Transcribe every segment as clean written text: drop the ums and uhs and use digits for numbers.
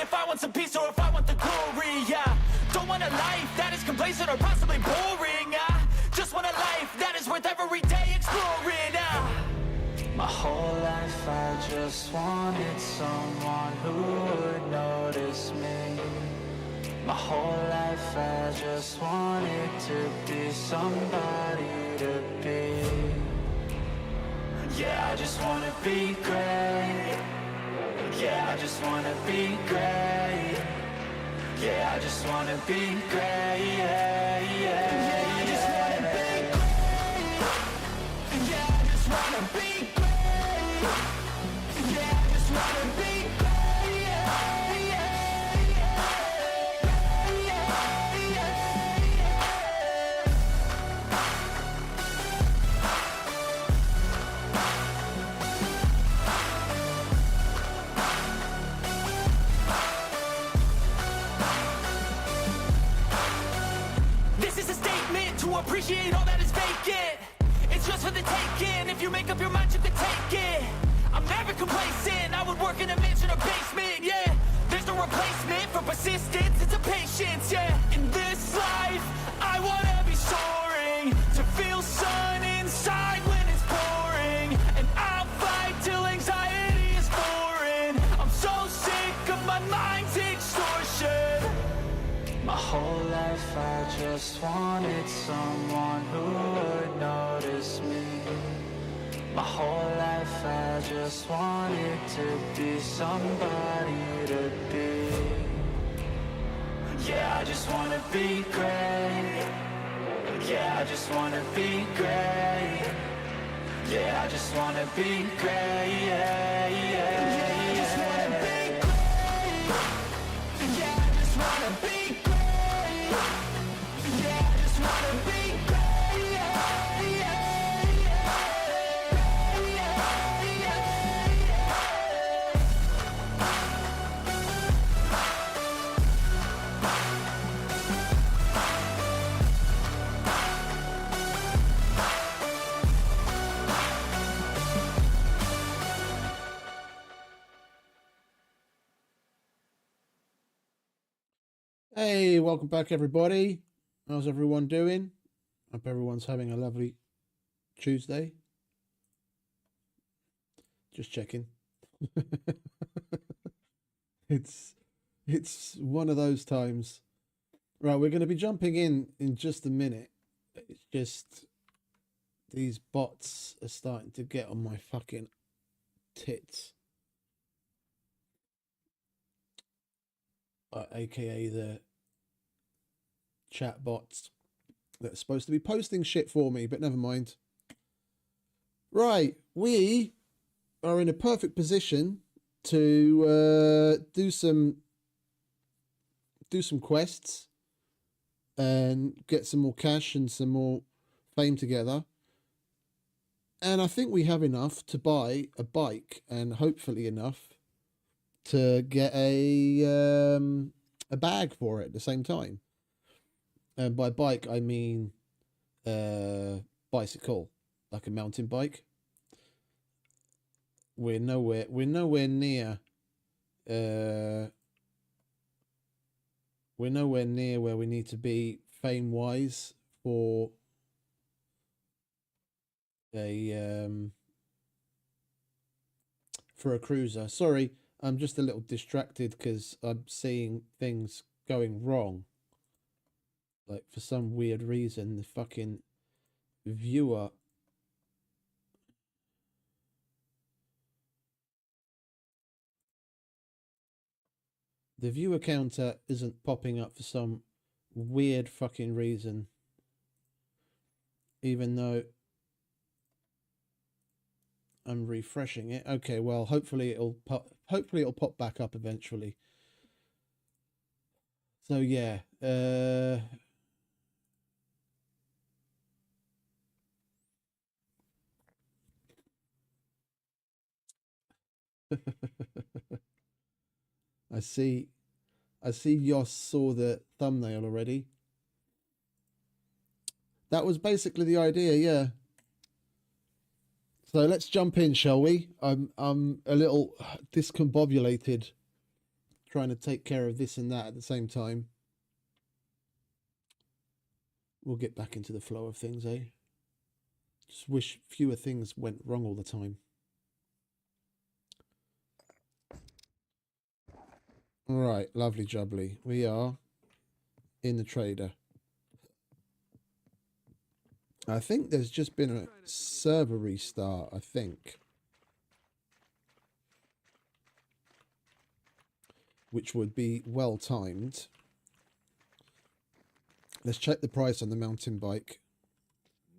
if I want some peace or if I want the glory, yeah. Don't want a life that is complacent or possibly boring, just want a life that is worth every day exploring, My whole life I just wanted someone who would notice me. My whole life I just wanted to be somebody to be. Yeah, I just wanna be great. Yeah, I just wanna be great. Yeah, I just wanna be great. Yeah, I just wanna be great. Yeah, I just wanna be great. Yeah, I just wanna be great. This is a statement to appreciate all that is vacant. It's just for the taking. If you make up your mind, you can take it. I'm never complacent. I would work in a mansion or basement, yeah. There's no replacement for persistence, it's a patience, yeah. In this life, I wanna be soaring, to feel sun inside when it's pouring. And I'll fight till anxiety is foreign. I'm so sick of my mind's extortion. My whole life I just wanted someone who would notice me. My whole life I just wanted to be somebody to be. Yeah, I just wanna be great. Yeah, I just wanna be great. Yeah, I just wanna be great. Yeah, I just wanna be great. Yeah, I just wanna be great. Yeah, I just wanna be great. Hey, welcome back everybody. How's everyone doing? Hope everyone's having a lovely Tuesday. Just checking. It's one of those times. Right, we're going to be jumping in just a minute. It's just these bots are starting to get on my fucking tits. AKA the chat bots that are supposed to be posting shit for me, but never mind. Right, we are in a perfect position to do some quests and get some more cash and some more fame together. And I think we have enough to buy a bike, and hopefully enough to get a bag for it at the same time. And by bike I mean bicycle, like a mountain bike. We're nowhere near where we need to be fame wise for a cruiser. Sorry, I'm just a little distracted because I'm seeing things going wrong. Like, for some weird reason, the fucking viewer counter isn't popping up for some weird fucking reason, even though I'm refreshing it. Okay, well, hopefully it'll pop back up eventually. So yeah, I see Yoss saw the thumbnail already. That was basically the idea, yeah. So let's jump in, shall we? I'm a little discombobulated trying to take care of this and that at the same time. We'll get back into the flow of things, eh? Just wish fewer things went wrong all the time. Right, lovely jubbly. We are in the trader. I think there's just been a server restart, I think. Which would be well timed. Let's check the price on the mountain bike.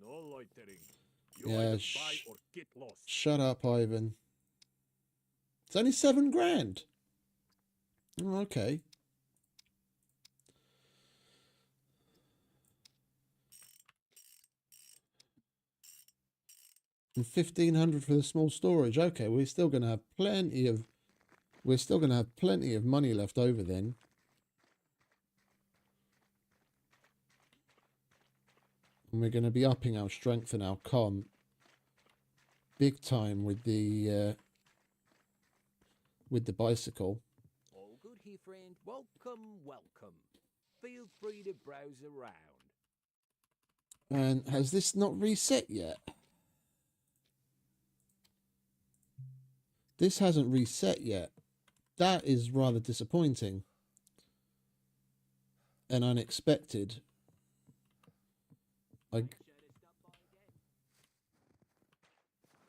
No loitering. You Yeah, either buy or get lost. shut up, Ivan. It's only $7 grand. Oh, okay. And 1,500 for the small storage. Okay, we're still going to have plenty of money left over then. And we're going to be upping our strength and our con big time with the bicycle. All good here, friend. Welcome, welcome. Feel free to browse around. And has this not reset yet? This hasn't reset yet. That is rather disappointing and unexpected. I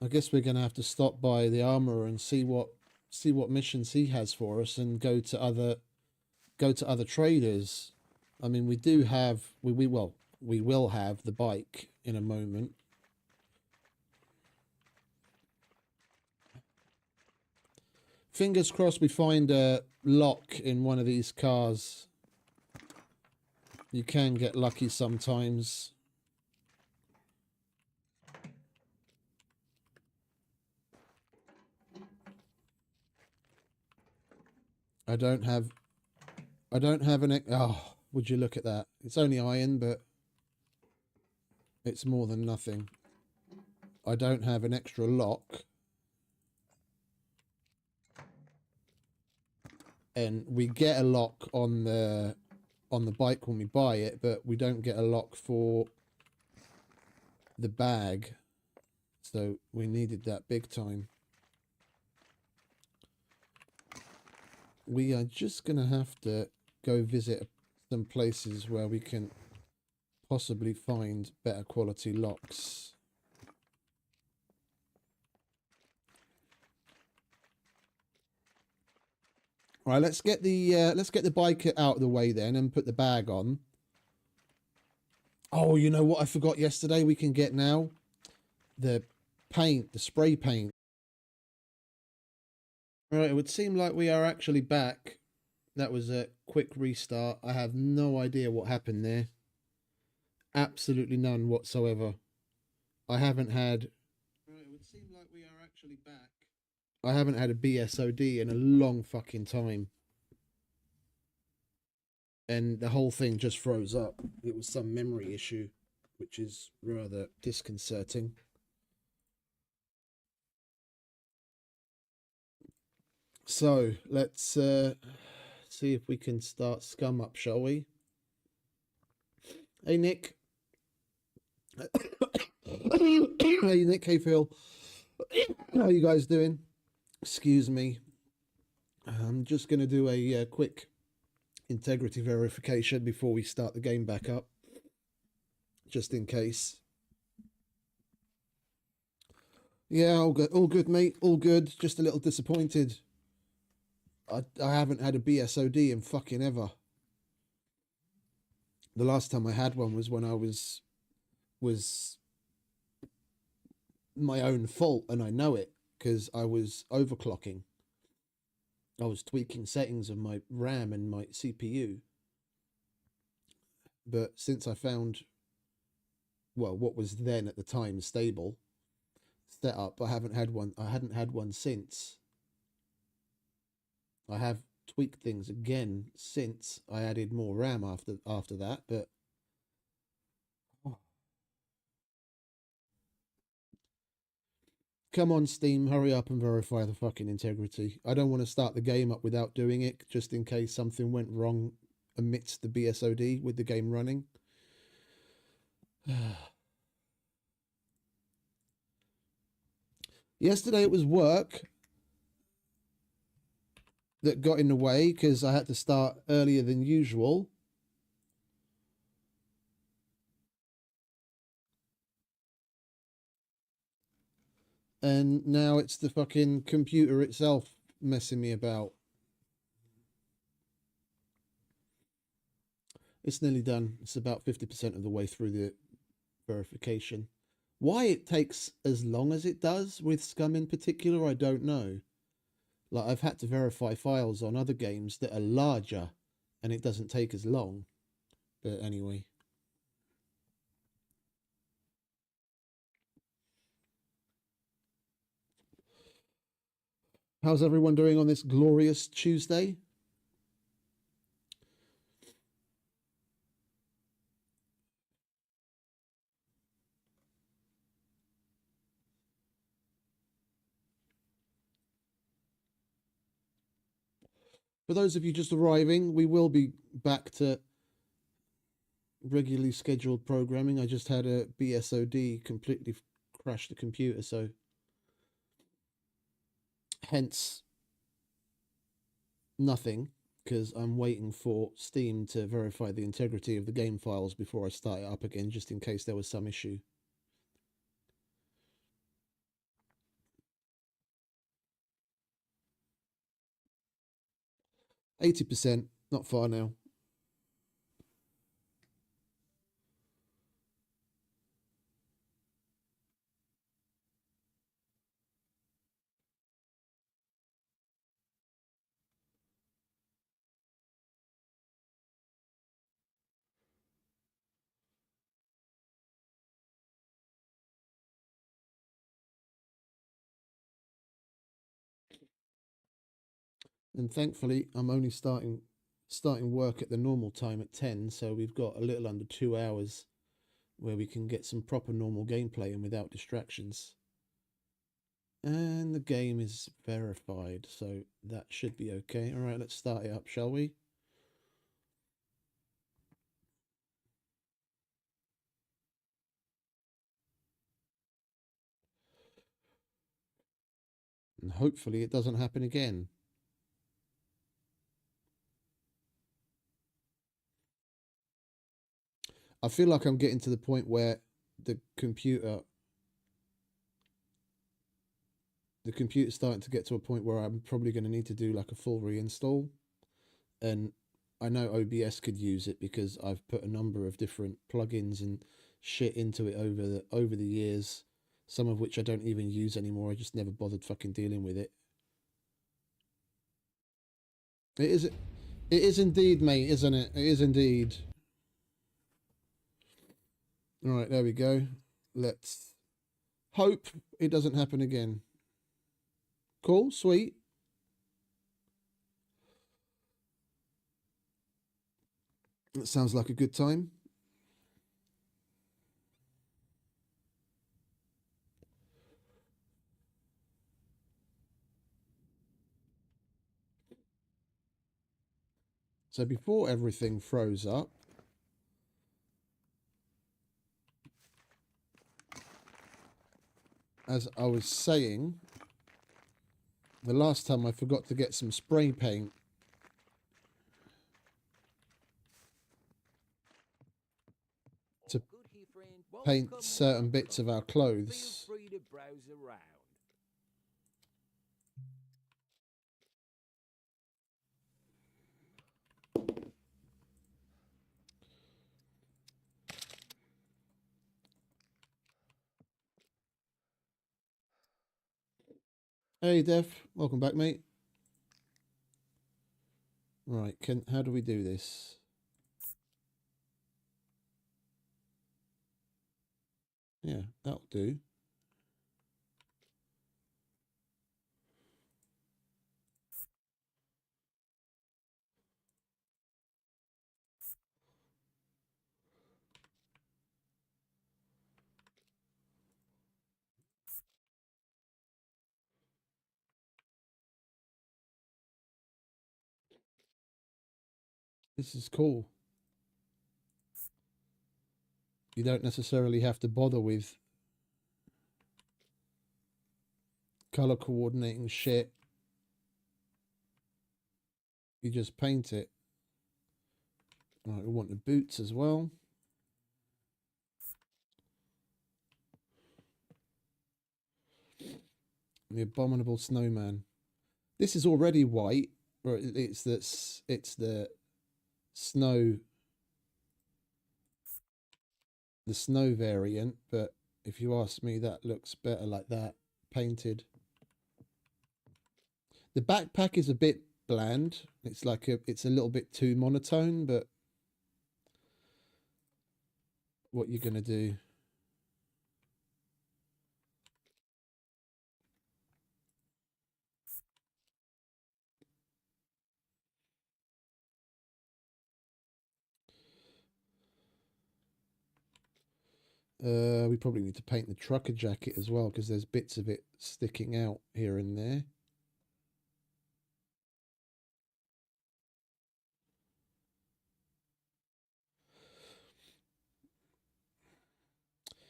guess we're going to have to stop by the armorer and see what missions he has for us, and go to other traders. I mean, we do have we will have the bike in a moment. Fingers crossed we find a lock in one of these cars. You can get lucky sometimes. I don't have an... Oh, would you look at that? It's only iron, but it's more than nothing. I don't have an extra lock. And we get a lock on the bike when we buy it, but we don't get a lock for the bag. So we needed that big time. We are just going to have to go visit some places where we can possibly find better quality locks. All right, let's get the bike out of the way then and put the bag on. Oh, you know what I forgot yesterday? We can get now the paint, the spray paint. Right, it would seem like we are actually back. That was a quick restart. I have no idea what happened there. Absolutely none whatsoever. I haven't had... Right, it would seem like we are actually back. I haven't had a BSOD in a long fucking time. And the whole thing just froze up. It was some memory issue, which is rather disconcerting. So, let's see if we can start SCUM up, shall we? Hey, Nick. Hey, Nick. Hey, Phil. How you guys doing? Excuse me. I'm just going to do a quick integrity verification before we start the game back up. Just in case. Yeah, all good, mate. All good. Just a little disappointed. I haven't had a BSOD in fucking ever. The last time I had one was when I was my own fault, and I know it because I was overclocking. I was tweaking settings of my RAM and my CPU. But since I found, well, what was then at the time stable setup, I hadn't had one since. I have tweaked things again since I added more RAM after that, but Come on, Steam, hurry up and verify the fucking integrity. I don't want to start the game up without doing it, just in case something went wrong amidst the BSOD with the game running. Yesterday it was work that got in the way because I had to start earlier than usual. And now it's the fucking computer itself messing me about. It's nearly done. It's about 50% of the way through the verification. Why it takes as long as it does with SCUM in particular, I don't know. Like, I've had to verify files on other games that are larger and it doesn't take as long. But anyway. How's everyone doing on this glorious Tuesday? For those of you just arriving, we will be back to regularly scheduled programming. I just had a BSOD completely crash the computer, so hence nothing, because I'm waiting for Steam to verify the integrity of the game files before I start it up again, just in case there was some issue. %, not far now. And thankfully, I'm only starting work at the normal time at 10, so we've got a little under 2 hours where we can get some proper normal gameplay and without distractions. And the game is verified, so that should be okay. All right, let's start it up, shall we? And hopefully it doesn't happen again. I feel like I'm getting to the point where the computer's starting to get to a point where I'm probably going to need to do like a full reinstall. And I know OBS could use it because I've put a number of different plugins and shit into it over the years, some of which I don't even use anymore. I just never bothered fucking dealing with it. It is indeed, mate, isn't it? It is indeed. All right, there we go. Let's hope it doesn't happen again. Cool, sweet. That sounds like a good time. So before everything froze up, as I was saying, the last time I forgot to get some spray paint. To paint certain bits of our clothes. Feel free to browse around. Hey Dev, welcome back, mate. Right, how do we do this? Yeah, that'll do. This is cool. You don't necessarily have to bother with color coordinating shit. You just paint it. Right, we want the boots as well. The abominable snowman. This is already white, or it's the snow, the snow variant. But if you ask me, that looks better like that, painted. The backpack is a bit bland. It's like it's a little bit too monotone, but what you're gonna do? We probably need to paint the trucker jacket as well, because there's bits of it sticking out here and there.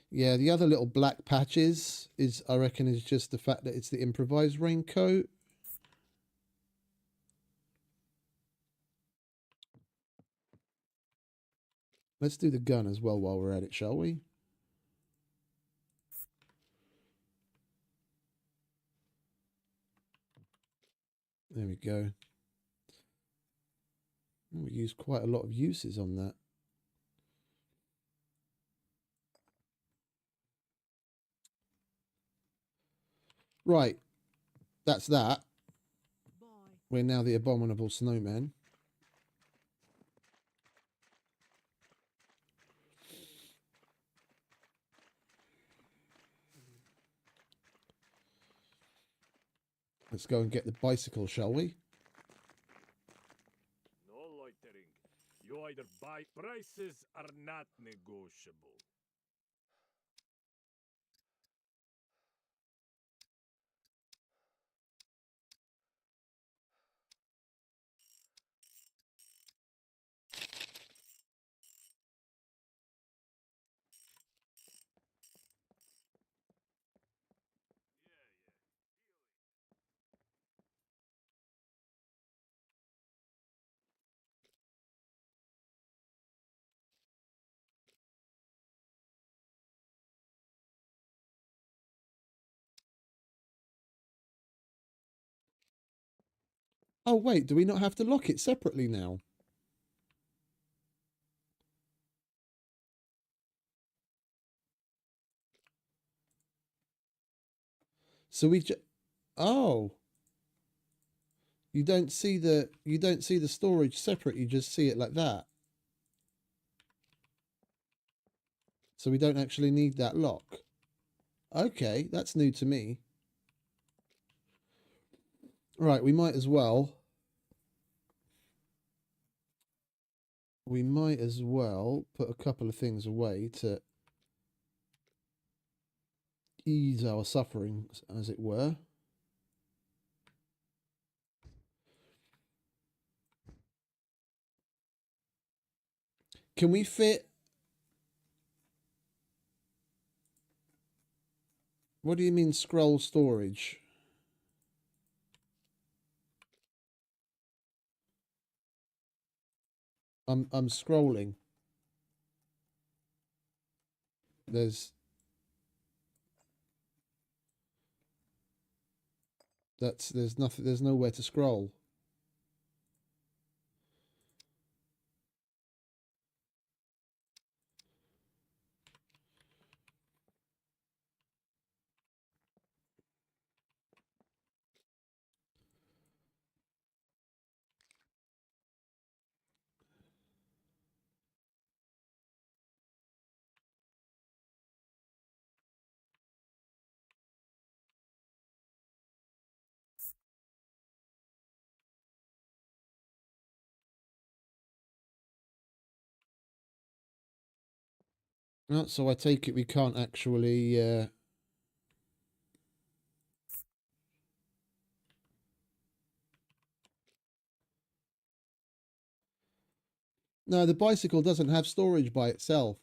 Yeah, the other little black patches is, I reckon, is just the fact that it's the improvised raincoat. Let's do the gun as well while we're at it, shall we? There we go. We use quite a lot of uses on that. Right, that's that. Bye. We're now the abominable snowman. Let's go and get the bicycle, shall we? No loitering. You either buy. Prices are not negotiable. Oh, wait, do we not have to lock it separately now? So we just... Oh. You don't see the storage separate, you just see it like that. So we don't actually need that lock. Okay, that's new to me. Right, we might as well put a couple of things away to ease our sufferings, as it were. Can we fit... What do you mean scroll storage? I'm scrolling. There's nothing, there's nowhere to scroll. Oh, so I take it we can't actually No, the bicycle doesn't have storage by itself.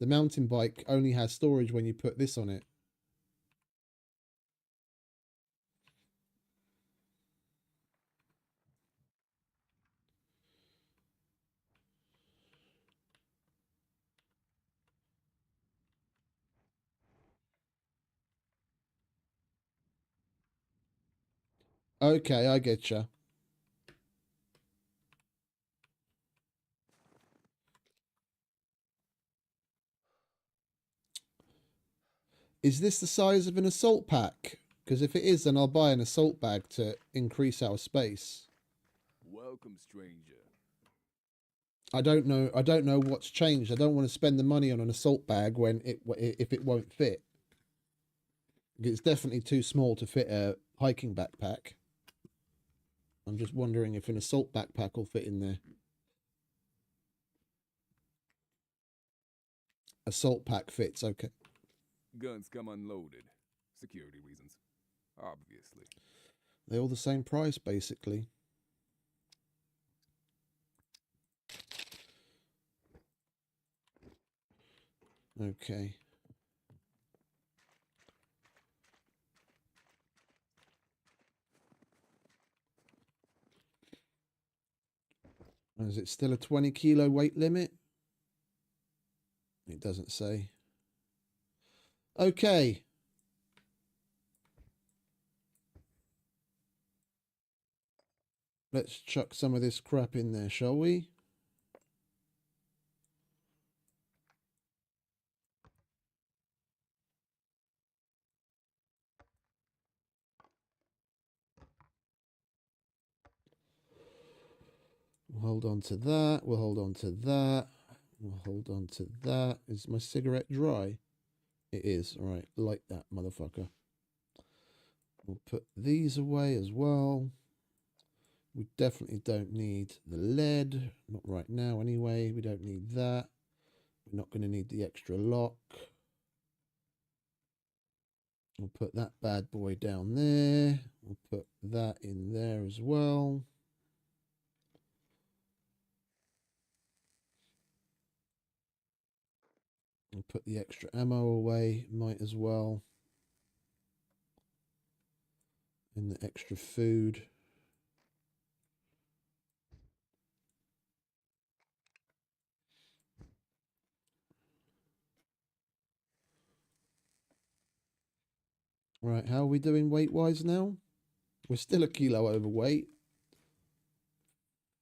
The mountain bike only has storage when you put this on it. Okay, I get you. Is this the size of an assault pack? Because if it is, then I'll buy an assault bag to increase our space. Welcome, stranger. I don't know what's changed. I don't want to spend the money on an assault bag when if it won't fit. It's definitely too small to fit a hiking backpack. I'm just wondering if an assault backpack will fit in there. Assault pack fits, okay. Guns come unloaded. Security reasons. Obviously. They're all the same price, basically. Okay. Is it still a 20 kilo weight limit? It doesn't say. Okay. Let's chuck some of this crap in there, shall we? We'll hold on to that. We'll hold on to that. We'll hold on to that. Is my cigarette dry? It is. All right. Light that, motherfucker. We'll put these away as well. We definitely don't need the lead. Not right now, anyway. We don't need that. We're not going to need the extra lock. We'll put that bad boy down there. We'll put that in there as well. We'll put the extra ammo away. Might as well. And the extra food. Right, how are we doing weight-wise now? We're still a kilo overweight.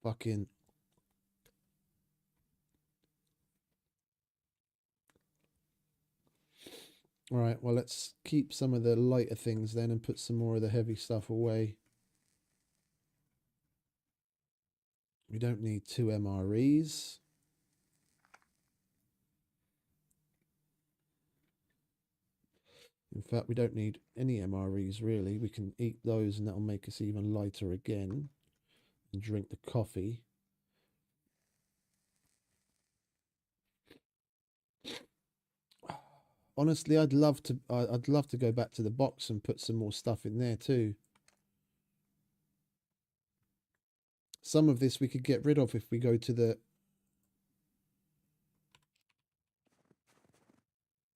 Fucking... Alright, well, let's keep some of the lighter things then and put some more of the heavy stuff away. We don't need 2 MREs. In fact, we don't need any MREs, really. We can eat those and that'll make us even lighter again. And drink the coffee. Honestly, I'd love to go back to the box and put some more stuff in there too. Some of this we could get rid of if we go to the...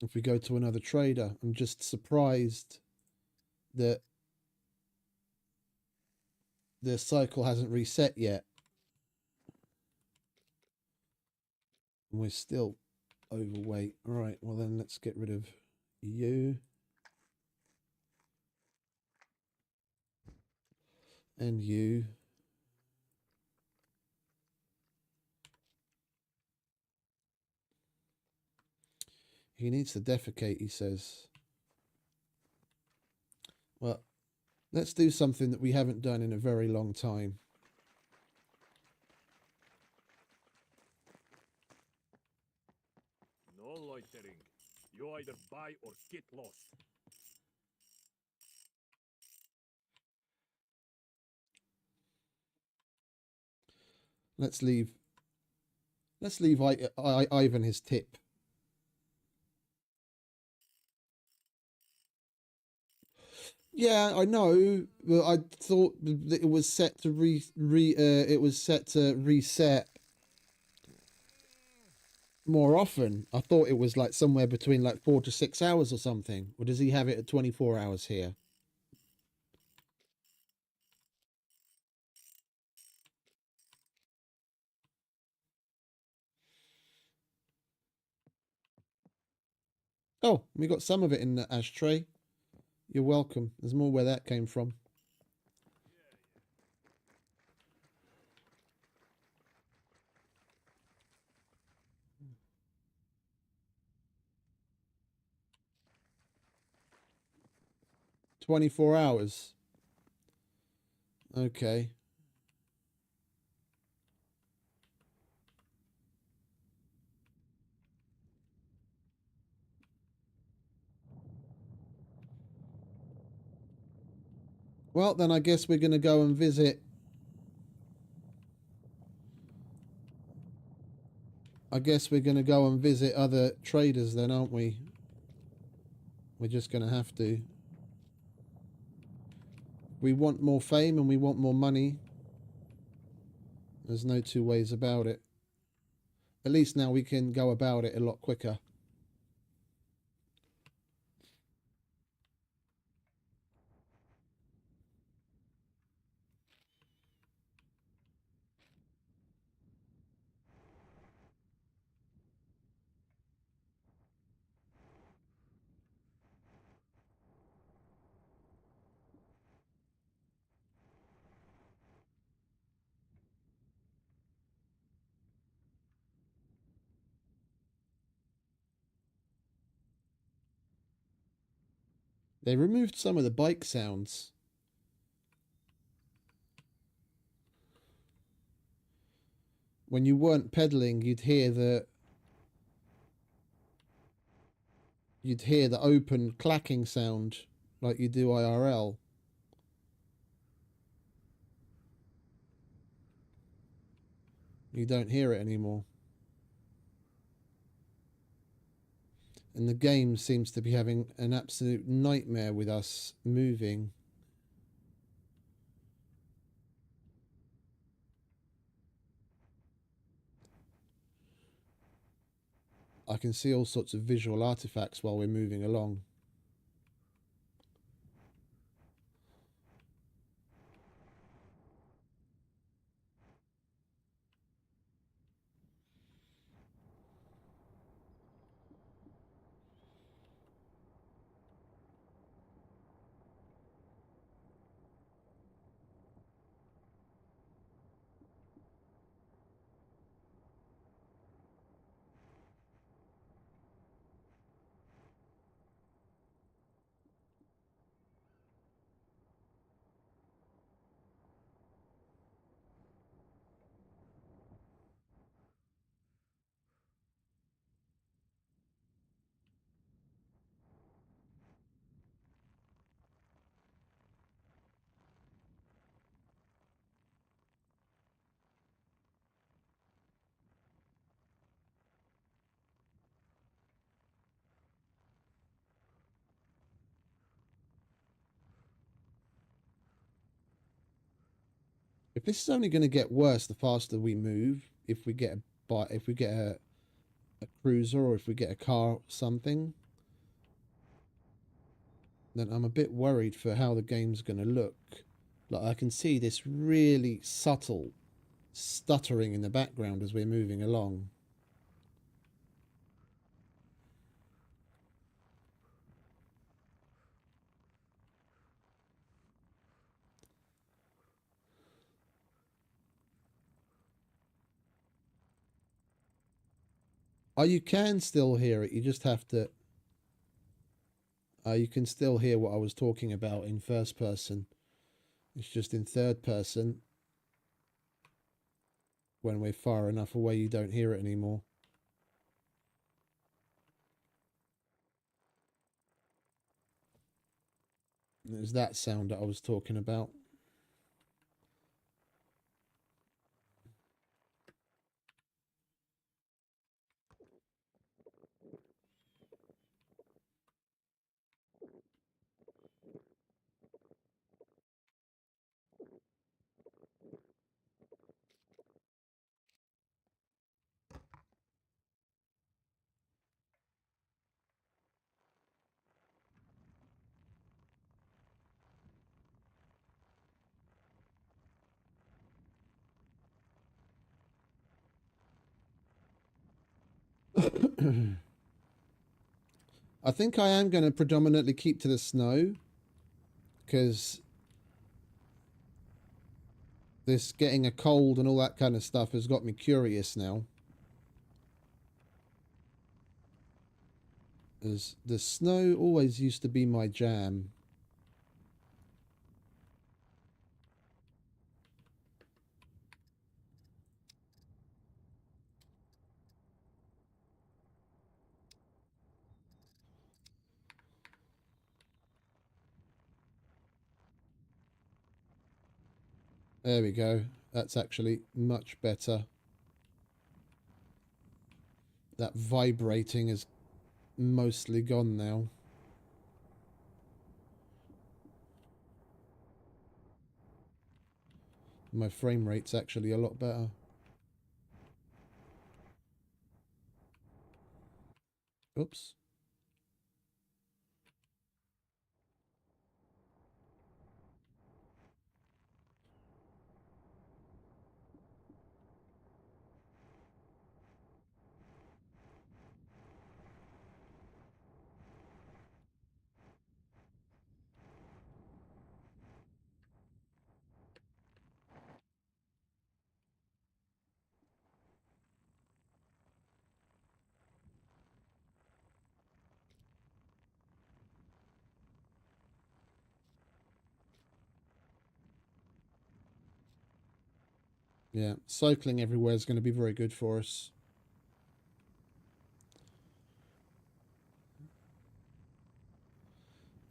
If we go to another trader. I'm just surprised that the cycle hasn't reset yet. And we're still overweight. All right, well then let's get rid of you. And you. He needs to defecate, he says. Well, let's do something that we haven't done in a very long time. No loitering. You either buy or get lost. Let's leave Ivan his tip. Yeah, I know, but I thought that it was set to reset. more often. I thought it was like somewhere between like 4 to 6 hours or something. Or does he have it at 24 hours here? Oh, we got some of it in the ashtray. You're welcome. There's more where that came from. "24 hours." Okay. Well, then I guess we're going to go and visit. I guess we're going to go and visit other traders then, aren't we? We're just going to have to. We want more fame and we want more money. There's no two ways about it. At least now we can go about it a lot quicker. They removed some of the bike sounds. When you weren't pedaling, you'd hear the open clacking sound like you do IRL. You don't hear it anymore. And the game seems to be having an absolute nightmare with us moving. I can see all sorts of visual artifacts while we're moving along. If this is only going to get worse the faster we move, if we get a cruiser or if we get a car or something, then I'm a bit worried for how the game's going to look. Like I can see this really subtle stuttering in the background as we're moving along. Oh, you can still hear it. You just have to. You can still hear what I was talking about in first person. It's just in third person. When we're far enough away, you don't hear it anymore. It was that sound that I was talking about. I think I am going to predominantly keep to the snow, because this getting a cold and all that kind of stuff has got me curious now. As the snow always used to be my jam. There we go. That's actually much better. That vibrating is mostly gone now. My frame rate's actually a lot better. Oops. Yeah, cycling everywhere is going to be very good for us.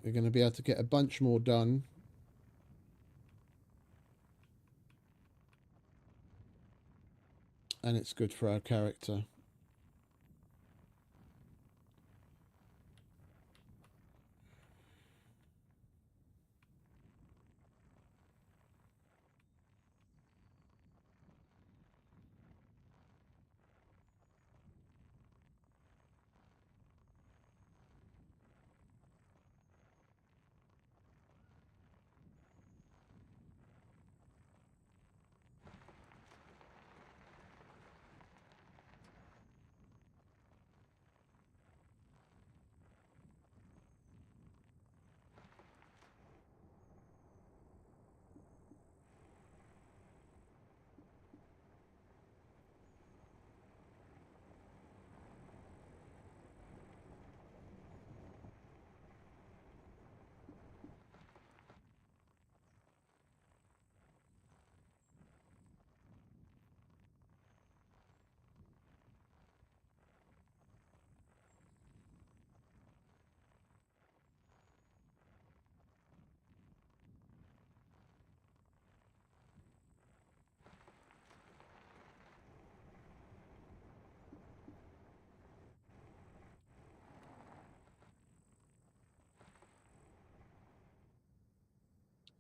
We're going to be able to get a bunch more done. And it's good for our character.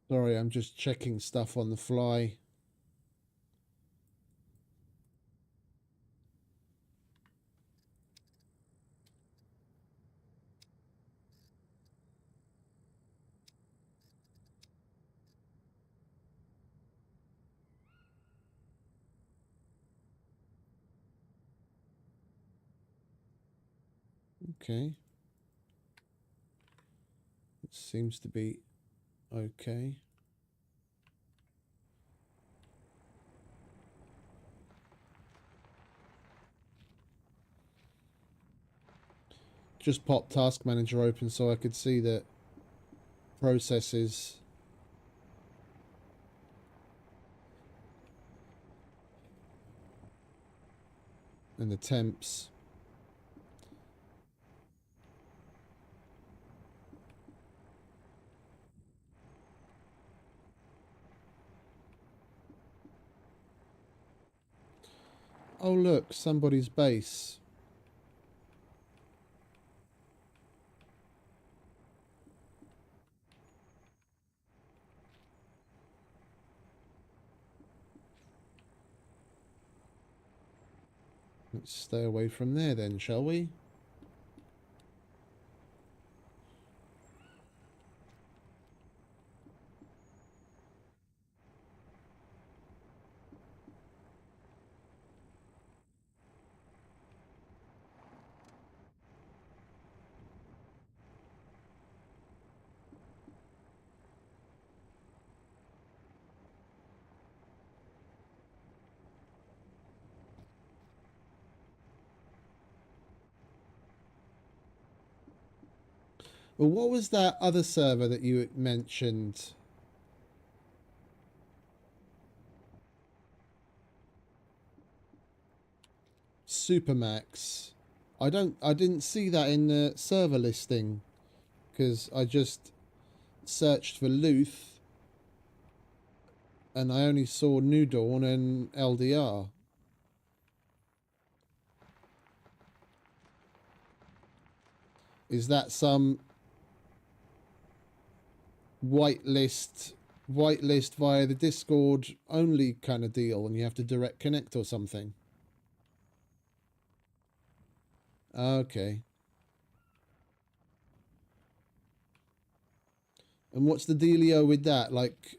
Sorry, I'm just checking stuff on the fly. Okay. It seems to be okay. Just pop Task Manager open so I could see the processes. And the temps. Oh look, somebody's base. Let's stay away from there then, shall we? Well, what was that other server that you mentioned? Supermax. I didn't see that in the server listing because I just searched for Luth and I only saw New Dawn and LDR. Is that some whitelist via the Discord only kind of deal and you have to direct connect or something? Okay. And what's the dealio with that? Like,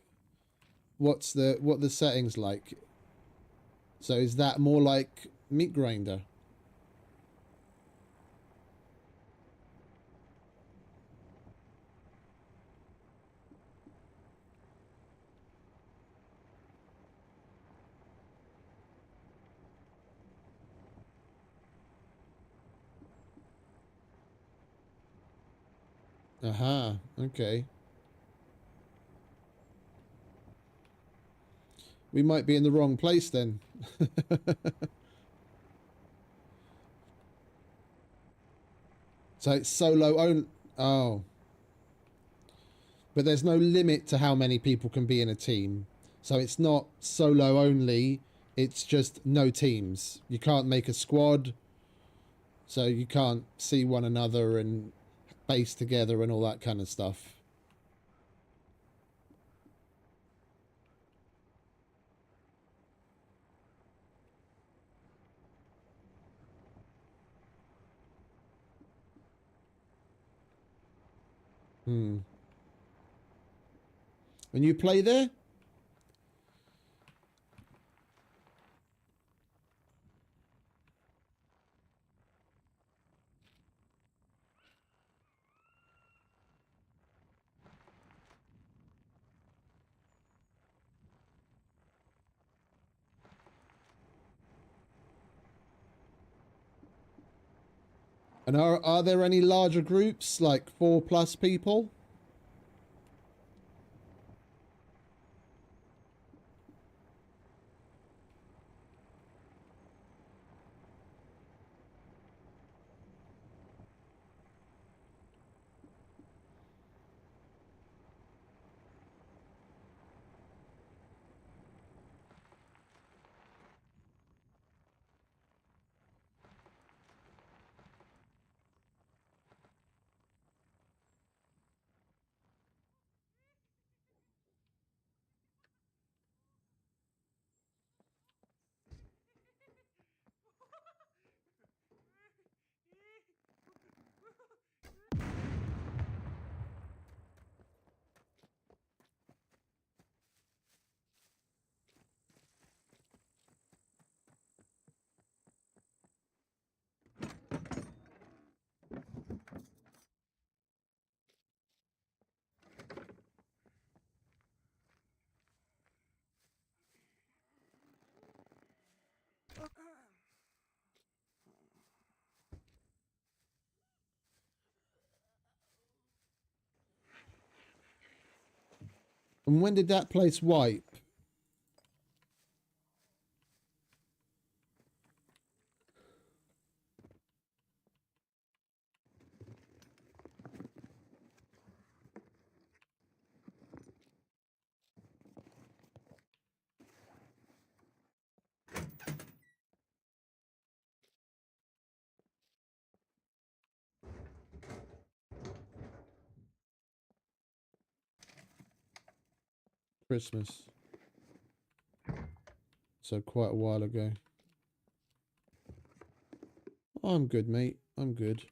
what the settings like? So is that more like Meat Grinder? Aha, okay. We might be in the wrong place then. So it's solo only. Oh. But there's no limit to how many people can be in a team. So it's not solo only. It's just no teams. You can't make a squad. So you can't see one another and base together and all that kind of stuff. Hmm. And you play there? And are there any larger groups, like 4+ people? And when did that place wipe? Christmas. So quite a while ago. I'm good, mate. I'm good.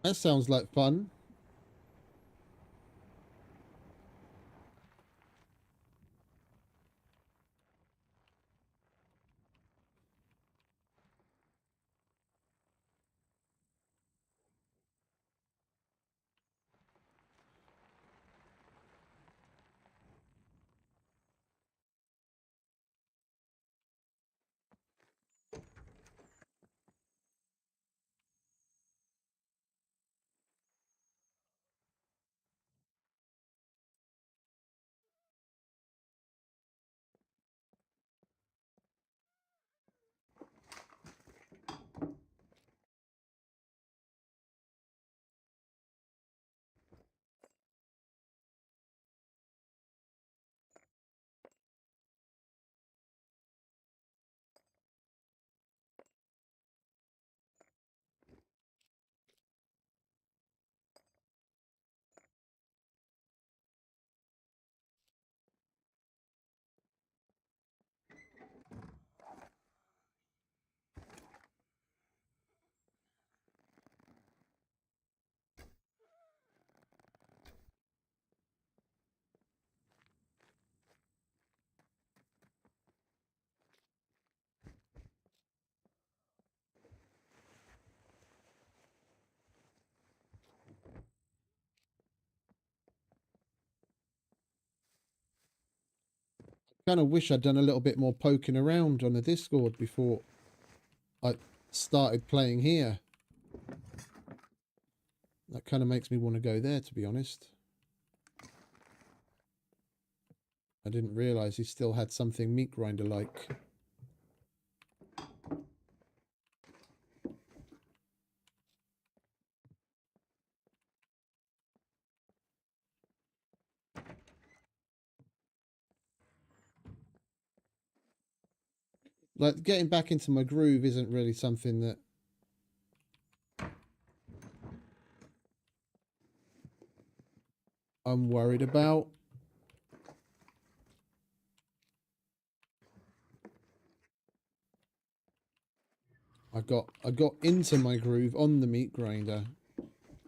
That sounds like fun. Kind of wish I'd done a little bit more poking around on the Discord before I started playing here. That kind of makes me want to go there, to be honest. I didn't realise he still had something meat grinder like. Like, getting back into my groove isn't really something that I'm worried about. I got into my groove on the meat grinder.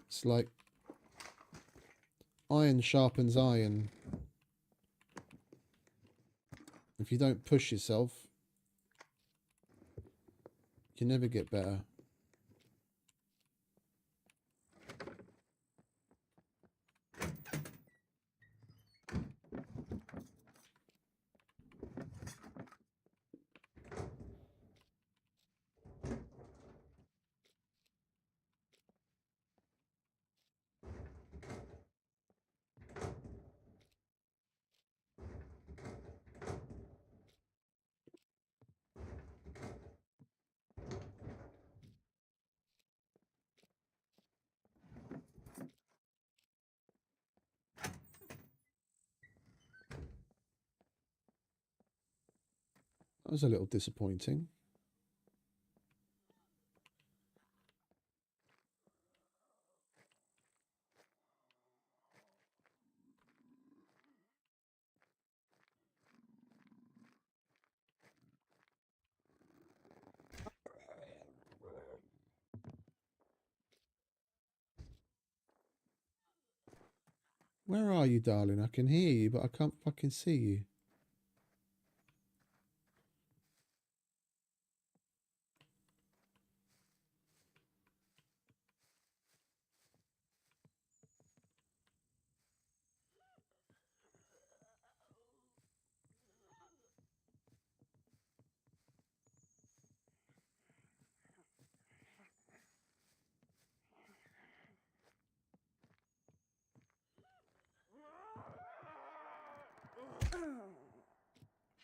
It's like iron sharpens iron. If you don't push yourself, you never get better. That was a little disappointing. Where are you, darling? I can hear you, but I can't fucking see you.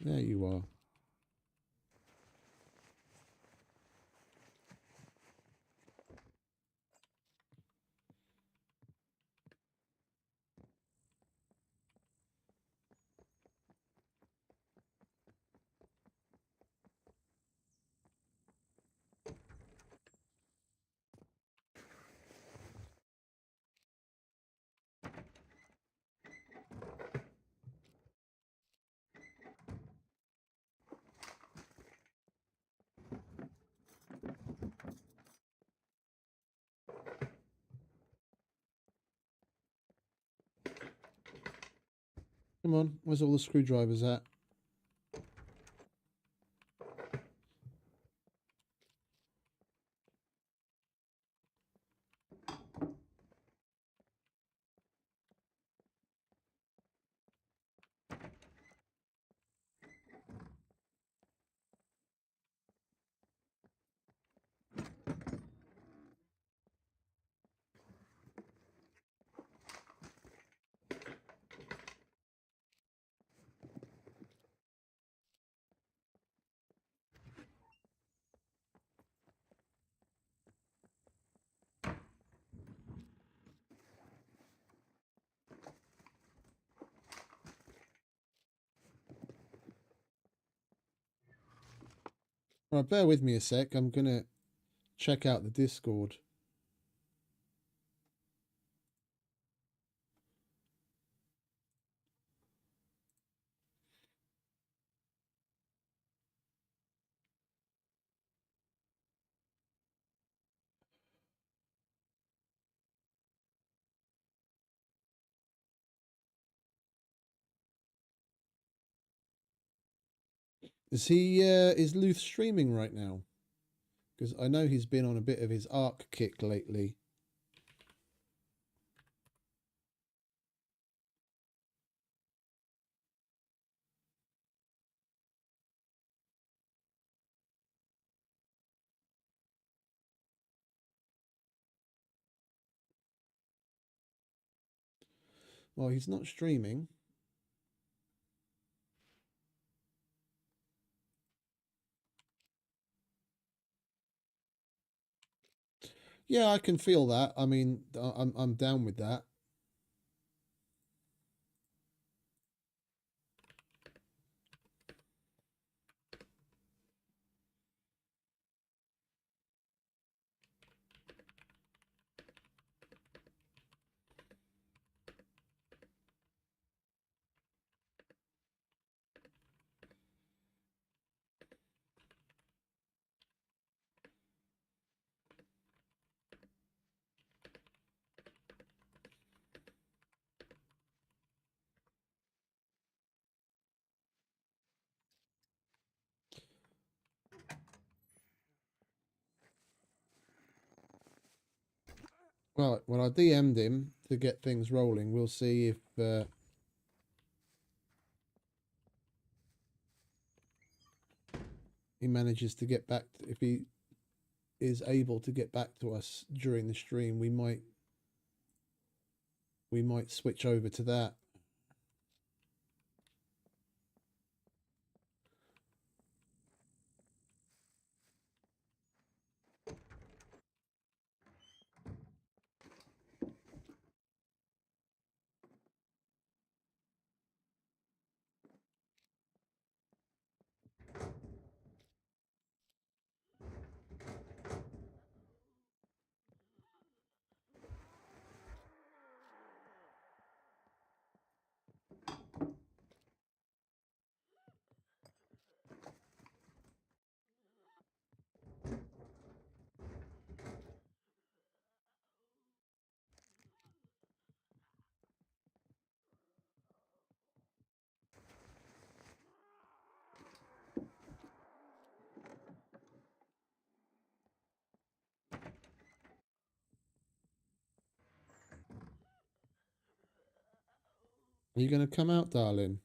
There you are. Come on, where's all the screwdrivers at? Right, bear with me a sec. I'm gonna check out the Discord. Is Luth streaming right now? Because I know he's been on a bit of his arc kick lately. Well, he's not streaming. Yeah, I can feel that. I mean, I'm down with that. Right, well, I DM'd him to get things rolling. We'll see if he manages to get back. If he is able to get back to us during the stream, we might switch over to that. Are you going to come out, darling?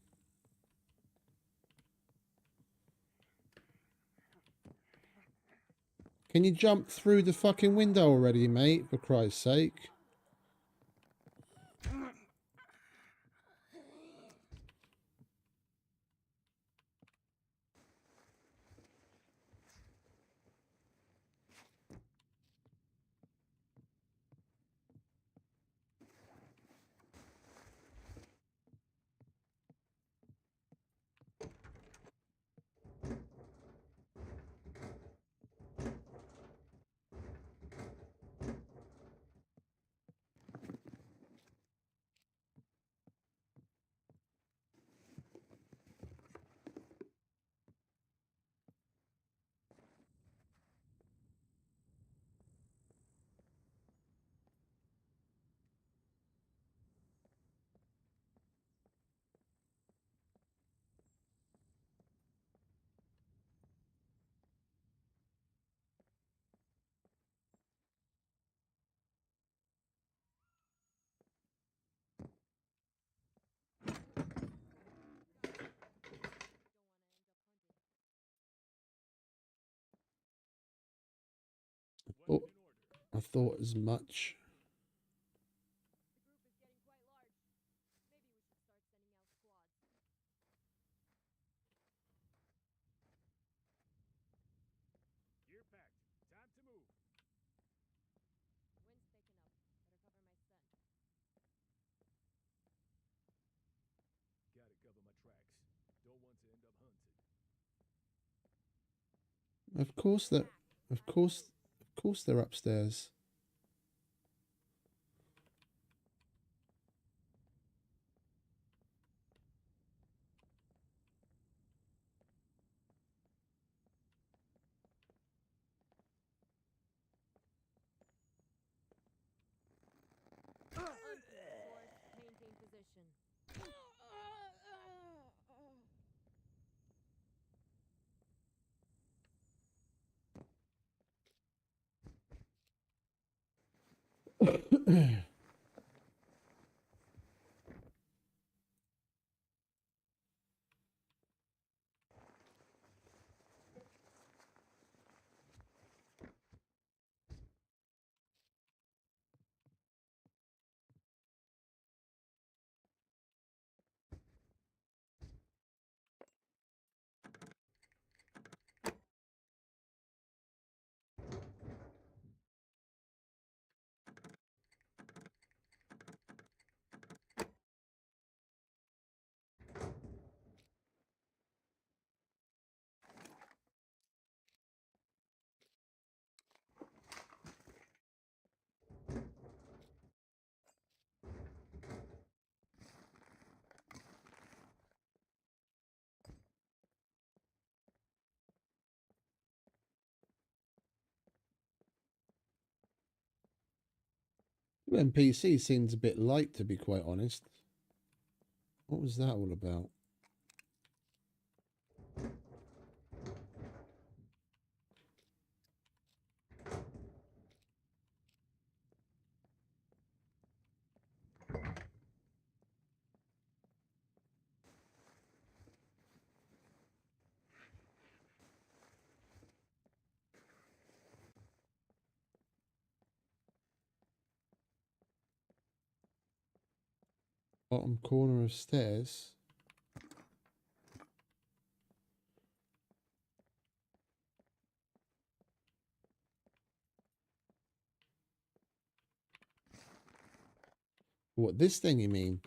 Can you jump through the fucking window already, mate? For Christ's sake. Oh, I thought as much. Gear packed. Time to move. Gotta cover my tracks. Don't want to end up hunted. Of course of course they're upstairs. Maintain position. NPC seems a bit light, to be quite honest. What was that all about? Bottom corner of stairs. What, this thing you mean?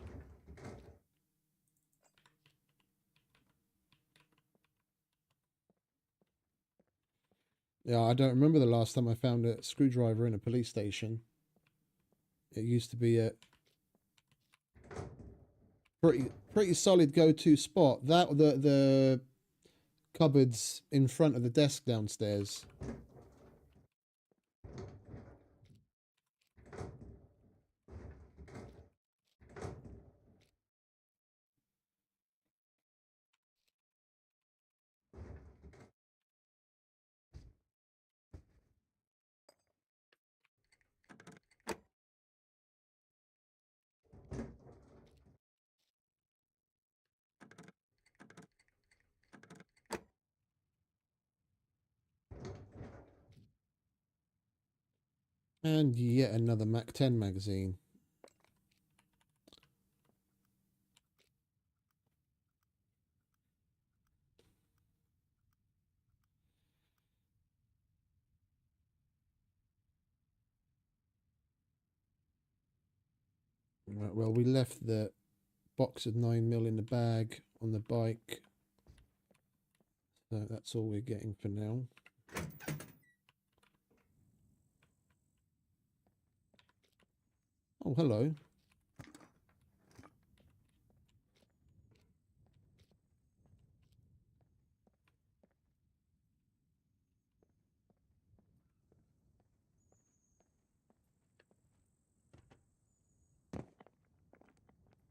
Yeah, I don't remember the last time I found a screwdriver in a police station. It used to be a pretty solid go-to spot. That the cupboards in front of the desk downstairs. And yet another Mac 10 magazine. Right, well, we left the box of 9mm in the bag on the bike. So that's all we're getting for now. Oh, hello.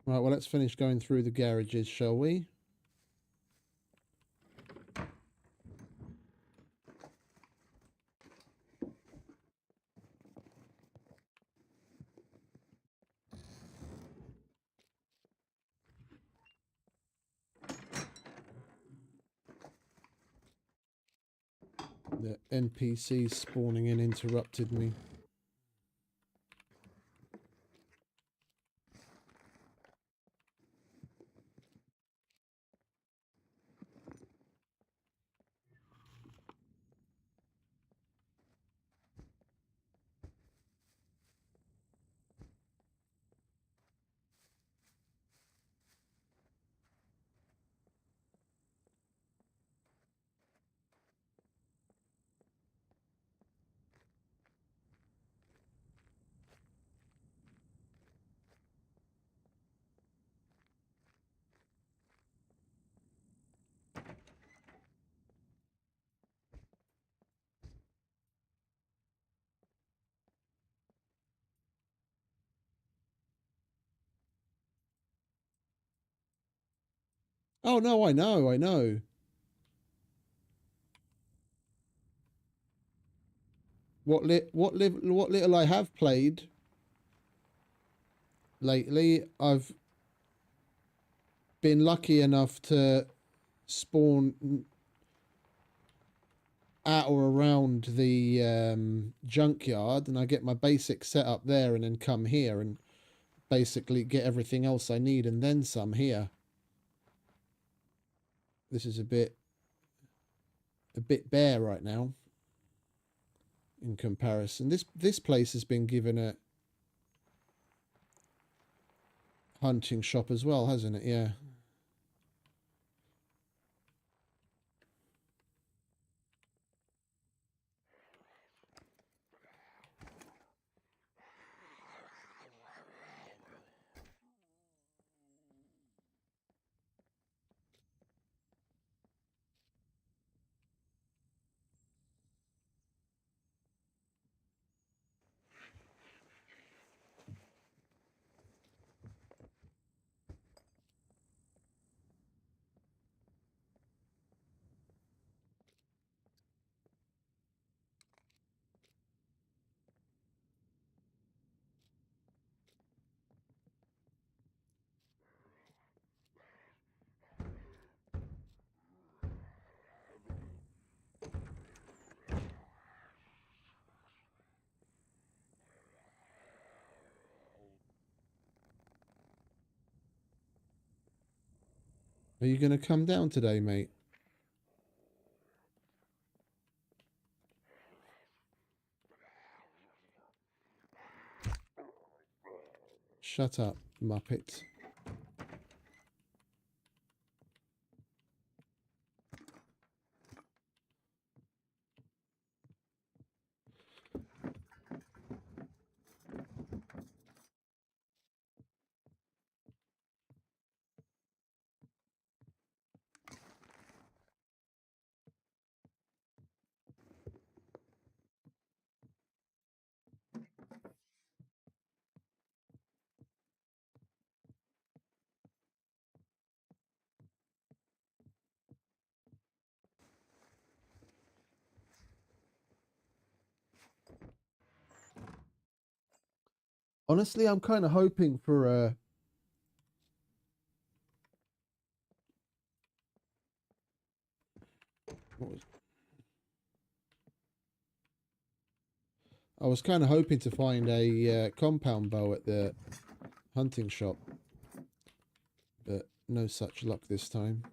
Right, well, let's finish going through the garages, shall we? The NPC spawning in interrupted me. Oh no, I know, I know. What little I have played lately, I've been lucky enough to spawn at or around the junkyard, and I get my basic setup there, and then come here and basically get everything else I need, and then some here. This is a bit bare right now in comparison. This place has been given a hunting shop as well, hasn't it? Yeah. Are you going to come down today, mate? Shut up, Muppet. Honestly, I'm kind of hoping for a... I was kind of hoping to find a compound bow at the hunting shop, but no such luck this time.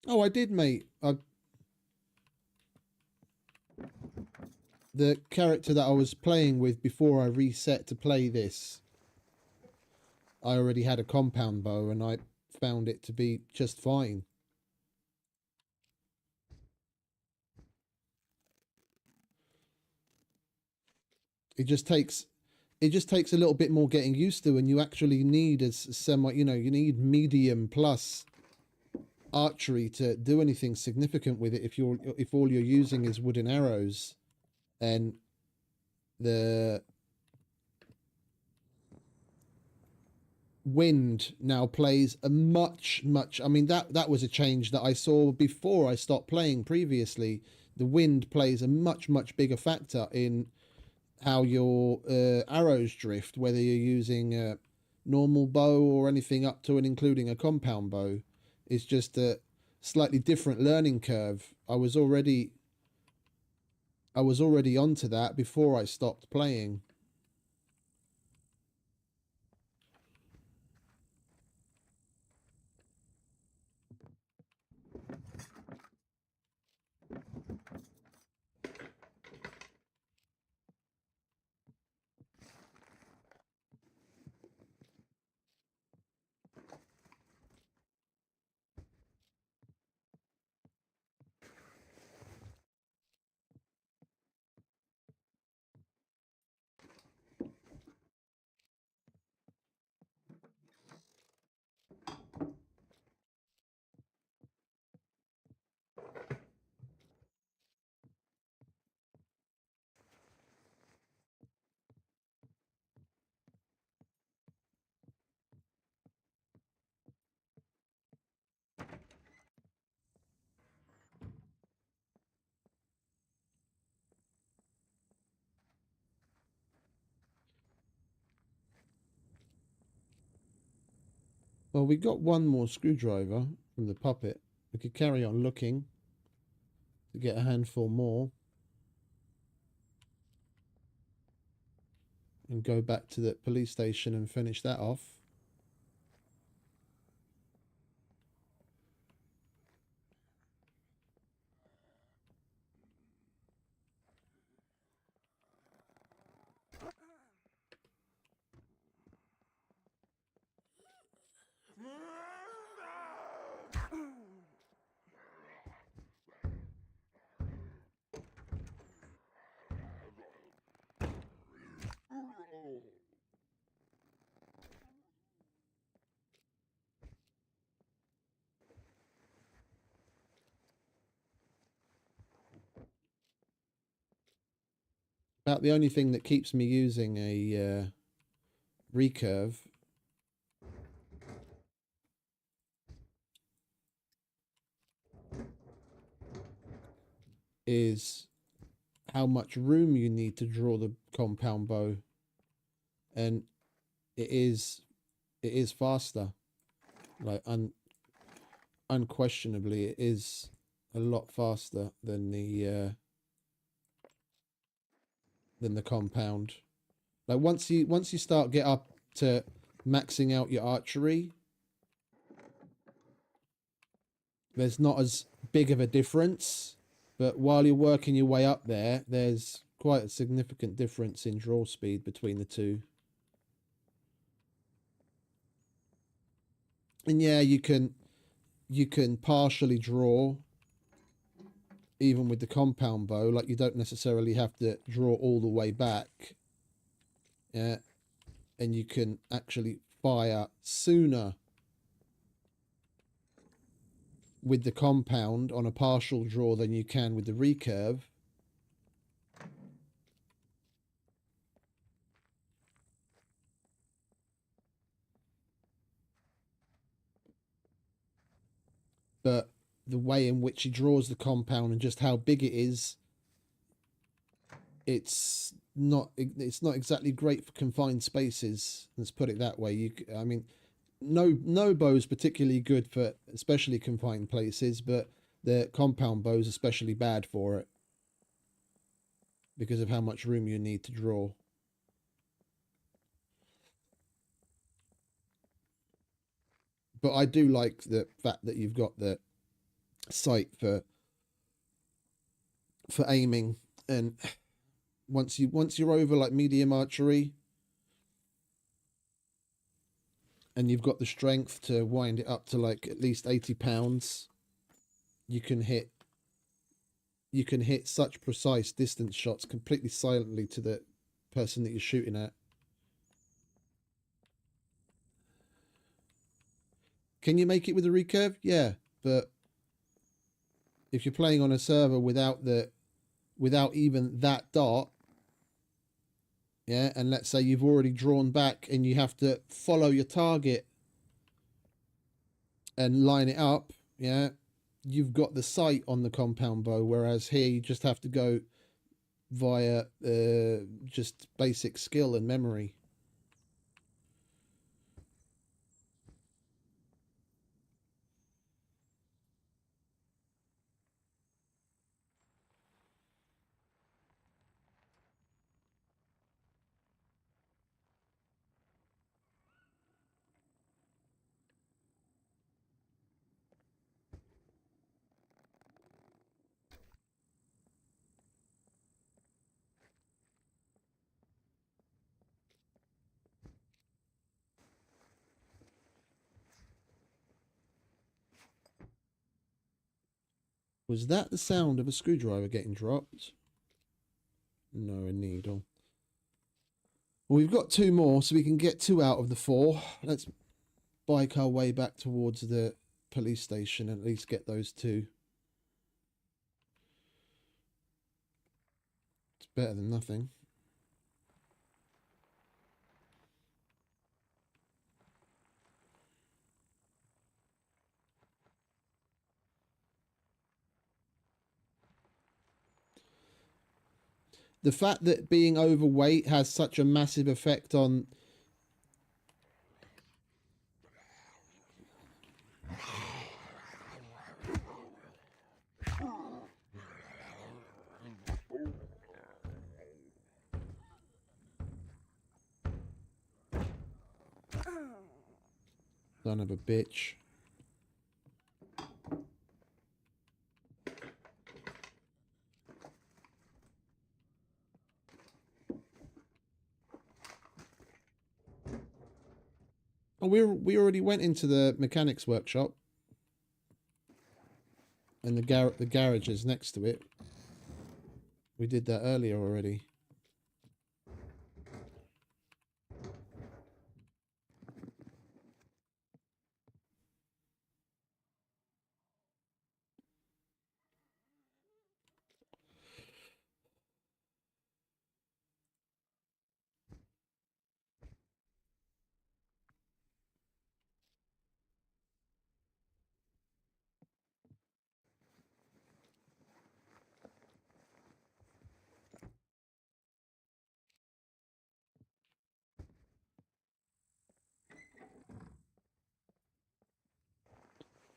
Oh, I did, mate. the character that I was playing with before I reset to play this, I already had a compound bow and I found it to be just fine. It just takes a little bit more getting used to, and you actually need a semi, you need medium plus archery to do anything significant with it. If all you're using is wooden arrows, and the wind now plays a much, I mean, that was a change that I saw before I stopped playing previously. The wind plays a much bigger factor in how your arrows drift, whether you're using a normal bow or anything up to and including a compound bow. It's just a slightly different learning curve. I was already onto that before I stopped playing. Well, we got one more screwdriver from the puppet. We could carry on looking to get a handful more and go back to the police station and finish that off. About the only thing that keeps me using a recurve is how much room you need to draw the compound bow, and it is faster. Like unquestionably, it is a lot faster than the compound. Like once you start get up to maxing out your archery, there's not as big of a difference. But while you're working your way up there, there's quite a significant difference in draw speed between the two. And yeah, you can partially draw even with the compound bow. Like you don't necessarily have to draw all the way back. Yeah. And you can actually fire sooner with the compound on a partial draw than you can with the recurve. But the way in which he draws the compound and just how big it is, it's not exactly great for confined spaces. Let's put it that way. I mean, no bow is particularly good for especially confined places, but the compound bow is especially bad for it because of how much room you need to draw. But I do like the fact that you've got the sight for aiming, and once you're over like medium archery, and you've got the strength to wind it up to like at least 80 pounds, you can hit such precise distance shots completely silently to the person that you're shooting at. Can you make it with a recurve? Yeah, but if you're playing on a server without even that dart, yeah, and let's say you've already drawn back and you have to follow your target and line it up, yeah, you've got the sight on the compound bow, whereas here you just have to go via just basic skill and memory. Was that the sound of a screwdriver getting dropped? No, a needle. Well, we've got 2 more, so we can get 2 out of the 4. Let's bike our way back towards the police station and at least get those 2. It's better than nothing. The fact that being overweight has such a massive effect on son of a bitch. Oh, we already went into the mechanics workshop, and the garage is next to it. We did that earlier already.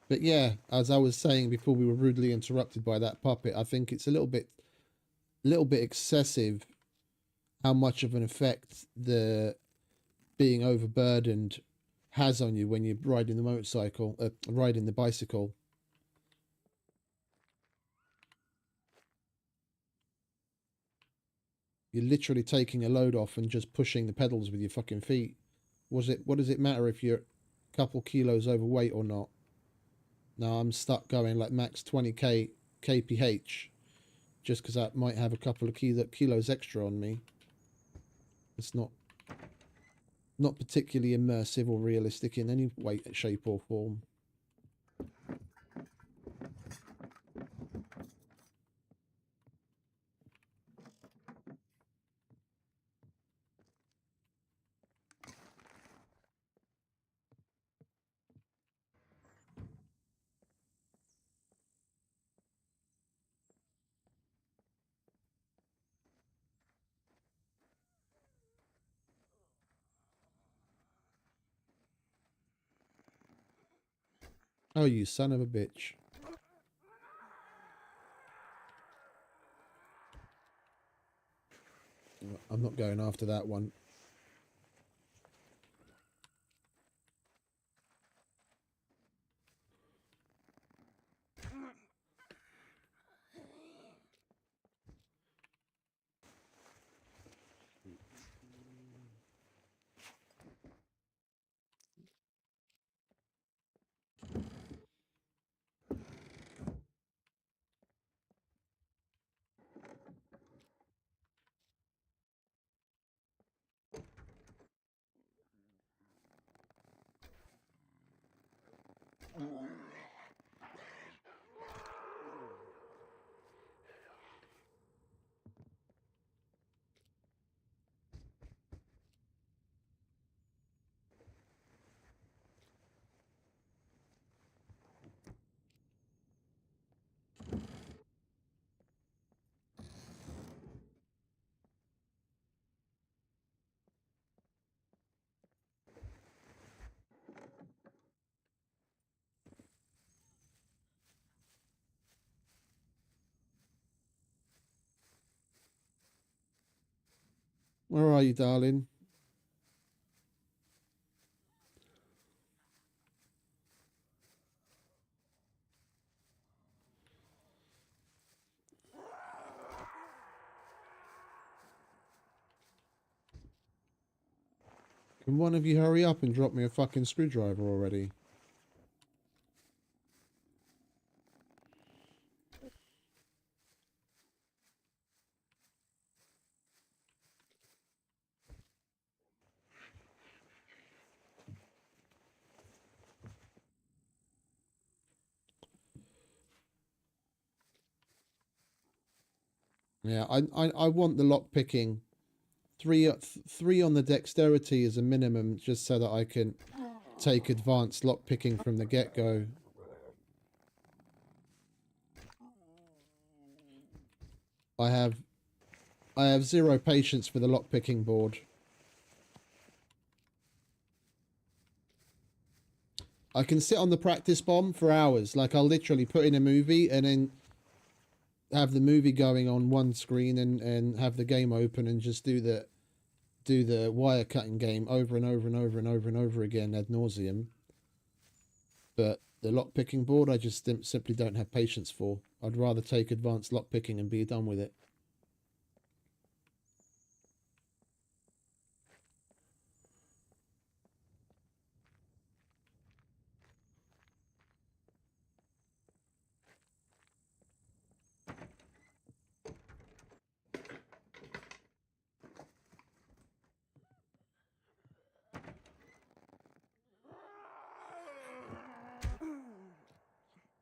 But yeah, as I was saying before we were rudely interrupted by that puppet, I think it's a little bit excessive how much of an effect the being overburdened has on you when you're riding the motorcycle, riding the bicycle. You're literally taking a load off and just pushing the pedals with your fucking feet. What does it matter if you're a couple kilos overweight or not? Now I'm stuck going like max 20k kph just because I might have a couple of kilos extra on me. It's not particularly immersive or realistic in any way, shape or form. Oh, you son of a bitch. I'm not going after that one. Where are you, darling? Can one of you hurry up and drop me a fucking screwdriver already? Yeah, I want the lock picking. Three on the dexterity as a minimum, just so that I can take advanced lock picking from the get-go. I have 0 patience for the lock picking board. I can sit on the practice bomb for hours. Like, I'll literally put in a movie and then have the movie going on one screen and have the game open and just do the wire cutting game over and over and over and over and over again ad nauseum. But the lock picking board, I just simply don't have patience for. I'd rather take advanced lock picking and be done with it.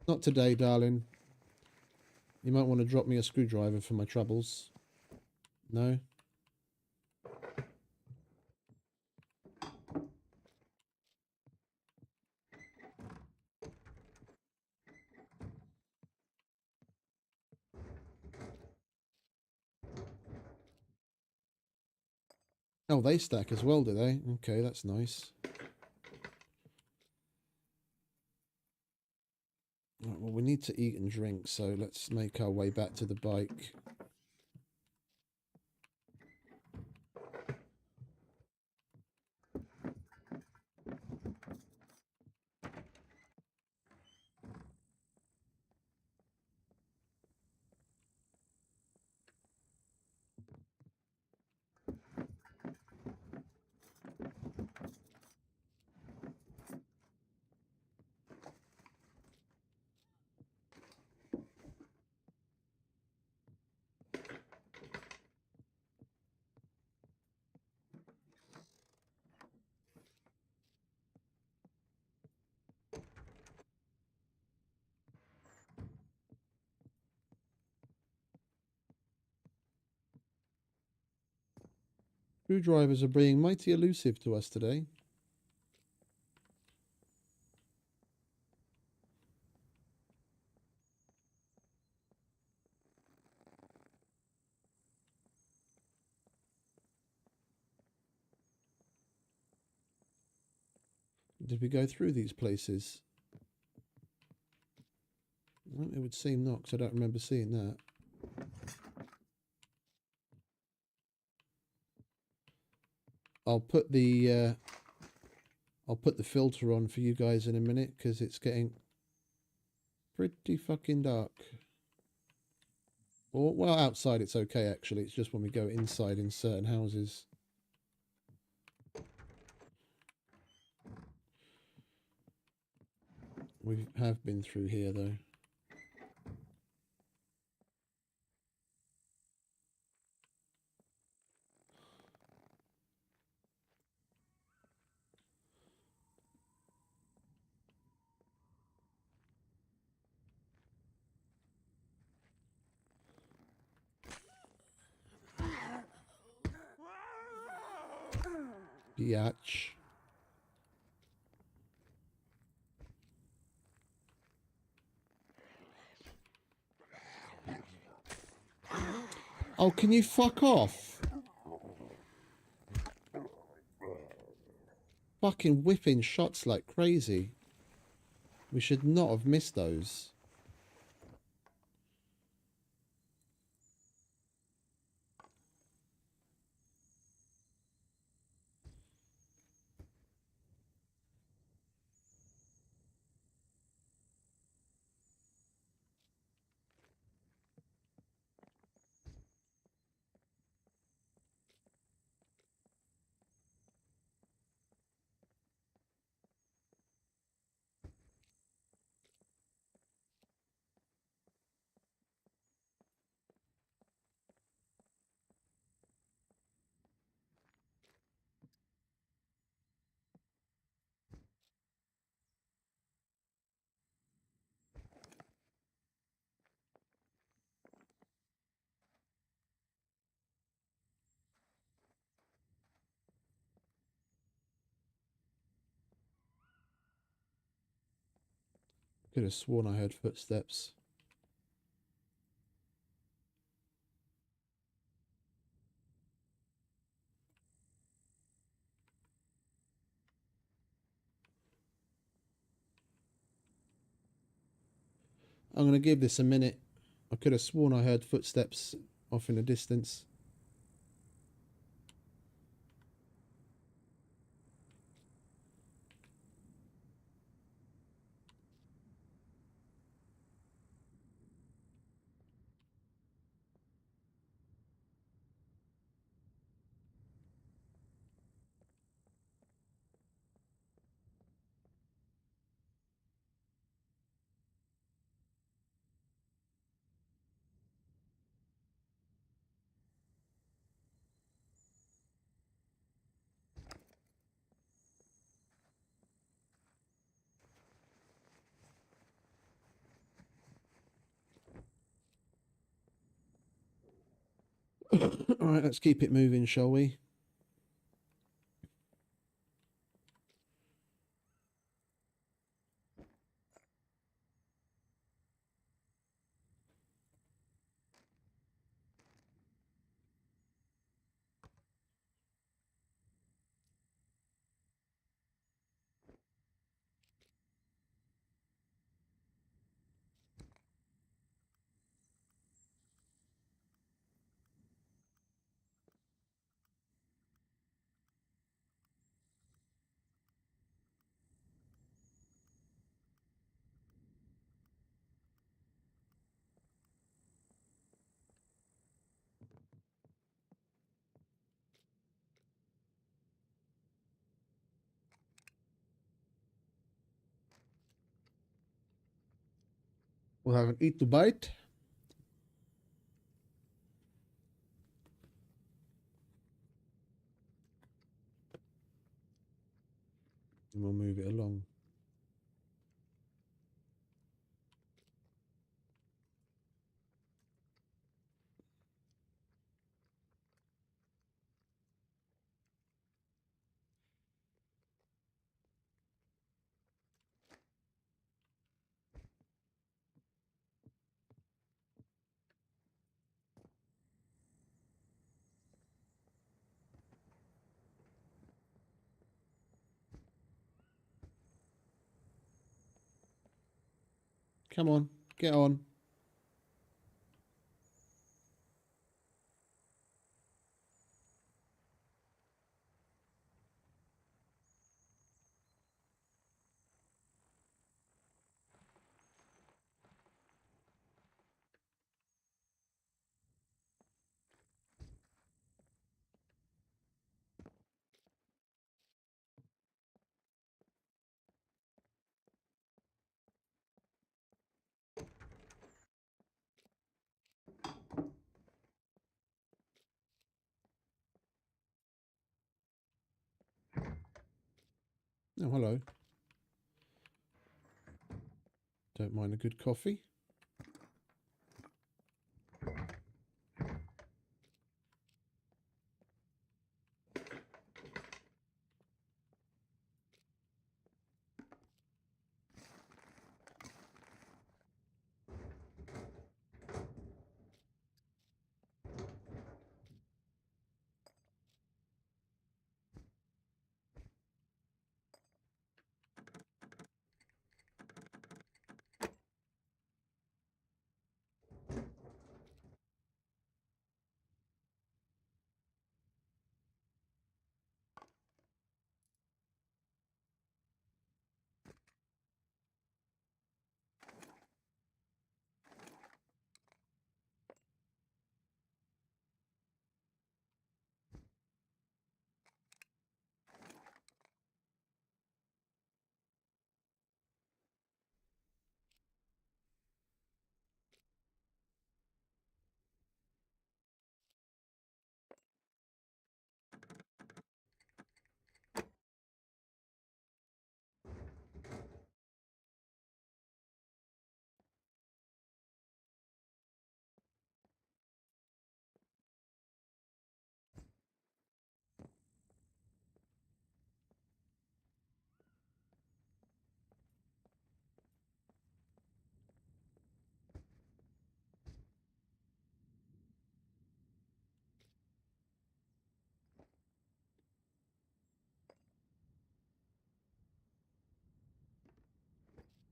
Not today, darling. You might want to drop me a screwdriver for my troubles. No? Oh, they stack as well, do they? Okay, that's nice. Right, well, we need to eat and drink, so let's make our way back to the bike. Screwdrivers are being mighty elusive to us today. Did we go through these places? Well, it would seem not, because I don't remember seeing that. I'll put the filter on for you guys in a minute, because it's getting pretty fucking dark. Or, well, outside it's okay, actually. It's just when we go inside in certain houses. We have been through here, though. Biatch. Oh, can you fuck off? Fucking whipping shots like crazy. We should not have missed those. Could have sworn I heard footsteps. I'm going to give this a minute. I could have sworn I heard footsteps off in the distance. Alright, let's keep it moving, shall we? We'll have an eat to bite. And we'll move it along. Come on, get on. Oh, hello. Don't mind a good coffee.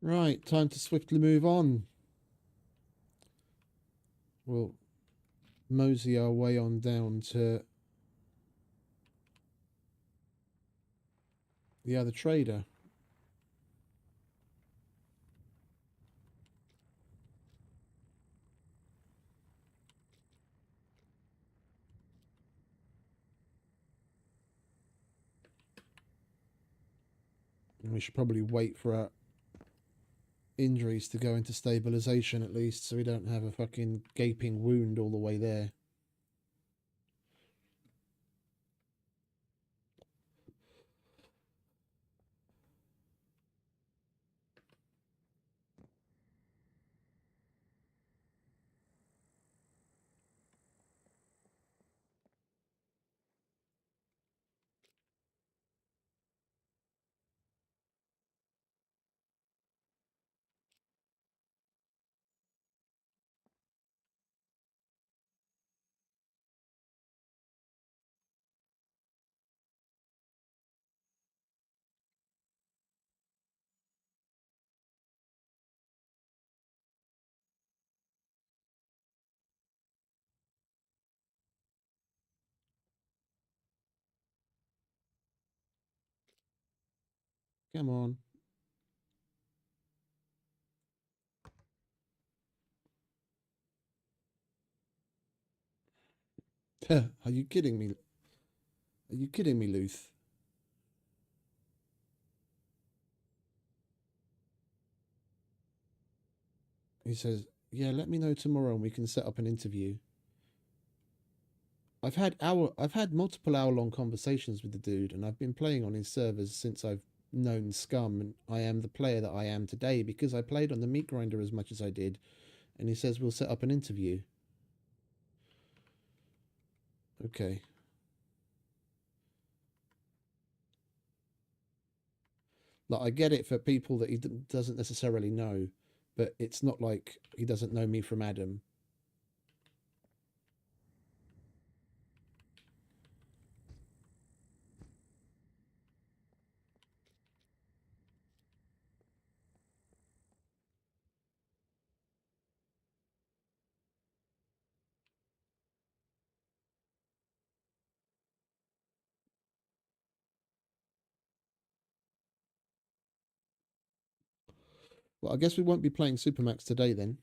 Right, time to swiftly move on. We'll mosey our way on down to the other trader. And we should probably wait for our injuries to go into stabilization at least, so we don't have a fucking gaping wound all the way there. Come on. Are you kidding me? Are you kidding me, Luth? He says, yeah, let me know tomorrow and we can set up an interview. I've had multiple hour-long conversations with the dude, and I've been playing on his servers since I've known SCUM, and I am the player that I am today because I played on the meat grinder as much as I did. And he says we'll set up an interview. Okay. Like, I get it for people that he doesn't necessarily know, but it's not like he doesn't know me from Adam. Well, I guess we won't be playing Supermax today then.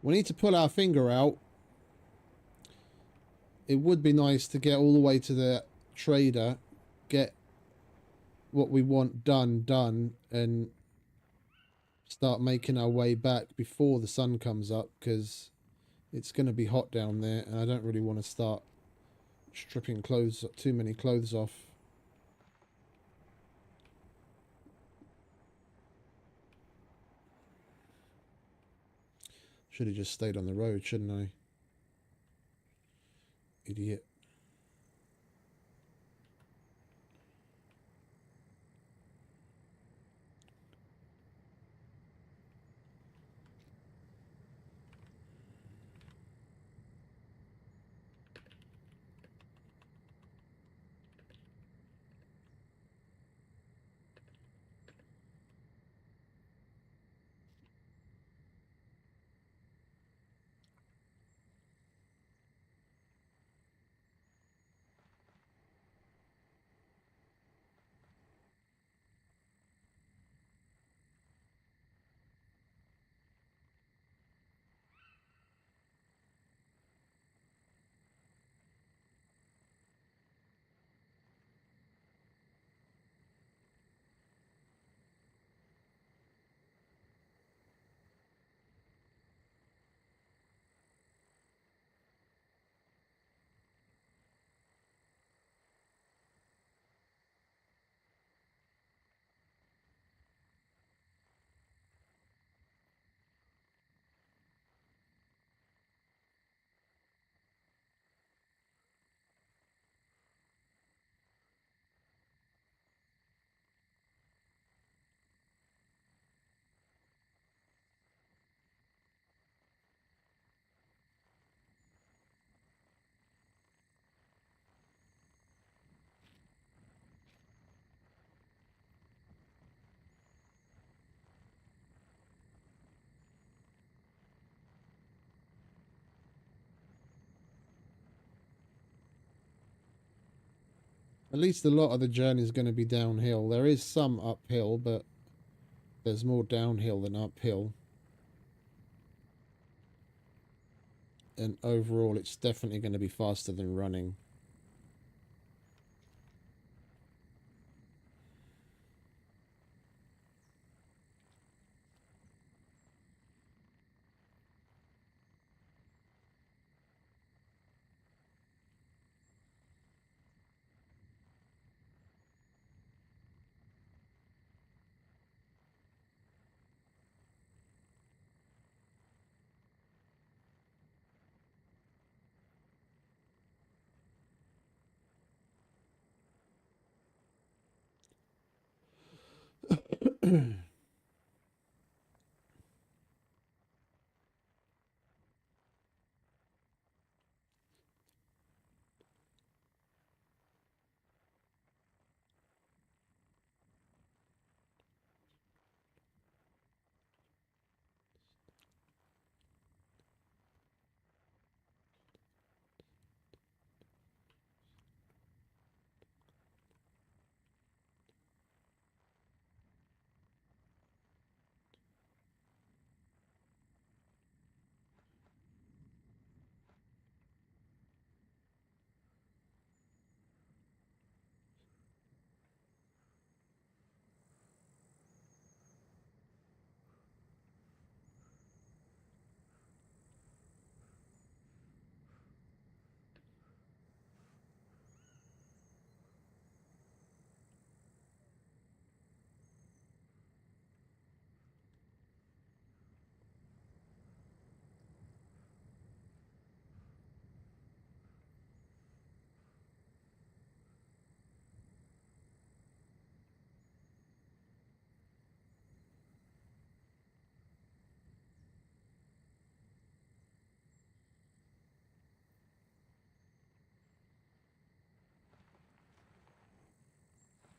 We need to pull our finger out. It would be nice to get all the way to the trader, get what we want done, and start making our way back before the sun comes up, because it's going to be hot down there, and I don't really want to start stripping too many clothes off. Should have just stayed on the road, shouldn't I? Idiot. At least a lot of the journey is going to be downhill. There is some uphill, but there's more downhill than uphill. And overall, it's definitely going to be faster than running.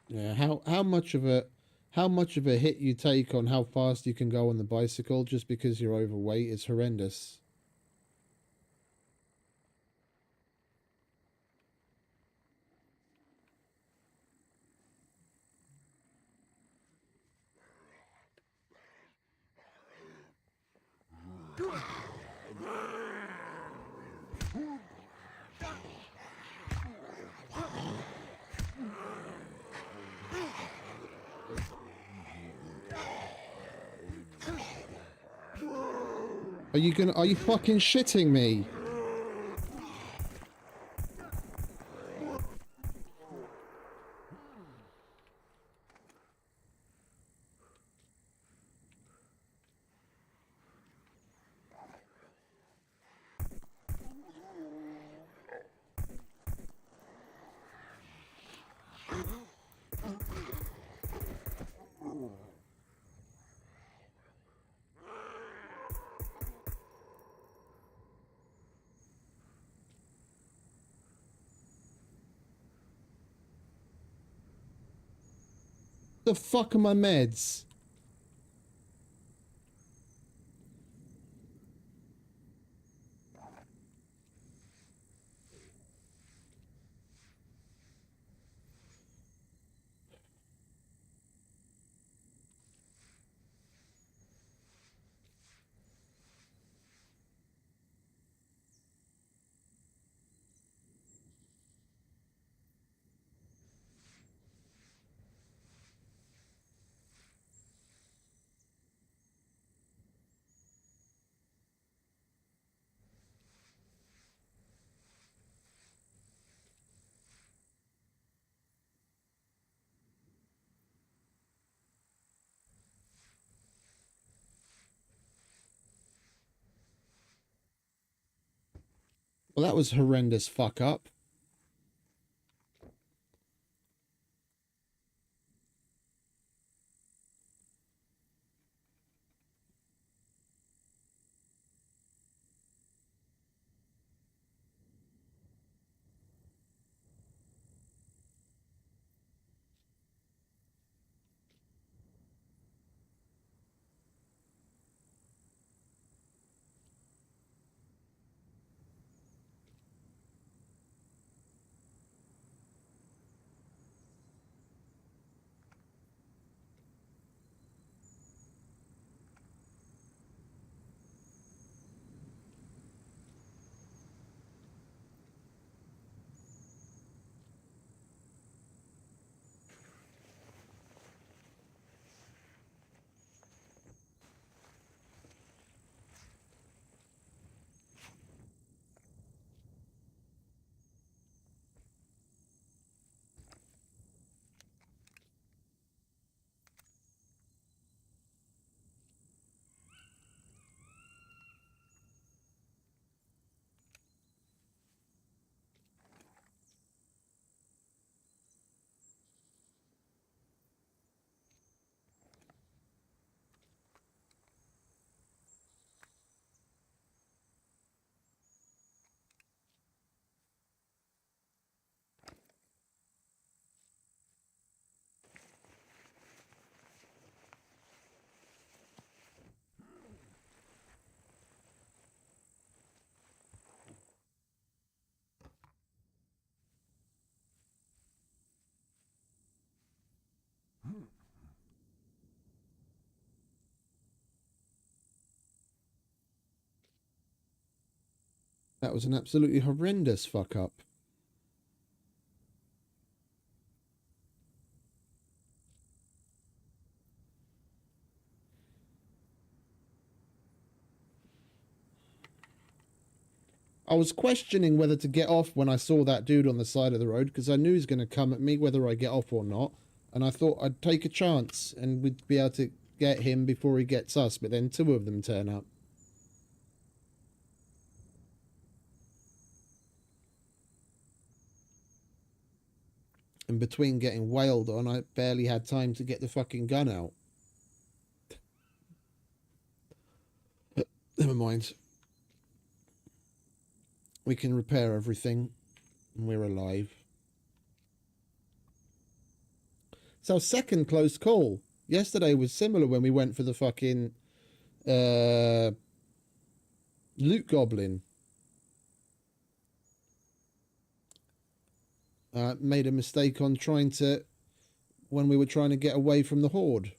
Yeah, how much of a hit you take on how fast you can go on the bicycle just because you're overweight is horrendous. Are you fucking shitting me? The fuck are my meds? Well, that was horrendous fuck up. That was an absolutely horrendous fuck up. I was questioning whether to get off when I saw that dude on the side of the road, because I knew he was going to come at me whether I get off or not. And I thought I'd take a chance and we'd be able to get him before he gets us. But then two of them turn up. And between getting wailed on, I barely had time to get the fucking gun out. Never mind. We can repair everything. And we're alive. It's our second close call. Yesterday was similar when we went for the fucking loot goblin. Made a mistake on trying to... when we were trying to get away from the horde.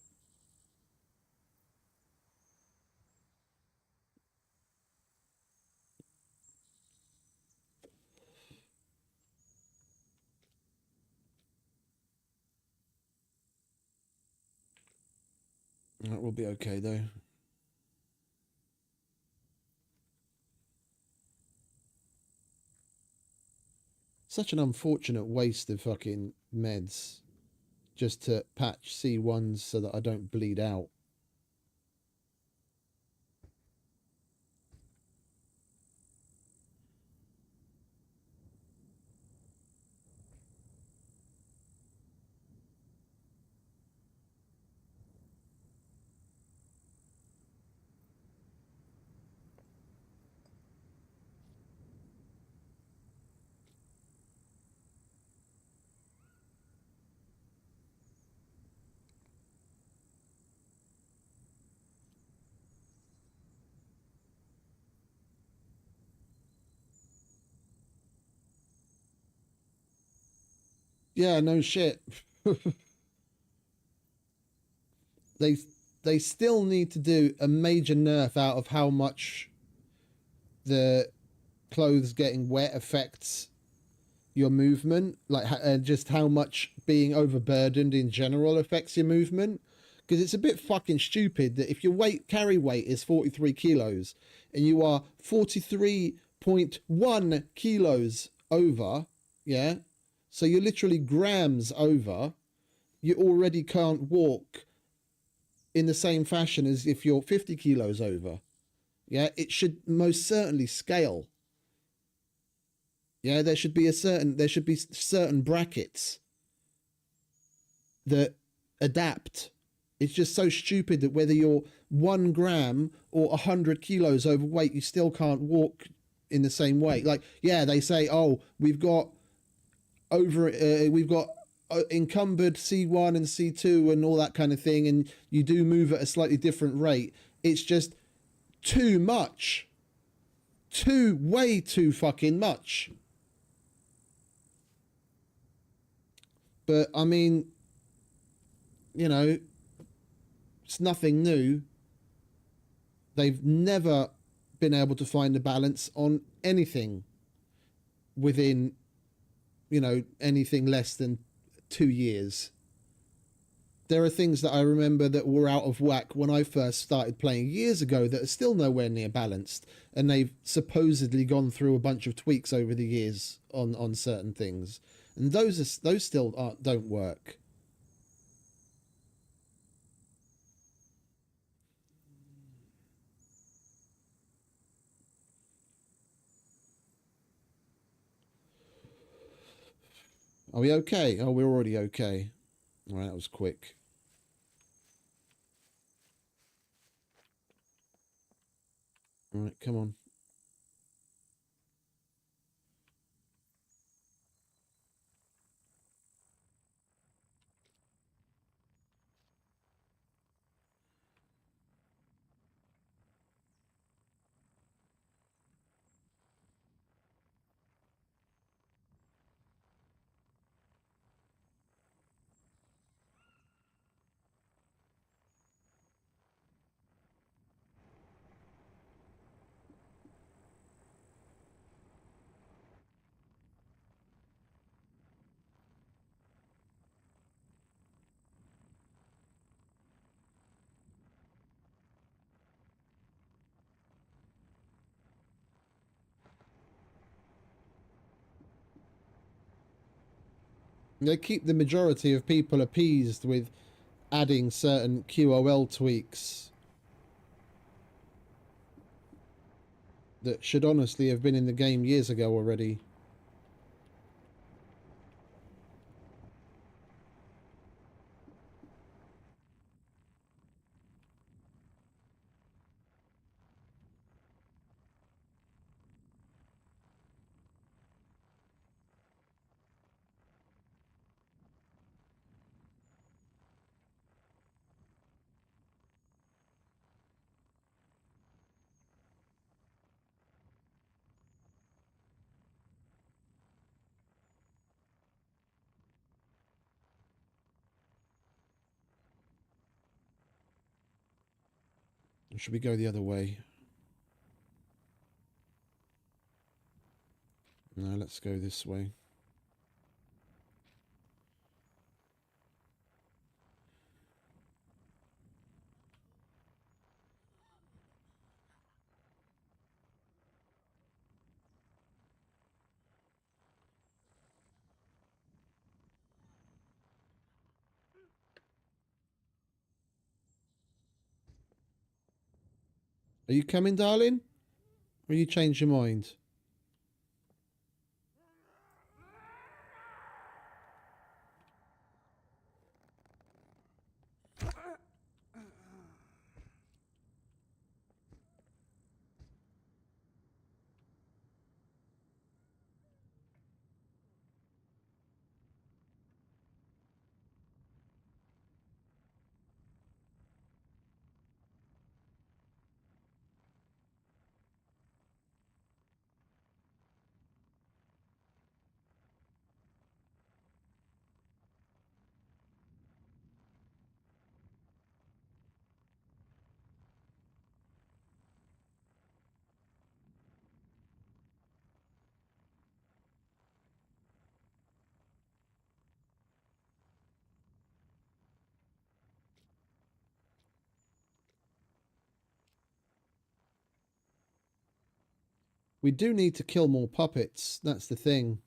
That will be okay, though. Such an unfortunate waste of fucking meds. Just to patch C1s so that I don't bleed out. Yeah, no shit. They still need to do a major nerf out of how much the clothes getting wet affects your movement, like just how much being overburdened in general affects your movement. Because it's a bit fucking stupid that if your carry weight is 43 kilos and you are 43.1 kilos over, yeah, so you're literally grams over, you already can't walk in the same fashion as if you're 50 kilos over. Yeah, it should most certainly scale. Yeah, there should be certain brackets that adapt. It's just so stupid that whether you're 1 gram or 100 kilos overweight, you still can't walk in the same way. Like, yeah, they say, oh, we've got encumbered C1 and C2 and all that kind of thing, and you do move at a slightly different rate. It's just too much. Way too fucking much. But, I mean, you know, it's nothing new. They've never been able to find a balance on anything within, you know, anything less than 2 years. There are things that I remember that were out of whack when I first started playing years ago that are still nowhere near balanced, and they've supposedly gone through a bunch of tweaks over the years on certain things, and those still don't work. Are we okay? Oh, we're already okay. All right, that was quick. All right, come on. They keep the majority of people appeased with adding certain QOL tweaks that should honestly have been in the game years ago already. Or should we go the other way? No, let's go this way. Are you coming, darling? Or you change your mind? We do need to kill more puppets. That's the thing.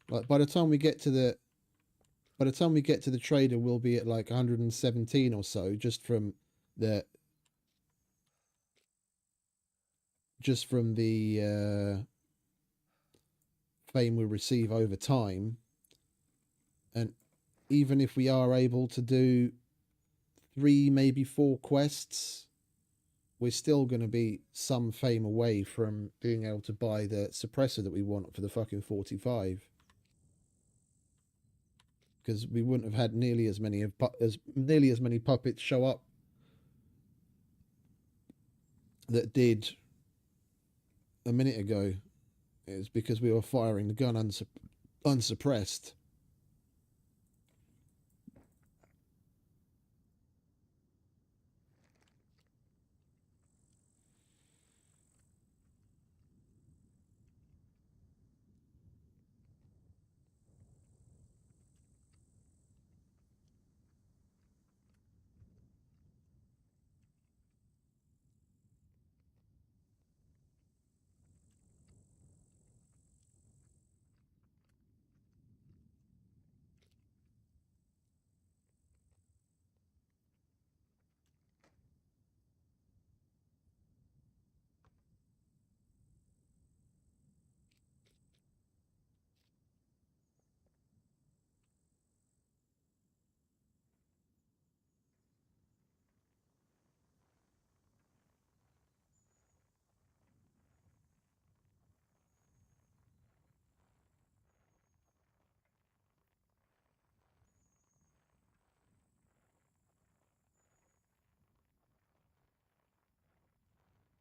Like by the time we get to the trader, we'll be at like 117 or so the just from the fame we receive over time. And even if we are able to do 3, maybe 4 quests, we're still going to be some fame away from being able to buy the suppressor that we want for the fucking 45. Because we wouldn't have had nearly as many puppets show up that did a minute ago. It's because we were firing the gun unsuppressed.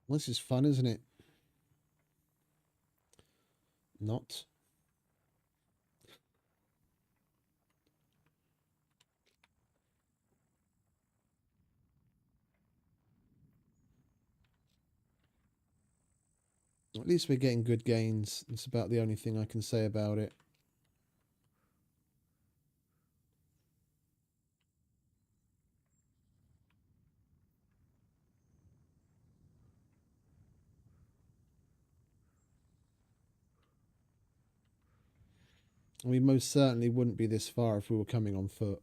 Well, this is fun, isn't it? Not. At least we're getting good gains. That's about the only thing I can say about it. We most certainly wouldn't be this far if we were coming on foot.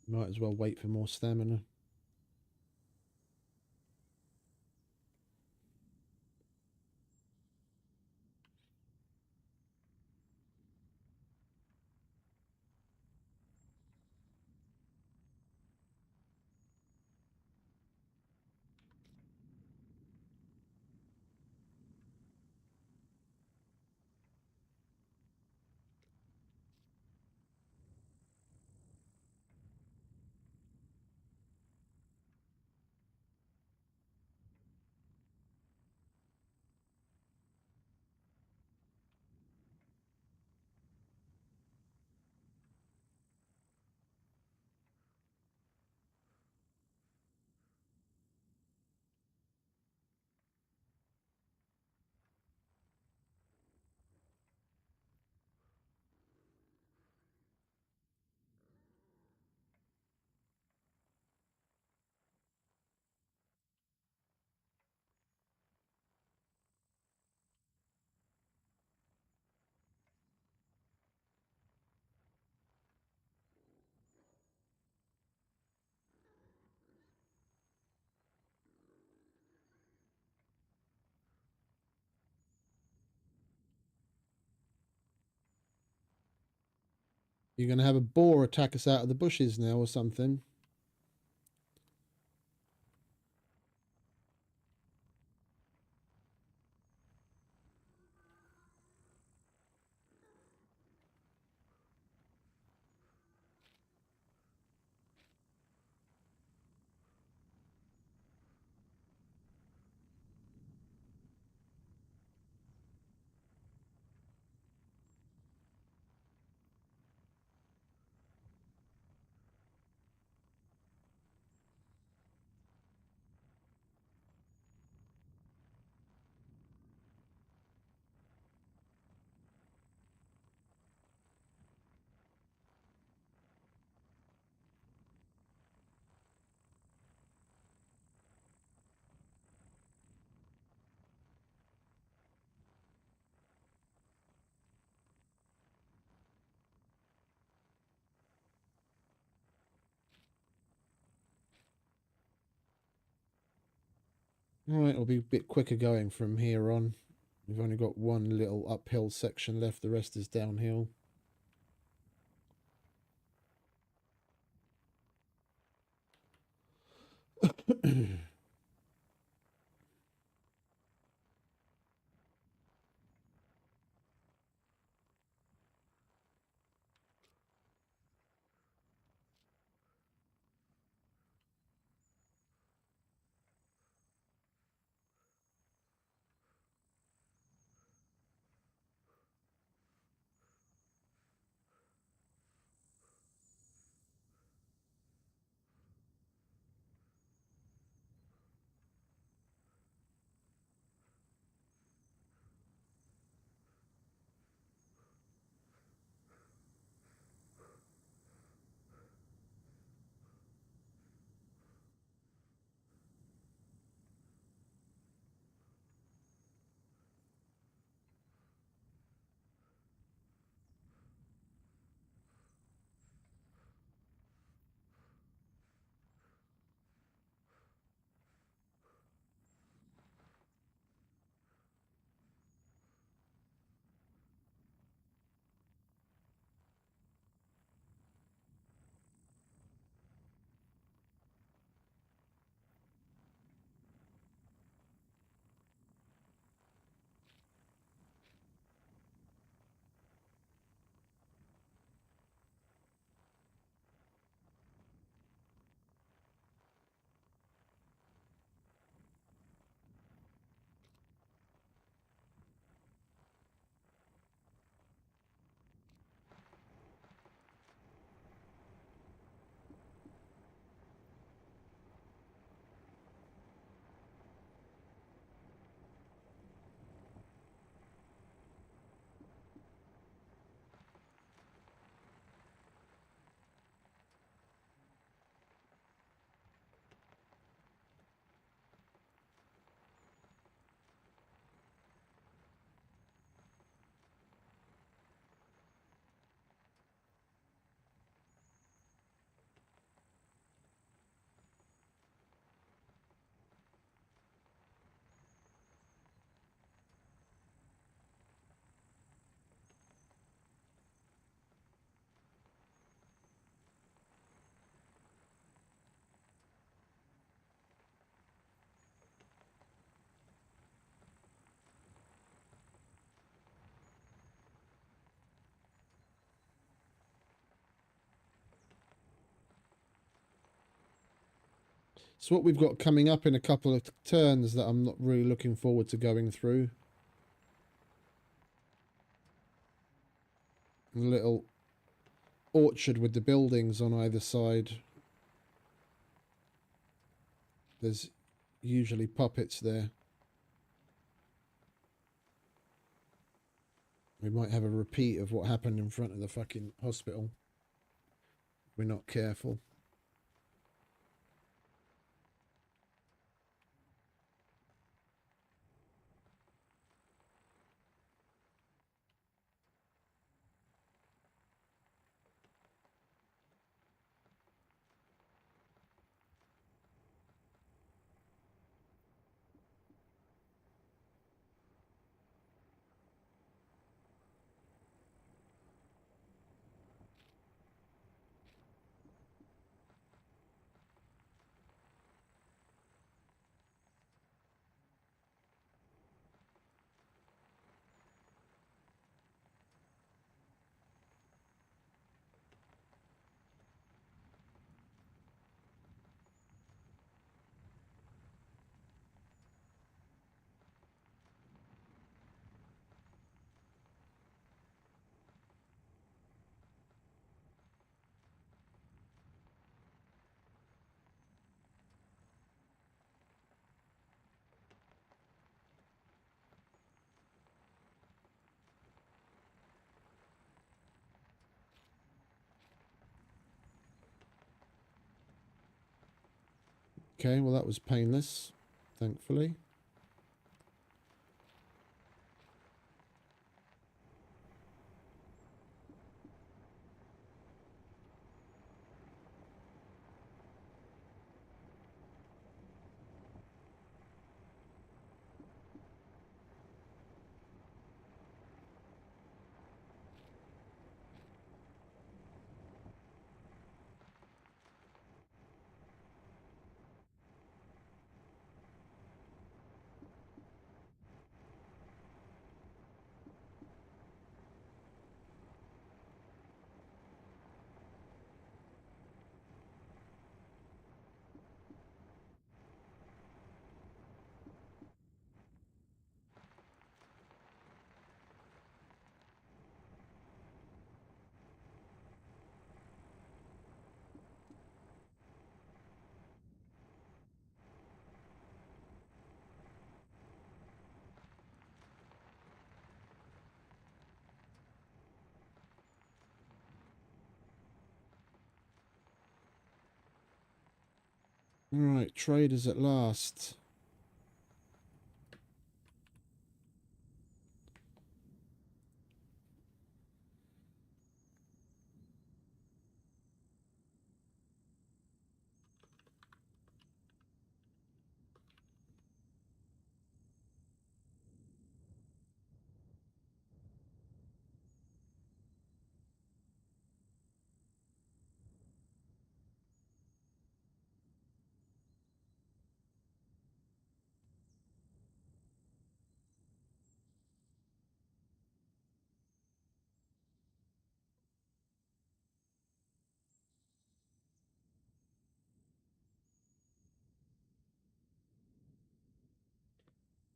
Might as well wait for more stamina. You're going to have a boar attack us out of the bushes now or something. Alright, it'll be a bit quicker going from here on. We've only got one little uphill section left, the rest is downhill. So what we've got coming up in a couple of turns that I'm not really looking forward to going through. A little orchard with the buildings on either side. There's usually puppets there. We might have a repeat of what happened in front of the fucking hospital if we're not careful. Okay, well that was painless, thankfully. Right, traders at last.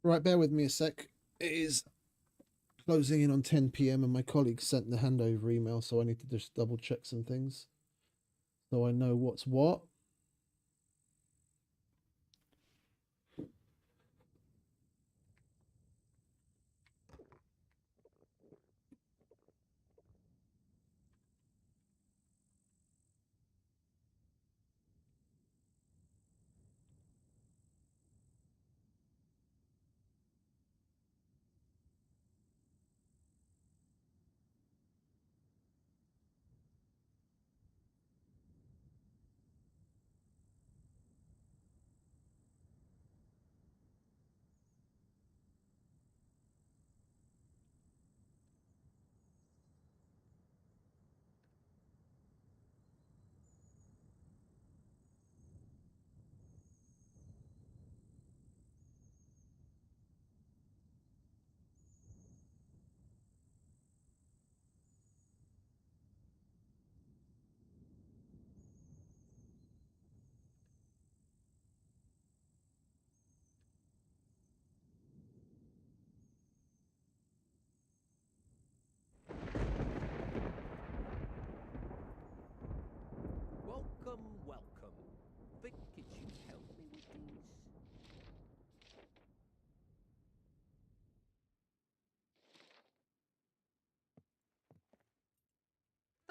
Right, bear with me a sec. It is closing in on 10 p.m. and my colleague sent the handover email, so I need to just double check some things so I know what's what.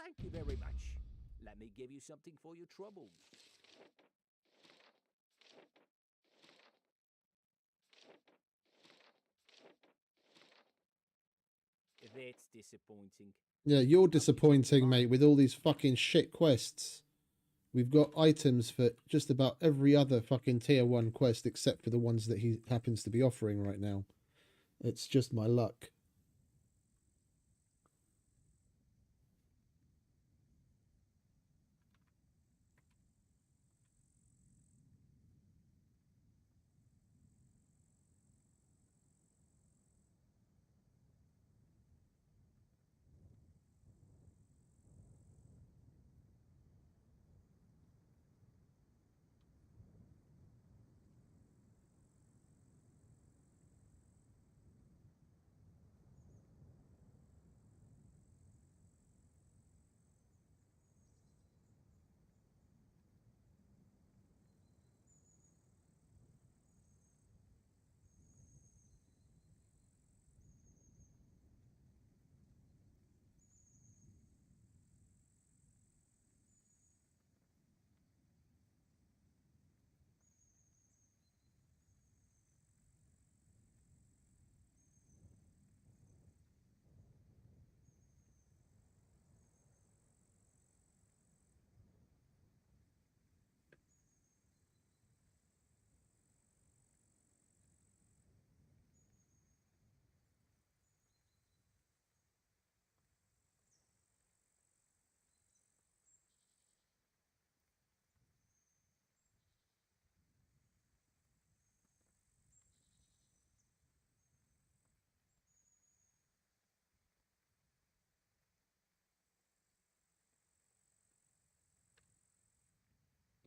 Thank you very much. Let me give you something for your trouble. That's disappointing. Yeah, you're disappointing, mate, with all these fucking shit quests. We've got items for just about every other fucking tier 1 quest except for the ones that he happens to be offering right now. It's just my luck.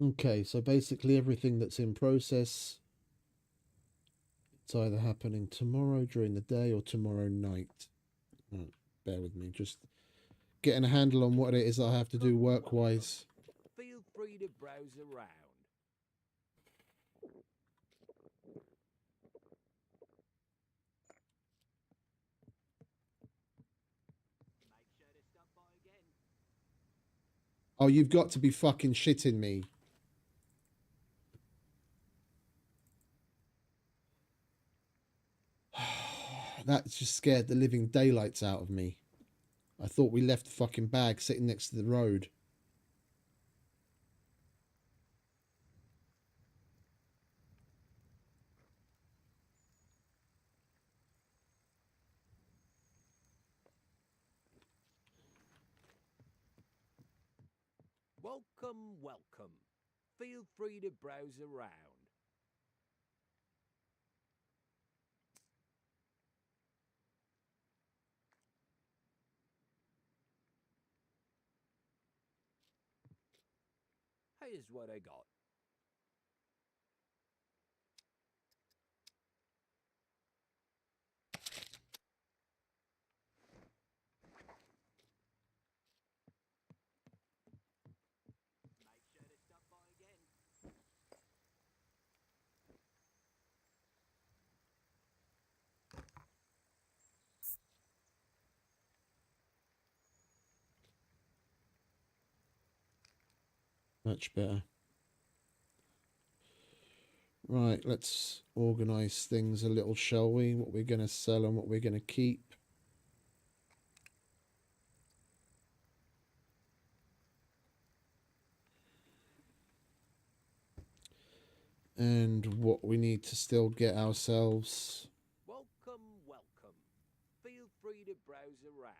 Okay, so basically everything that's in process, it's either happening tomorrow during the day or tomorrow night. Bear with me, just getting a handle on what it is I have to do work-wise. Feel free to browse around. Make sure to stop by again. Oh, you've got to be fucking shitting me. That just scared the living daylights out of me. I thought we left the fucking bag sitting next to the road. Welcome, welcome. Feel free to browse around. Here's what I got. Make sure to stop by again. Much better. Right, let's organise things a little, shall we? What we're going to sell and what we're going to keep. And what we need to still get ourselves. Welcome, welcome. Feel free to browse around.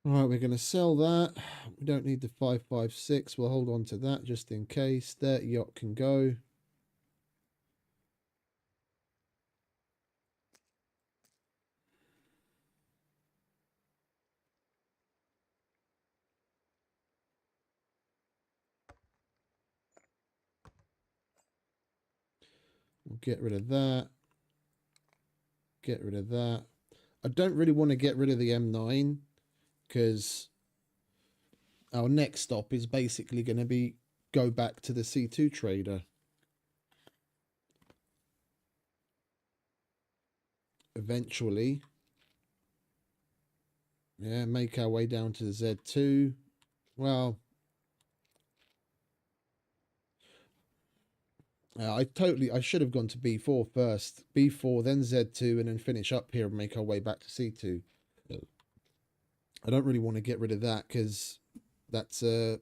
Right, we're going to sell that. We don't need the 556. We'll hold on to that just in case. 30 yacht can go. We'll get rid of that. Get rid of that. I don't really want to get rid of the M9 because our next stop is basically going to be go back to the C2 trader. Eventually. Yeah, make our way down to the Z2. Well, I should have gone to B4 first. B4, then Z2, and then finish up here and make our way back to C2. I don't really want to get rid of that because that's a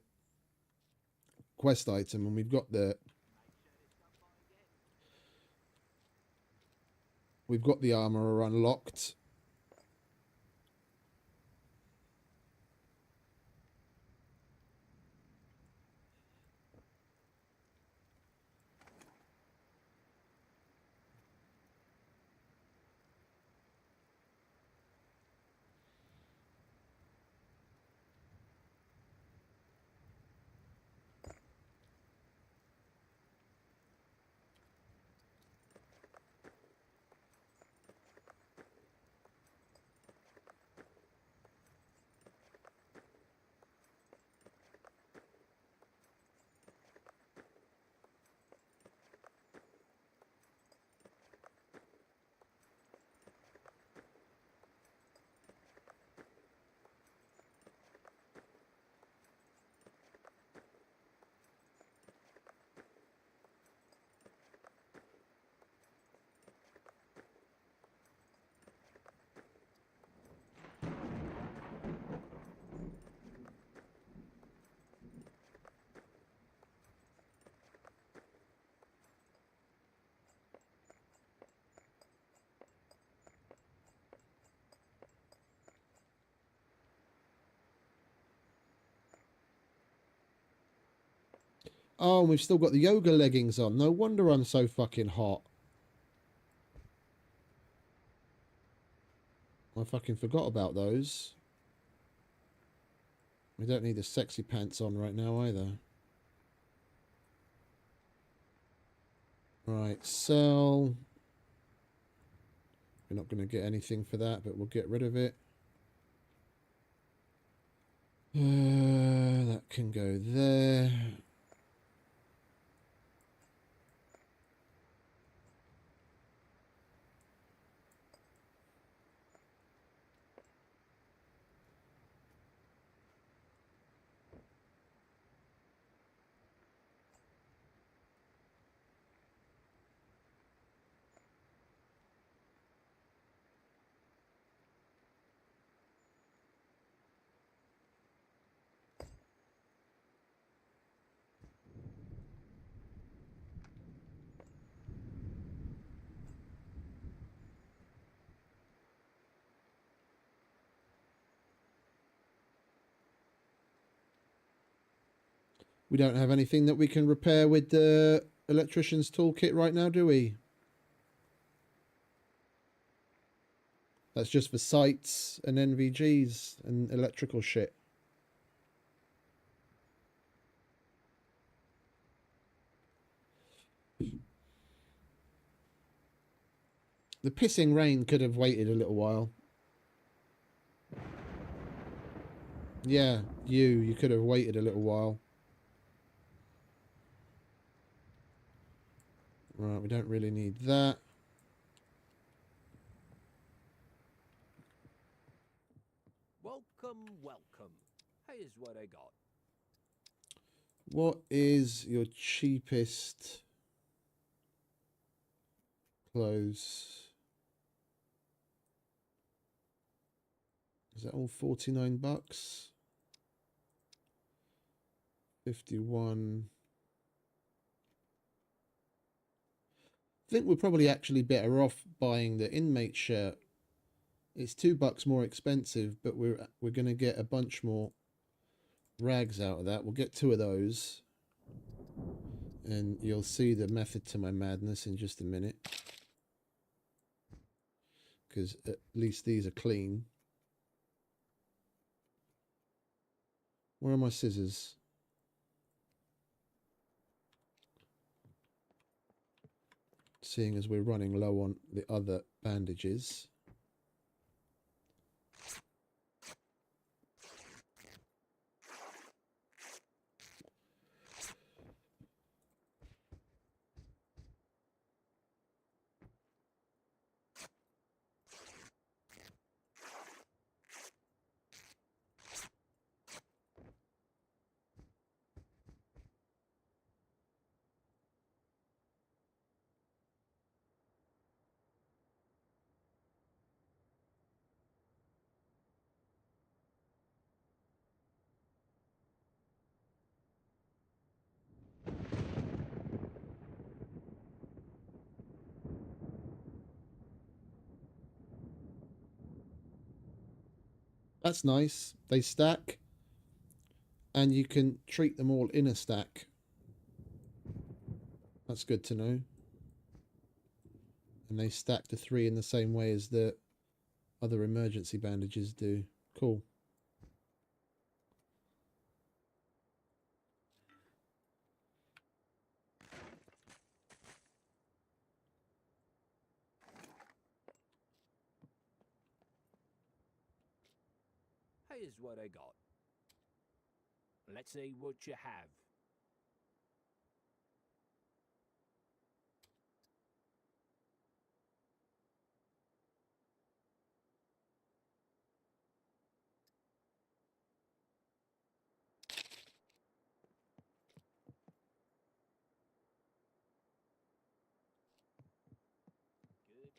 quest item and we've got the armor unlocked. Oh, and we've still got the yoga leggings on. No wonder I'm so fucking hot. I fucking forgot about those. We don't need the sexy pants on right now either. Right, sell. We're not going to get anything for that, but we'll get rid of it. That can go there. We don't have anything that we can repair with the electrician's toolkit right now, do we? That's just for sights and NVGs and electrical shit. The pissing rain could have waited a little while. Yeah, you could have waited a little while. Right, we don't really need that. Welcome, welcome. Here's what I got. What is your cheapest clothes? Is that all 49 bucks? 51. I think we're probably actually better off buying the inmate shirt. It's $2 more expensive, but we're going to get a bunch more rags out of that. We'll get 2 of those. And you'll see the method to my madness in just a minute. Because at least these are clean. Where are my scissors? seeing as we're running low on the other bandages. That's nice. They stack, and you can treat them all in a stack. That's good to know. And they stack to 3 in the same way as the other emergency bandages do. Cool. Here's what I got. Let's see what you have. Good.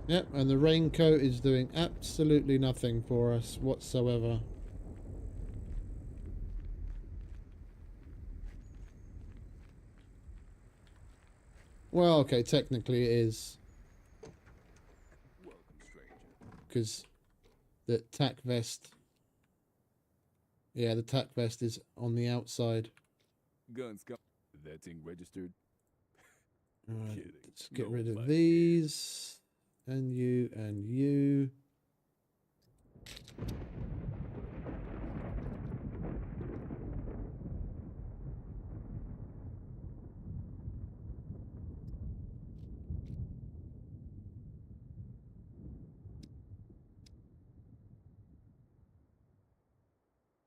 Yep, and the raincoat is doing absolutely nothing for us whatsoever. Well, okay, technically it is, Welcome, stranger. because the tack vest... Yeah, the tack vest is on the outside. Guns come. That thing registered. Right, Kidding. let's get No, rid of but these. And you, and you.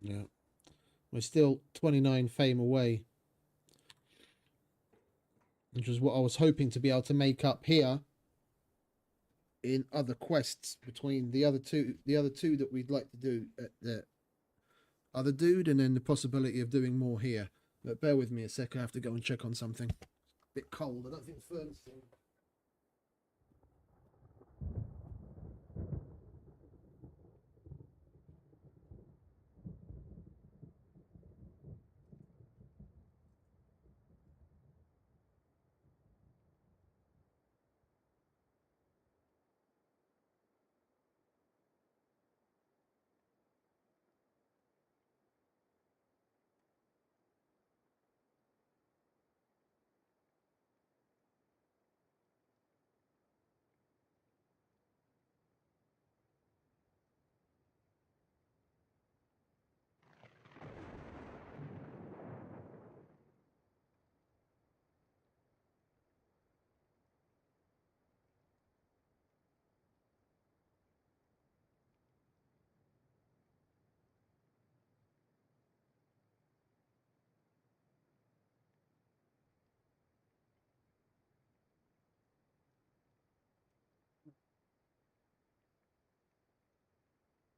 Yeah. We're still 29 fame away, which is what I was hoping to be able to make up here in other quests between the other two that we'd like to do at the other dude, and then the possibility of doing more here. But bear with me a sec, I have to go and check on something. Bit cold, I don't think the furnace thing.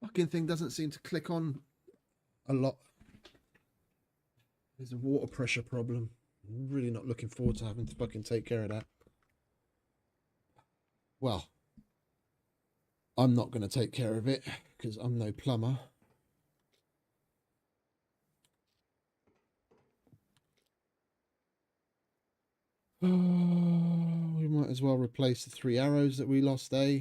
Fucking thing doesn't seem to click on a lot. There's a water pressure problem. I'm really not looking forward to having to fucking take care of that. Well, I'm not going to take care of it because I'm no plumber. We might as well replace the 3 arrows that we lost, eh?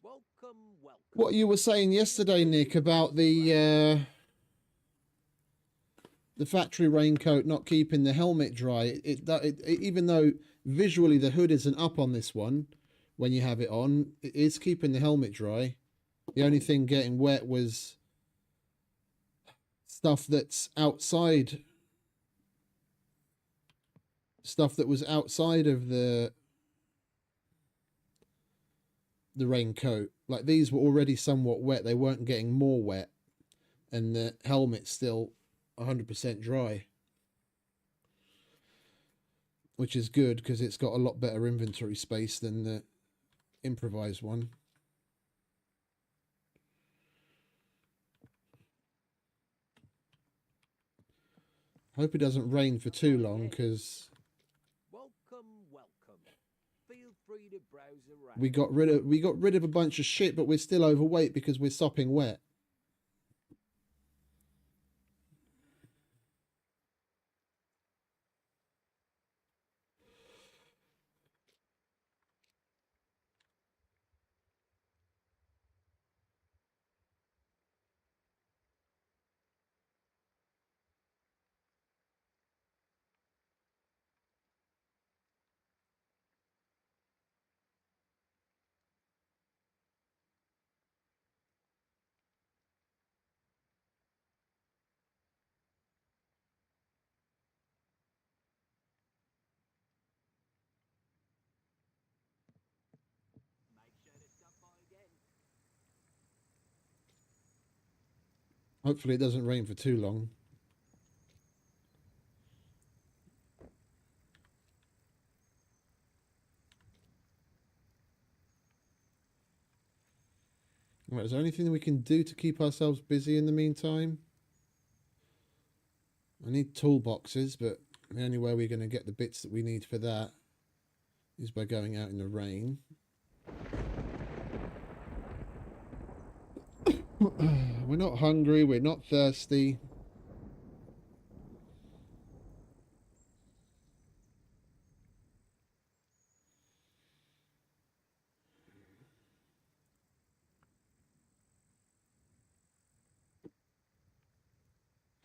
Welcome, welcome. What you were saying yesterday, Nick, about the factory raincoat not keeping the helmet dry. Even though visually the hood isn't up on this one, when you have it on, it is keeping the helmet dry. The only thing getting wet was stuff that's outside, stuff that was outside of the raincoat. Like, these were already somewhat wet. They weren't getting more wet, and the helmet's still 100% dry, which is good because it's got a lot better inventory space than the improvised one. Hope it doesn't rain for too long, because Welcome, welcome. Feel free to browse around. we got rid of a bunch of shit, but we're still overweight because we're sopping wet. Make sure to stop by again. Hopefully it doesn't rain for too long. Right, is there anything we can do to keep ourselves busy in the meantime? I need toolboxes, but the only way we're going to get the bits that we need for that is by going out in the rain. We're not hungry, we're not thirsty.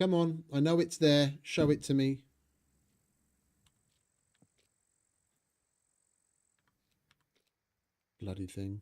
Come on, I know it's there. Show it to me. Bloody thing.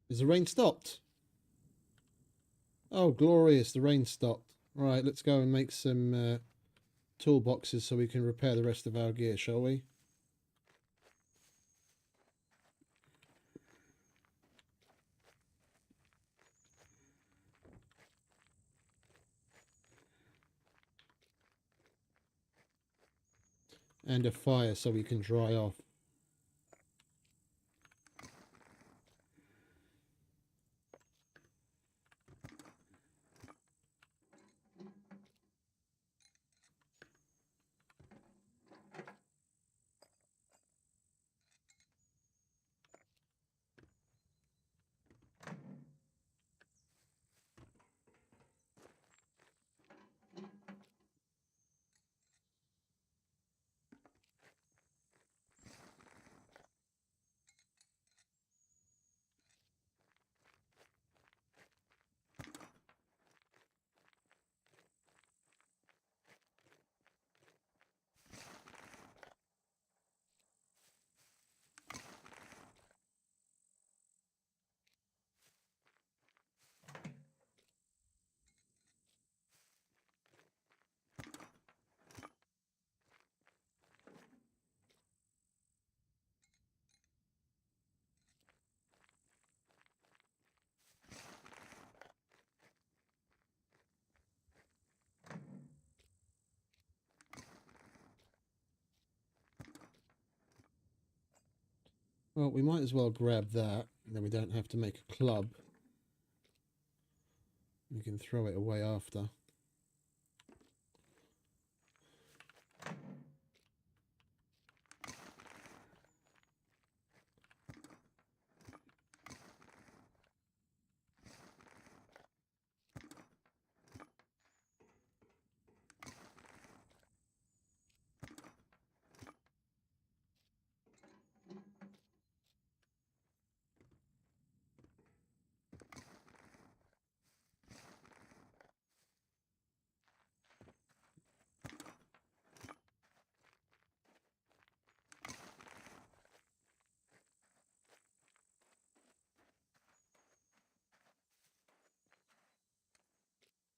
Is the rain stopped? Oh, glorious, the rain stopped. Right, let's go and make some toolboxes so we can repair the rest of our gear, shall we? And a fire so we can dry off. Well, we might as well grab that, and then we don't have to make a club. We can throw it away after.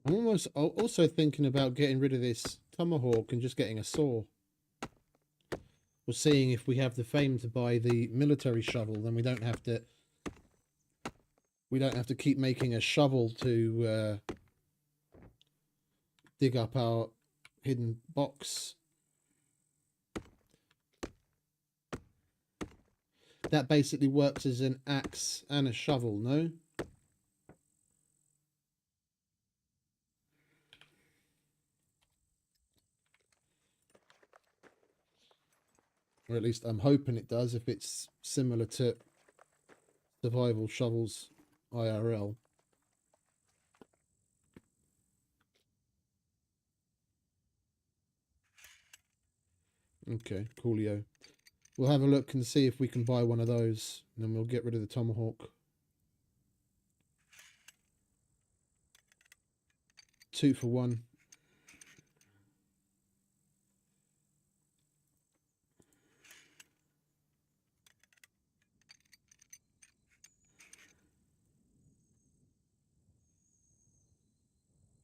I'm almost also thinking about getting rid of this tomahawk and just getting a saw. We're seeing if we have the fame to buy the military shovel, then we don't have to keep making a shovel to dig up our hidden box. That basically works as an axe and a shovel, no? Or at least I'm hoping it does, if it's similar to survival shovels IRL. Okay, coolio. We'll have a look and see if we can buy one of those, and then we'll get rid of the tomahawk. 2 for 1.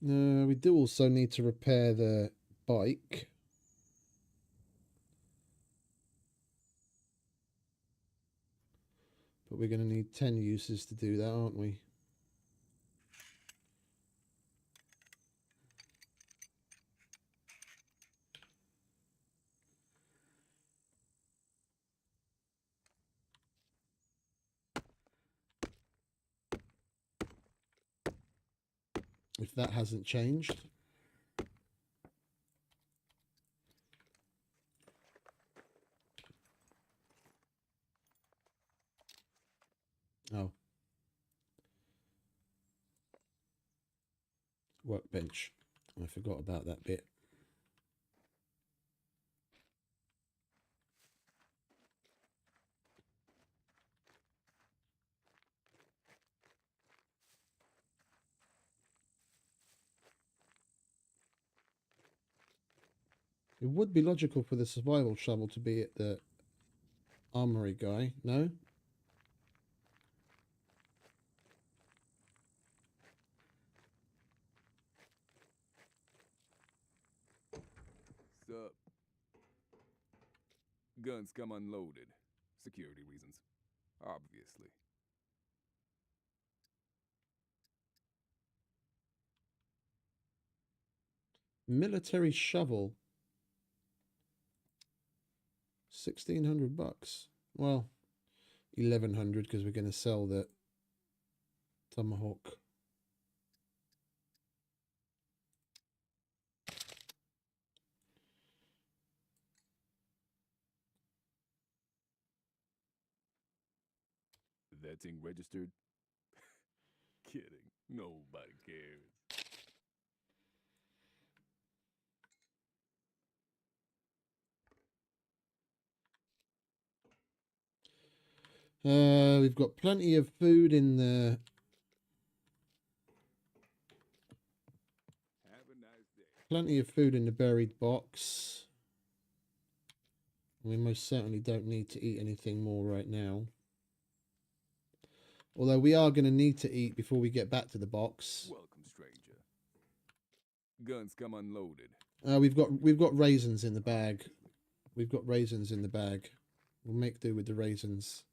We do also need to repair the bike. But we're going to need 10 uses to do that, aren't we? If that hasn't changed. Oh. Workbench. I forgot about that bit. It would be logical for the survival shovel to be at the armory guy, no? Guns come unloaded. Security reasons. Obviously. Military shovel. 1,600 bucks. Well, 1,100 because we're going to sell the tomahawk. That thing registered? Kidding. Nobody cares. We've got plenty of food in the... Have a nice day. Plenty of food in the buried box. We most certainly don't need to eat anything more right now. Although we are going to need to eat before we get back to the box. Welcome, stranger. Guns come unloaded. We've got raisins in the bag. We've got raisins in the bag. We'll make do with the raisins.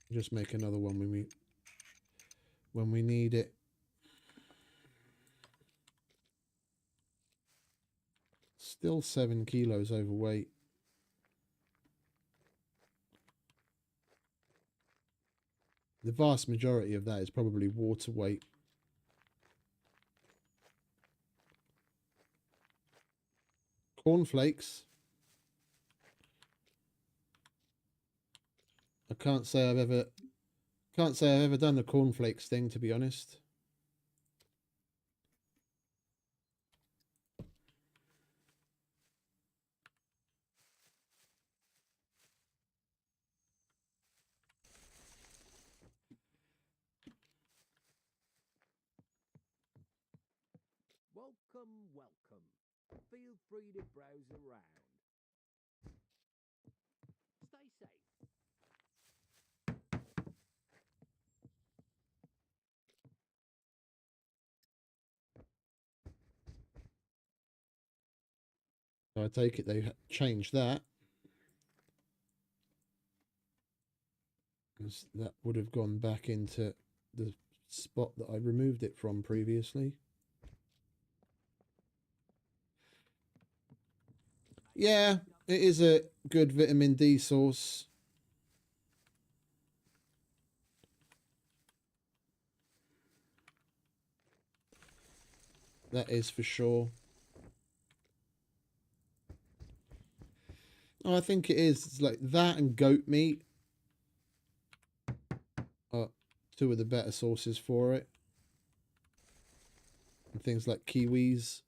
Just make another one when we need it. Still 7 kilos overweight. The vast majority of that is probably water weight. Cornflakes. I can't say I've ever done the cornflakes thing, to be honest. Welcome, welcome. Feel free to browse around. Stay safe. So I take it they changed that. Because that would have gone back into the spot that I removed it from previously. Yeah, it is a good vitamin D source. That is for sure. Oh, I think it is. It's like that and goat meat are two of the better sources for it. And things like kiwis.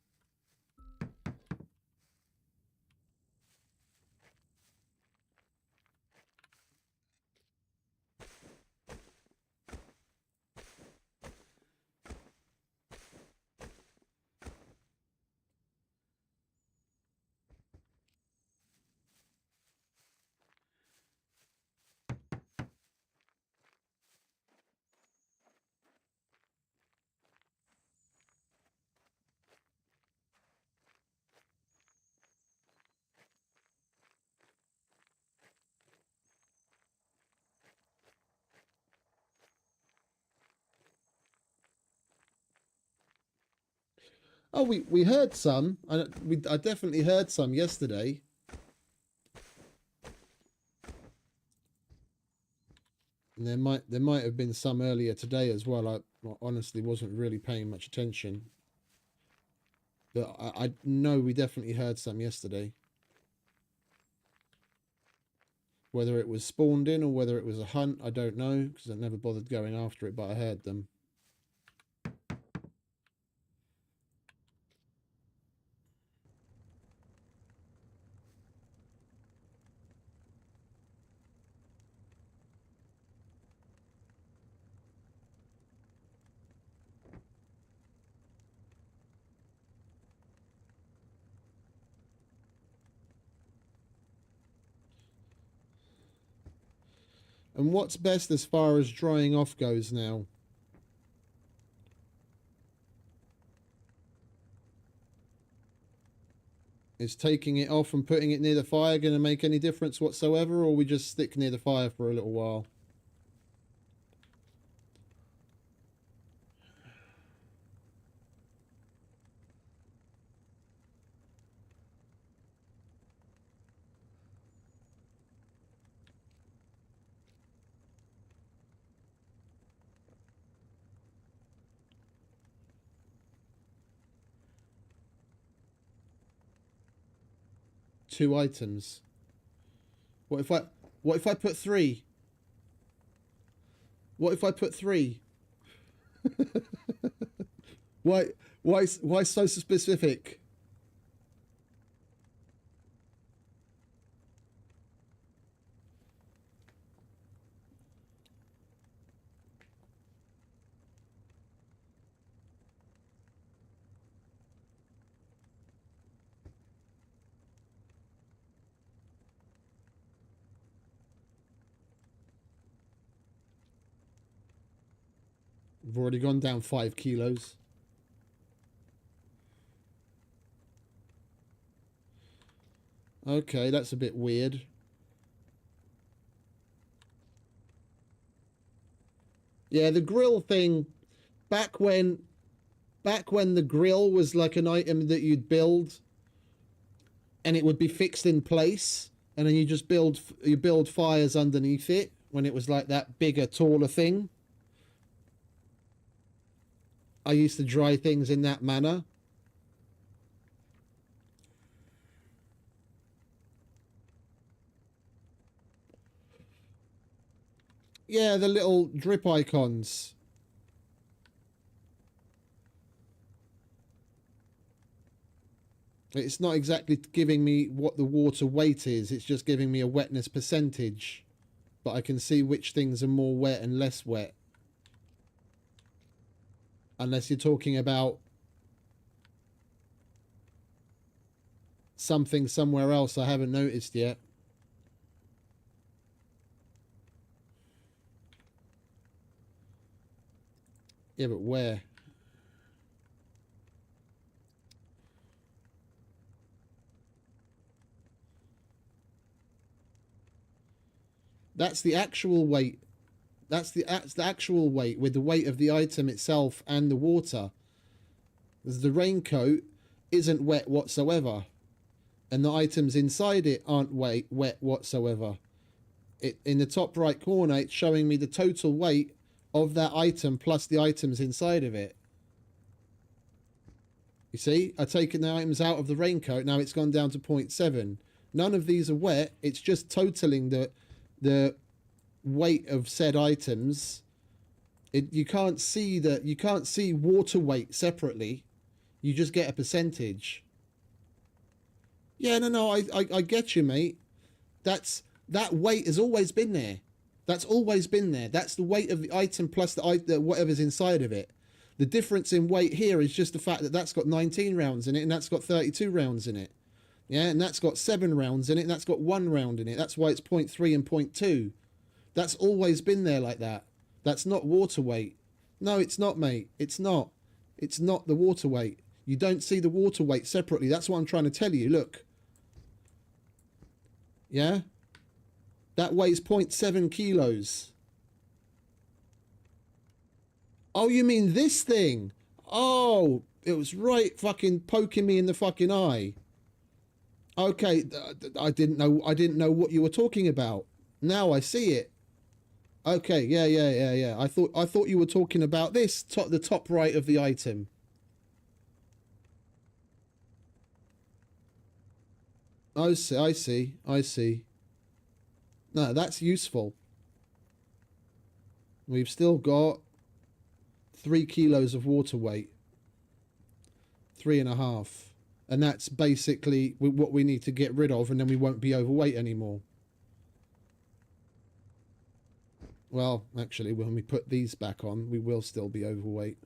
Oh, we heard some. I definitely heard some yesterday. And there might have been some earlier today as well. I honestly wasn't really paying much attention. But I know we definitely heard some yesterday. Whether it was spawned in or whether it was a hunt, I don't know, because I never bothered going after it, but I heard them. And what's best as far as drying off goes now? Is taking it off and putting it near the fire going to make any difference whatsoever, or we just stick near the fire for a little while? Two items. What if I put three? What if I put three? Why so specific? We've already gone down 5 kilos. Okay, that's a bit weird. Yeah, the grill thing, back when the grill was like an item that you'd build and it would be fixed in place, and then you just build fires underneath it when it was like that bigger, taller thing. I used to dry things in that manner. Yeah, the little drip icons. It's not exactly giving me what the water weight is. It's just giving me a wetness percentage. But I can see which things are more wet and less wet. Unless you're talking about something somewhere else I haven't noticed yet. Yeah, but where? That's the actual weight. That's the actual weight with the weight of the item itself and the water. As the raincoat isn't wet whatsoever. And the items inside it aren't wet whatsoever. In the top right corner, it's showing me the total weight of that item plus the items inside of it. You see, I've taken the items out of the raincoat. Now it's gone down to 0.7. None of these are wet. It's just totaling the weight of said items. You can't see water weight separately. You just get a percentage. Yeah, no, I get you, mate. That weight has always been there. That's always been there. That's the weight of the item plus the whatever's inside of it. The difference in weight here is just the fact that that's got 19 rounds in it and that's got 32 rounds in it. Yeah, and that's got 7 rounds in it and that's got 1 round in it. That's why it's 0.3 and 0.2. That's always been there like that. That's not water weight. No, it's not, mate. It's not. It's not the water weight. You don't see the water weight separately. That's what I'm trying to tell you. Look. Yeah? That weighs 0.7 kilos. Oh, you mean this thing? Oh, it was right fucking poking me in the fucking eye. Okay, I didn't know what you were talking about. Now I see it. Okay, yeah. I thought you were talking about this, the top right of the item. I see. No, that's useful. We've still got 3 kilos of water weight. 3.5. And that's basically what we need to get rid of, and then we won't be overweight anymore. Well, actually, when we put these back on, we will still be overweight.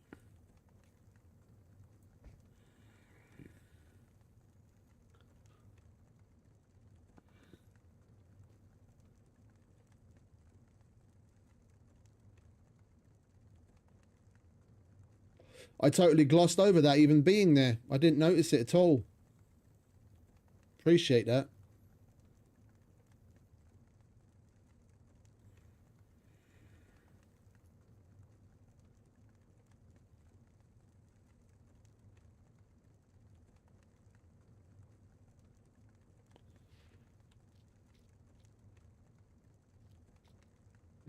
I totally glossed over that even being there. I didn't notice it at all. Appreciate that.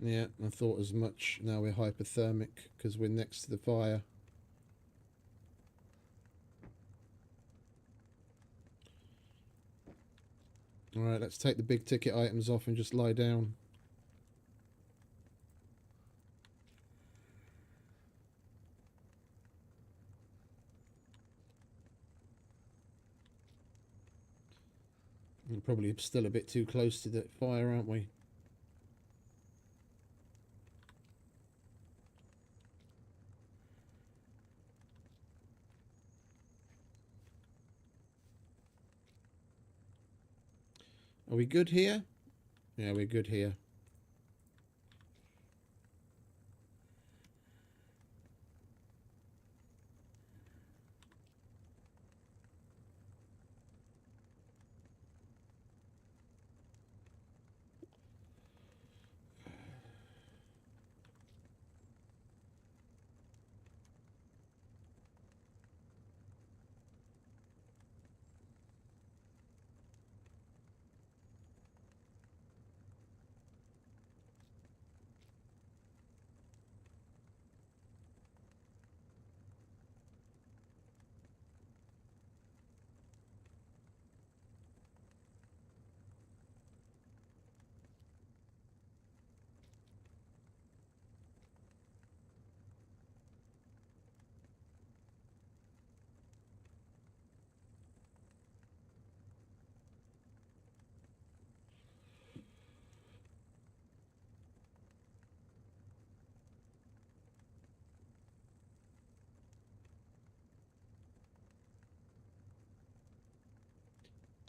Yeah, I thought as much. Now we're hypothermic because we're next to the fire. Alright, let's take the big ticket items off and just lie down. We're probably still a bit too close to the fire, aren't we? Are we good here? Yeah, we're good here.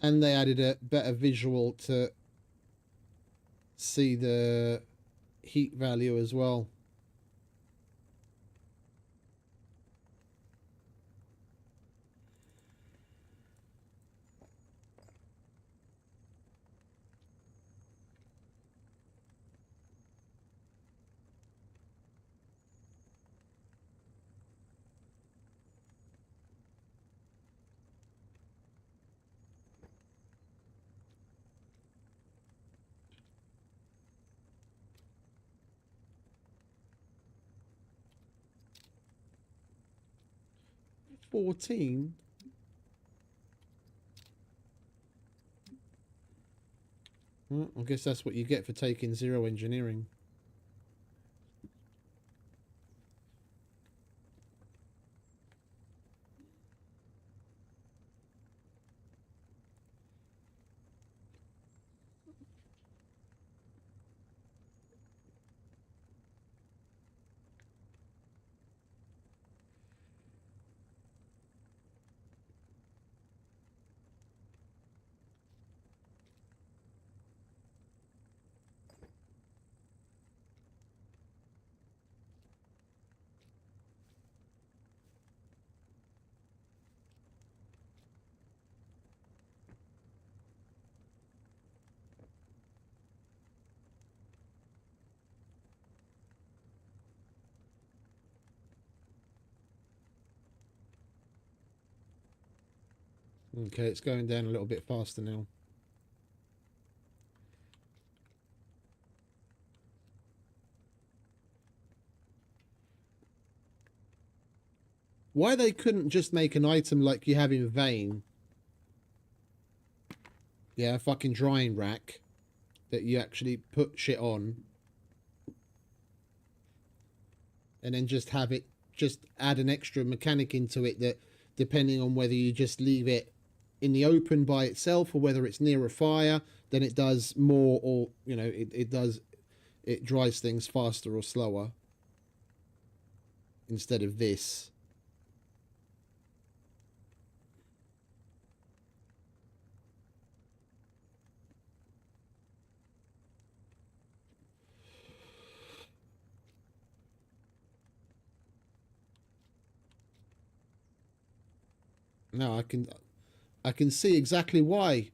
And they added a better visual to see the heat value as well. $14. Well, I guess that's what you get for taking zero engineering. Okay, it's going down a little bit faster now. Why they couldn't just make an item like you have in Vane? Yeah, a fucking drying rack that you actually put shit on. And then just have it, just add an extra mechanic into it that depending on whether you just leave it in the open by itself or whether it's near a fire, then it does more, or, you know, it dries things faster or slower instead of this. No, I can see exactly why.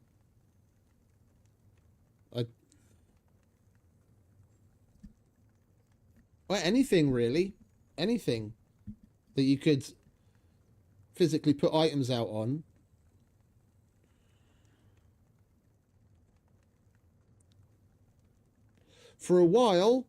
Well, anything really, anything that you could physically put items out on. For a while,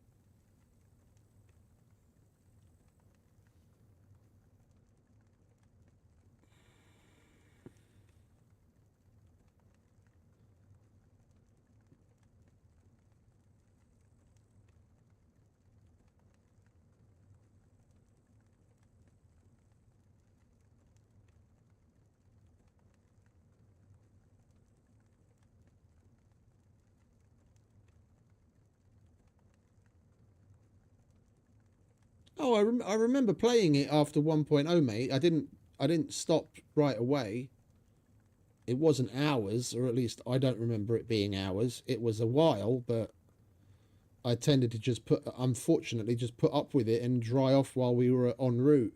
oh, I remember playing it after 1.0, mate. I didn't stop right away. It wasn't hours, or at least I don't remember it being hours. It was a while, but I tended to just unfortunately, just put up with it and dry off while we were en route.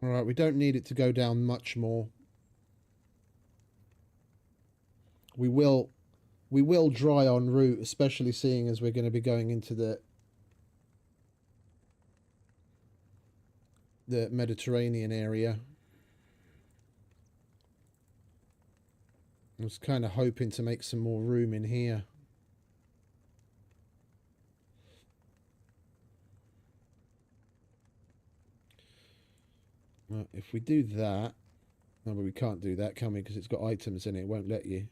All right, we don't need it to go down much more. We will dry en route, especially seeing as we're going to be going into the Mediterranean area. I was kind of hoping to make some more room in here. If we do that, no, but we can't do that, can we? Because it's got items in it. It won't let you.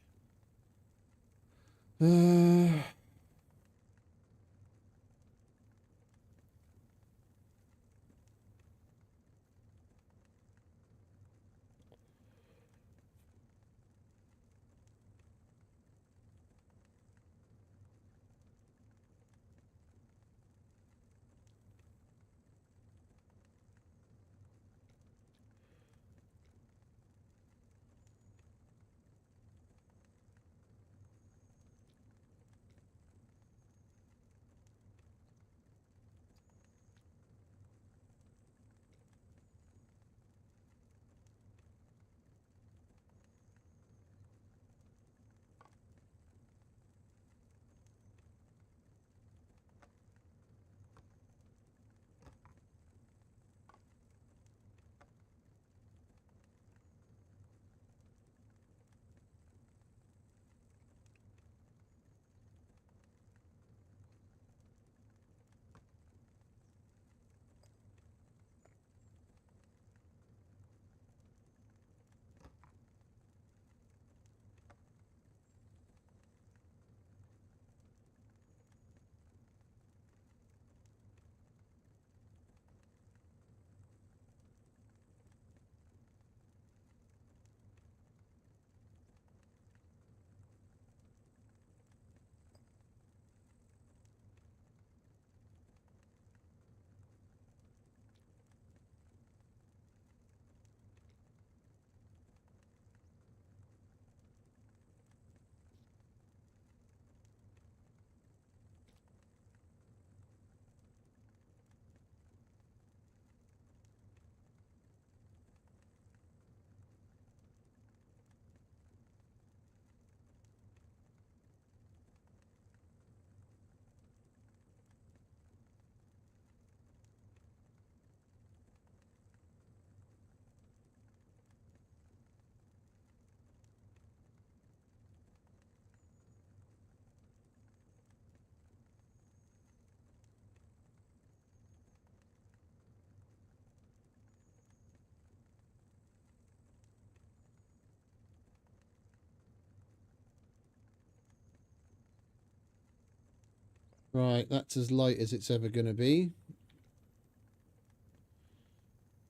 Right, that's as light as it's ever going to be.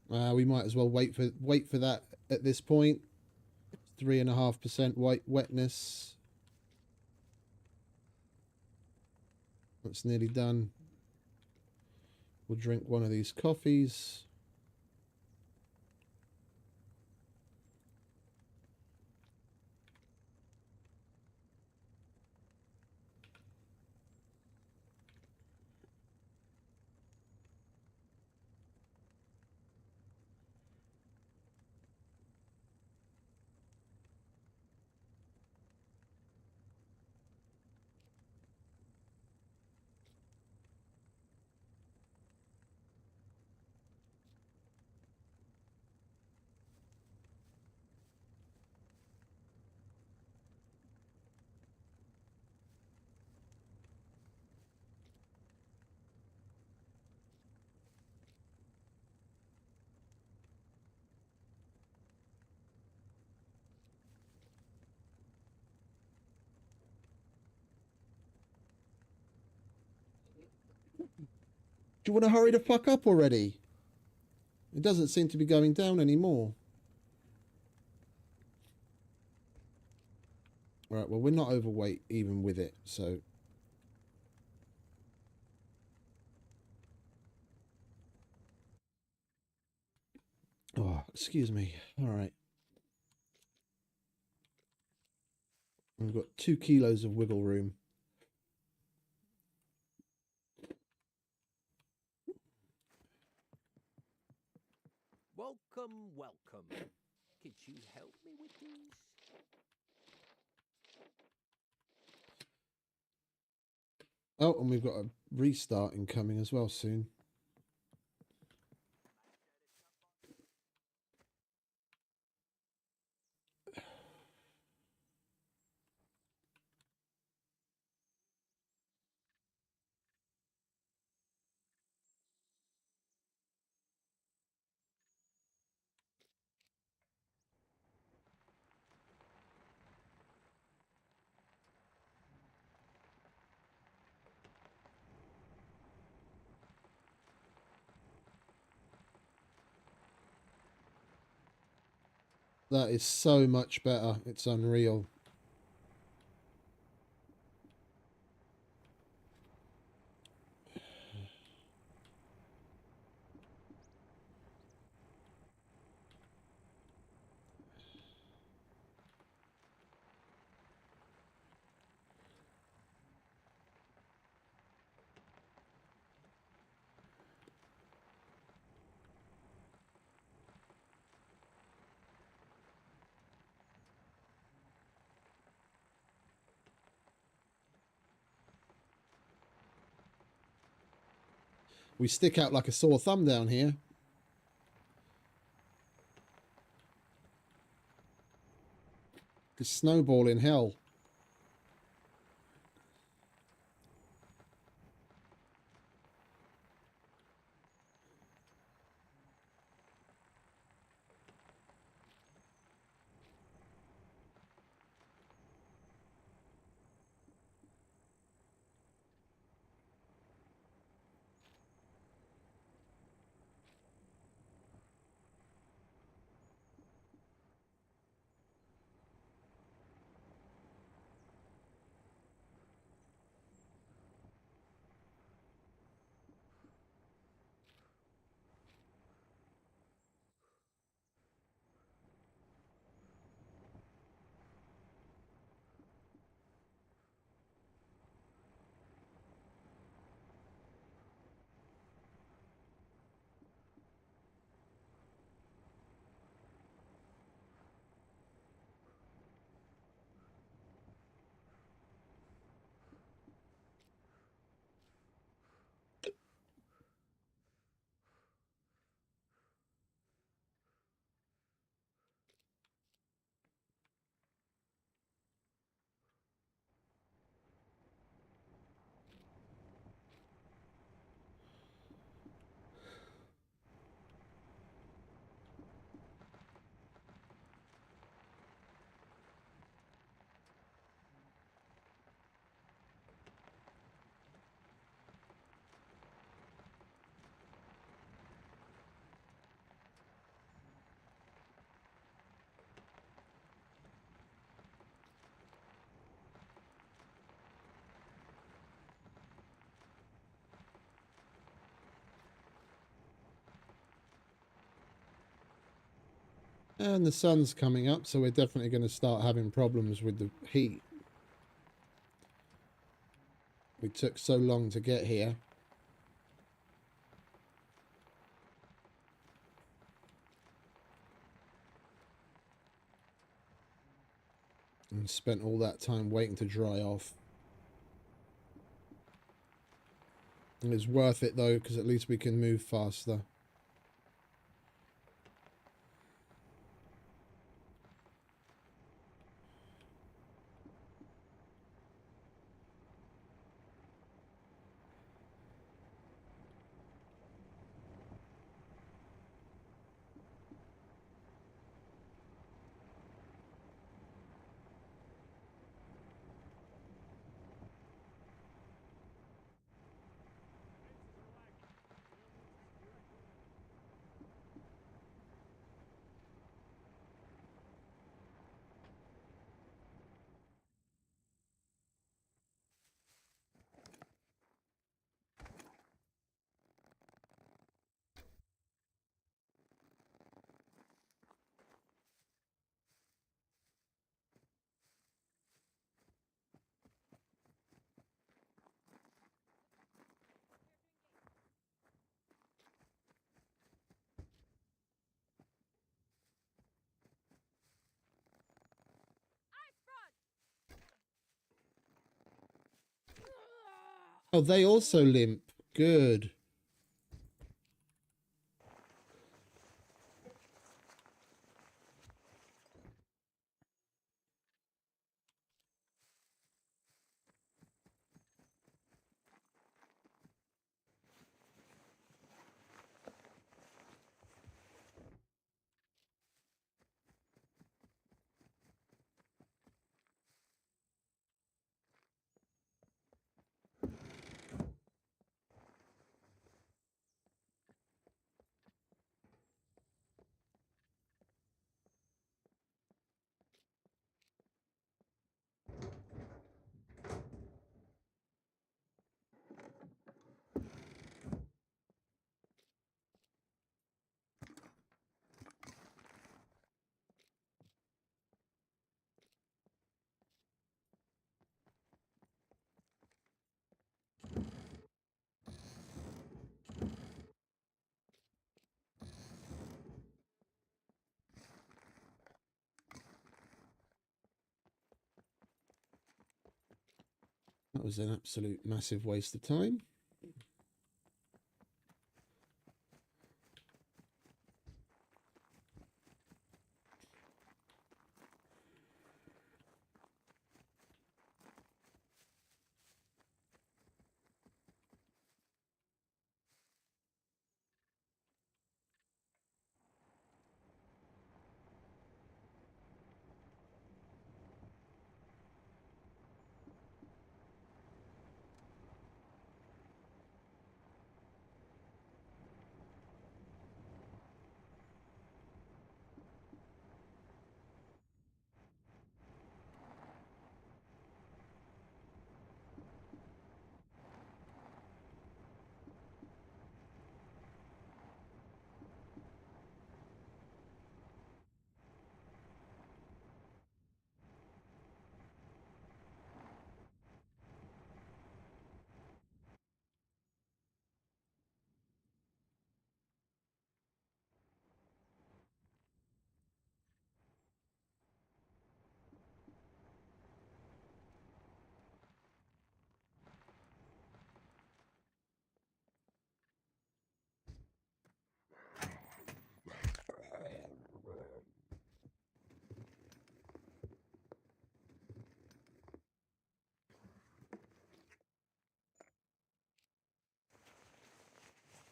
We might as well wait for that at this point. 3.5% white wetness. That's nearly done. We'll drink one of these coffees. Do you want to hurry the fuck up already? It doesn't seem to be going down anymore. Alright, well, we're not overweight even with it, so... Oh, excuse me. Alright. We've got 2 kilos of wiggle room. Welcome, welcome. Could you help me with these? Oh, and we've got a restart incoming as well soon. That is so much better. It's unreal. We stick out like a sore thumb down here. It's snowball in hell. And the sun's coming up, so we're definitely going to start having problems with the heat. We took so long to get here. And spent all that time waiting to dry off. And it's worth it though, because at least we can move faster. Oh, they also limp. Good. That was an absolute massive waste of time.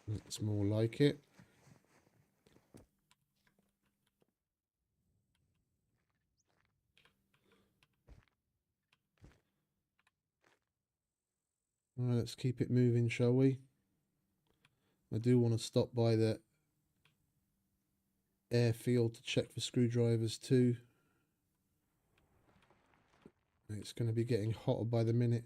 That's more like it. All right, let's keep it moving, shall we? I do want to stop by the airfield to check for screwdrivers too. It's going to be getting hotter by the minute.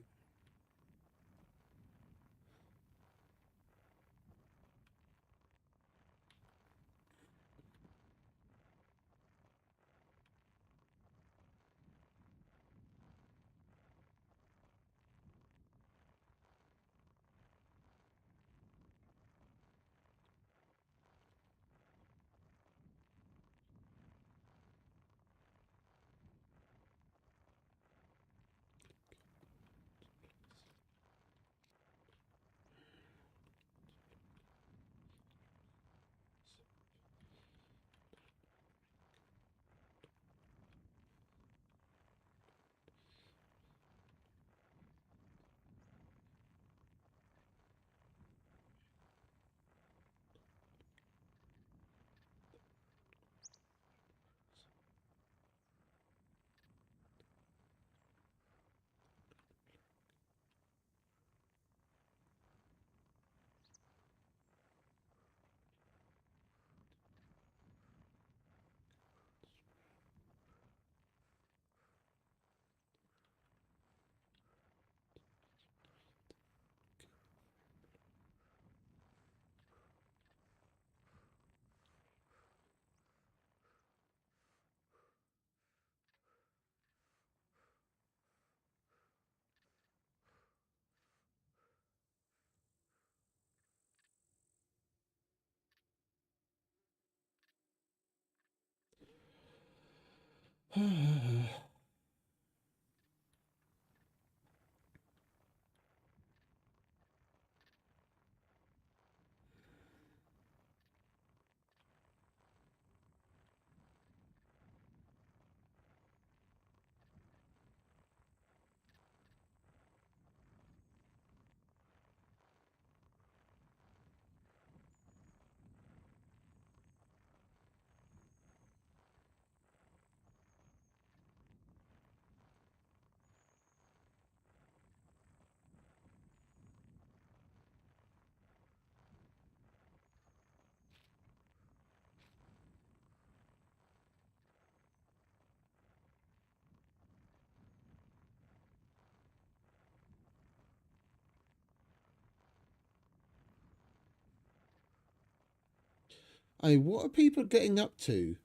Hey, what are people getting up to?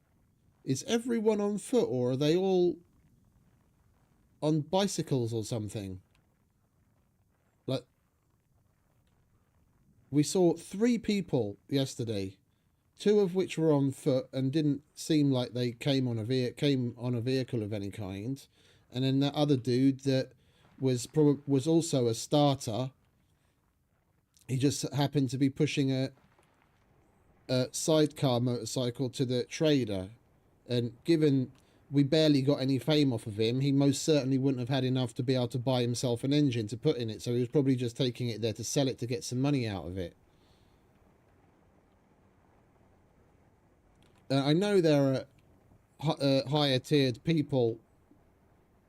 Is everyone on foot or are they all on bicycles or something? Like, we saw 3 people yesterday, 2 of which were on foot and didn't seem like they came on a vehicle of any kind, and then that other dude that was also a starter. He just happened to be pushing a sidecar motorcycle to the trader, and given we barely got any fame off of him, he most certainly wouldn't have had enough to be able to buy himself an engine to put in it, so he was probably just taking it there to sell it to get some money out of it. I know there are higher tiered people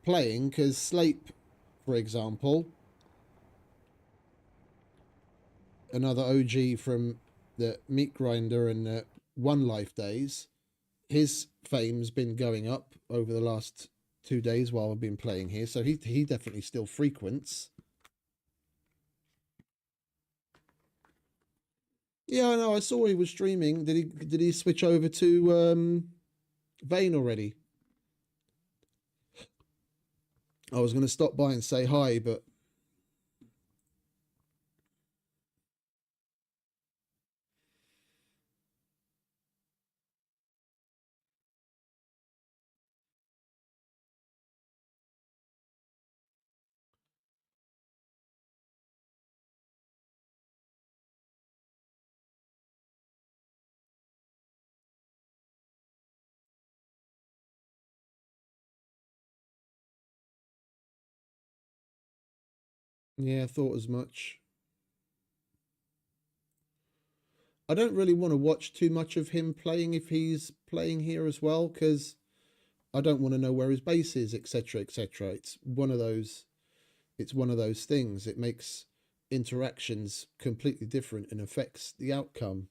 playing, because Slape, for example, another OG from the Meat Grinder and the One Life days, his fame's been going up over the last 2 days while I've been playing here, so he definitely still frequents. Yeah, I know. I saw he was streaming. Did he switch over to Vane already? I was going to stop by and say hi, but yeah, I thought as much. I don't really want to watch too much of him playing if he's playing here as well, because I don't want to know where his base is, etc., etc. It's one of those things. It makes interactions completely different and affects the outcome.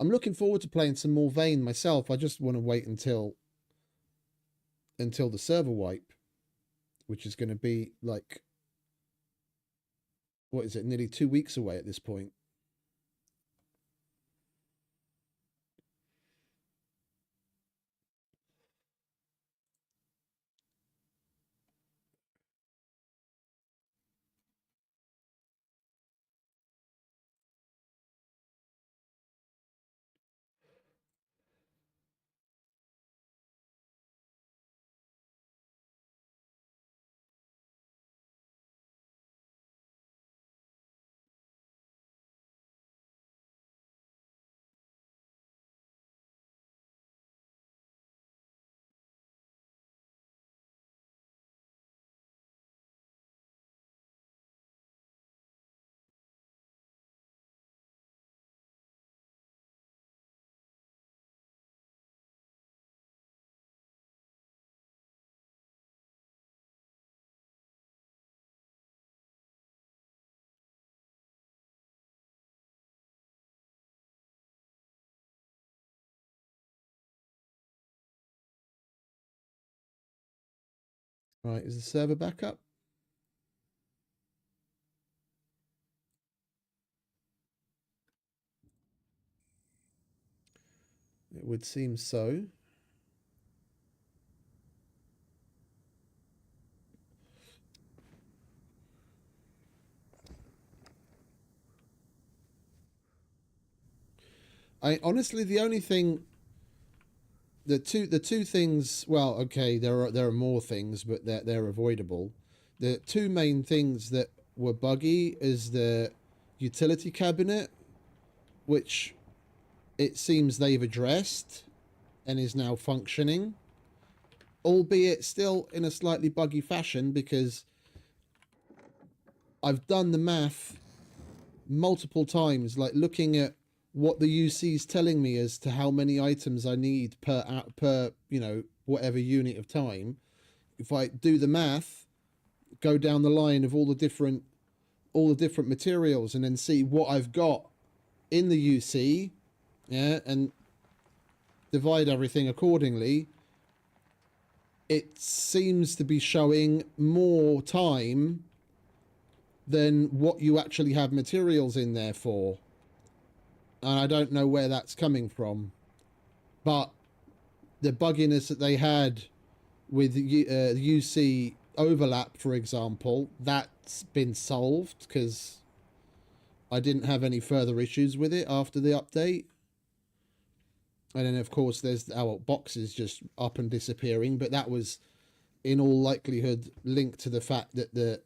I'm looking forward to playing some more Vane myself. I just want to wait until the server wipe, which is going to be like, what is it, nearly 2 weeks away at this point. Right, is the server back up? It would seem so. I honestly, the only thing, the two things. Well, okay, there are more things, but they're avoidable. The two main things that were buggy is the utility cabinet, which it seems they've addressed and is now functioning, albeit still in a slightly buggy fashion, because I've done the math multiple times, like looking at what the UC is telling me as to how many items I need per you know, whatever unit of time. If I do the math, go down the line of all the different materials, and then see what I've got in the UC, yeah, and divide everything accordingly, it seems to be showing more time than what you actually have materials in there for. And I don't know where that's coming from. But the bugginess that they had with UC overlap, for example, that's been solved, because I didn't have any further issues with it after the update. And then, of course, there's our boxes just up and disappearing, but that was in all likelihood linked to the fact that that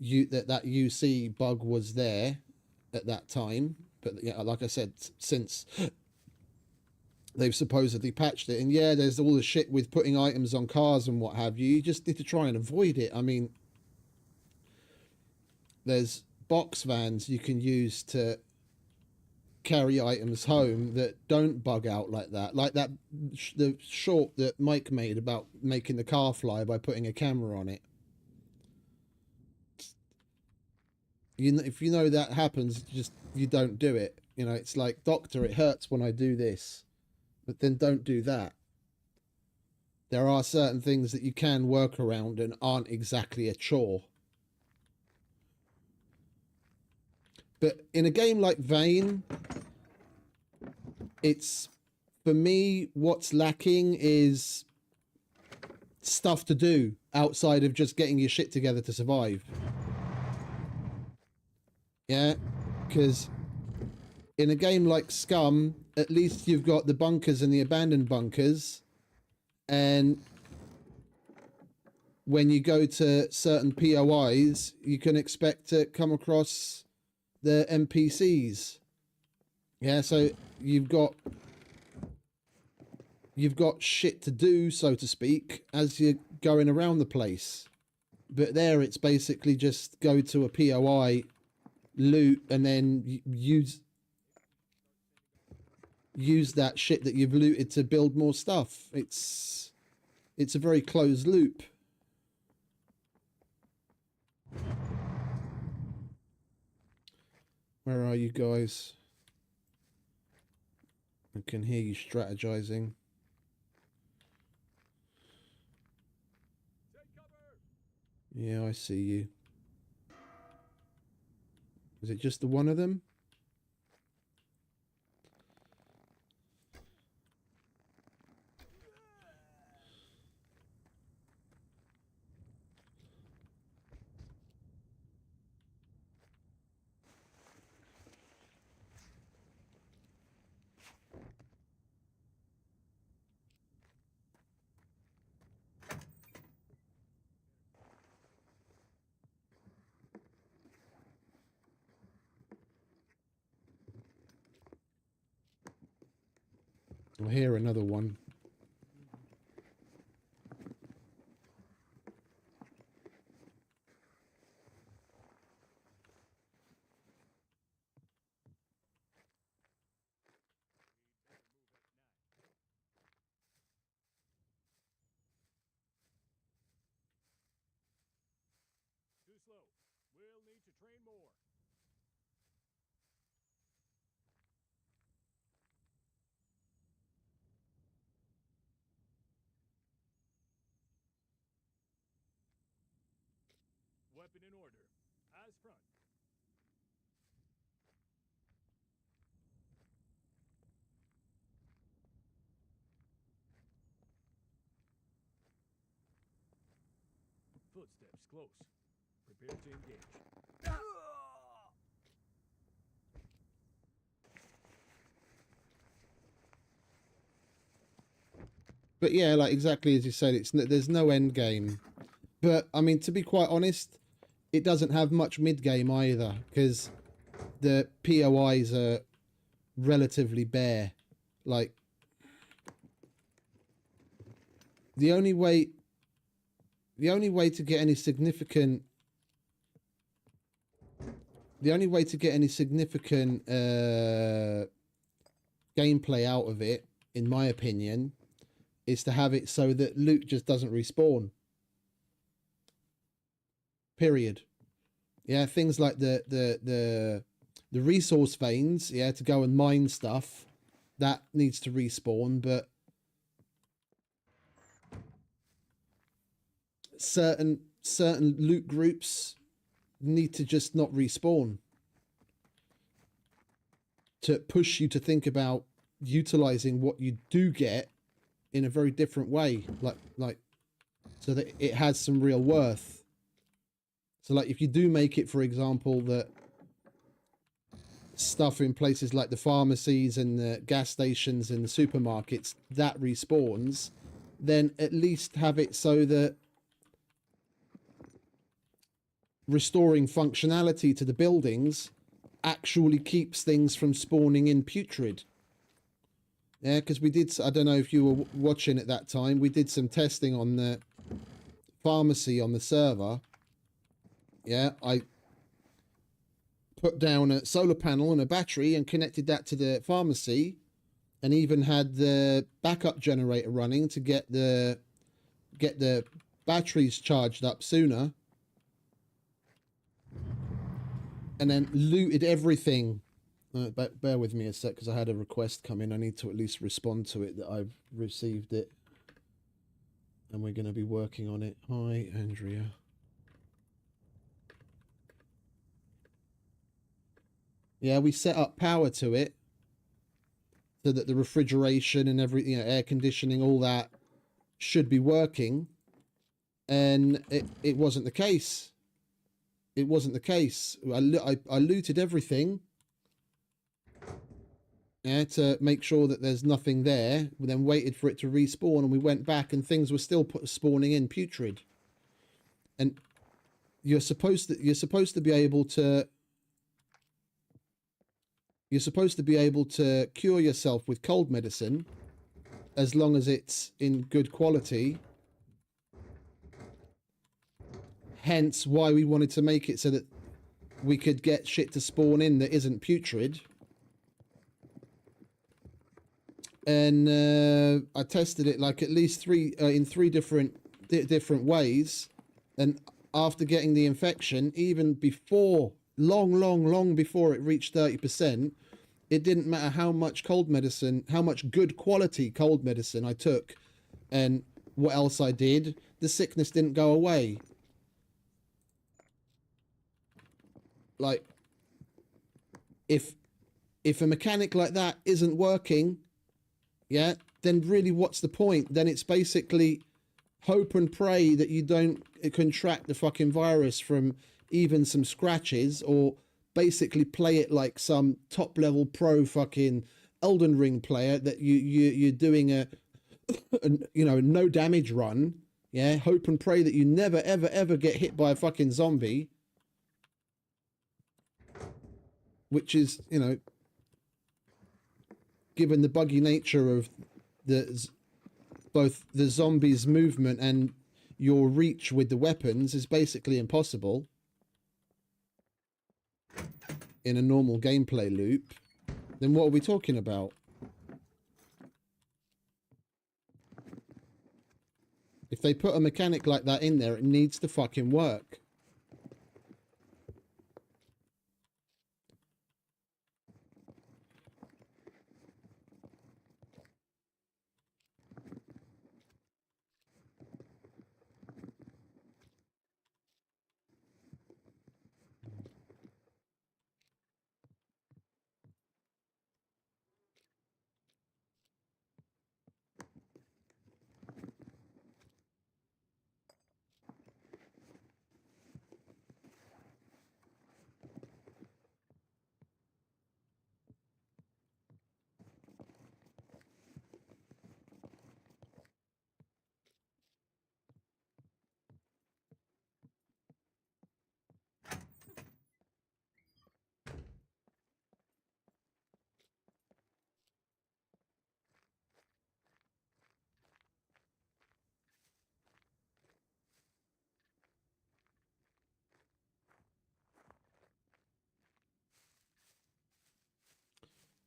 UC bug was there at that time. But yeah, like I said, since they've supposedly patched it, and yeah, there's all the shit with putting items on cars and what have you. You just need to try and avoid it. I mean, there's box vans you can use to carry items home that don't bug out like that. Like that, the short that Mike made about making the car fly by putting a camera on it. If you know that happens, just you don't do it. You know, it's like, doctor, it hurts when I do this, but then don't do that. There are certain things that you can work around and aren't exactly a chore. But in a game like Vane, it's, for me, what's lacking is stuff to do outside of just getting your shit together to survive. Yeah, because in a game like SCUM, at least you've got the bunkers and the abandoned bunkers, and when you go to certain POIs, you can expect to come across the NPCs. Yeah, so you've got shit to do, so to speak, as you're going around the place. But there, it's basically just go to a POI, loot, and then use that shit that you've looted to build more stuff. It's a very closed loop. Where are you guys? I can hear you strategizing. Yeah, I see you. Is it just the one of them? I hear another one. Too slow. We'll need to train more. Weapon in order. As front. Footsteps close. Prepare to engage. But yeah, like exactly as you said, there's no end game. But I mean, to be quite honest, it doesn't have much mid game either, because the POIs are relatively bare. Like the only way to get any significant gameplay out of it, in my opinion, is to have it so that loot just doesn't respawn. Period. Yeah, things like the resource veins, yeah, to go and mine stuff, that needs to respawn, but certain loot groups need to just not respawn, to push you to think about utilizing what you do get in a very different way, like so that it has some real worth. So like if you do make it, for example, that stuff in places like the pharmacies and the gas stations and the supermarkets that respawns, then at least have it so that restoring functionality to the buildings actually keeps things from spawning in putrid. Yeah, because we did, I don't know if you were watching at that time, we did some testing on the pharmacy on the server. Yeah, I put down a solar panel and a battery and connected that to the pharmacy, and even had the backup generator running to get the batteries charged up sooner, and then looted everything. Bear with me a sec, because I had a request come in. I need to at least respond to it that I've received it, and we're going to be working on it. Hi, Andrea. Yeah, we set up power to it so that the refrigeration and every, air conditioning, all that should be working, and it wasn't the case. It wasn't the case. I looted everything, yeah, to make sure that there's nothing there. We then waited for it to respawn, and we went back, and things were still spawning in putrid. And you're supposed to be able to cure yourself with cold medicine as long as it's in good quality. Hence why we wanted to make it so that we could get shit to spawn in that isn't putrid. And I tested it like at least in three different ways, and after getting the infection, even before long before it reached 30%, it didn't matter how much cold medicine, how much good quality cold medicine I took and what else I did, the sickness didn't go away. Like if a mechanic like that isn't working, yeah, then really what's the point? Then it's basically hope and pray that you don't contract the fucking virus from even some scratches, or basically play it like some top level pro fucking Elden Ring player that you're doing a no damage run. Yeah, hope and pray that you never ever get hit by a fucking zombie, which is, given the buggy nature of both the zombies' movement and your reach with the weapons, is basically impossible in a normal gameplay loop. Then what are we talking about? If they put a mechanic like that in there, it needs to fucking work.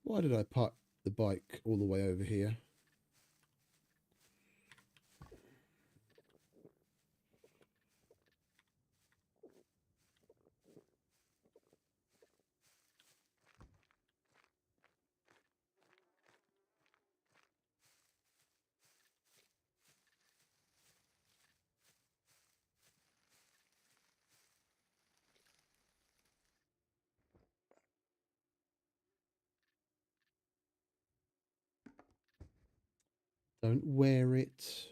Why did I park the bike all the way over here? Don't wear it.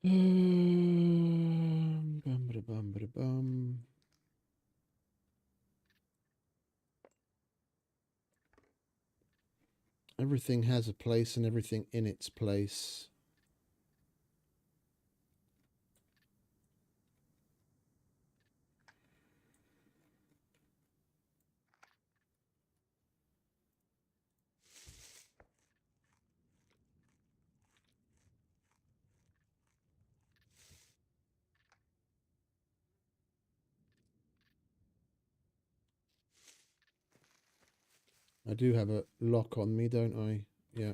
Bum, ba, bum, ba, bum. Everything has a place and everything in its place. I do have a lock on me, don't I? Yeah.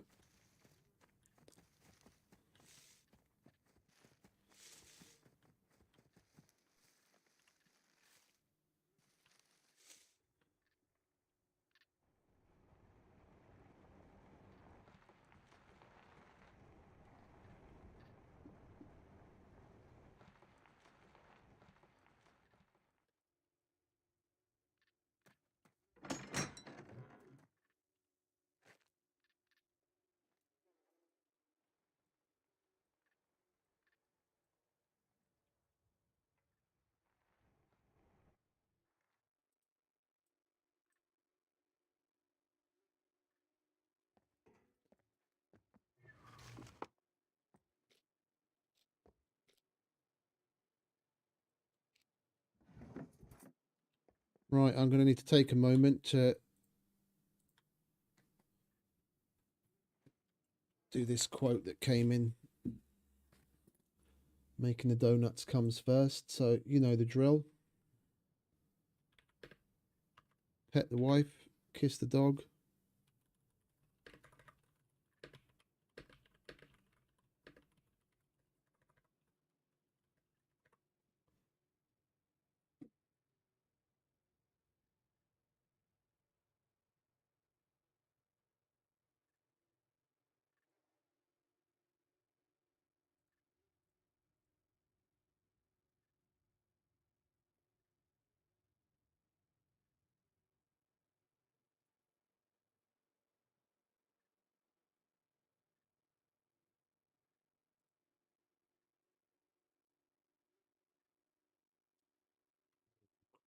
Right, I'm going to need to take a moment to do this quote that came in. Making the donuts comes first, so you know the drill. Pet the wife, kiss the dog.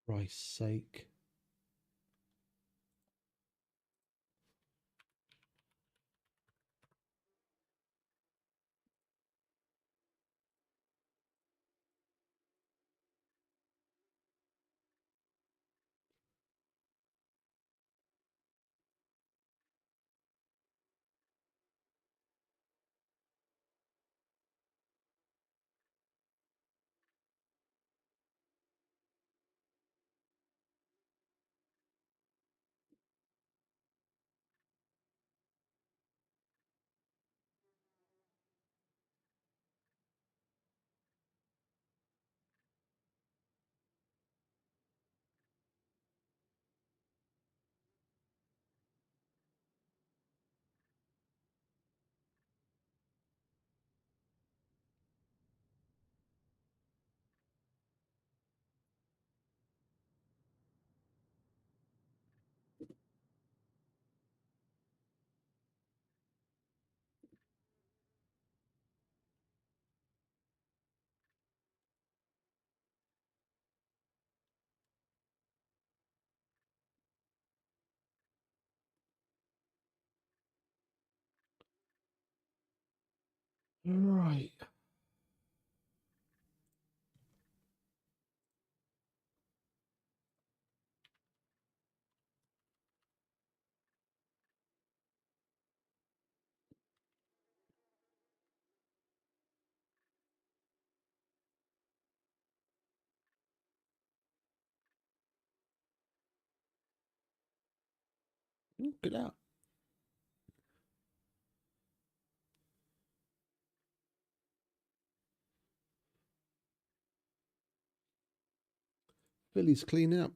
Christ's sake. Right. Get out. Billy's cleaning up.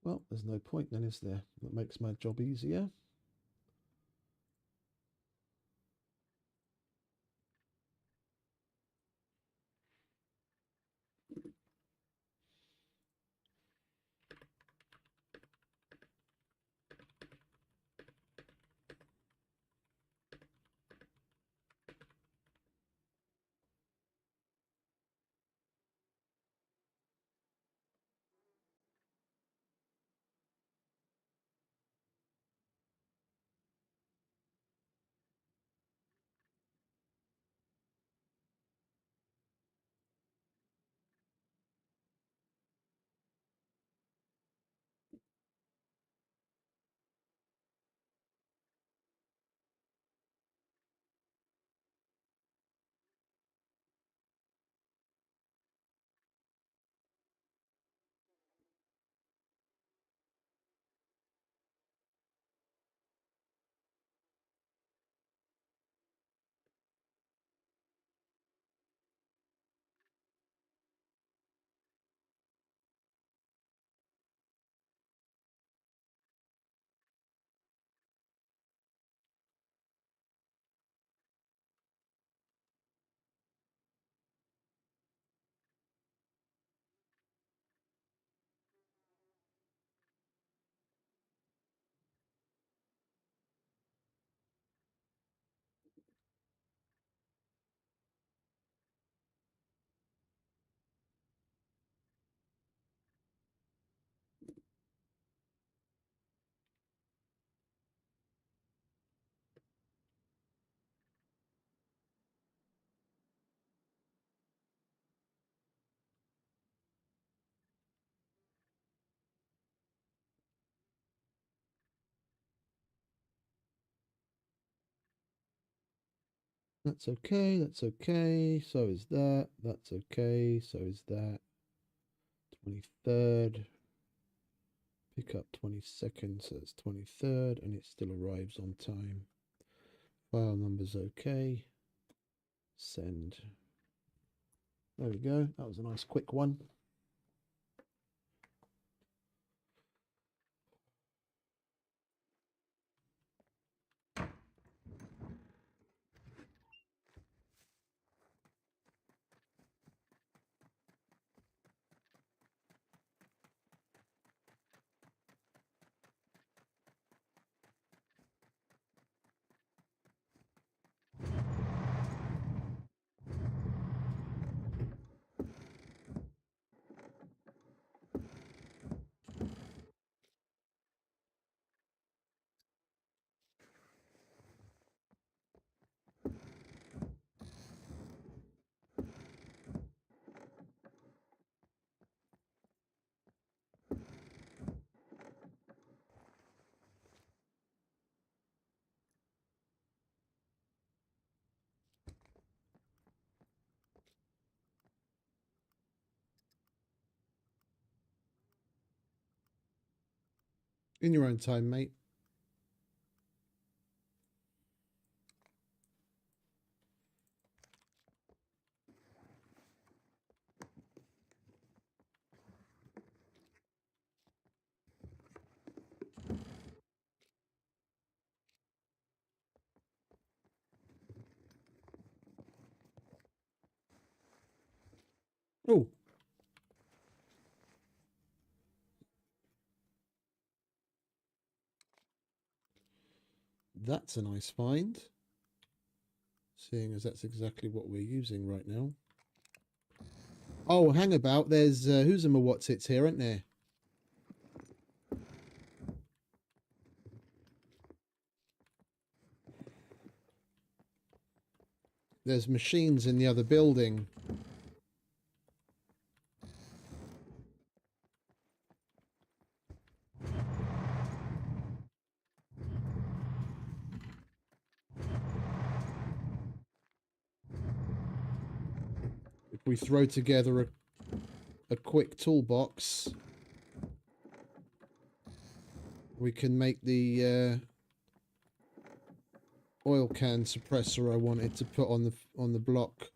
Well, there's no point then, is there? That makes my job easier. That's okay, that's okay. So is that. That's okay, so is that. 23rd. Pick up 22nd, so it's 23rd, and it still arrives on time. File number's okay. Send. There we go. That was a nice quick one. In your own time, mate. Oh. That's a nice find. Seeing as that's exactly what we're using right now. Oh, hang about. There's who's and what's it's here, aren't there? There's machines in the other building. If we throw together a quick toolbox, we can make the oil can suppressor I wanted to put on the block.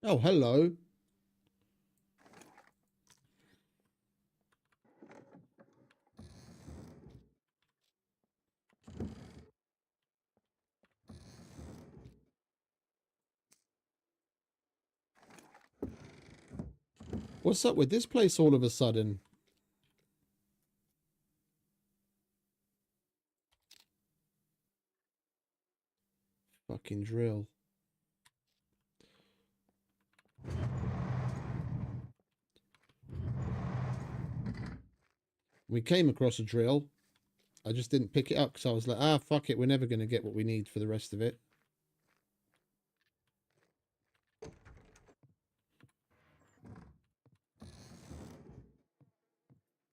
Oh, hello. What's up with this place all of a sudden? Fucking drill. We came across a drill. I just didn't pick it up because I was like, ah, fuck it. We're never going to get what we need for the rest of it.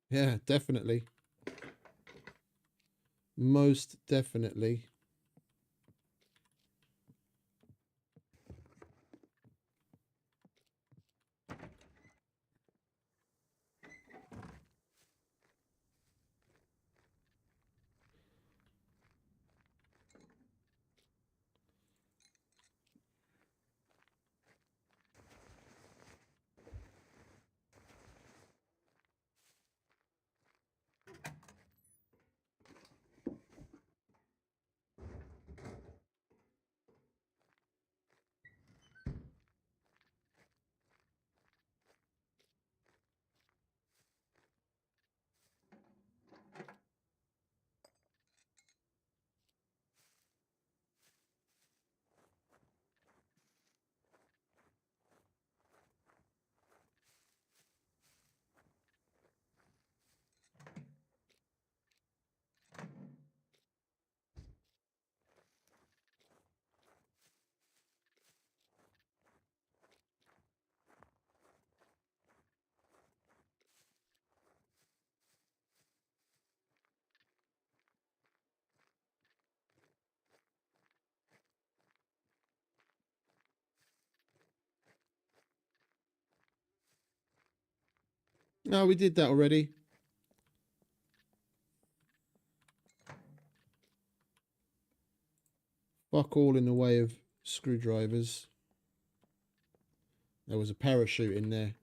Yeah, definitely. Most definitely. No, we did that already. Fuck all in the way of screwdrivers. There was a parachute in there,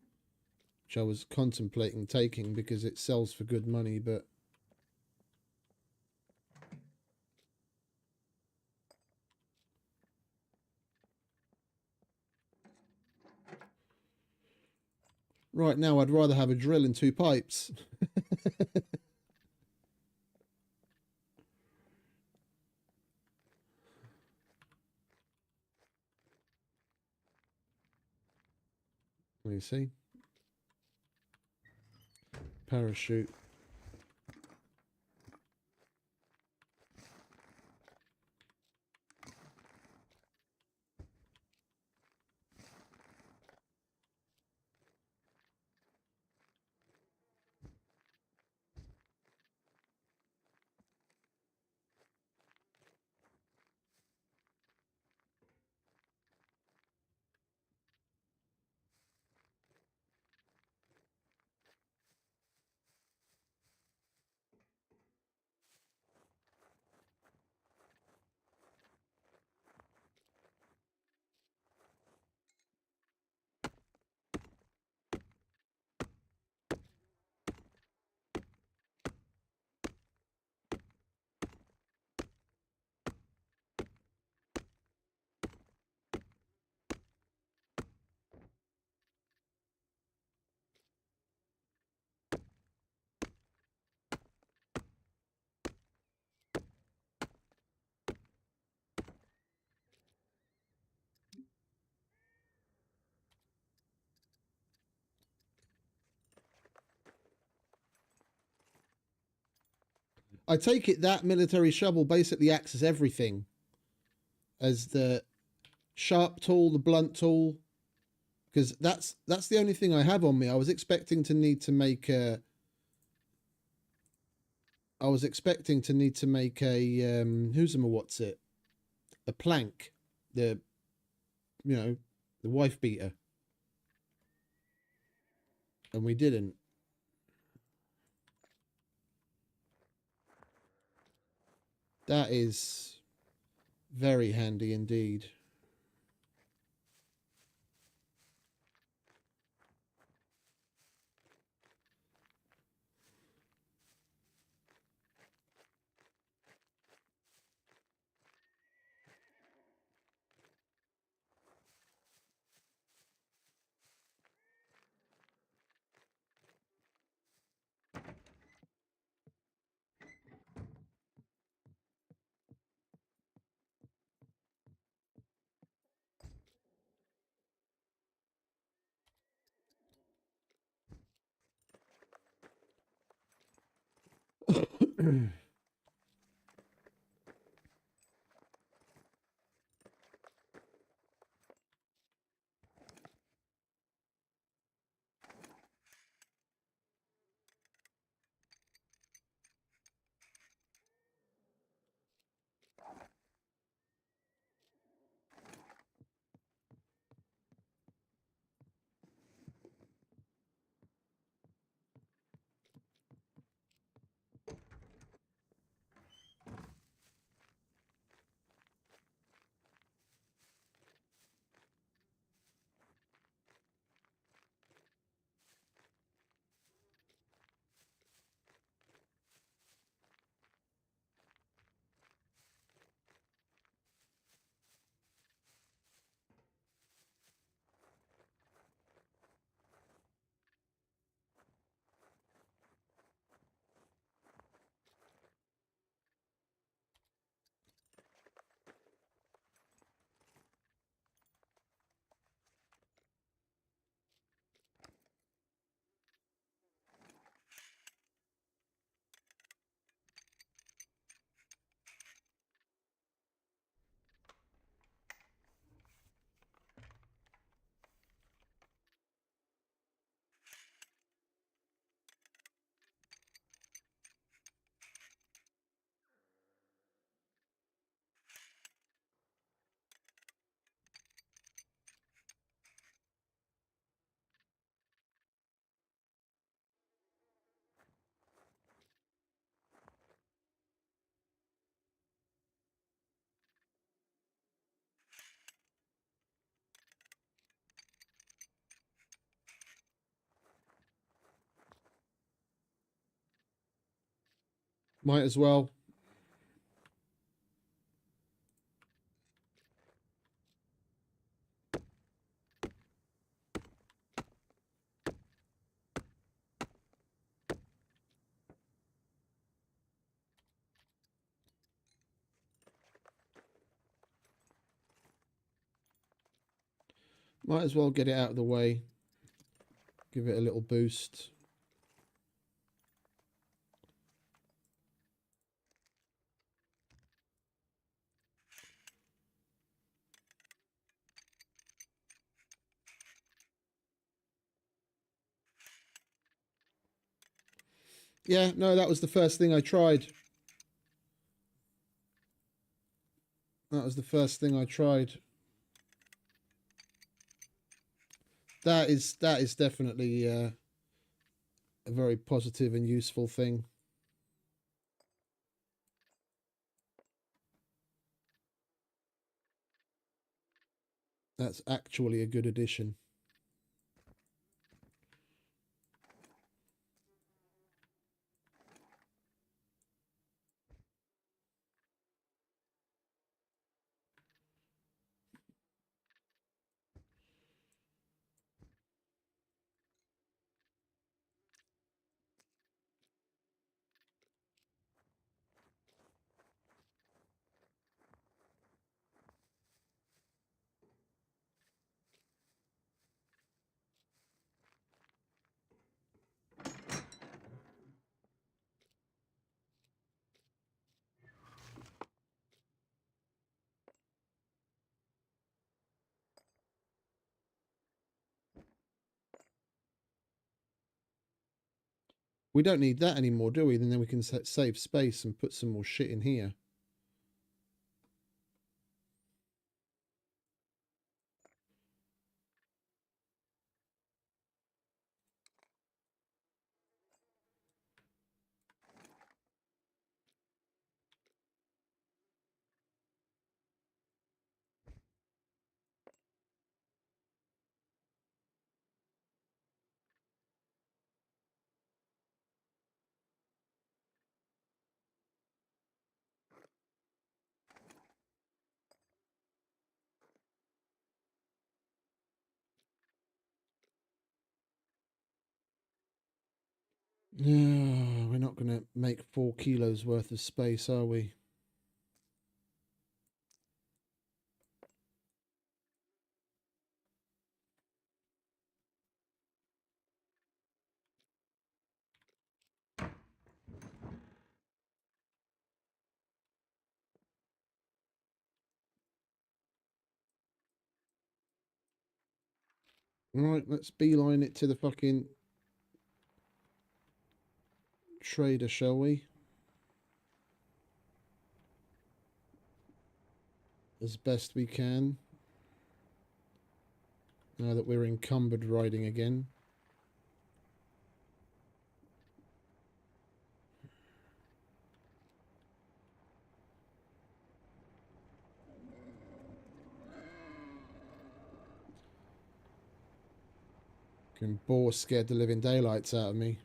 which I was contemplating taking because it sells for good money, but right now I'd rather have a drill and 2 pipes. Let me see. Parachute. I take it that military shovel basically acts as everything. As the sharp tool, the blunt tool. Because that's the only thing I have on me. I was expecting to need to make a... who's what's it? A plank. The wife beater. And we didn't. That is very handy indeed. Might as well. Might as well get it out of the way. Give it a little boost. Yeah, no, that was the first thing I tried. That was the first thing I tried. That is definitely a very positive and useful thing. That's actually a good addition. We don't need that anymore, do we? And then we can save space and put some more shit in here. No, we're not going to make 4 kilos worth of space, are we? Right, let's beeline it to the fucking trader, shall we? As best we can. Now that we're encumbered riding again. Can bore scared the living daylights out of me.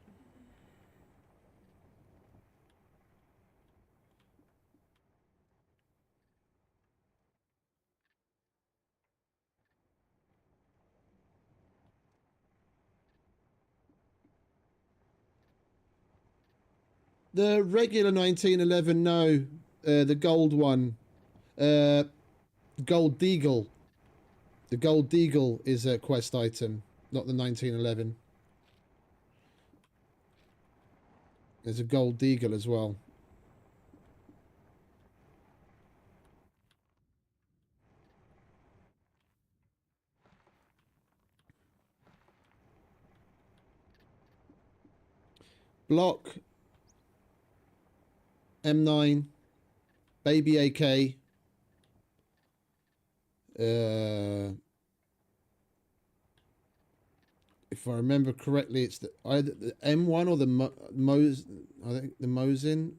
The regular 1911, no. The gold one. Gold Deagle. The Gold Deagle is a quest item, not the 1911. There's a Gold Deagle as well. Block. M9. Baby AK. If I remember correctly, it's either the M1 or the I think the Mosin.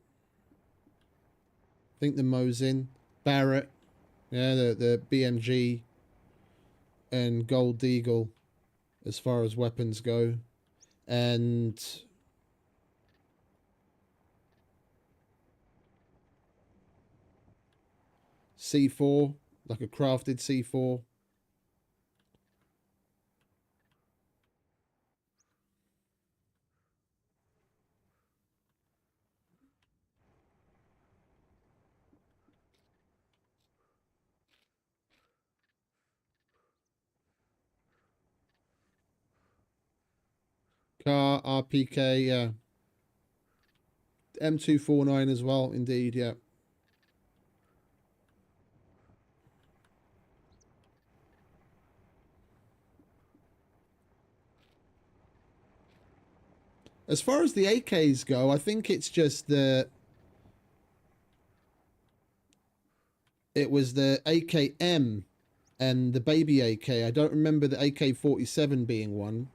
I think the Mosin. Barrett. Yeah, the BMG. And Gold Deagle as far as weapons go. And C4, like a crafted C4. Car, RPK, yeah. M249 as well, indeed, yeah. As far as the AKs go, I think it's just the... It was the AKM and the baby AK. I don't remember the AK-47 being one.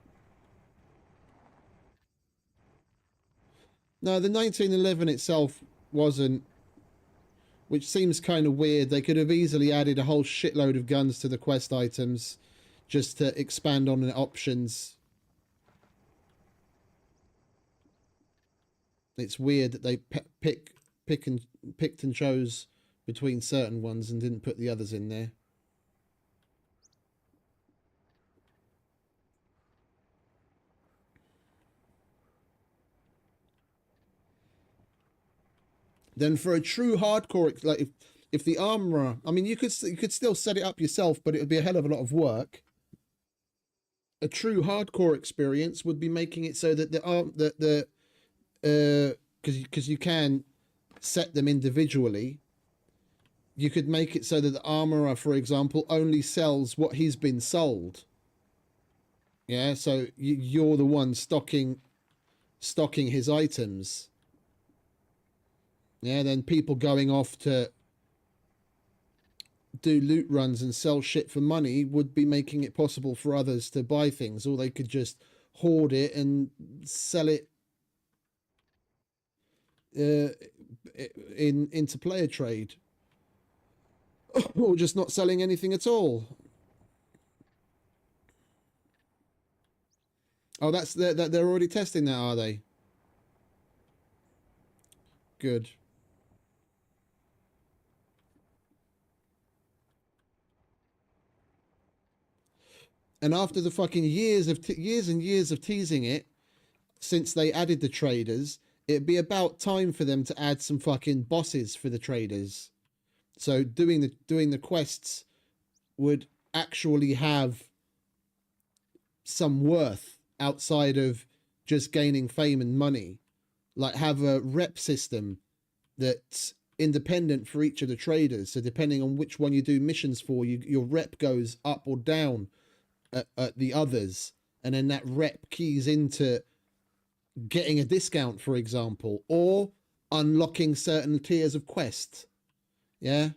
No, the 1911 itself wasn't, which seems kind of weird. They could have easily added a whole shitload of guns to the quest items just to expand on the options. It's weird that they picked and chose between certain ones and didn't put the others in there. Then for a true hardcore, like if the armorer, I mean, you could still set it up yourself, but it would be a hell of a lot of work. A true hardcore experience would be making it so that because you can set them individually. You could make it so that the armorer, for example, only sells what he's been sold. Yeah, so you're the one stocking his items. Yeah, then people going off to do loot runs and sell shit for money would be making it possible for others to buy things, or they could just hoard it and sell it into player trade, or just not selling anything at all. Oh, that's that they're already testing that, are they? Good. And after the fucking years and years of teasing it, since they added the traders, it'd be about time for them to add some fucking bosses for the traders. So doing the quests would actually have some worth outside of just gaining fame and money. Like have a rep system that's independent for each of the traders. So depending on which one you do missions for, your rep goes up or down at the others, and then that rep keys into getting a discount, for example, or unlocking certain tiers of quests. Yeah,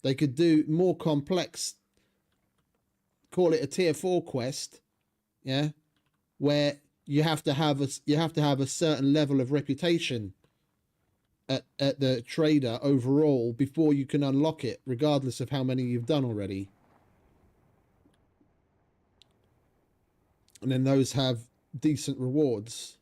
they could do more complex, call it a tier 4 quest, yeah, where you have to have a certain level of reputation at the trader overall before you can unlock it, regardless of how many you've done already. And then those have decent rewards.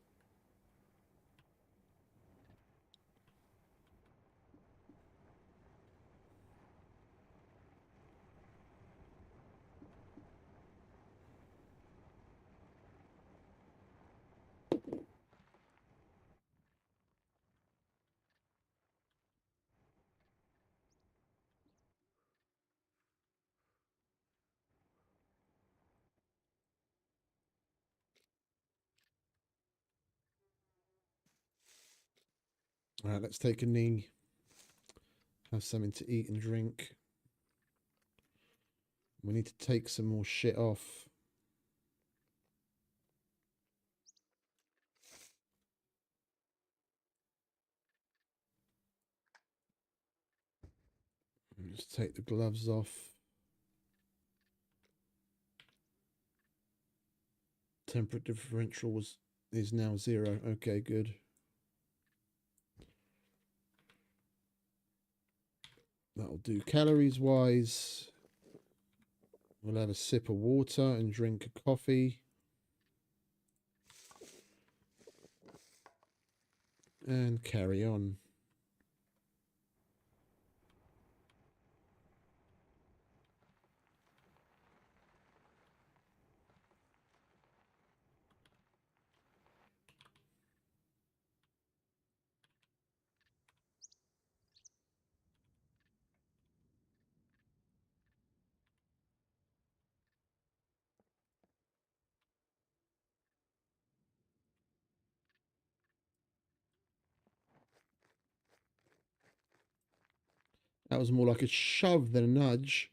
All right, let's take a knee. Have something to eat and drink. We need to take some more shit off. Just take the gloves off. Temperature differential is now 0. Okay, good. That'll do calories wise. We'll have a sip of water and drink a coffee. And carry on. That was more like a shove than a nudge.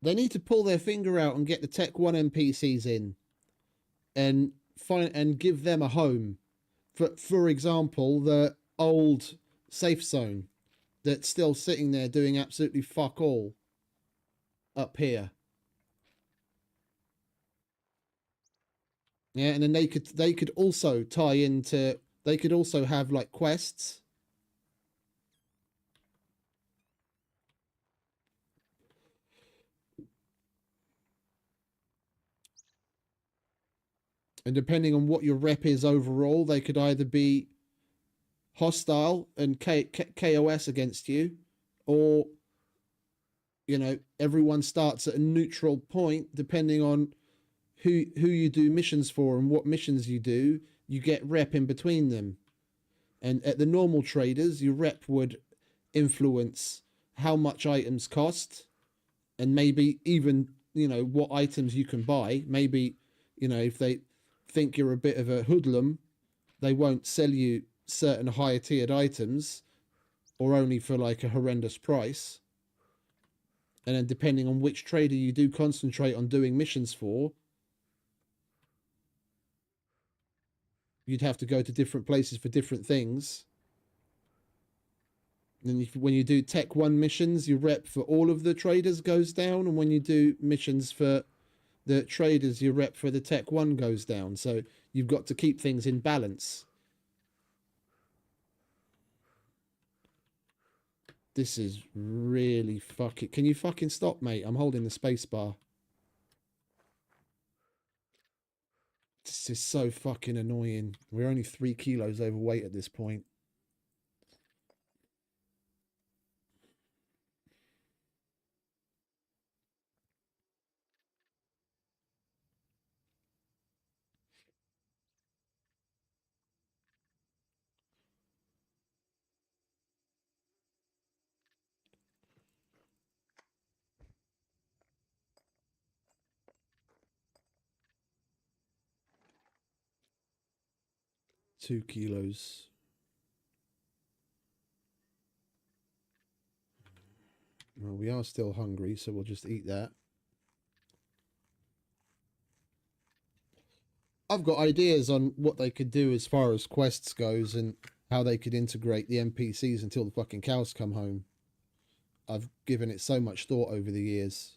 They need to pull their finger out and get the Tech 1 NPCs in and find and give them a home. For example, the old safe zone that's still sitting there doing absolutely fuck all up here. Yeah, and then they could also tie into, they could also have like quests. And depending on what your rep is overall, they could either be hostile and KOS against you, or, you know, everyone starts at a neutral point depending on who you do missions for and what missions you do. You get rep in between them. And at the normal traders, your rep would influence how much items cost, and maybe even, you know, what items you can buy. Maybe, you know, if they think you're a bit of a hoodlum, they won't sell you certain higher tiered items, or only for like a horrendous price. And then depending on which trader you do concentrate on doing missions for, you'd have to go to different places for different things. And if, when you do Tech 1 missions, your rep for all of the traders goes down. And when you do missions for the traders, your rep for the Tech 1 goes down. So you've got to keep things in balance. This is really fucking... Can you fucking stop, mate? I'm holding the space bar. This is so fucking annoying. We're only 3 kilos overweight at this point. Two kilos. Well, we are still hungry, so we'll just eat that. I've got ideas on what they could do as far as quests goes and how they could integrate the NPCs until the fucking cows come home. I've given it so much thought over the years.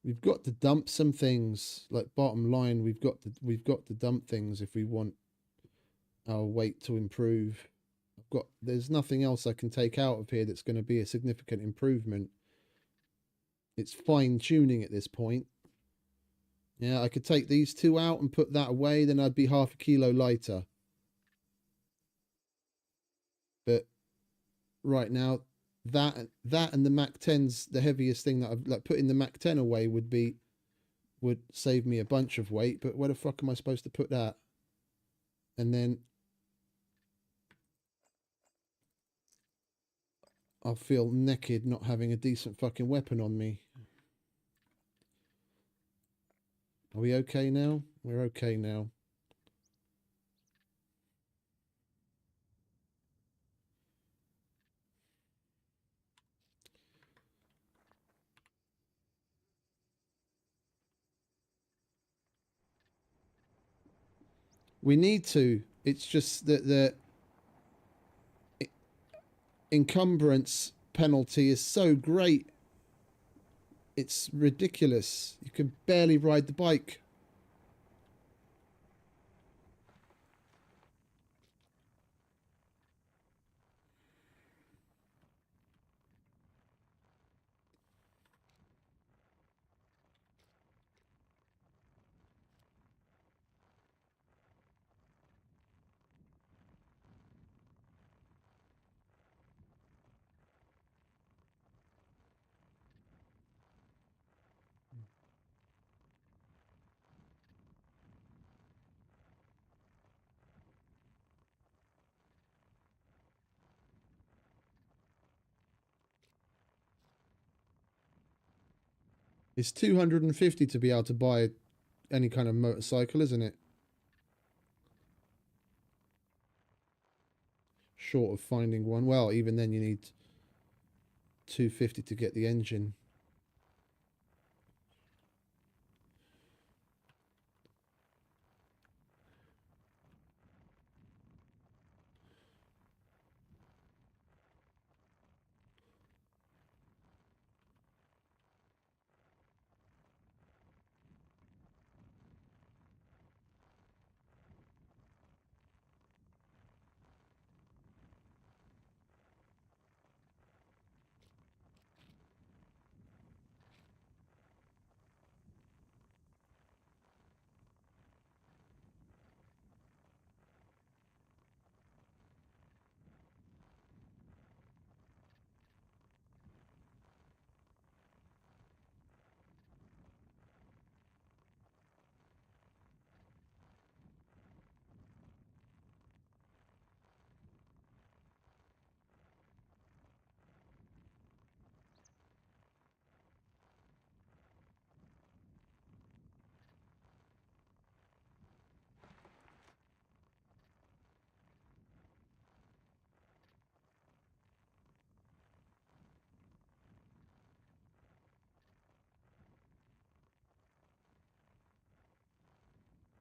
We've got to dump some things. Like, bottom line, we've got to dump things if we want our weight to improve. There's nothing else I can take out of here that's going to be a significant improvement. It's fine tuning at this point. Yeah, I could take these two out and put that away, then I'd be half a kilo lighter. But right now, that and the Mac 10's the heaviest thing that I've, like, putting the Mac 10 away would save me a bunch of weight. But where the fuck am I supposed to put that? And then I'll feel naked not having a decent fucking weapon on me. Are we okay now? We're okay now. We need to. It's just that the encumbrance penalty is so great. It's ridiculous. You can barely ride the bike. It's 250 to be able to buy any kind of motorcycle, isn't it? Short of finding one. Well, even then you need 250 to get the engine.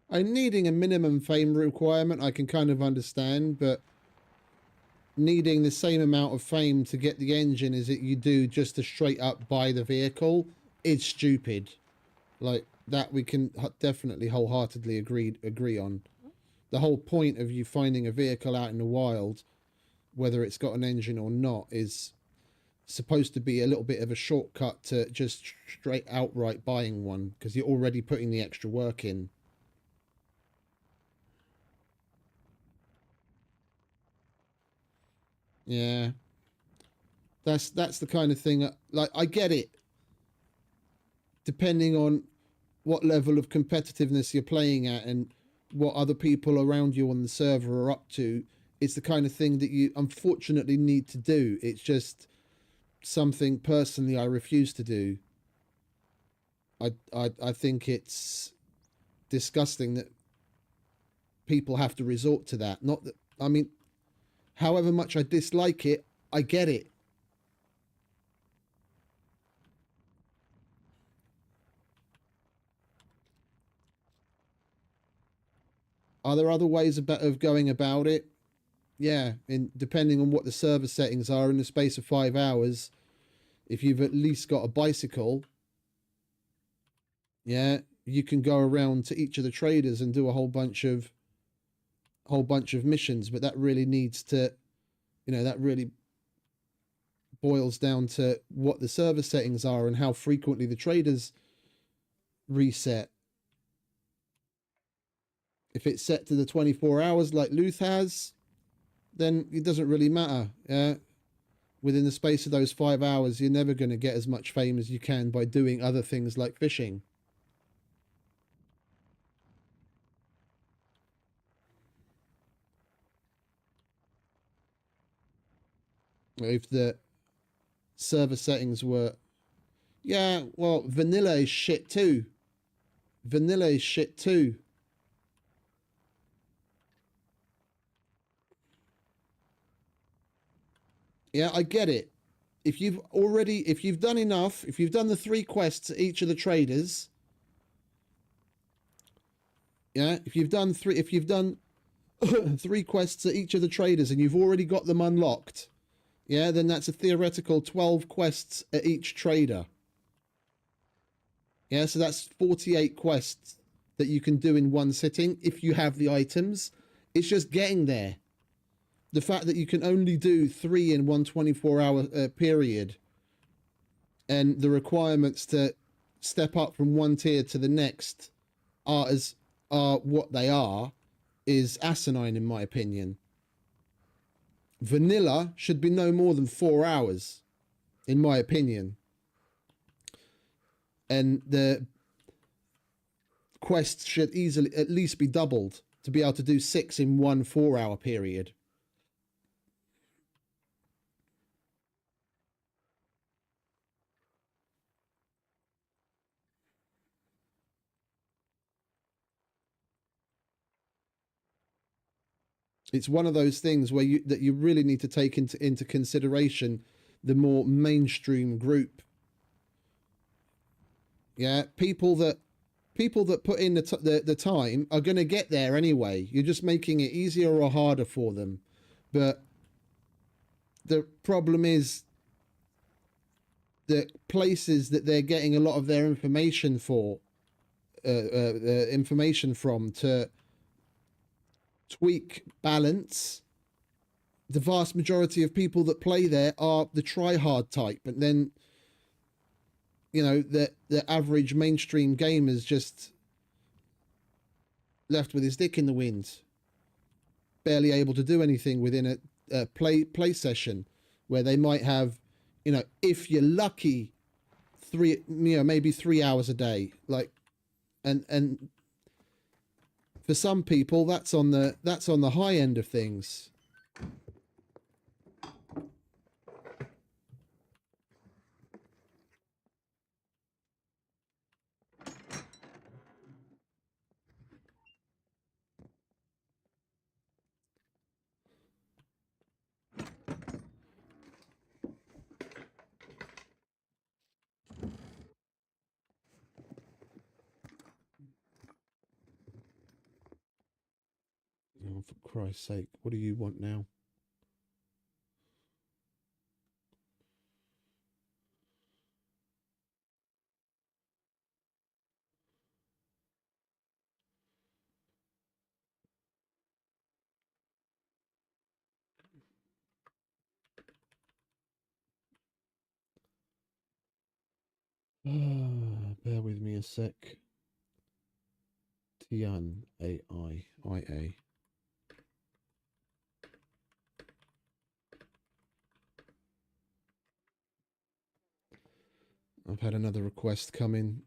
I'm needing a minimum fame requirement, I can kind of understand, but needing the same amount of fame to get the engine as it you do just to straight up buy the vehicle is stupid. Like, that we can definitely wholeheartedly agree on. The whole point of you finding a vehicle out in the wild, whether it's got an engine or not, is supposed to be a little bit of a shortcut to just straight outright buying one, because you're already putting the extra work in. Yeah, that's the kind of thing that, like, I get it. Depending on what level of competitiveness you're playing at and what other people around you on the server are up to, it's the kind of thing that you unfortunately need to do. It's just something personally I refuse to do. I think it's disgusting that people have to resort to that. Not that, I mean, however much I dislike it, I get it. Are there other ways of going about it? Yeah, depending on what the server settings are, in the space of 5 hours, if you've at least got a bicycle, yeah, you can go around to each of the traders and do a whole bunch of missions. But that really needs to, that really boils down to what the server settings are and how frequently the traders reset. If it's set to the 24 hours like Luth has, then it doesn't really matter. Yeah, within the space of those 5 hours, you're never going to get as much fame as you can by doing other things like fishing. If the server settings were, yeah, well, vanilla is shit too. Vanilla is shit too. Yeah, I get it. If you've done enough, if you've done the 3 quests at each of the traders, yeah, if you've done 3 quests at each of the traders and you've already got them unlocked, yeah, then that's a theoretical 12 quests at each trader. Yeah, so that's 48 quests that you can do in one sitting if you have the items. It's just getting there. The fact that you can only do 3 in one 24-hour period, and the requirements to step up from one tier to the next are what they are, is asinine in my opinion. Vanilla should be no more than 4 hours, in my opinion. And the quests should easily at least be doubled to be able to do 6 in one 4-hour period. It's one of those things where you really need to take into consideration the more mainstream group. Yeah, people that put in the time are going to get there anyway. You're just making it easier or harder for them. But the problem is the places that they're getting a lot of their information from to tweak balance. The vast majority of people that play there are the try-hard type, and then the average mainstream gamer is just left with his dick in the wind, barely able to do anything within a play session, where they might have, if you're lucky, maybe 3 hours a day, like, and for some people that's on the high end of things. Oh, for Christ's sake, what do you want now? Bear with me a sec. Tian AI. I've had another request come in.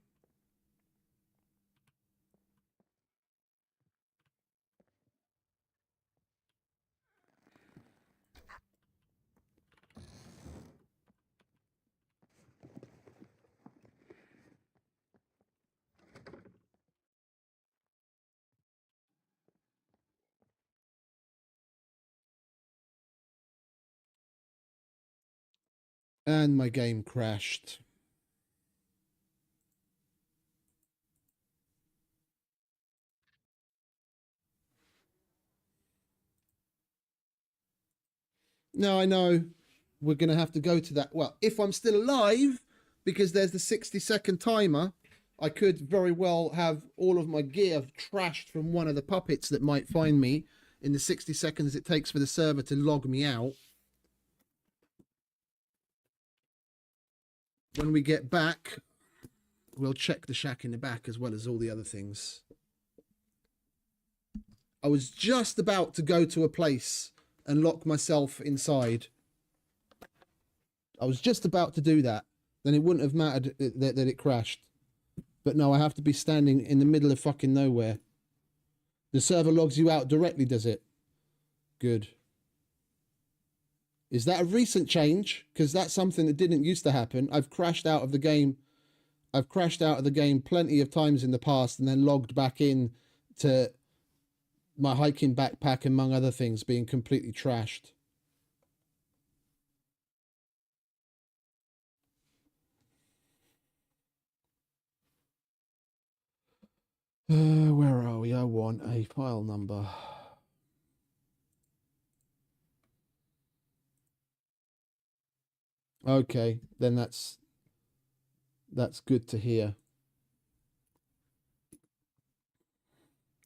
And my game crashed. No, I know. We're going to have to go to that. Well, if I'm still alive, because there's the 60-second timer, I could very well have all of my gear trashed from one of the puppets that might find me in the 60 seconds it takes for the server to log me out. When we get back, we'll check the shack in the back as well as all the other things. I was just about to go to a place and lock myself inside. I was just about to do that. Then it wouldn't have mattered that it crashed. But no, I have to be standing in the middle of fucking nowhere. The server logs you out directly, does it? Good. Is that a recent change? Because that's something that didn't used to happen. I've crashed out of the game. I've crashed out of the game plenty of times in the past and then logged back in to my hiking backpack, among other things, being completely trashed. Where are we? I want a file number. Okay, then that's good to hear.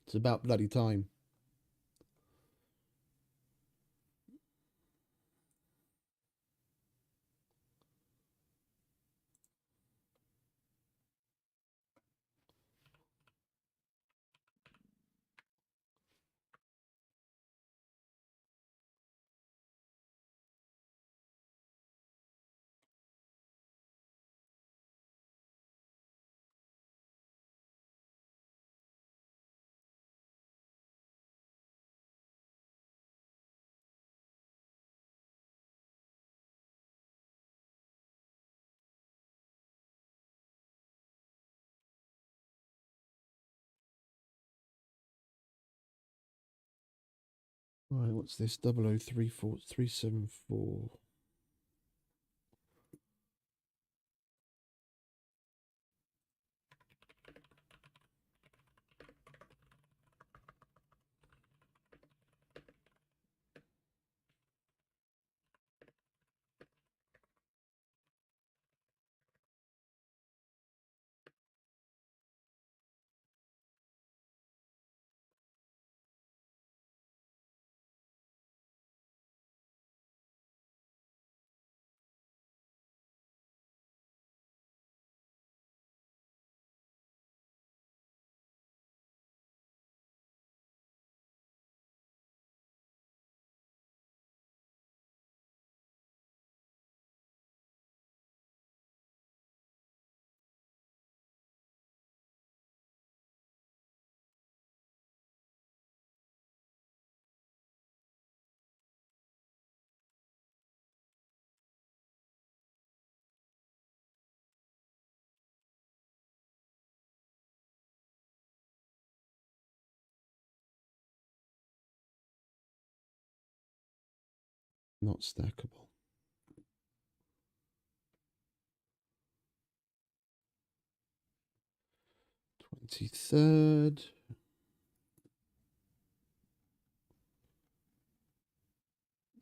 It's about bloody time. Right, what's this? 0034374. Not stackable. 23rd.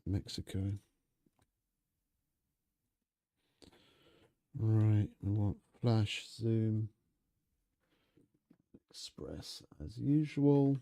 Mexico. Right, I want flash, zoom, express as usual.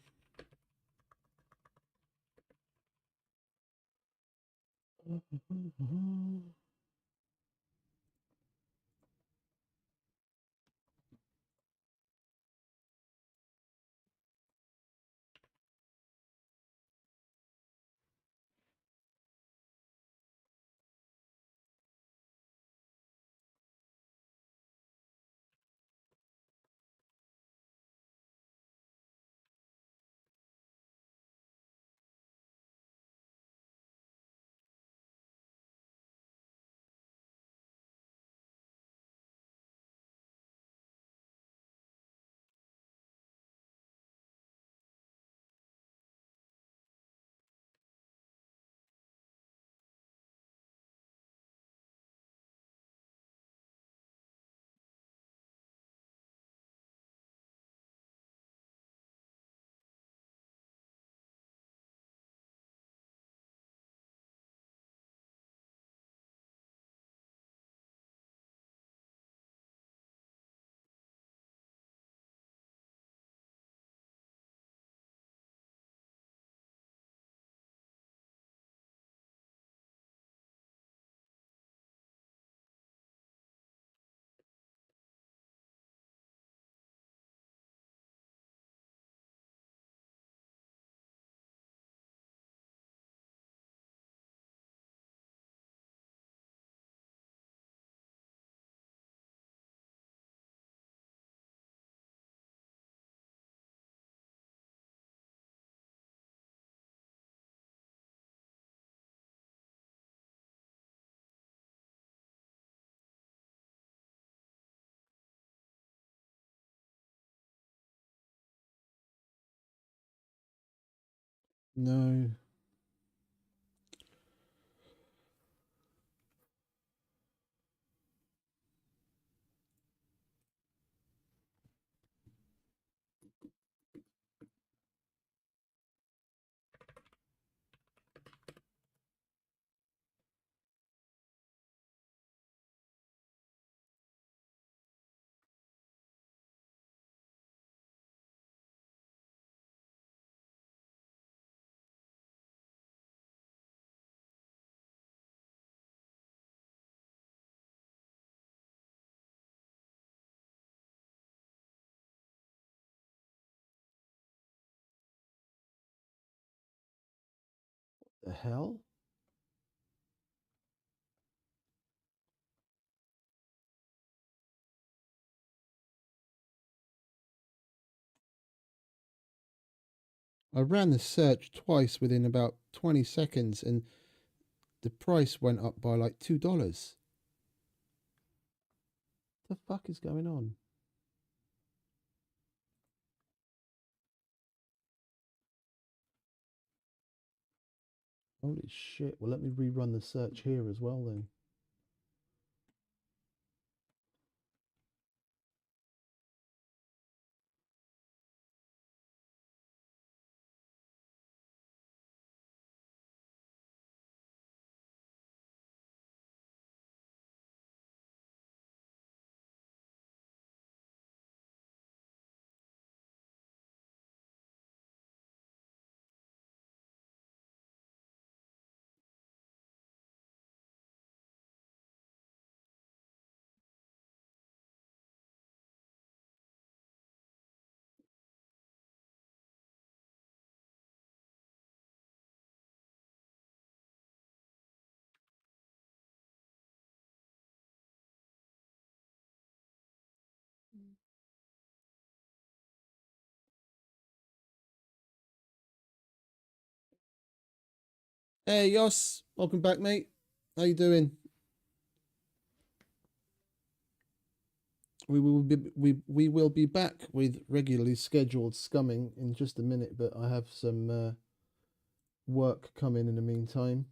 No. The hell? I ran the search twice within about 20 seconds and the price went up by like $2. The fuck is going on? Holy shit. Well, let me rerun the search here as well then. Hey, Yoss. Welcome back, mate. How you doing? We will be back with regularly scheduled scumming in just a minute, but I have some work coming in the meantime.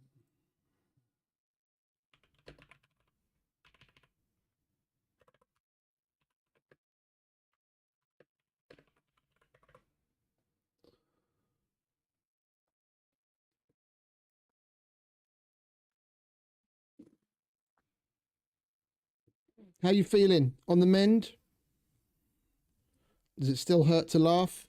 How you feeling? On the mend? Does it still hurt to laugh?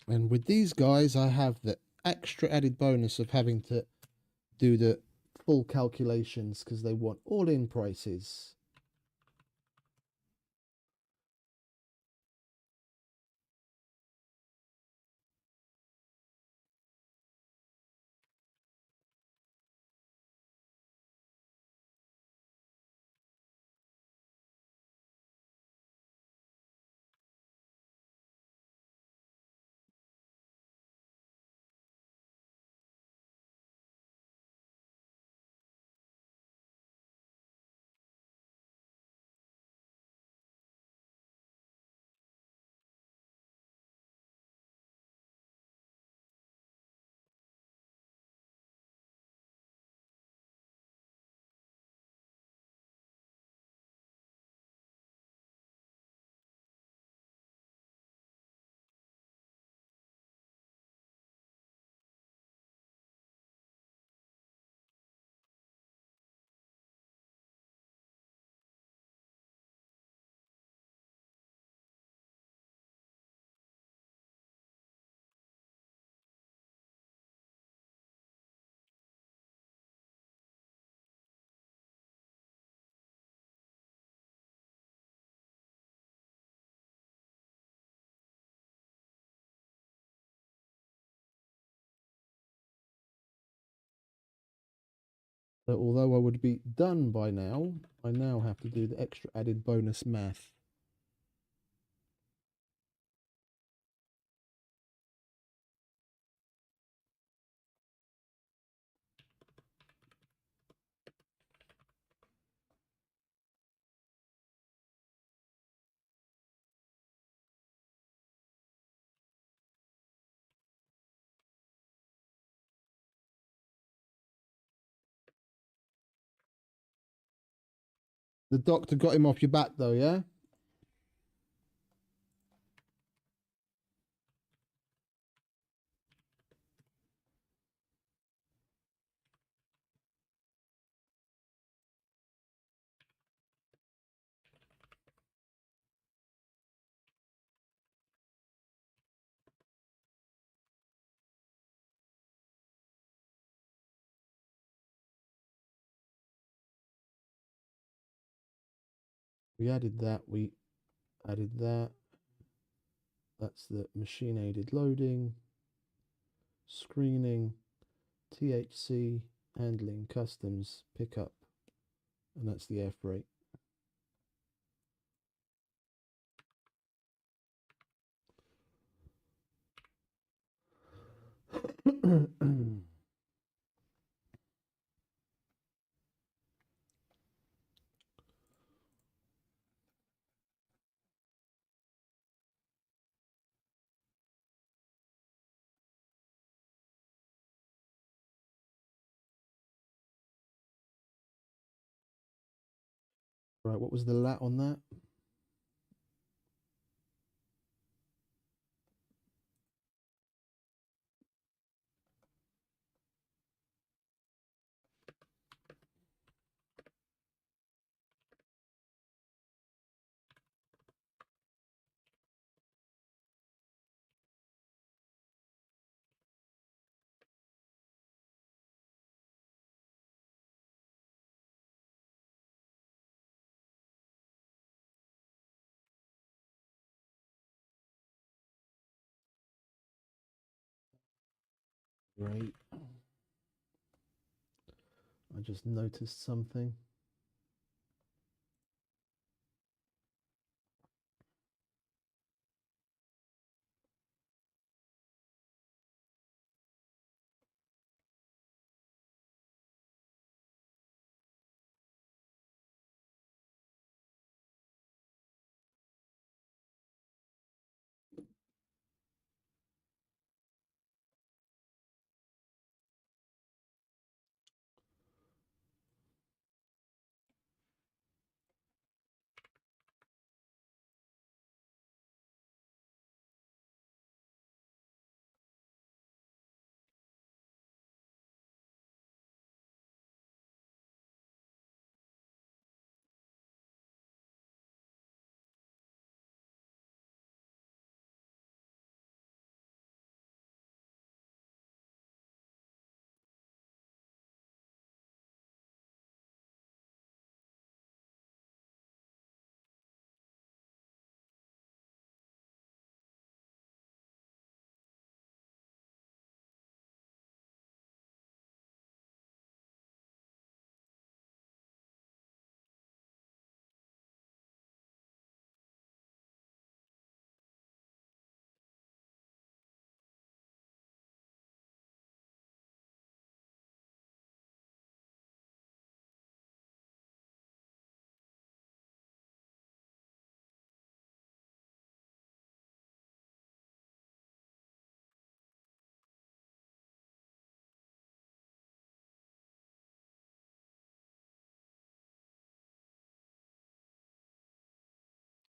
And with these guys, I have the extra added bonus of having to do the full calculations because they want all-in prices. So although I would be done by now, I now have to do the extra added bonus math. The doctor got him off your back though, yeah? We added that, we added that. That's the machine aided loading, screening, THC, handling, customs, pickup, and that's the air freight. Right, what was the lat on that? Great. I just noticed something.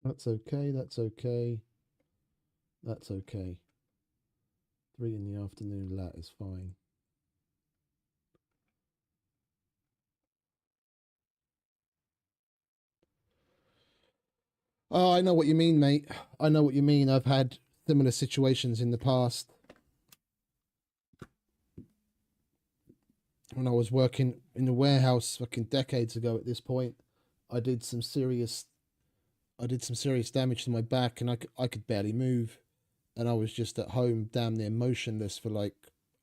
That's okay, that's okay. That's okay. 3 in the afternoon lat is fine. Oh, I know what you mean, mate. I know what you mean. I've had similar situations in the past. When I was working in the warehouse fucking decades ago at this point, I did some serious damage to my back, and I could barely move, and I was just at home damn near motionless for like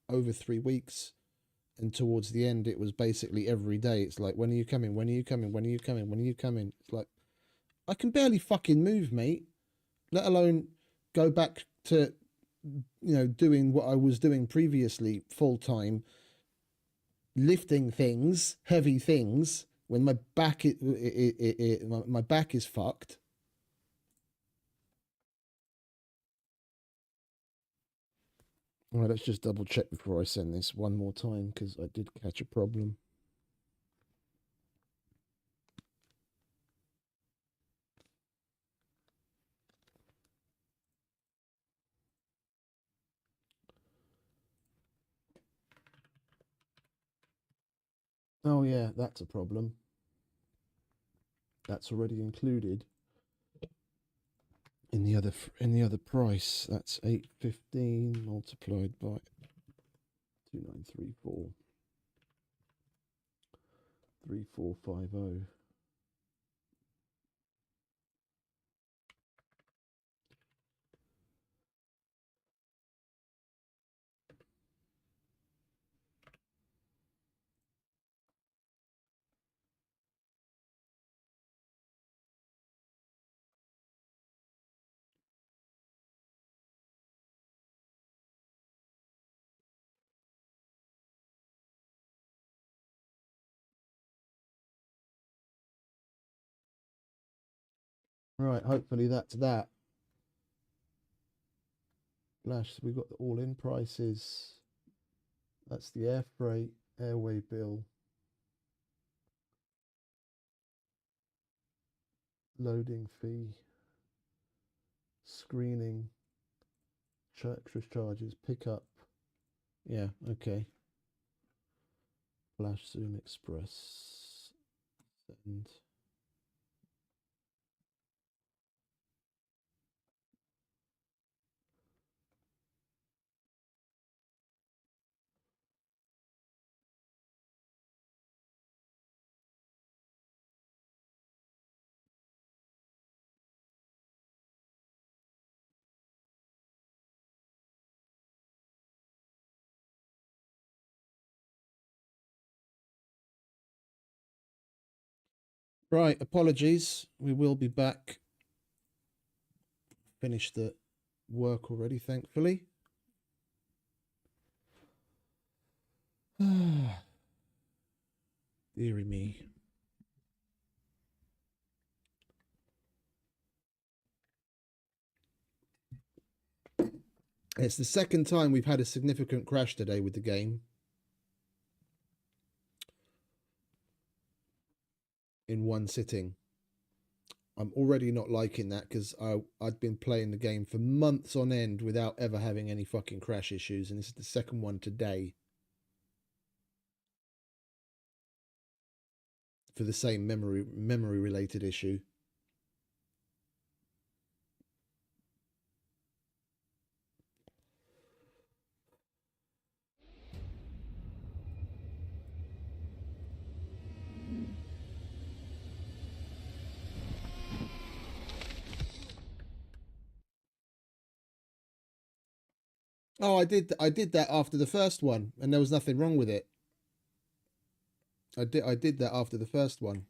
over 3 weeks. and towards the end it was basically every day. It's like, when are you coming? When are you coming? When are you coming? When are you coming? It's like, I can barely fucking move, mate, let alone go back to, you know, doing what I was doing previously full time, lifting things, heavy things, when my back my back is fucked. All right, let's just double check before I send this one more time, because I did catch a problem. Oh yeah, that's a problem. That's already included in the other price. That's 815 multiplied by 2934 3450. Right, hopefully that's that. Flash, we've got the all-in prices. That's the air freight, airway bill, loading fee, screening, extra charges, pickup. Yeah, okay. Flash Zoom Express. Send. Right, apologies. We will be back. Finished the work already, thankfully. Deary me. It's the second time we've had a significant crash today with the game. In one sitting. I'm already not liking that, because I'd been playing the game for months on end without ever having any fucking crash issues, and this is the second one today for the same memory related issue. Oh, I did that after the first one, and there was nothing wrong with it. I did that after the first one.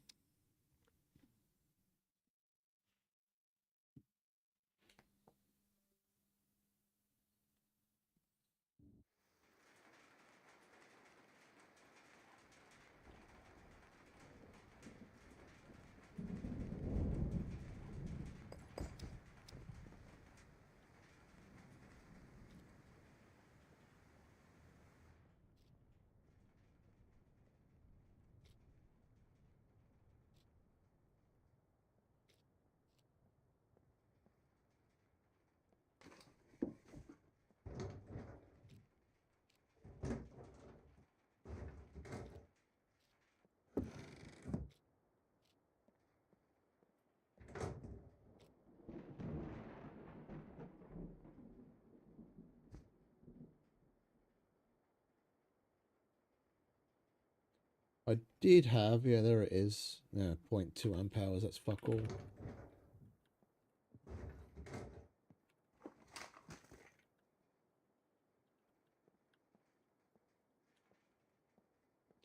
I did have, yeah, there it is. Yeah, 0.2 amp hours, that's fuck all.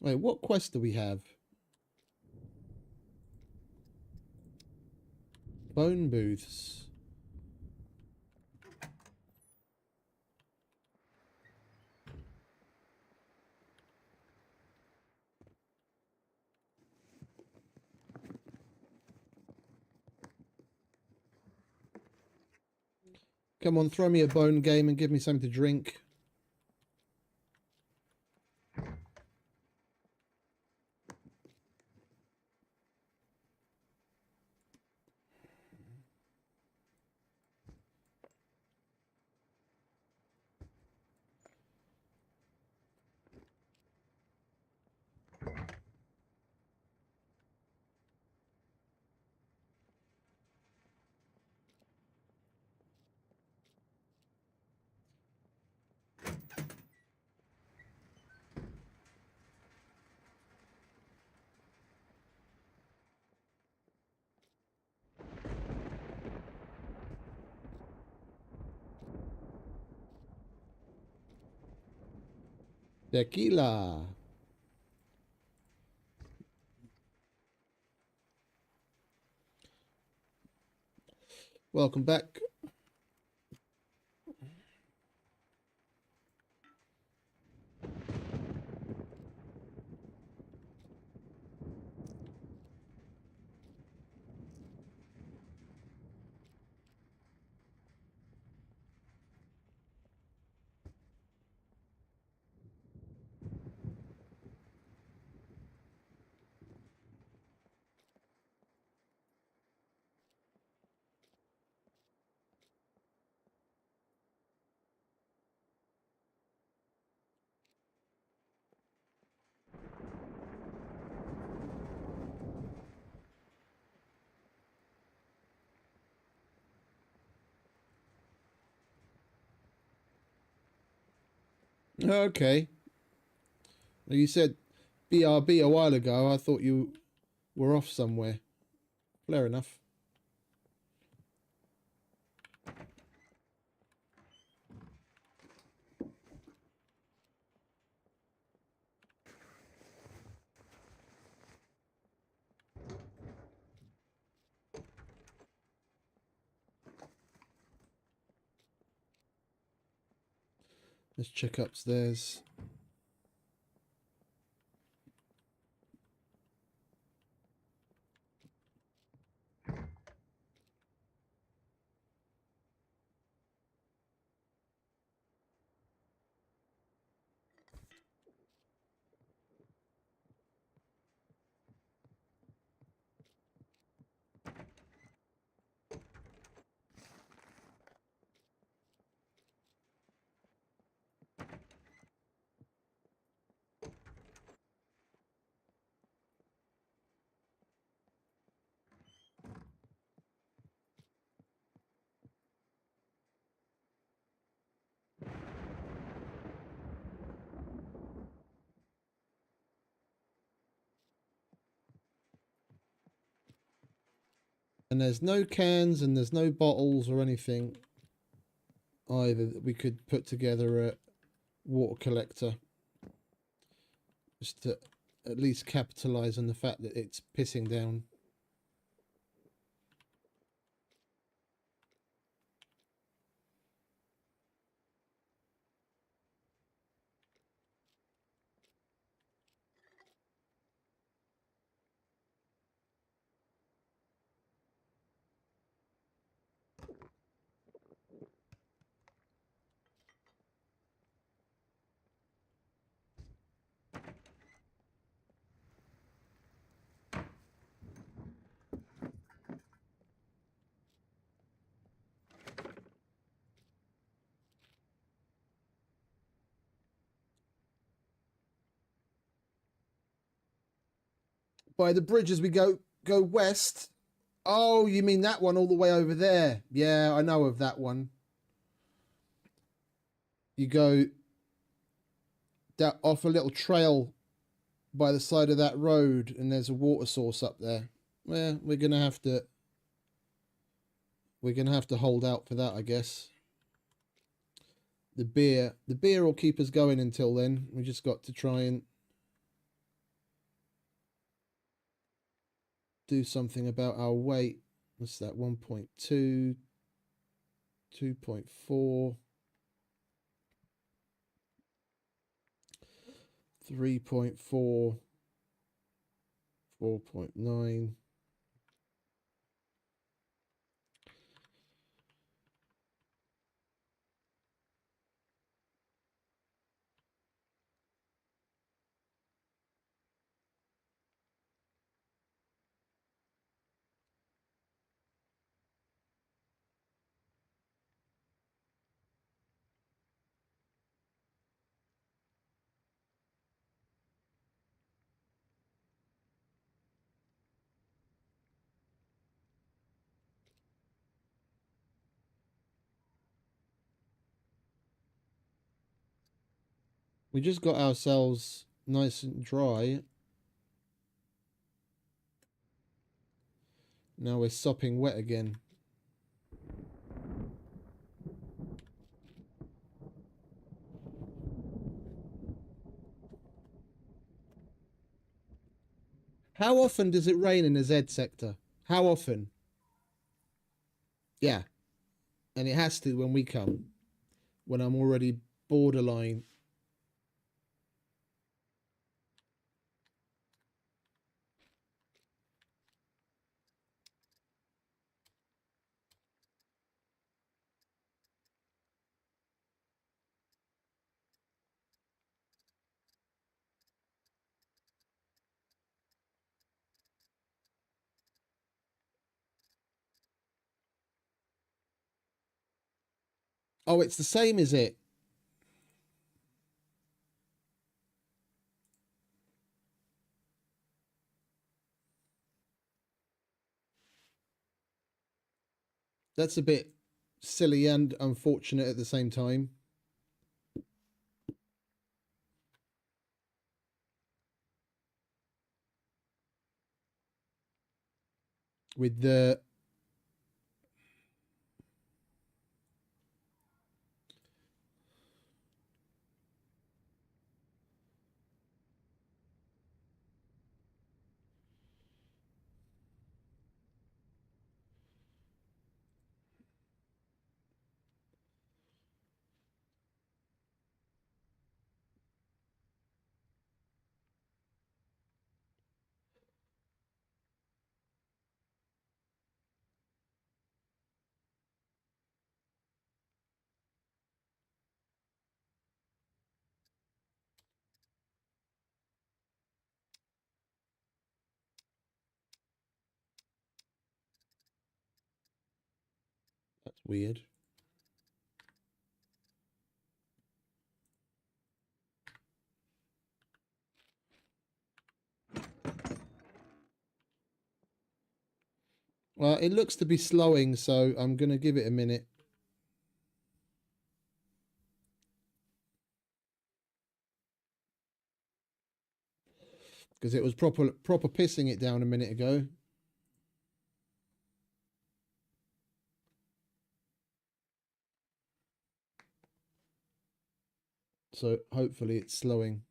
Wait, what quest do we have? Bone booths. Come on, throw me a bone game and give me something to drink. Tequila. Welcome back. Okay. You said BRB a while ago. I thought you were off somewhere. Fair enough. Let's check upstairs. And there's no cans and there's no bottles or anything either that we could put together a water collector. Just to at least capitalize on the fact that it's pissing down. By the bridge as we go west. Oh, you mean that one all the way over there? Yeah, I know of that one. You go off a little trail by the side of that road, and there's a water source up there. Well, we're gonna have to hold out for that, I guess. The beer will keep us going until then. We just got to try and do something about our weight. What's that? 1.2, 2.4, 3.4, 4.9. We just got ourselves nice and dry. Now we're sopping wet again. How often does it rain in the Z sector? How often? Yeah. And it has to when we come. When I'm already borderline. Oh, it's the same, is it? That's a bit silly and unfortunate at the same time. With the... That's weird. Well, it looks to be slowing, so I'm going to give it a minute. Because it was proper pissing it down a minute ago. So hopefully it's slowing.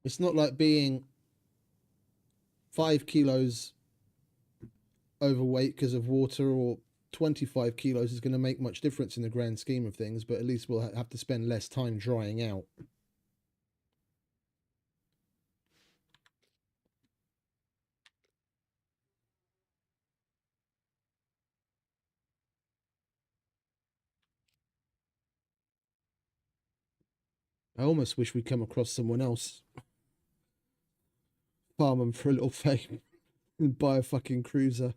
It's not like being 5 kilos overweight because of water, or 25 kilos is going to make much difference in the grand scheme of things, but at least we'll have to spend less time drying out. I almost wish we'd come across someone else. Farm them for a little fame and buy a fucking cruiser.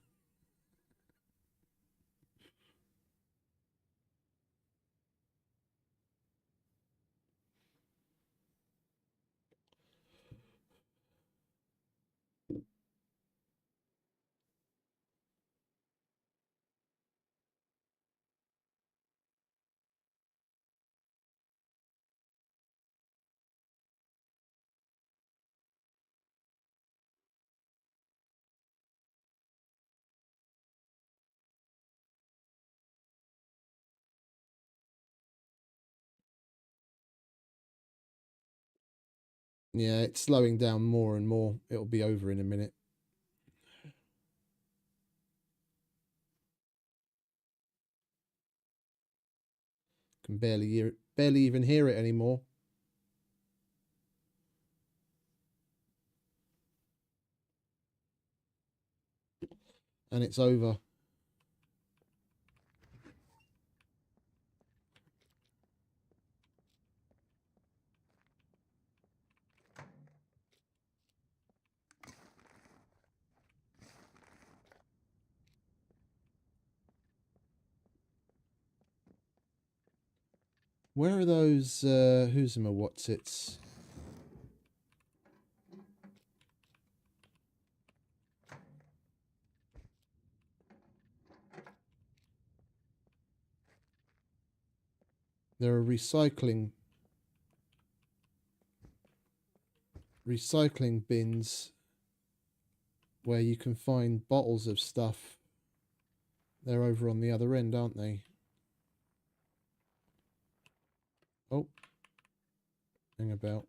Yeah, it's slowing down more and more. It'll be over in a minute. Can barely even hear it anymore. And it's over. Where are those who's them or what's it's? There are recycling bins where you can find bottles of stuff. They're over on the other end, aren't they? Oh, hang about.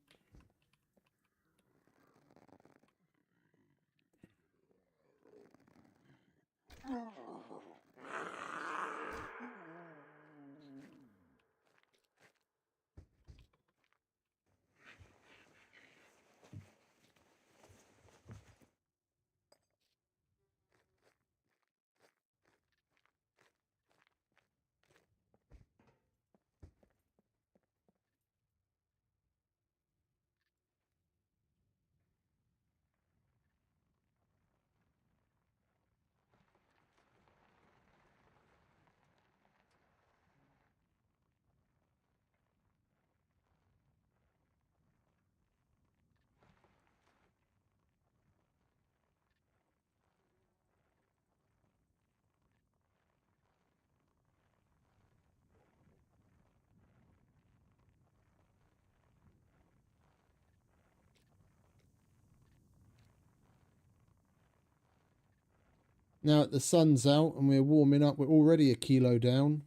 Now the sun's out and we're warming up. We're already a kilo down.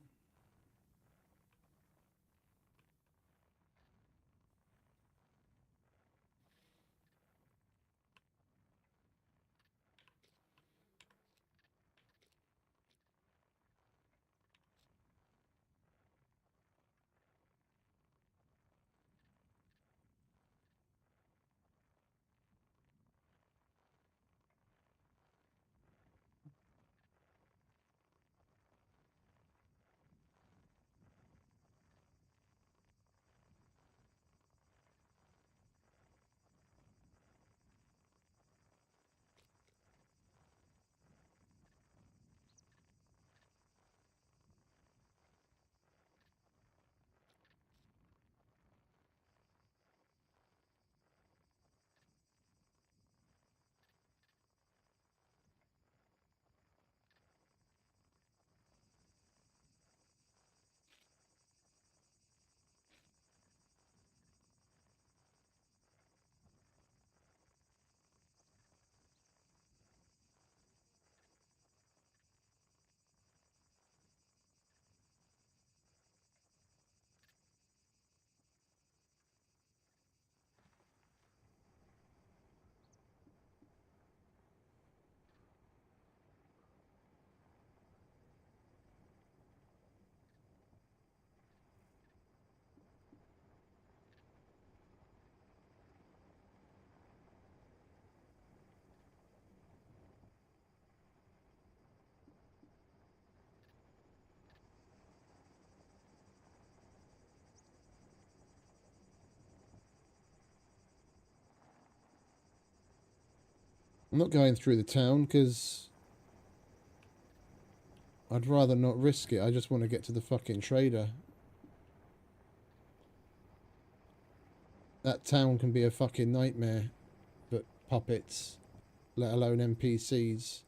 I'm not going through the town because I'd rather not risk it. I just want to get to the fucking trader. That town can be a fucking nightmare, but puppets, let alone NPCs.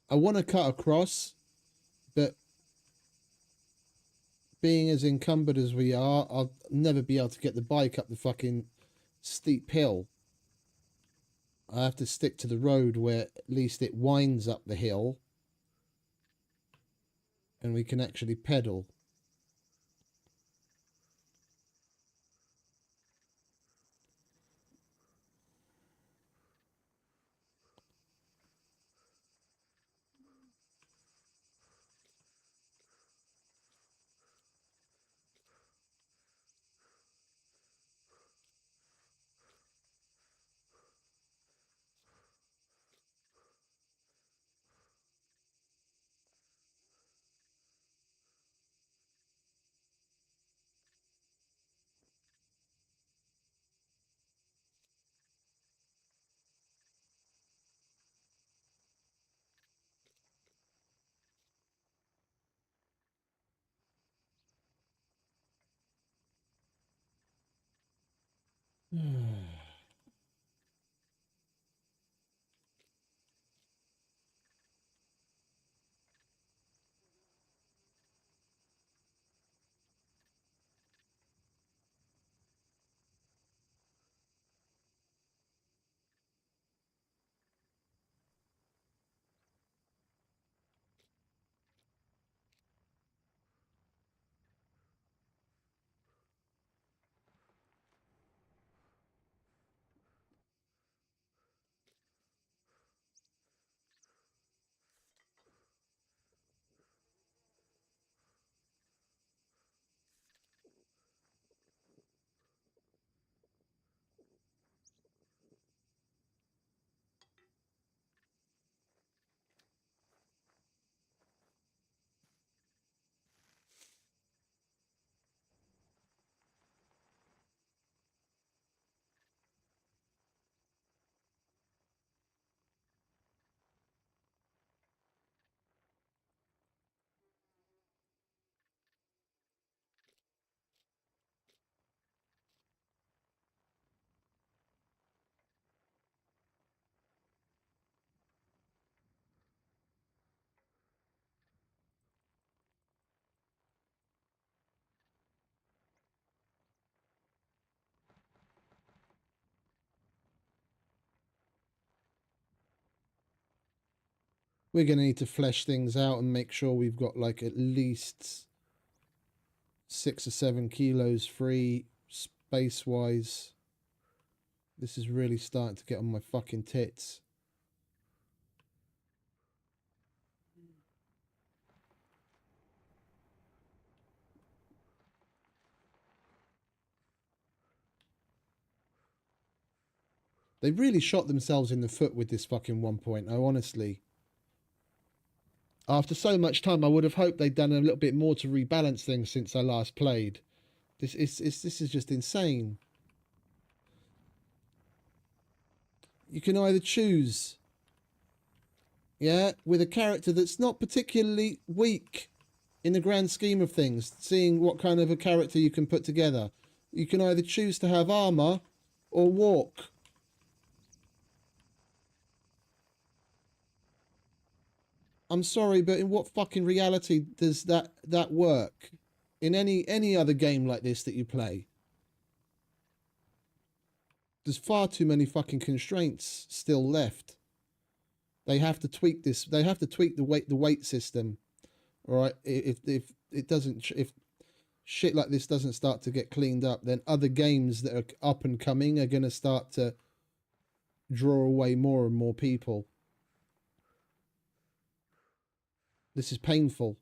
I want to cut across, but being as encumbered as we are, I'll never be able to get the bike up the fucking steep hill. I have to stick to the road where at least it winds up the hill and we can actually pedal. We're going to need to flesh things out and make sure we've got like at least 6 or 7 kilos free space wise. This is really starting to get on my fucking tits. They really shot themselves in the foot with this fucking 1.0, honestly. After so much time, I would have hoped they'd done a little bit more to rebalance things since I last played. This is just insane. You can either choose, yeah, with a character that's not particularly weak in the grand scheme of things, seeing what kind of a character you can put together. You can either choose to have armor or walk. I'm sorry, but in what fucking reality does that work? In any other game like this that you play? There's far too many fucking constraints still left. They have to tweak this. They have to tweak the weight system. All right. If it doesn't, if shit like this doesn't start to get cleaned up, then other games that are up and coming are going to start to draw away more and more people. This is painful.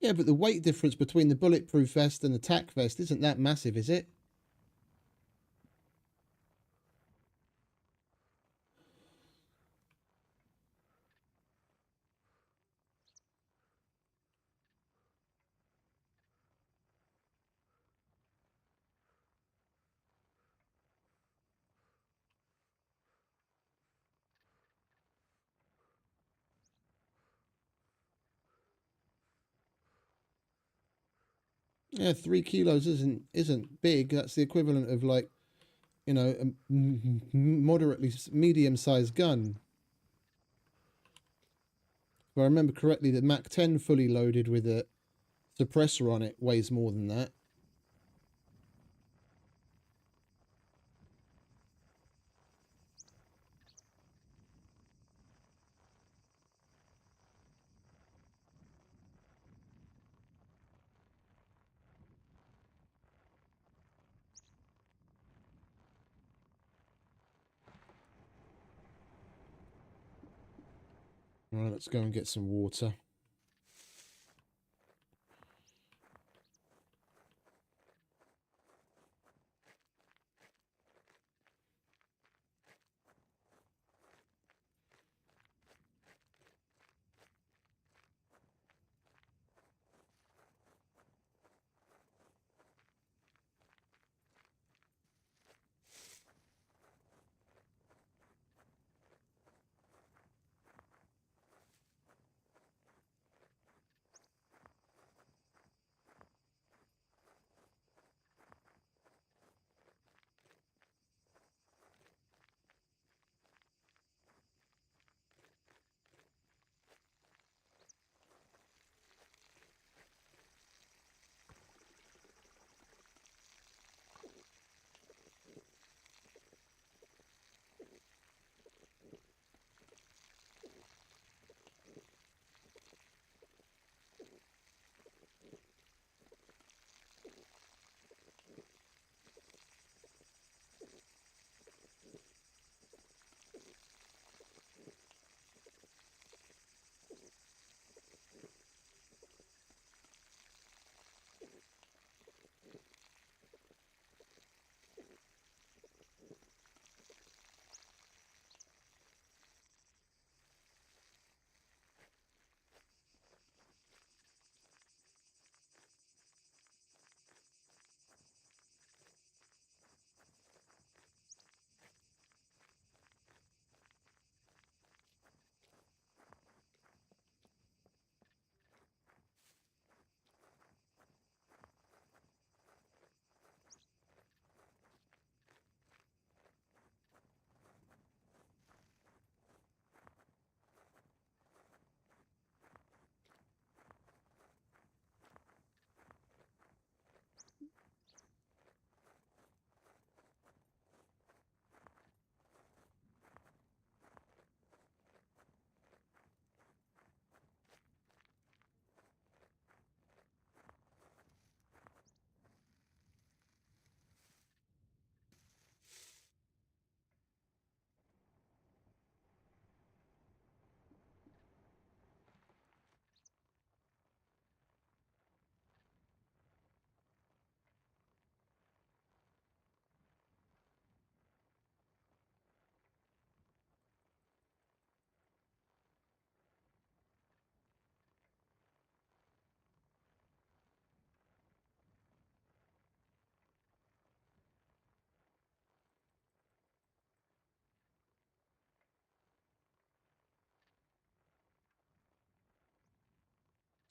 Yeah, but the weight difference between the bulletproof vest and the tack vest isn't that massive, is it? Yeah, 3 kilos isn't big. That's the equivalent of like, you know, a moderately medium-sized gun. If I remember correctly, the Mac 10 fully loaded with a suppressor on it weighs more than that. All right, let's go and get some water.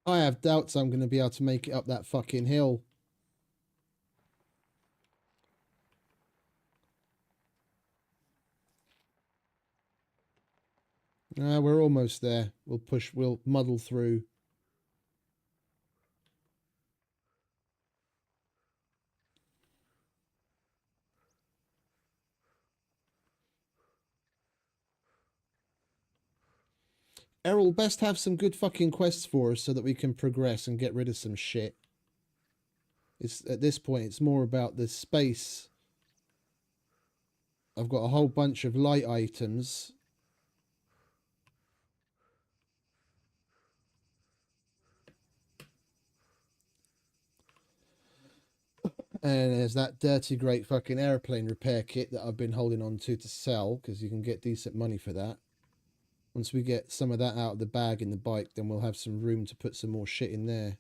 I have doubts I'm going to be able to make it up that fucking hill. We're almost there. We'll muddle through. Errol, best have some good fucking quests for us so that we can progress and get rid of some shit. It's at this point, it's more about the space. I've got a whole bunch of light items. And there's that dirty great fucking airplane repair kit that I've been holding on to sell, because you can get decent money for that. Once we get some of that out of the bag in the bike, then we'll have some room to put some more shit in there.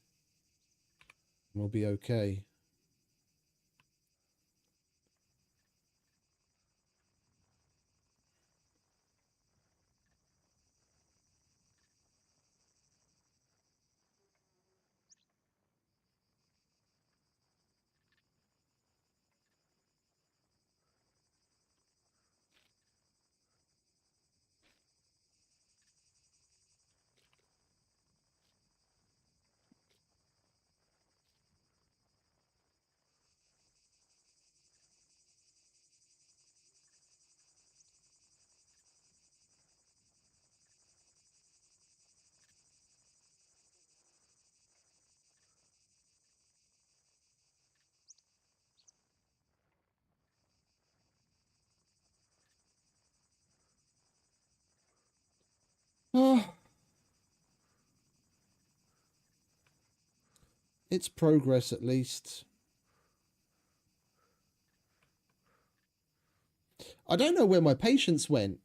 And we'll be okay. Oh, it's progress at least. I don't know where my patience went.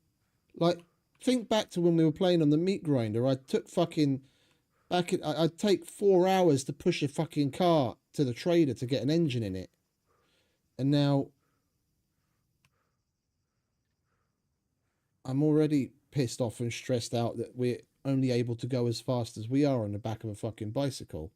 Like, think back to when we were playing on the meat grinder. I took fucking I'd take 4 hours to push a fucking car to the trader to get an engine in it. And now I'm already pissed off and stressed out that we're only able to go as fast as we are on the back of a fucking bicycle.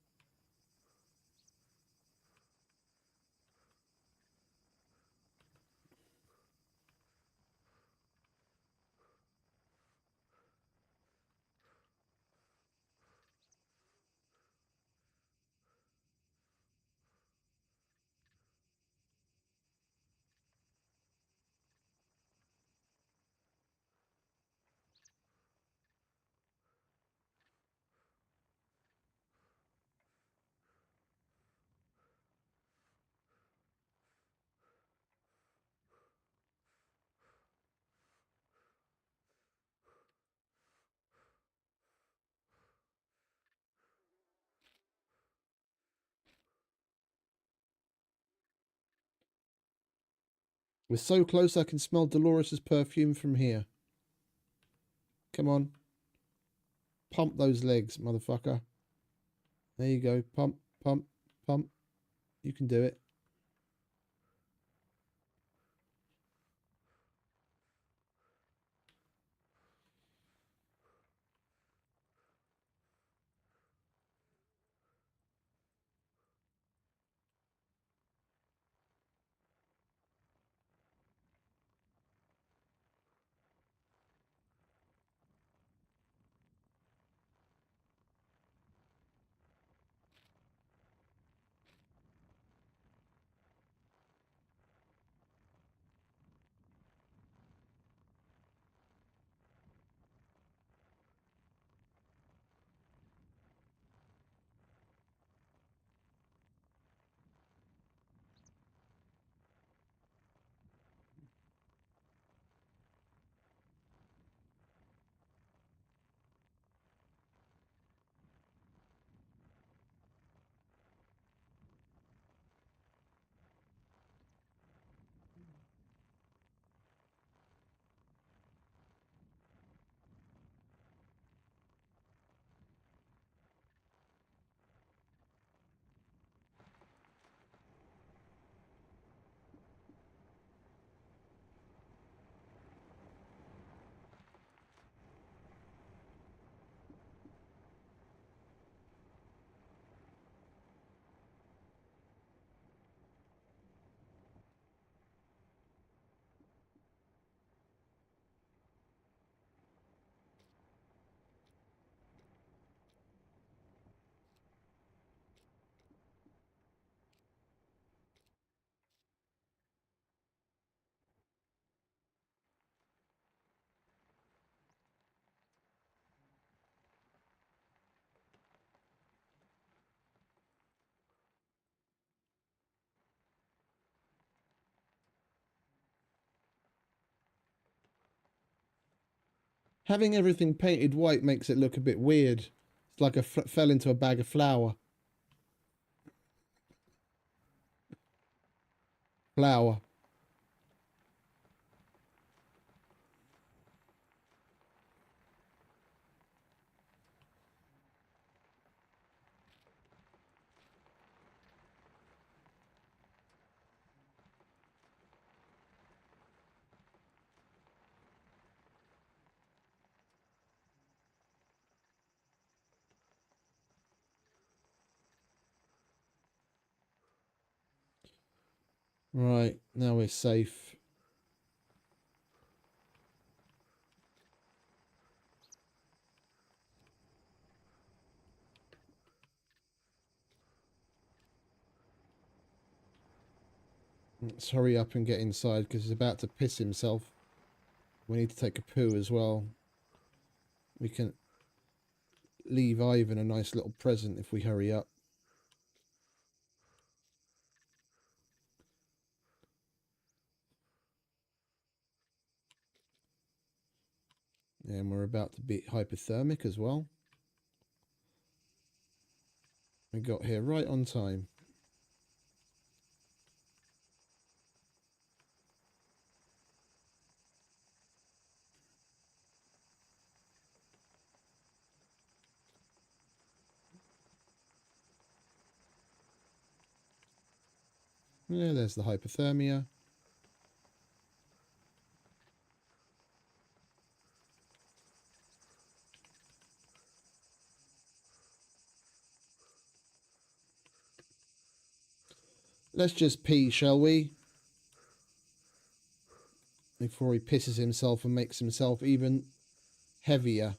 We're so close I can smell Dolores's perfume from here. Come on. Pump those legs, motherfucker. There you go. Pump, pump, pump. You can do it. Having everything painted white makes it look a bit weird. It's like I fell into a bag of flour. Flour. Right, now we're safe. Let's hurry up and get inside because he's about to piss himself. We need to take a poo as well. We can leave Ivan a nice little present if we hurry up. And we're about to be hypothermic as well. We got here right on time. Yeah, there's the hypothermia. Let's just pee, shall we? Before he pisses himself and makes himself even heavier.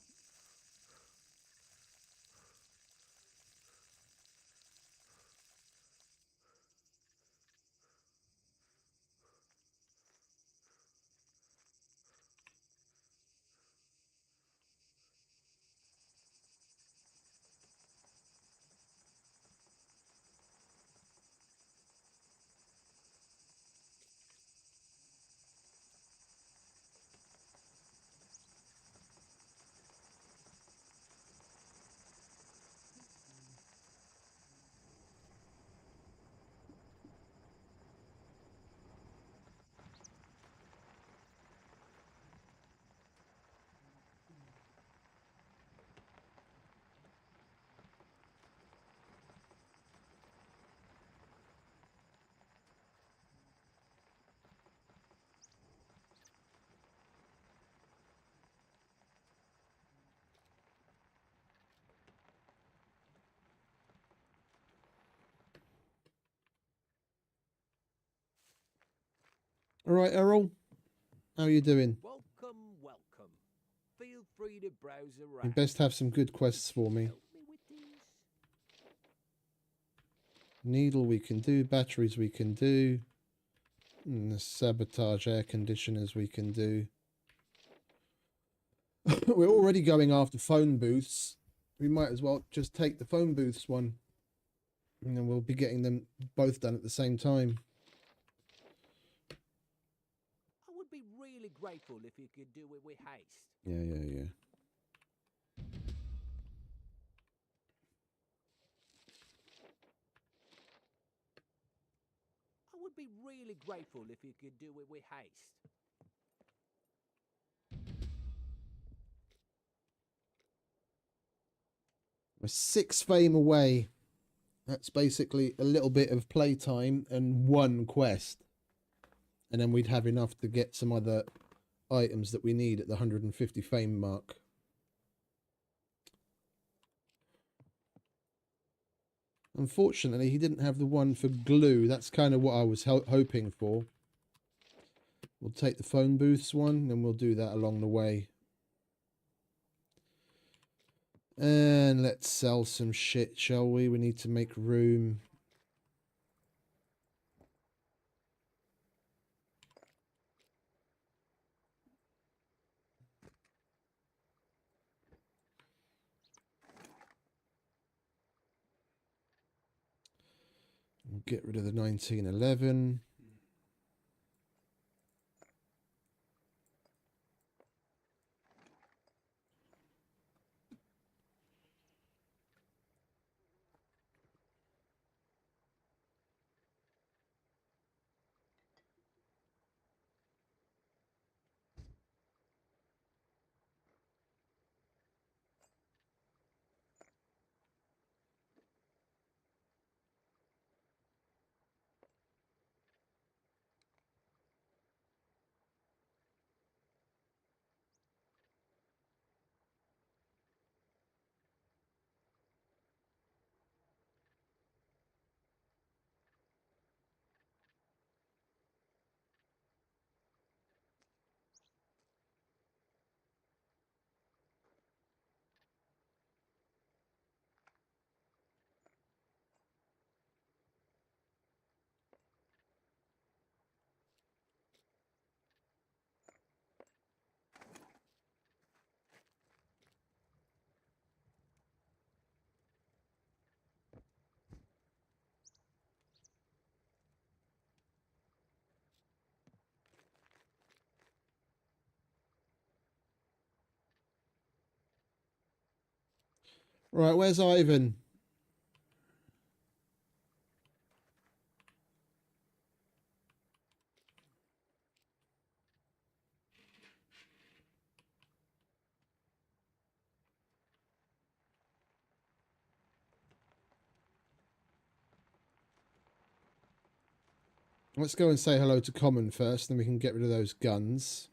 All right, Errol. How are you doing? Welcome, welcome. Feel free to browse around. You best have some good quests for me. Help me with this. Needle we can do. Batteries we can do. And the sabotage air conditioners we can do. We're already going after phone booths. We might as well just take the phone booths one. And then we'll be getting them both done at the same time. I would be really grateful if you could do it with haste. Yeah. I would be really grateful if you could do it with haste. We're 6 fame away. That's basically a little bit of playtime and 1 quest. And then we'd have enough to get some other items that we need at the 150 fame mark. Unfortunately, he didn't have the one for glue. That's kind of what I was hoping for. We'll take the phone booths one, and we'll do that along the way. And let's sell some shit, shall we? We need to make room. We'll get rid of the 1911. Right, where's Ivan? Let's go and say hello to Common first, then we can get rid of those guns.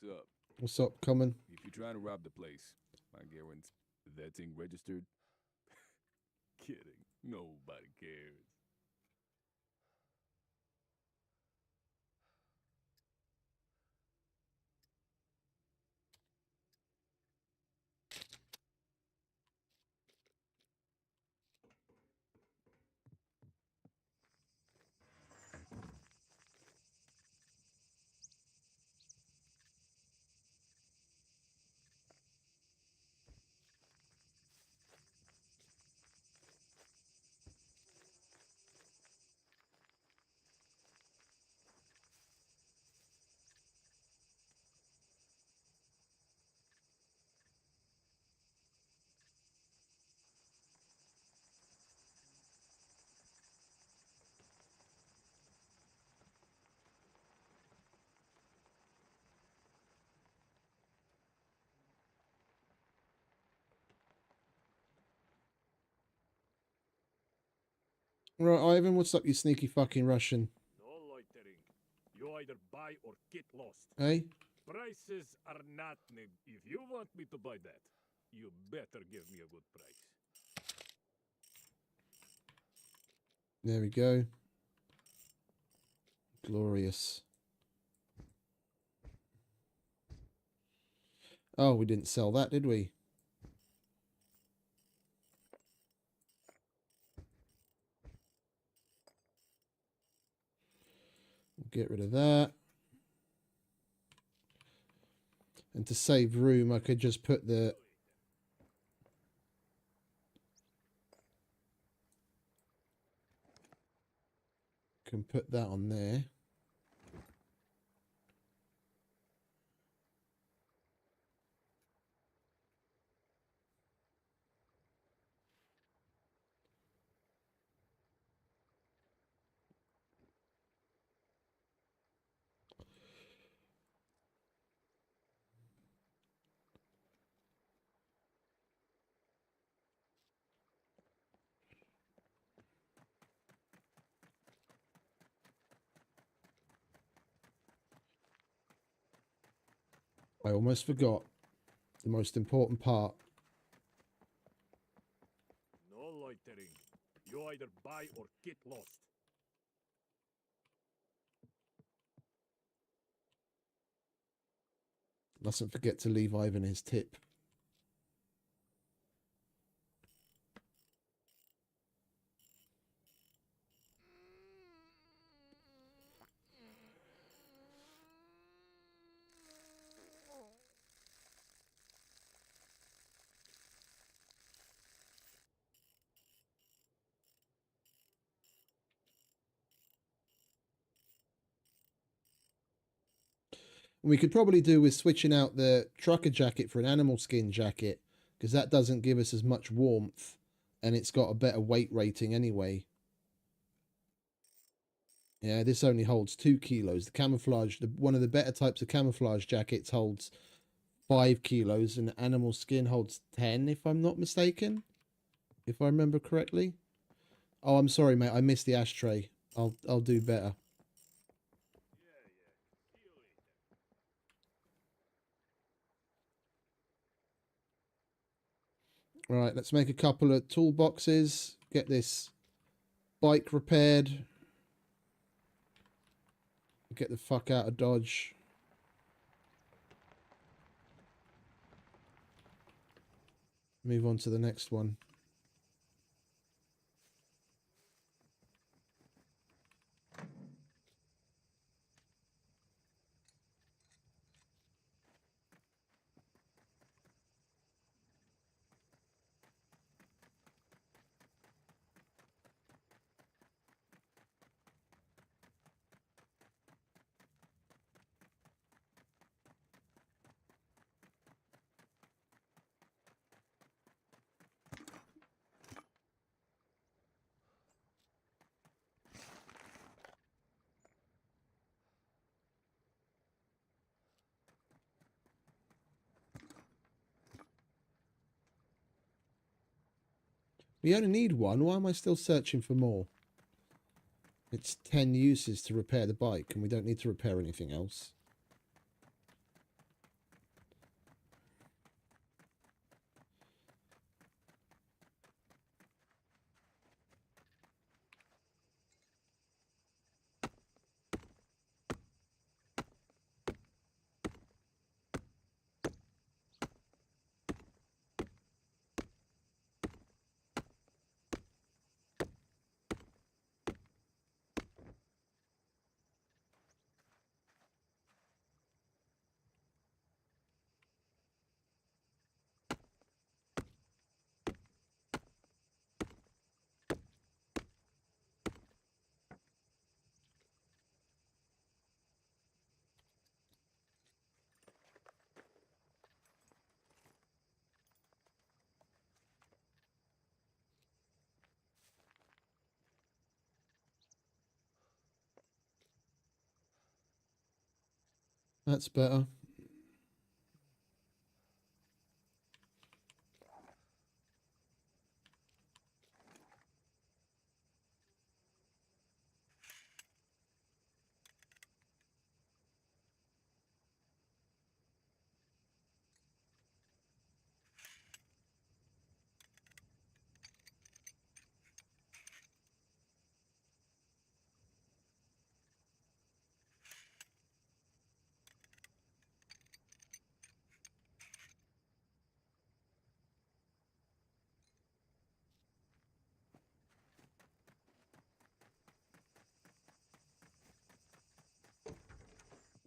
What's up? What's up, Common? If you're trying to rob the place, I guarantee that thing registered. Kidding. Nobody cares. Right, Ivan, what's up, you sneaky fucking Russian? No loitering. You either buy or get lost. Hey? Prices are not if you want me to buy that, you better give me a good price. There we go. Glorious. Oh, we didn't sell that, did we? We'll get rid of that. And to save room, I could just put the... Can put that on there. I almost forgot the most important part. No loitering. You either buy or get lost. Mustn't forget to leave Ivan his tip. We could probably do with switching out the trucker jacket for an animal skin jacket, because that doesn't give us as much warmth and it's got a better weight rating anyway. Yeah, this only holds 2 kilos. The camouflage, one of the better types of camouflage jackets holds 5 kilos and animal skin holds 10, if I'm not mistaken. If I remember correctly. Oh, I'm sorry, mate. I missed the ashtray. I'll do better. Right, let's make a couple of toolboxes. Get this bike repaired. Get the fuck out of Dodge. Move on to the next one. We only need one. Why am I still searching for more? It's 10 uses to repair the bike, and we don't need to repair anything else. That's better.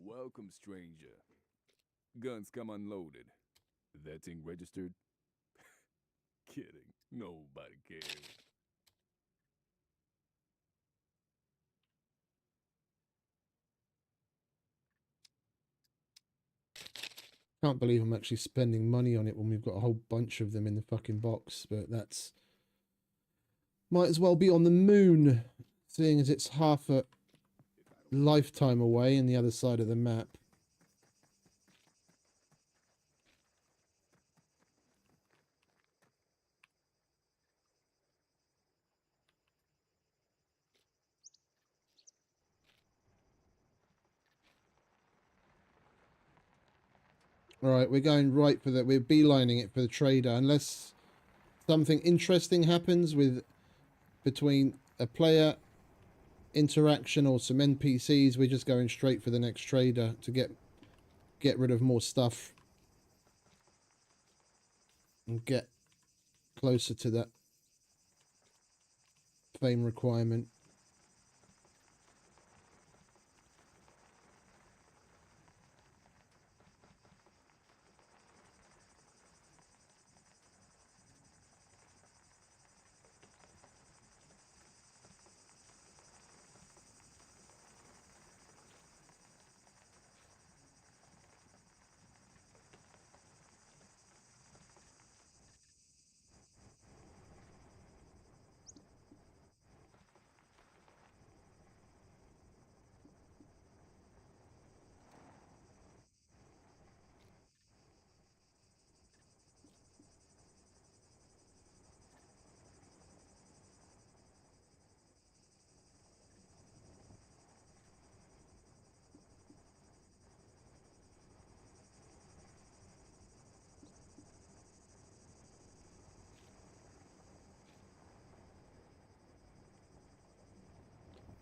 Welcome, stranger. Guns come unloaded. That thing registered? Kidding. Nobody cares. Can't believe I'm actually spending money on it when we've got a whole bunch of them in the fucking box, but that's... Might as well be on the moon, seeing as it's half a lifetime away in the other side of the map. Alright, we're going right for the... We're beelining it for the trader, unless something interesting happens with... between a player interaction or some NPCs. We're just going straight for the next trader to get rid of more stuff and get closer to that fame requirement.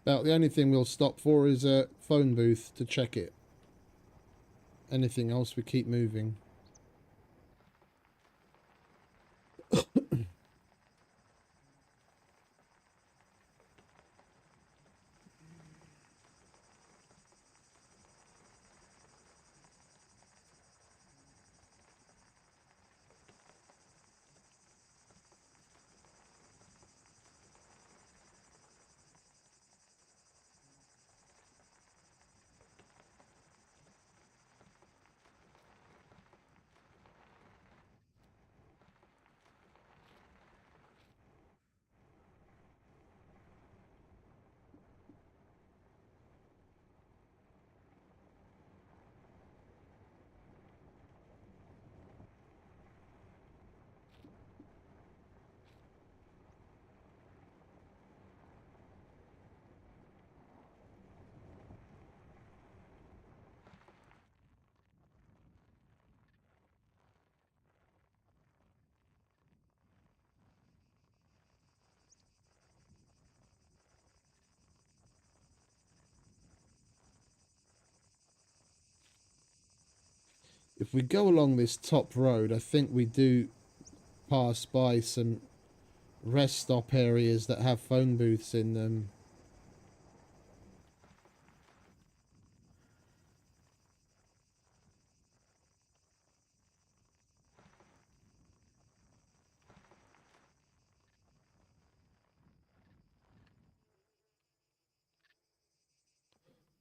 About the only thing we'll stop for is a phone booth to check it. Anything else, we keep moving. if we go along this top road, I think we do pass by some rest stop areas that have phone booths in them.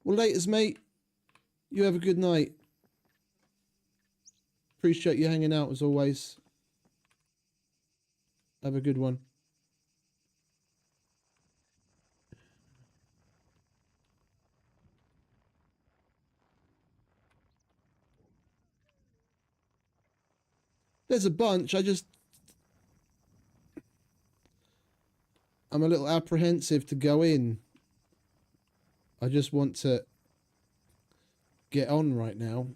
Well, laters, mate. You have a good night. Appreciate you hanging out as always. Have a good one. There's a bunch. I'm a little apprehensive to go in. I just want to get on right now.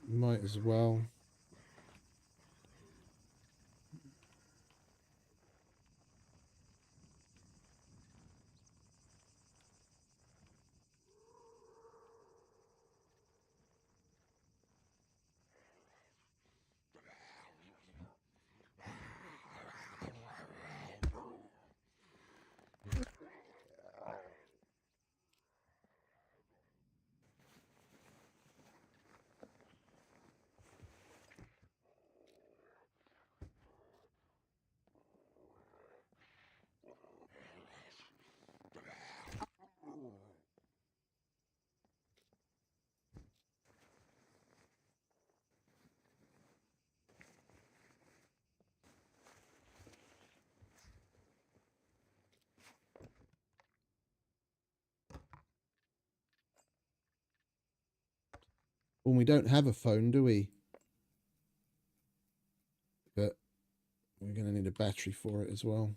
Might as well. Well, we don't have a phone, do we? But we're going to need a battery for it as well.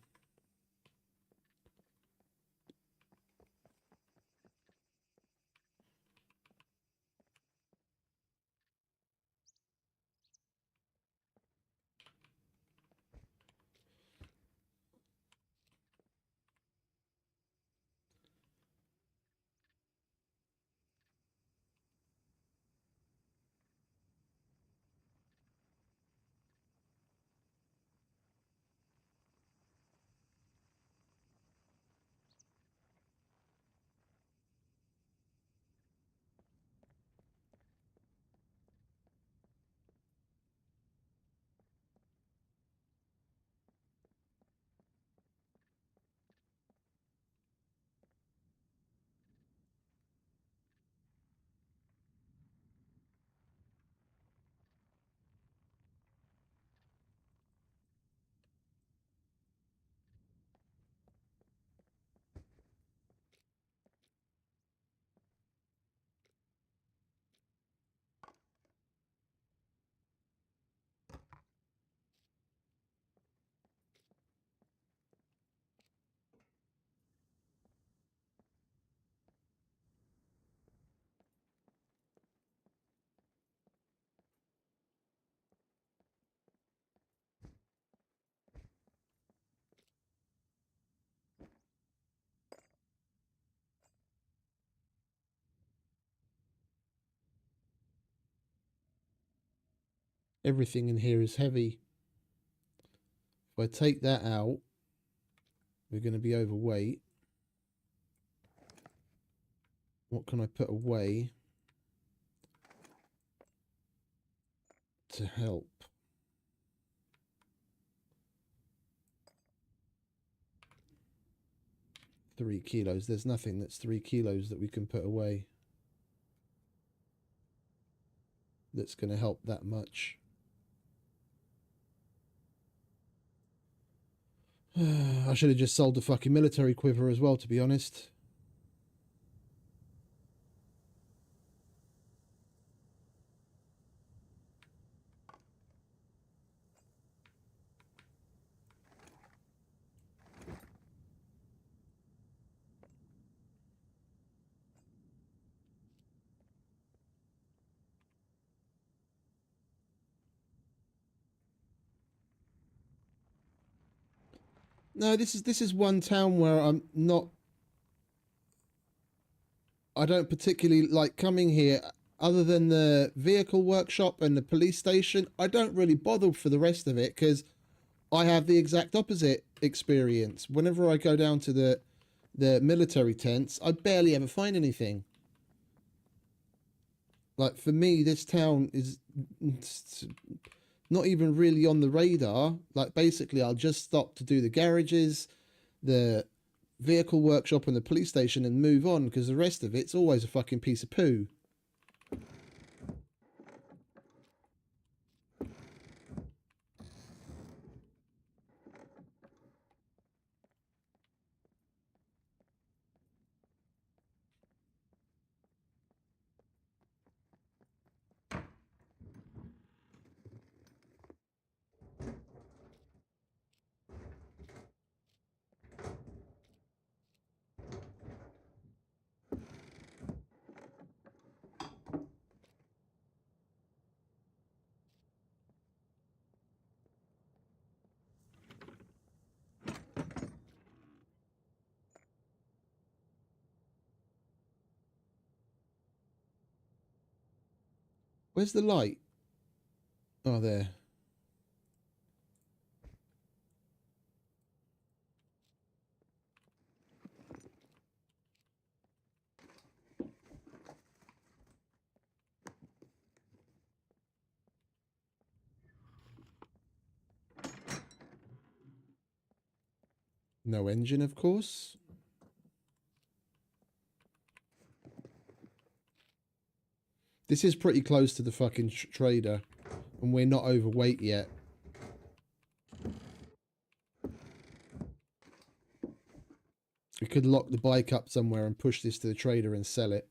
Everything in here is heavy. If I take that out, we're going to be overweight. What can I put away to help? $3 kilos. There's nothing that's 3 kilos that we can put away that's going to help that much. I should have just sold the fucking military quiver as well, to be honest. No, this is one town where I'm not I don't particularly like coming here. Other than the vehicle workshop and the police station, I don't really bother for the rest of it because I have the exact opposite experience. Whenever I go down to the military tents, I barely ever find anything. Like, for me, this town is not even really on the radar. Like, basically, I'll just stop to do the garages, the vehicle workshop and the police station and move on, because the rest of it's always a fucking piece of poo. Where's the light? Oh, there. No engine, of course. This is pretty close to the fucking trader, and we're not overweight yet. We could lock the bike up somewhere and push this to the trader and sell it.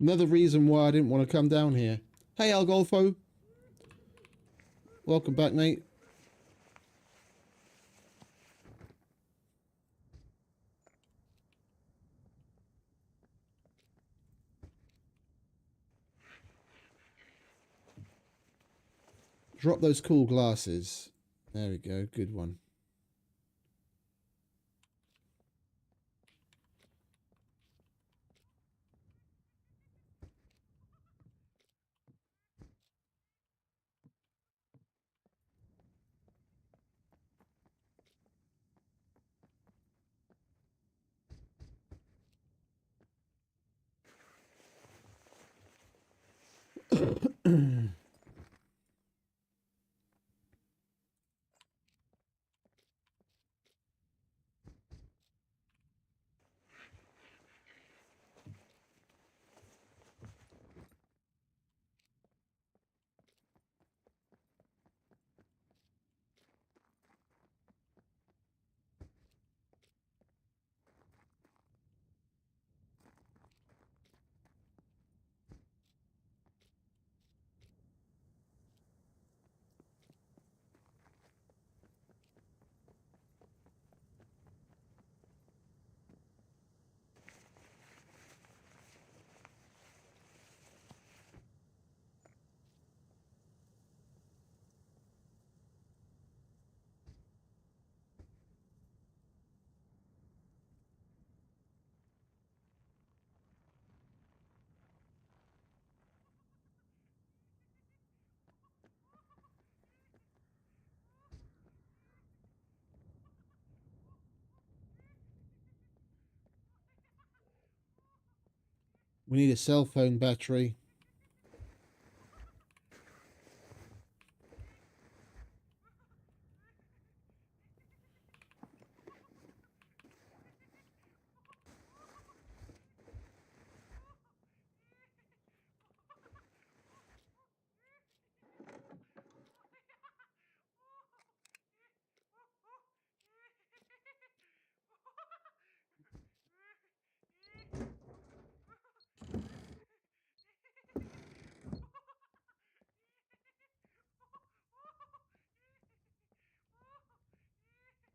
Another reason why I didn't want to come down here. Hey, Algolfo. Welcome back, mate. Drop those cool glasses. There we go. Good one. We need a cell phone battery.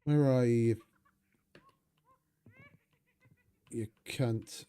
Where are you, you cunt?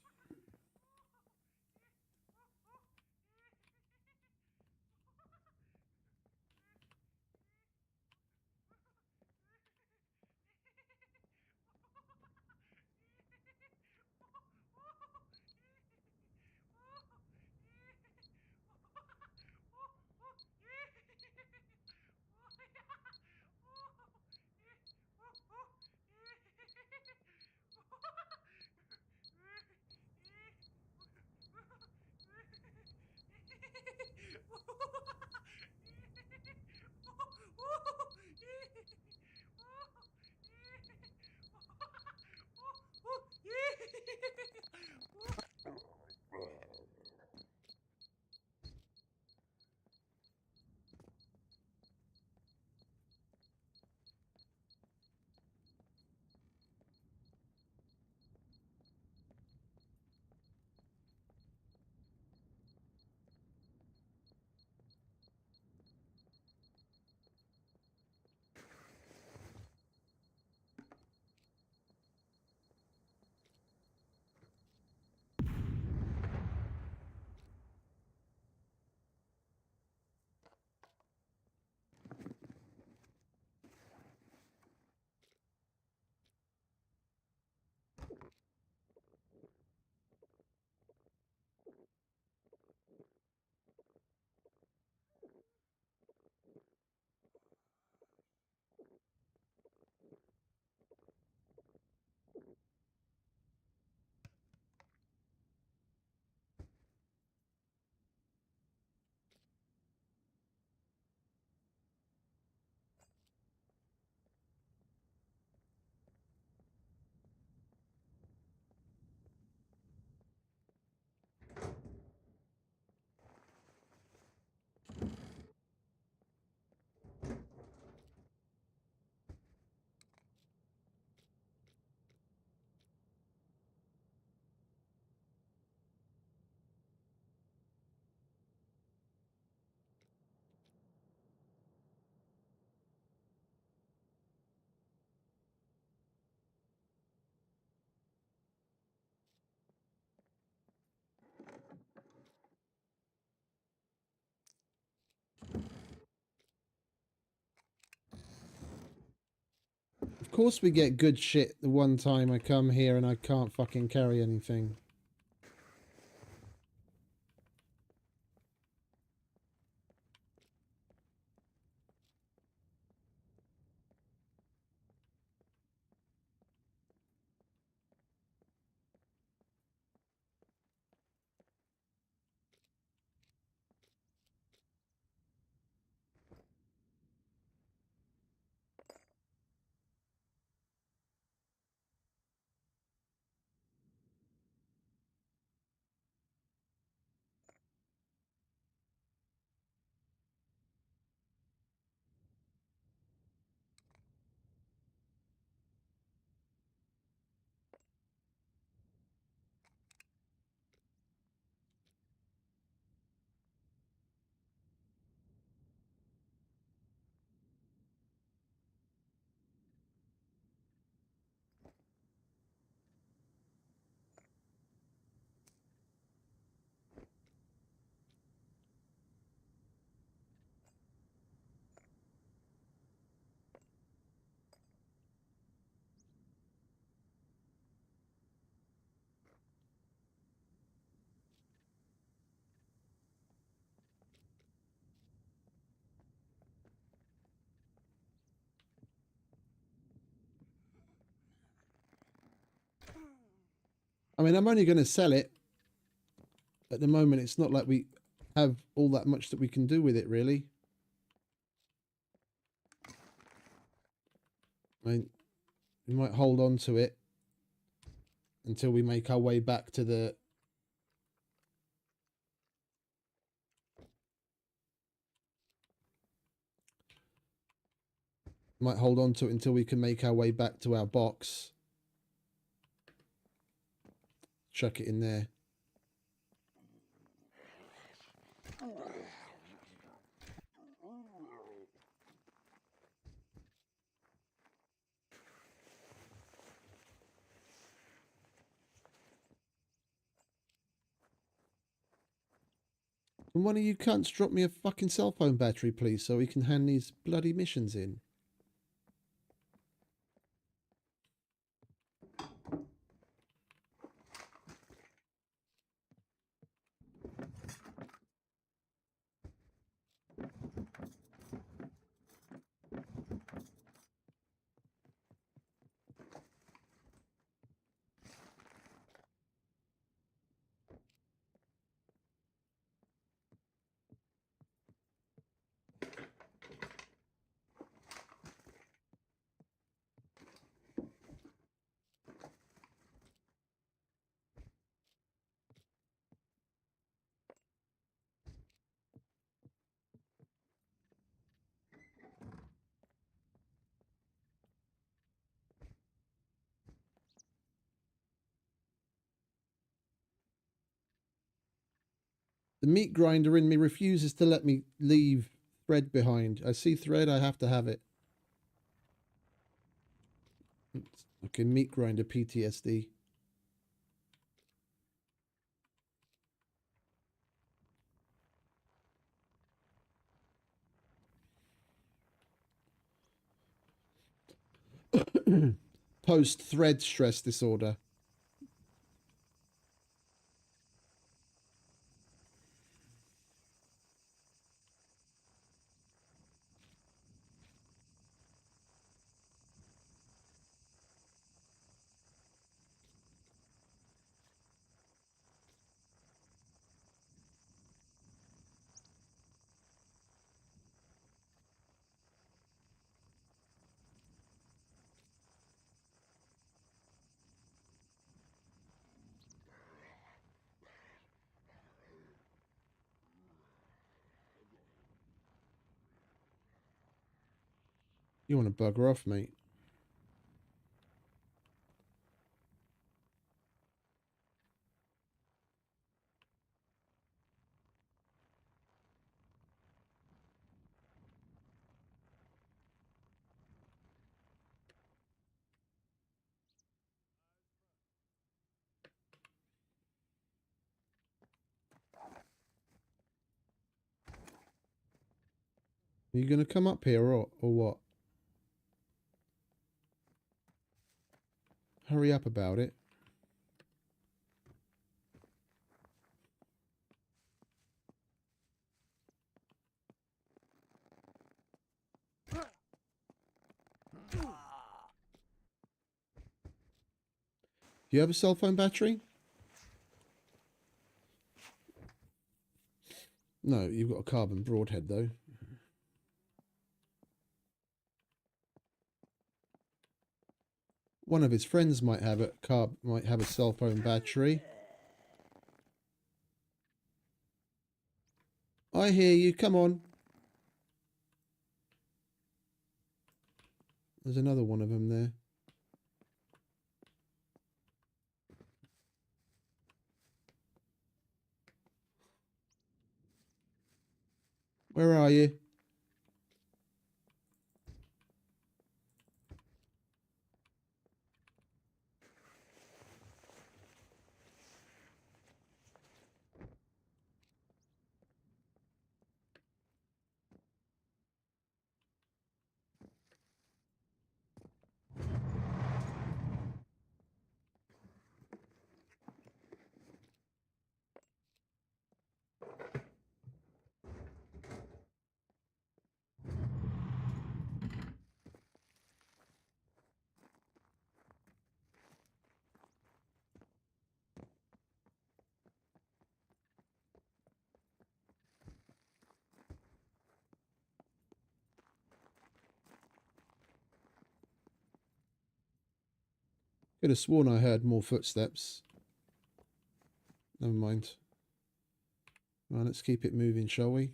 Of course we get good shit the one time I come here and I can't fucking carry anything. I mean, I'm only going to sell it. At the moment, it's not like we have all that much that we can do with it, really. I mean, we might hold on to it until we make our way back to the... Might hold on to it until we can make our way back to our box. Chuck it in there. Can one of you cunts drop me a fucking cell phone battery, please, so we can hand these bloody missions in? The meat grinder in me refuses to let me leave thread behind. I see thread, I have to have it. Okay, meat grinder PTSD. Post-thread stress disorder. You want to bugger off, mate? Are you going to come up here or what? Hurry up about it. Do you have a cell phone battery? No, you've got a carbon broadhead though. One of his friends might have a cell phone battery. I hear you. Come on. There's another one of them there. Where are you? Could have sworn I heard more footsteps. Never mind. Well, let's keep it moving, shall we?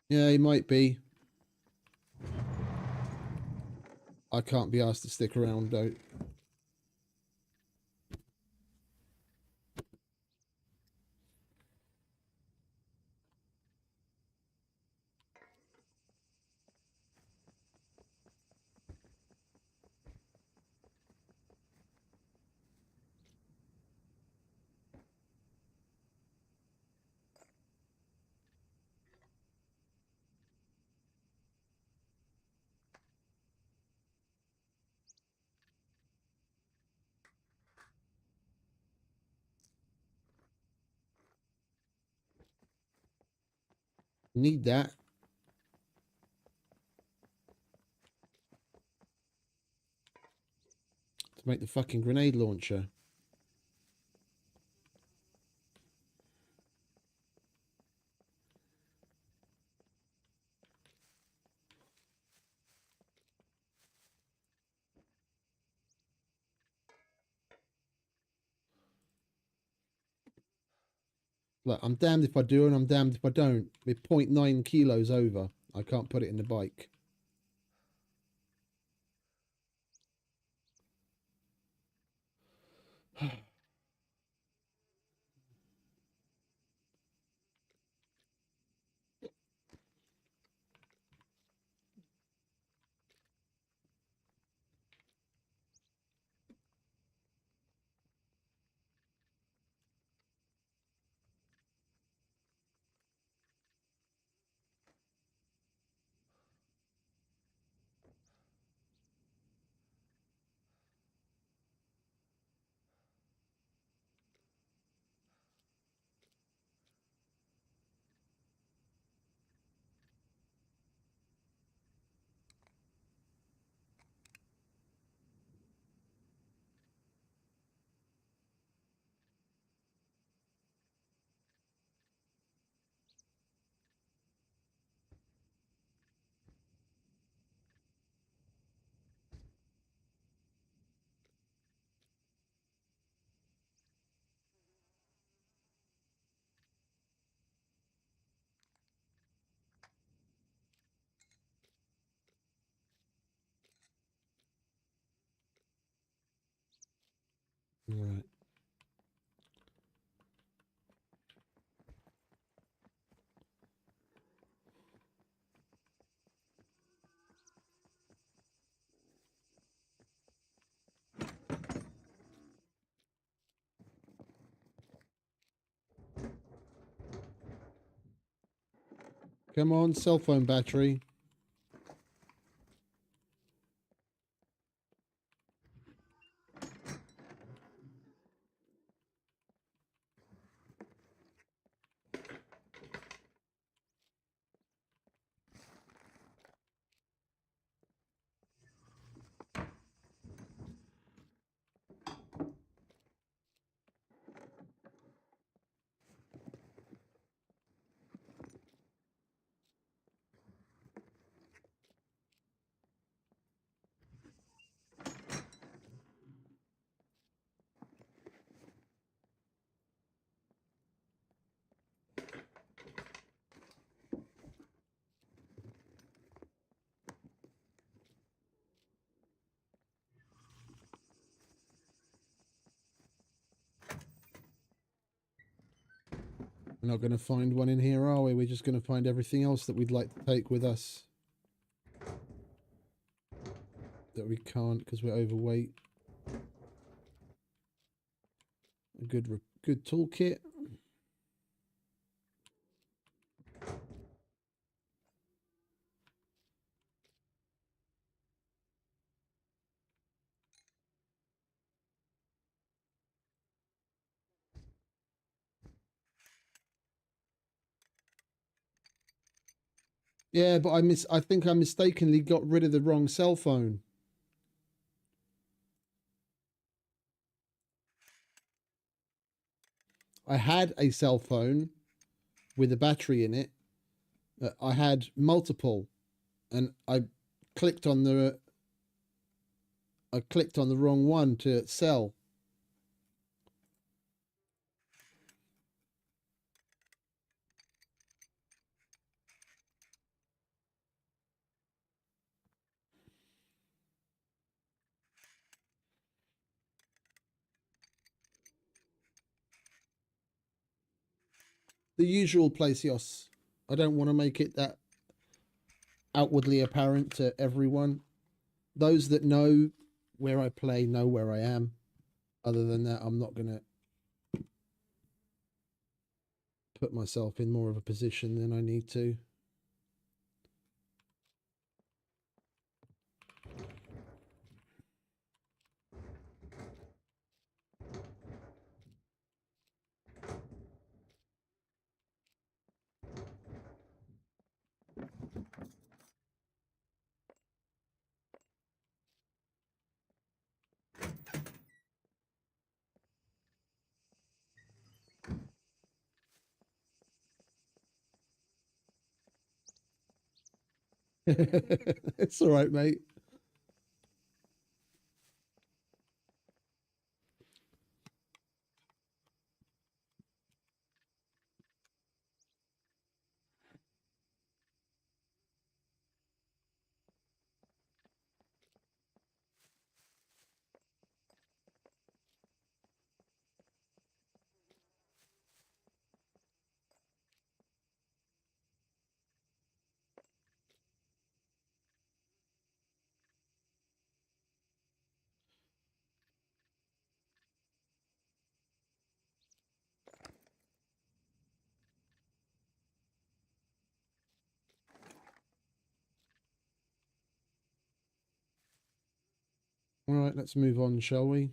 Yeah, he might be. I can't be asked to stick around, though. Need that. To make the fucking grenade launcher. Look, I'm damned if I do and I'm damned if I don't. We're 0.9 kilos over. I can't put it in the bike. Right. Come on, cell phone battery. We're not going to find one in here, are we? We're just going to find everything else that we'd like to take with us. That we can't because we're overweight. A good toolkit. Yeah, but I think I mistakenly got rid of the wrong cell phone. I had a cell phone with a battery in it. I had multiple, and clicked on the I clicked on the wrong one to sell. The usual place, Yos. I don't want to make it that outwardly apparent to everyone. Those that know where I play know where I am. Other than that, I'm not going to put myself in more of a position than I need to. It's all right, mate. All right, let's move on, shall we?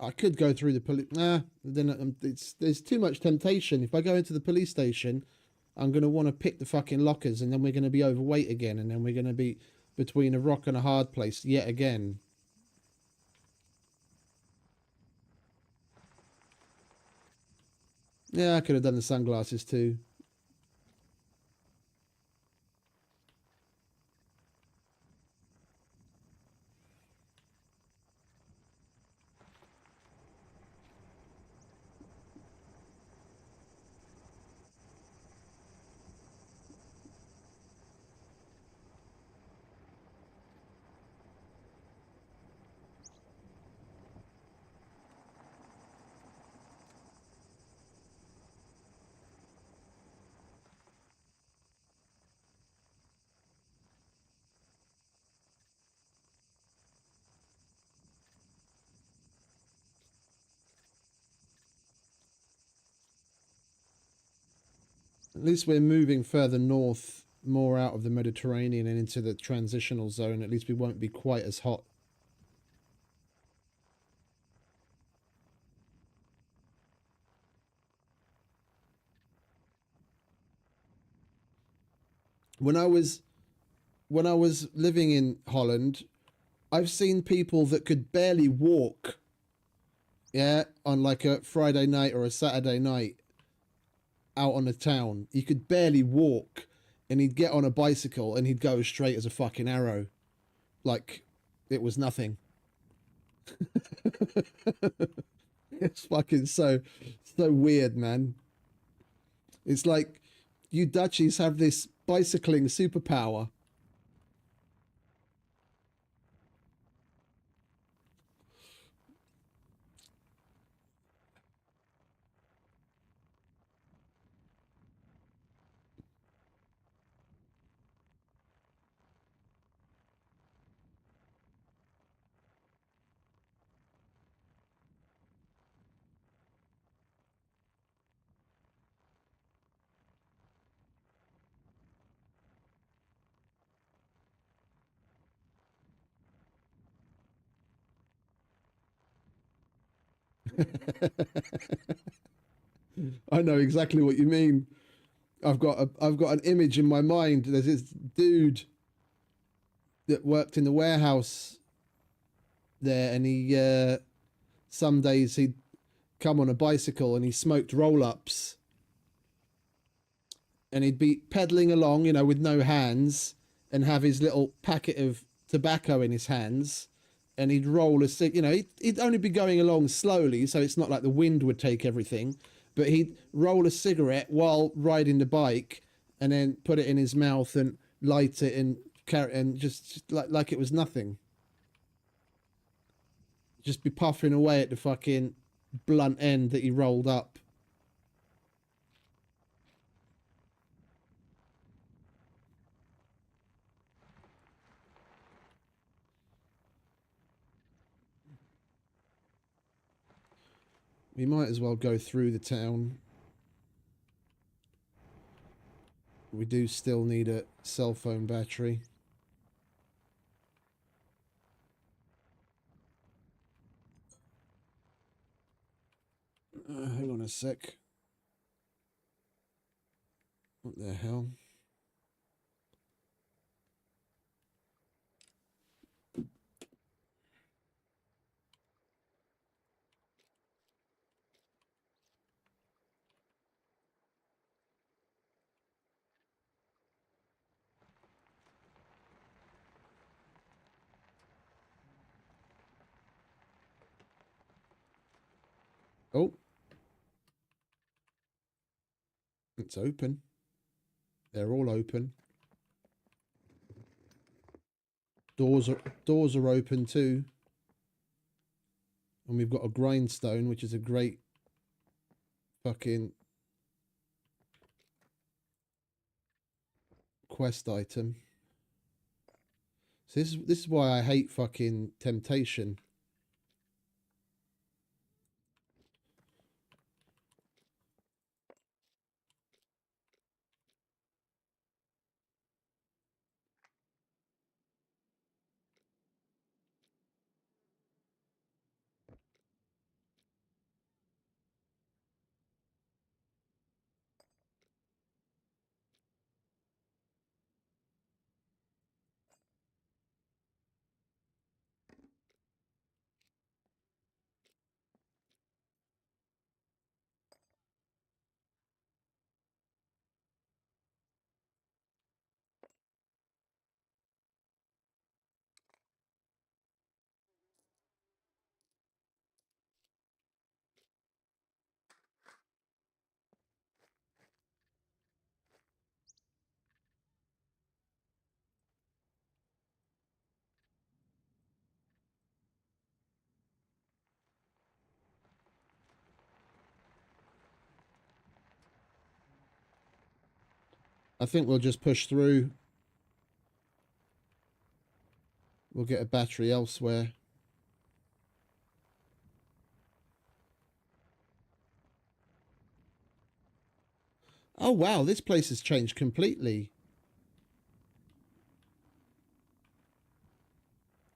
I could go through the police. Nah, then there's too much temptation. If I go into the police station, I'm going to want to pick the fucking lockers, and then we're going to be overweight again, and then we're going to be between a rock and a hard place yet again. Yeah, I could have done the sunglasses too. At least we're moving further north, more out of the Mediterranean and into the transitional zone. At least we won't be quite as hot. When I was living in Holland, I've seen people that could barely walk. Yeah, on like a Friday night or a Saturday night out on the town. He could barely walk, and he'd get on a bicycle and he'd go as straight as a fucking arrow. Like it was nothing. It's fucking so weird, man. It's like you Dutchies have this bicycling superpower. I know exactly what you mean. I've got an image in my mind. There's this dude that worked in the warehouse there, and he some days he'd come on a bicycle and he smoked roll-ups, and he'd be pedaling along, you know, with no hands, and have his little packet of tobacco in his hands, and he'd roll a cig. You know, he'd only be going along slowly, so it's not like the wind would take everything, but he'd roll a cigarette while riding the bike, and then put it in his mouth and light it and carry, and just like it was nothing. Just be puffing away at the fucking blunt end that he rolled up. We might as well go through the town. We do still need a cell phone battery. Hang on a sec. What the hell? Oh. It's open. They're all open. Doors are open too. And we've got a grindstone, which is a great fucking quest item. So this is why I hate fucking temptation. I think we'll just push through. We'll get a battery elsewhere. Oh wow, this place has changed completely.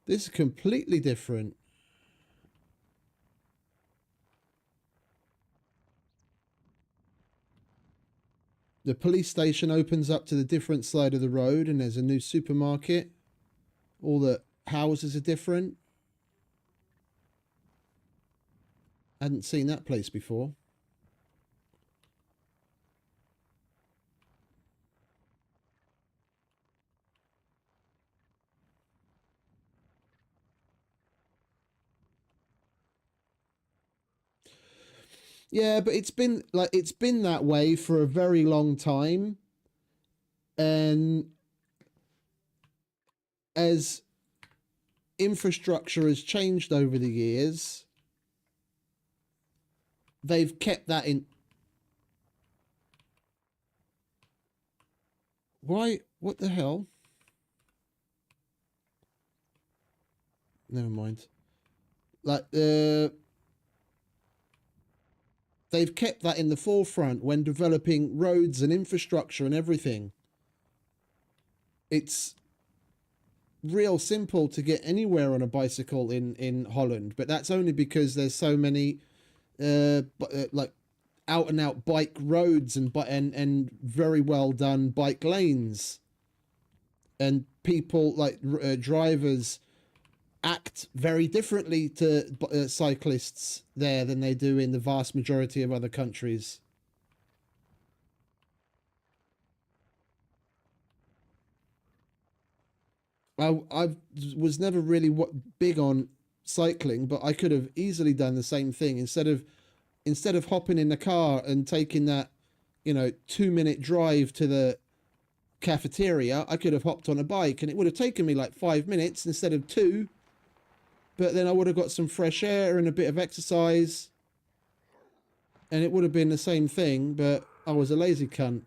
This is completely different. The police station opens up to the different side of the road, and there's a new supermarket. All the houses are different. I hadn't seen that place before. Yeah, but it's been that way for a very long time. And as infrastructure has changed over the years, they've kept that in. Why? What the hell? Never mind. Like, they've kept that in the forefront when developing roads and infrastructure and everything. It's real simple to get anywhere on a bicycle in Holland, but that's only because there's so many like out and out bike roads and very well done bike lanes, and people like drivers act very differently to cyclists there than they do in the vast majority of other countries. I was never really big on cycling, but I could have easily done the same thing. Instead of hopping in the car and taking that 2-minute drive to the cafeteria, I could have hopped on a bike, and it would have taken me like 5 minutes instead of 2. But then I would have got some fresh air and a bit of exercise, and it would have been the same thing, but I was a lazy cunt.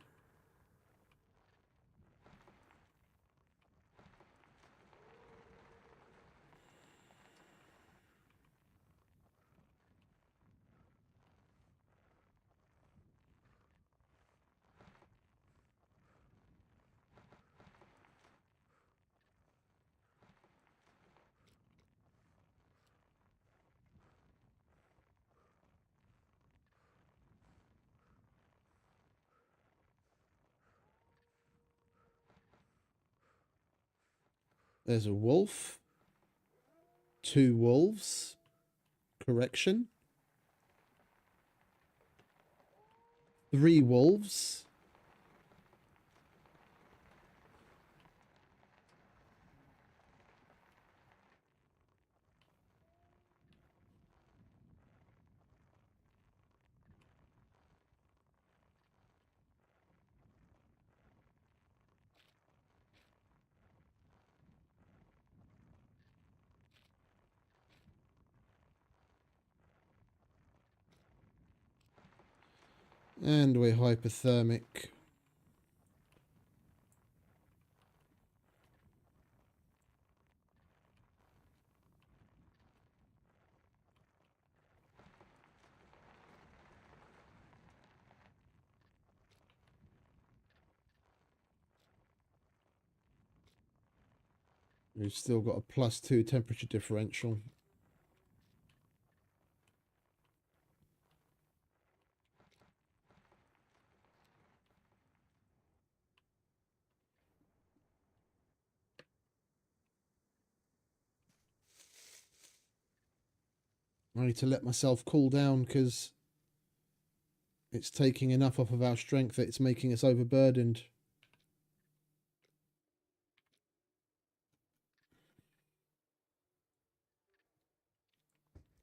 There's a wolf. 2 wolves. Correction. 3 wolves. And we're hypothermic. We've still got a +2 temperature differential. I need to let myself cool down because it's taking enough off of our strength that it's making us overburdened.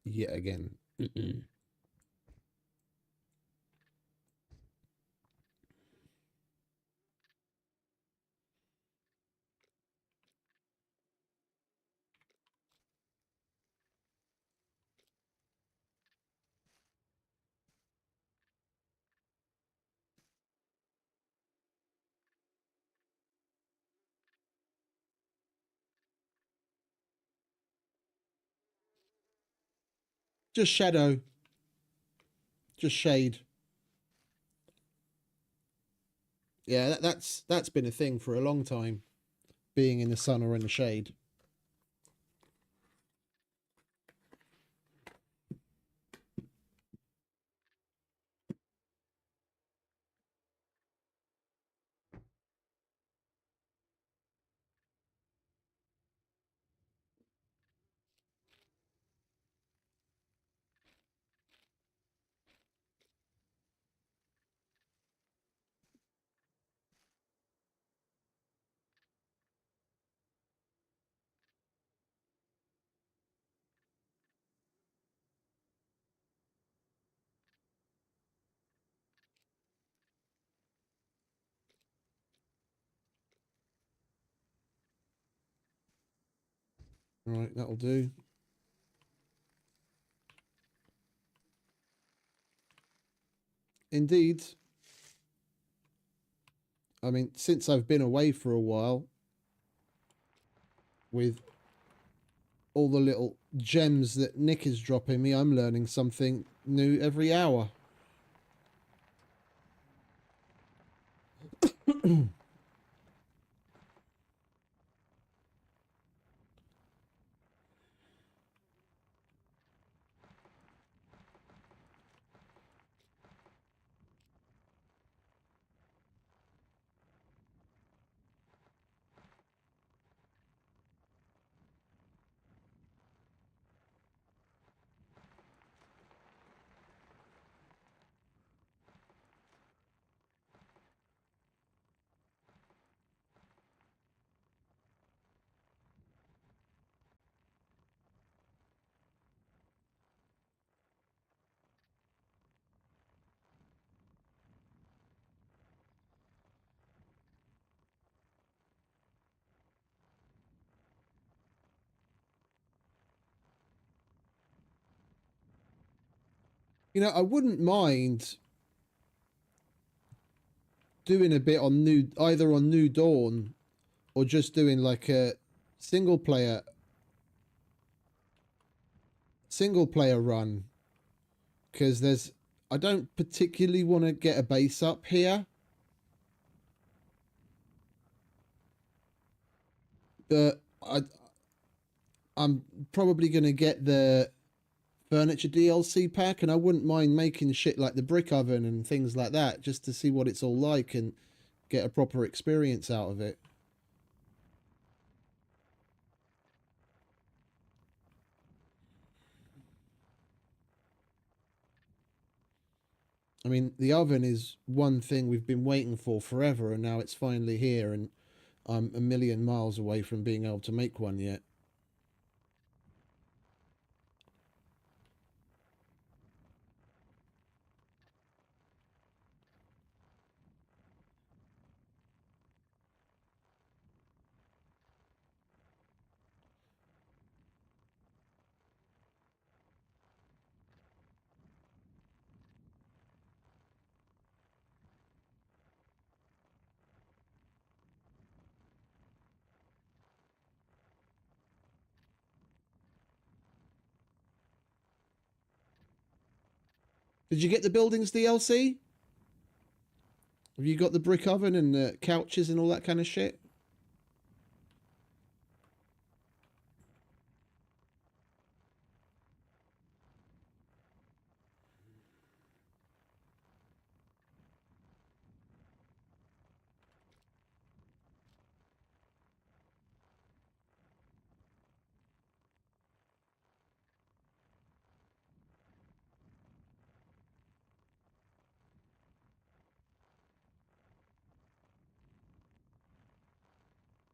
Yet again. Just shadow. Just shade. Yeah, that's been a thing for a long time. Being in the sun or in the shade. Right, that'll do. Indeed. I mean, since I've been away for a while, with all the little gems that Nick is dropping me, I'm learning something new every hour. You know, I wouldn't mind doing a bit on either on New Dawn or just doing like a single player run, because I don't particularly want to get a base up here, but I'm probably going to get the furniture DLC pack, and I wouldn't mind making shit like the brick oven and things like that just to see what it's all like and get a proper experience out of it. I mean, the oven is one thing we've been waiting for forever, and now it's finally here, and I'm a million miles away from being able to make one yet. Did you get the buildings DLC? Have you got the brick oven and the couches and all that kind of shit?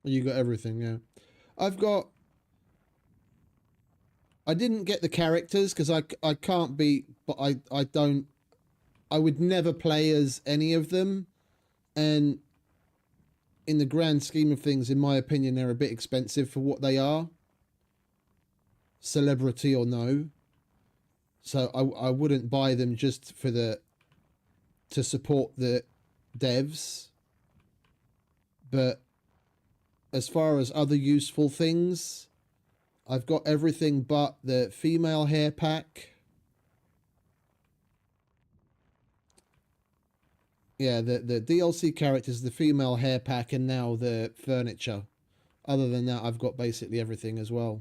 You got everything, yeah. I didn't get the characters because I can't be, but I would never play as any of them, and in the grand scheme of things, in my opinion, they're a bit expensive for what they are, celebrity or no. So I wouldn't buy them just for to support the devs. But as far as other useful things, I've got everything but the female hair pack. Yeah, the DLC characters, the female hair pack, and now the furniture. Other than that, I've got basically everything as well.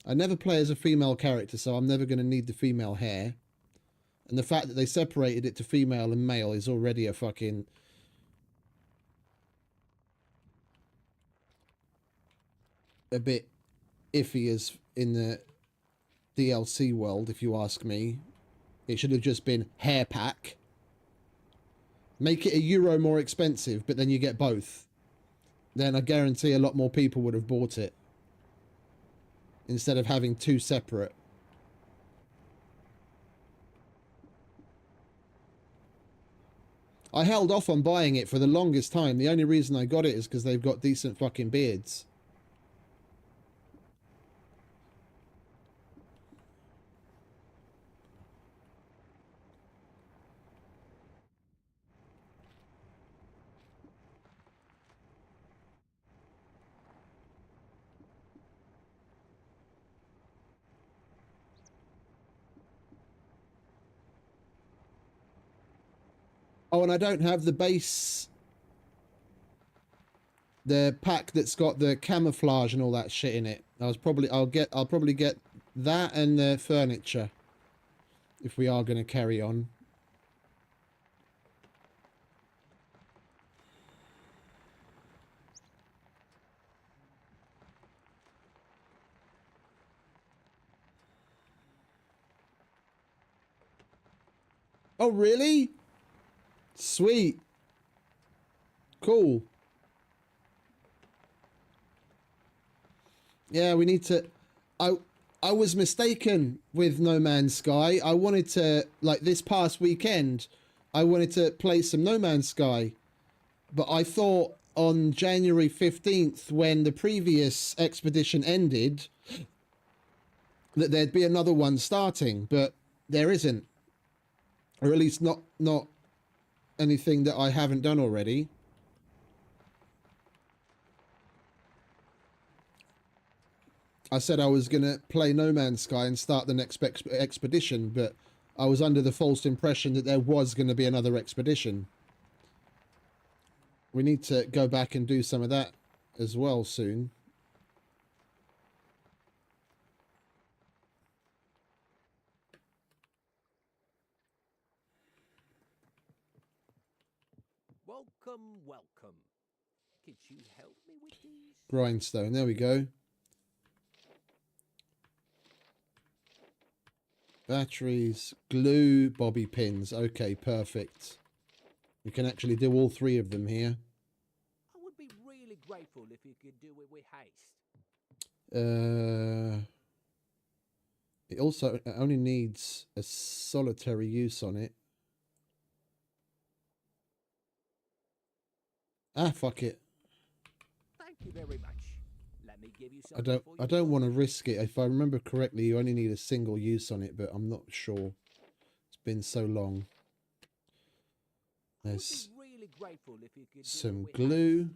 I never play as a female character, so I'm never going to need the female hair. And the fact that they separated it to female and male is already a fucking... a bit iffy as in the DLC world, if you ask me. It should have just been hair pack. Make it €1 more expensive, but then you get both. Then I guarantee a lot more people would have bought it, instead of having two separate. I held off on buying it for the longest time. The only reason I got it is because they've got decent fucking beards. Oh, and I don't have the base, the pack that's got the camouflage and all that shit in it. I'll probably get that and the furniture if we are going to carry on. Oh, really? Sweet. Cool. Yeah, we need to... I was mistaken with No Man's Sky. I wanted to, like this past weekend, I wanted to play some No Man's Sky. But I thought on January 15th, when the previous expedition ended, that there'd be another one starting, but there isn't, or at least not anything that I haven't done already. I said I was gonna play No Man's Sky and start the next expedition, but I was under the false impression that there was going to be another expedition. We need to go back and do some of that as well soon. Welcome, welcome. Could you help me with these? Grindstone, there we go. Batteries, glue, bobby pins. Okay, perfect. We can actually do all three of them here. I would be really grateful if you could do it with haste. It also only needs a solitary use on it. Ah, fuck it. Thank you very much. Let me give you something. I don't want to risk it. If I remember correctly, you only need a single use on it, but I'm not sure. It's been so long. There's really grateful if you could some do it with glue. haste.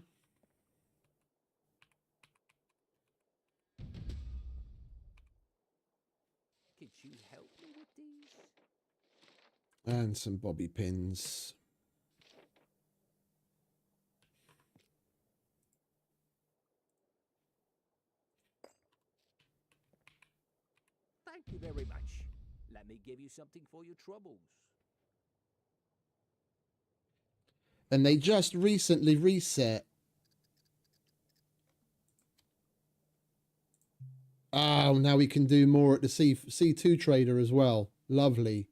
Could you help me with these? And some bobby pins. Thank you very much. Let me give you something for your troubles. And they just recently reset. Oh, now we can do more at the C2 trader as well. Lovely.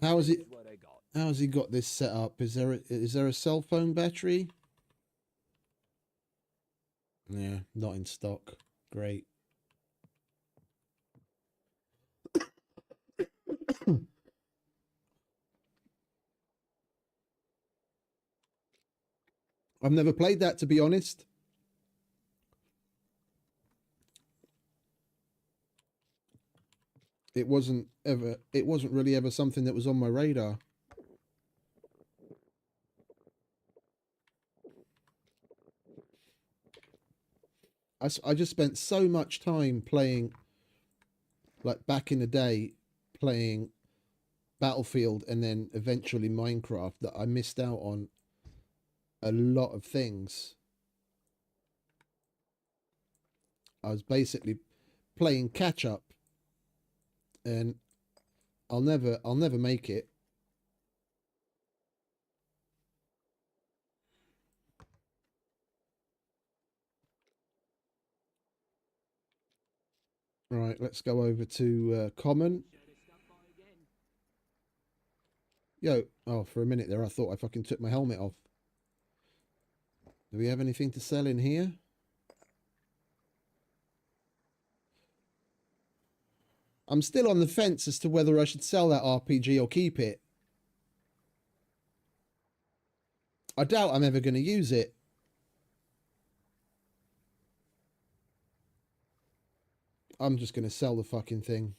How is it? What I got. How has he got this set up? Is there a cell phone battery? Yeah, not in stock. Great. I've never played that, to be honest. It wasn't really ever something that was on my radar. I just spent so much time playing, like back in the day, playing Battlefield and then eventually Minecraft, that I missed out on a lot of things. I was basically playing catch up, and I'll never make it. Right, let's go over to common. Yo, oh, for a minute there I thought I fucking took my helmet off. Do we have anything to sell in here? I'm still on the fence as to whether I should sell that RPG or keep it. I doubt I'm ever going to use it. I'm just going to sell the fucking thing.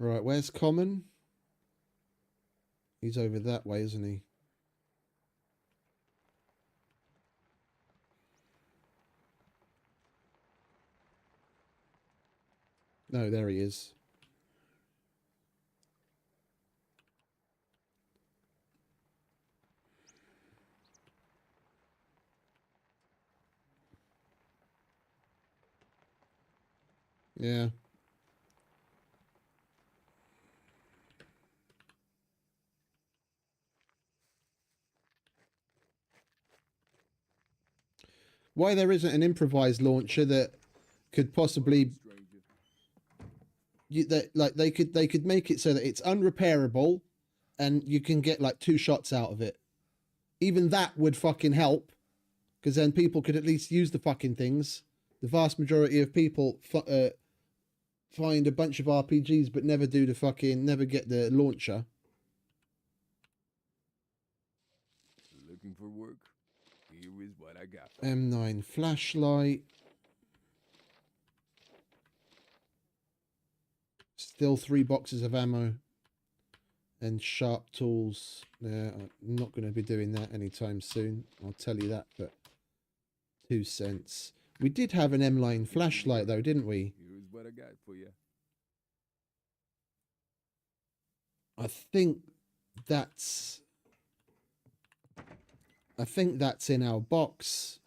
Right, where's common? He's over that way, isn't he? No, there he is. Yeah. Why there isn't an improvised launcher that could possibly they could make it so that it's unrepairable and you can get like 2 shots out of it. Even that would fucking help, because then people could at least use the fucking things. The vast majority of people find a bunch of RPGs but never do the fucking, never get the launcher. Looking for work? Here is what I got. M9 flashlight. Still 3 boxes of ammo. And sharp tools. Yeah, I'm not going to be doing that anytime soon. I'll tell you that, but 2 cents. We did have an M9 flashlight though, didn't we? Here is what I got for you. I think that's in our box.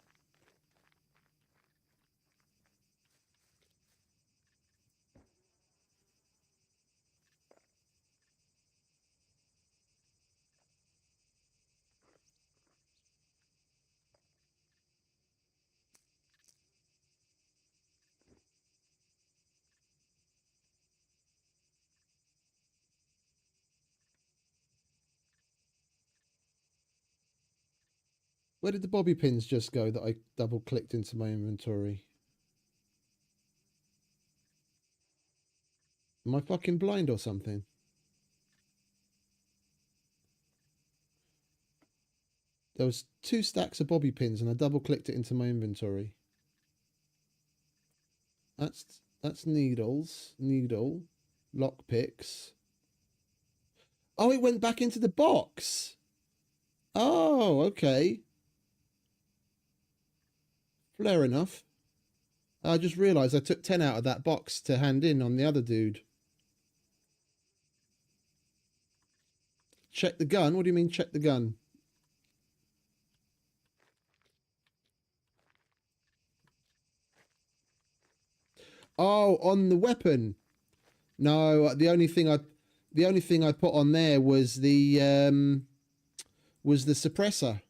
Where did the bobby pins just go that I double clicked into my inventory? Am I fucking blind or something? There was 2 stacks of bobby pins and I double clicked it into my inventory. That's needles, needle, lock picks. Oh, it went back into the box. Oh, okay. Fair enough. I just realised I took 10 out of that box to hand in on the other dude. Check the gun? What do you mean check the gun? Oh, on the weapon. No, the only thing I put on there was the suppressor.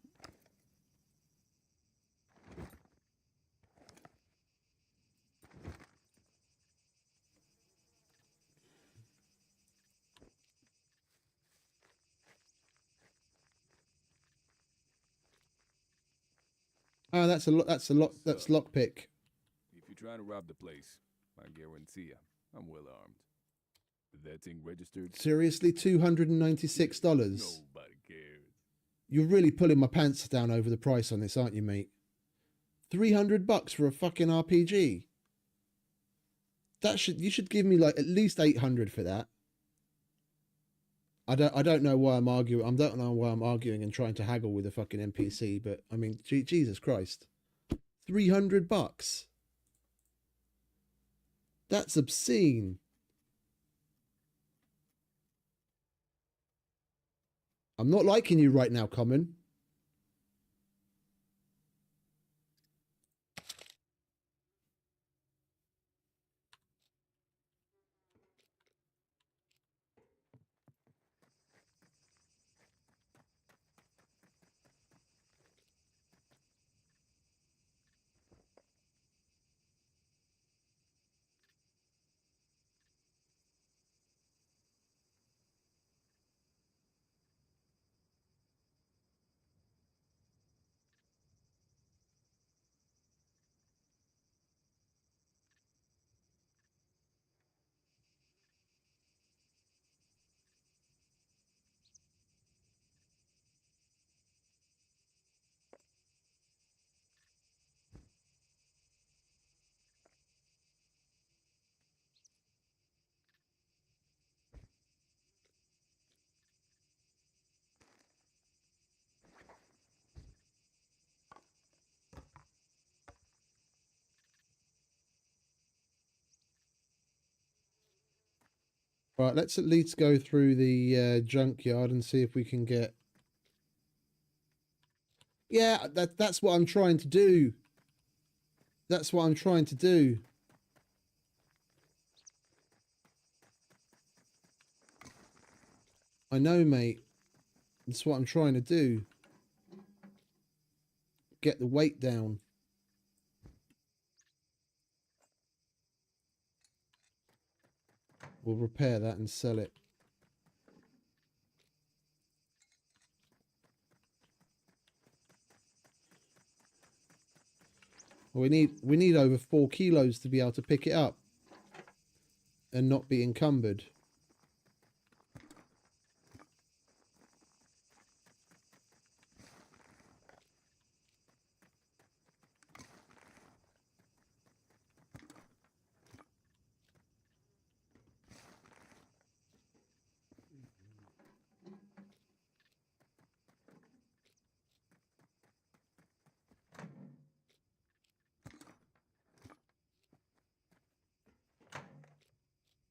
Oh, that's lockpick. If you're trying to rob the place, I guarantee you, I'm well armed. That thing registered? Seriously, $296. Nobody cares. You're really pulling my pants down over the price on this, aren't you, mate? $300 for a fucking RPG. You should give me like at least 800 for that. I don't know why I'm arguing. I don't know why I'm arguing and trying to haggle with a fucking NPC, but I mean, Jesus Christ, $300. That's obscene. I'm not liking you right now, Common. Right, let's at least go through the junkyard and see if we can get... Yeah, that's what I'm trying to do. That's what I'm trying to do. I know, mate. That's what I'm trying to do. Get the weight down. We'll repair that and sell it. We need over 4 kilos to be able to pick it up. and not be encumbered.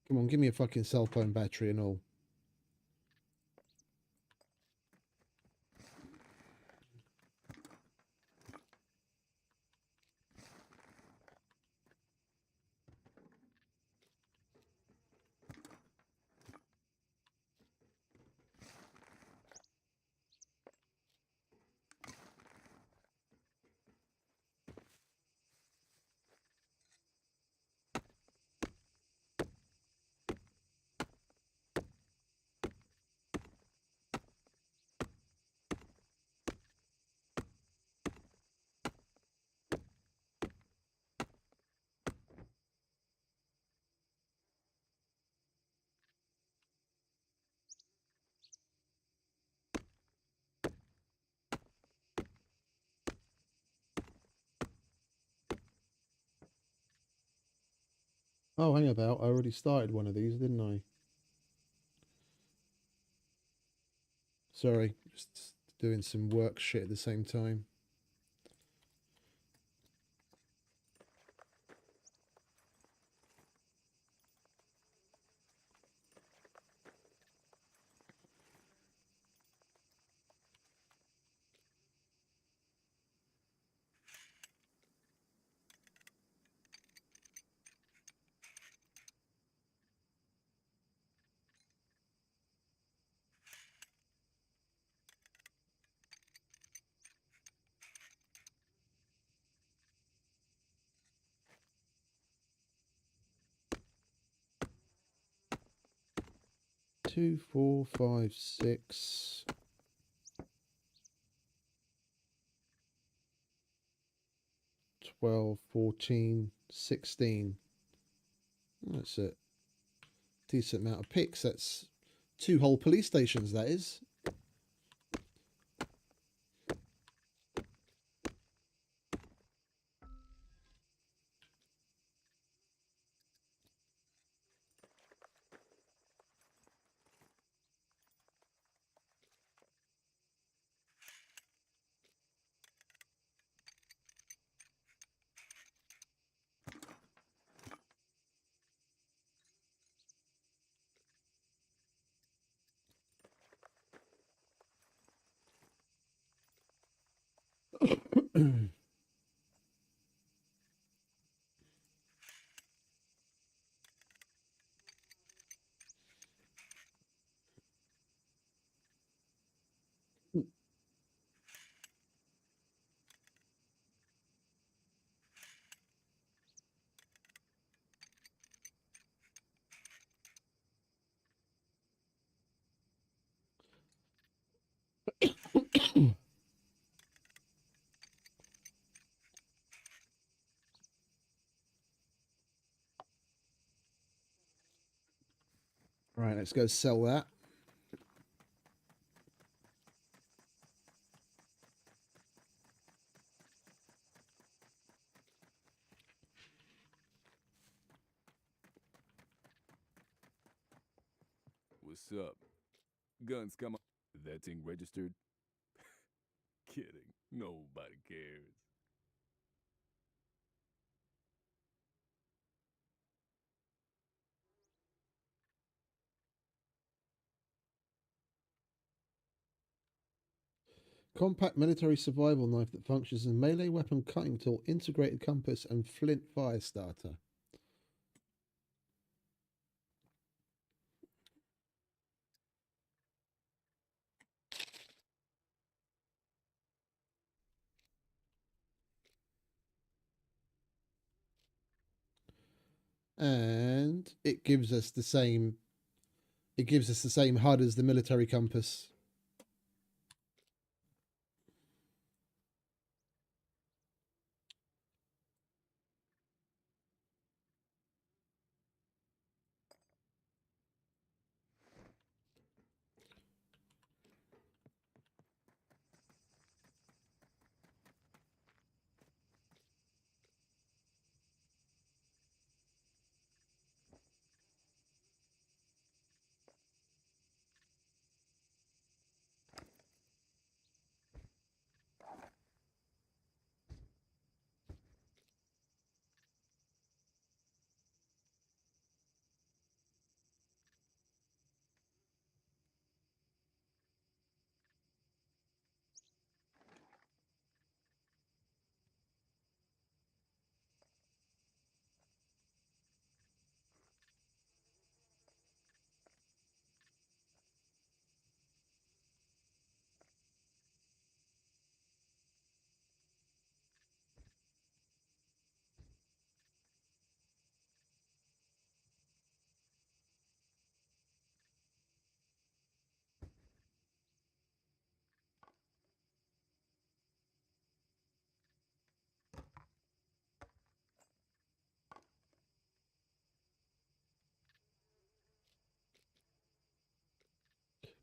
Come on, give me a fucking cell phone battery and all. Oh, hang about. I already started one of these, didn't I? Sorry, just doing some work shit at the same time. Two, 4, 5, 6. 12, 14, 16. That's a decent amount of picks. That's 2 whole police stations, that is. Right, let's go sell that. What's up? Guns come on. That thing registered? Kidding. Nobody cares. Compact military survival knife that functions as a melee weapon cutting tool, integrated compass, and flint fire starter. And it gives us the same HUD as the military compass.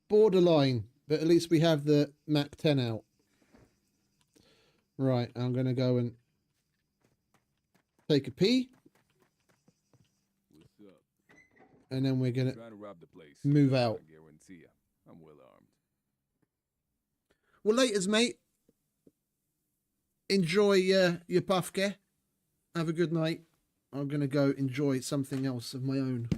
borderline, but at least we have the Mac 10 out. Right, I'm going to go and take a pee. What's up? And then we're going to Trying to rob the place. move out. I guarantee you, I'm well armed. Well, laters, mate. Enjoy your puffke. Have a good night. I'm going to go enjoy something else of my own.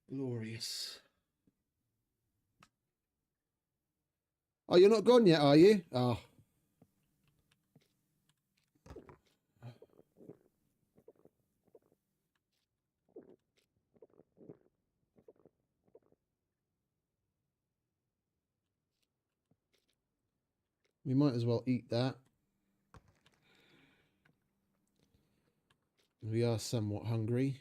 Glorious. Oh, you're not gone yet, are you? Oh. We might as well eat that. We are somewhat hungry.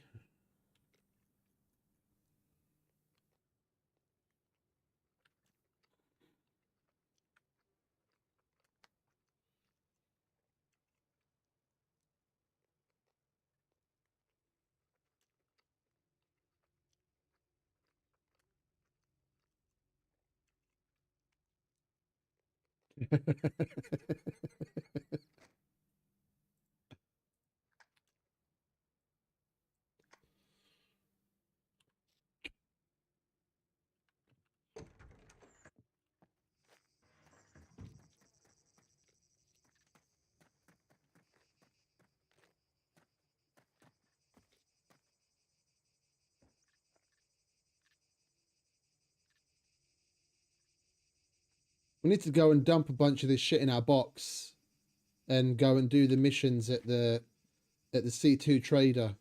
We need to go and dump a bunch of this shit in our box and go and do the missions at the C2 trader.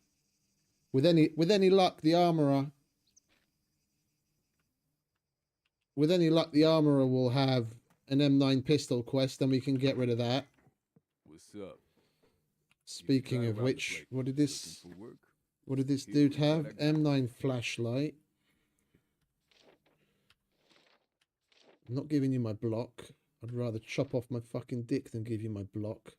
With any luck, the armorer will have an M9 pistol quest, and we can get rid of that. What's up? Speaking of which, what did this dude have? M9 flashlight. I'm not giving you my block. I'd rather chop off my fucking dick than give you my block.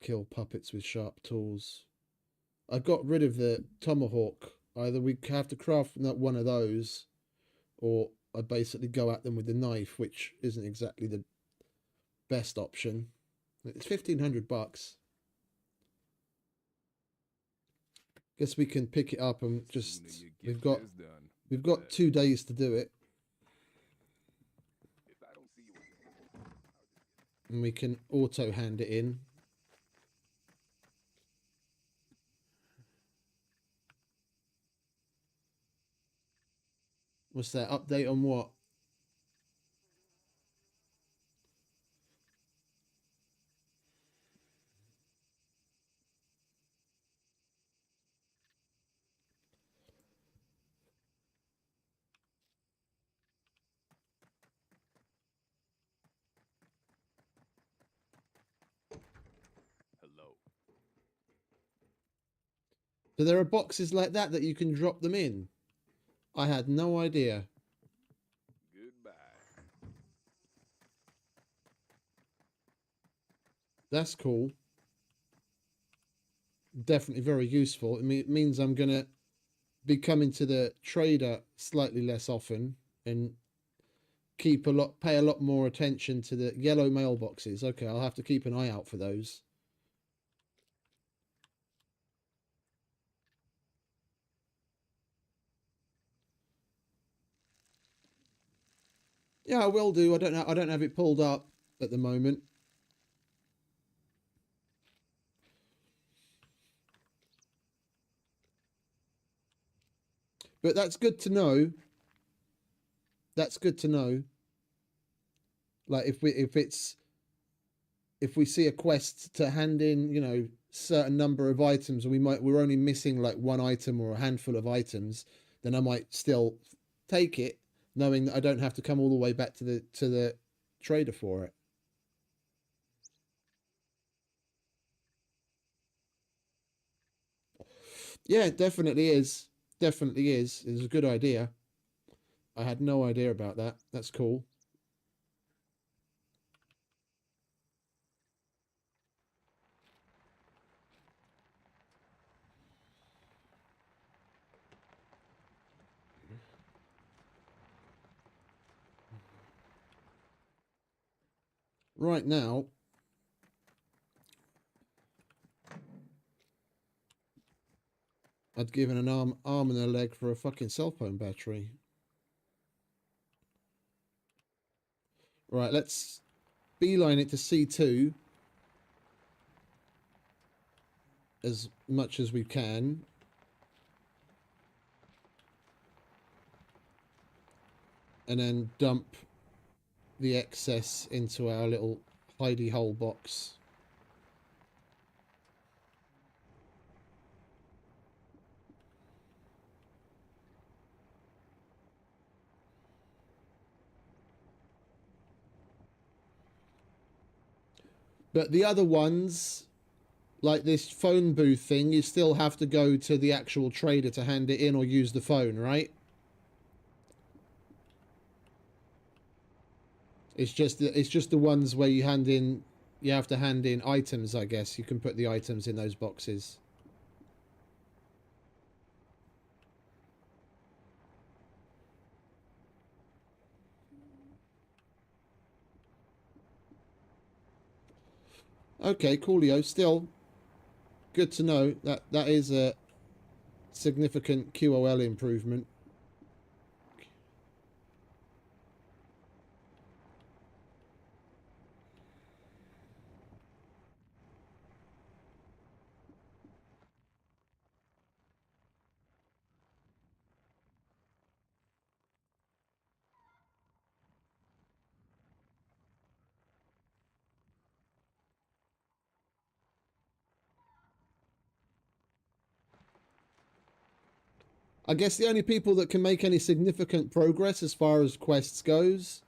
Kill puppets with sharp tools. I got rid of the tomahawk. Either we have to craft one of those, or I basically go at them with the knife, which isn't exactly the best option. It's $1,500. Guess we can pick it up and just we've got 2 days to do it. And we can auto hand it in. What's that? Update on what? Hello. So there are boxes like that you can drop them in. I had no idea. Goodbye. That's cool. Definitely very useful. It means I'm going to be coming to the trader slightly less often and pay a lot more attention to the yellow mailboxes. Okay, I'll have to keep an eye out for those. Yeah, I will do. I don't have it pulled up at the moment. But that's good to know. That's good to know. Like if we see a quest to hand in, you know, certain number of items, and we're only missing like one item or a handful of items, then I might still take it, knowing that I don't have to come all the way back to the trader for it. Yeah, it definitely is. Definitely is. It's a good idea. I had no idea about that. That's cool. Right now, I'd given an arm and a leg for a fucking cell phone battery. Right, let's beeline it to C2 as much as we can. And then dump the excess into our little hidey hole box. But the other ones, like this phone booth thing, you still have to go to the actual trader to hand it in or use the phone, right? It's just the ones where you have to hand in items, I guess. You can put the items in those boxes. Okay, coolio. Still good to know that that is a significant QOL improvement. I guess the only people that can make any significant progress as far as quests goes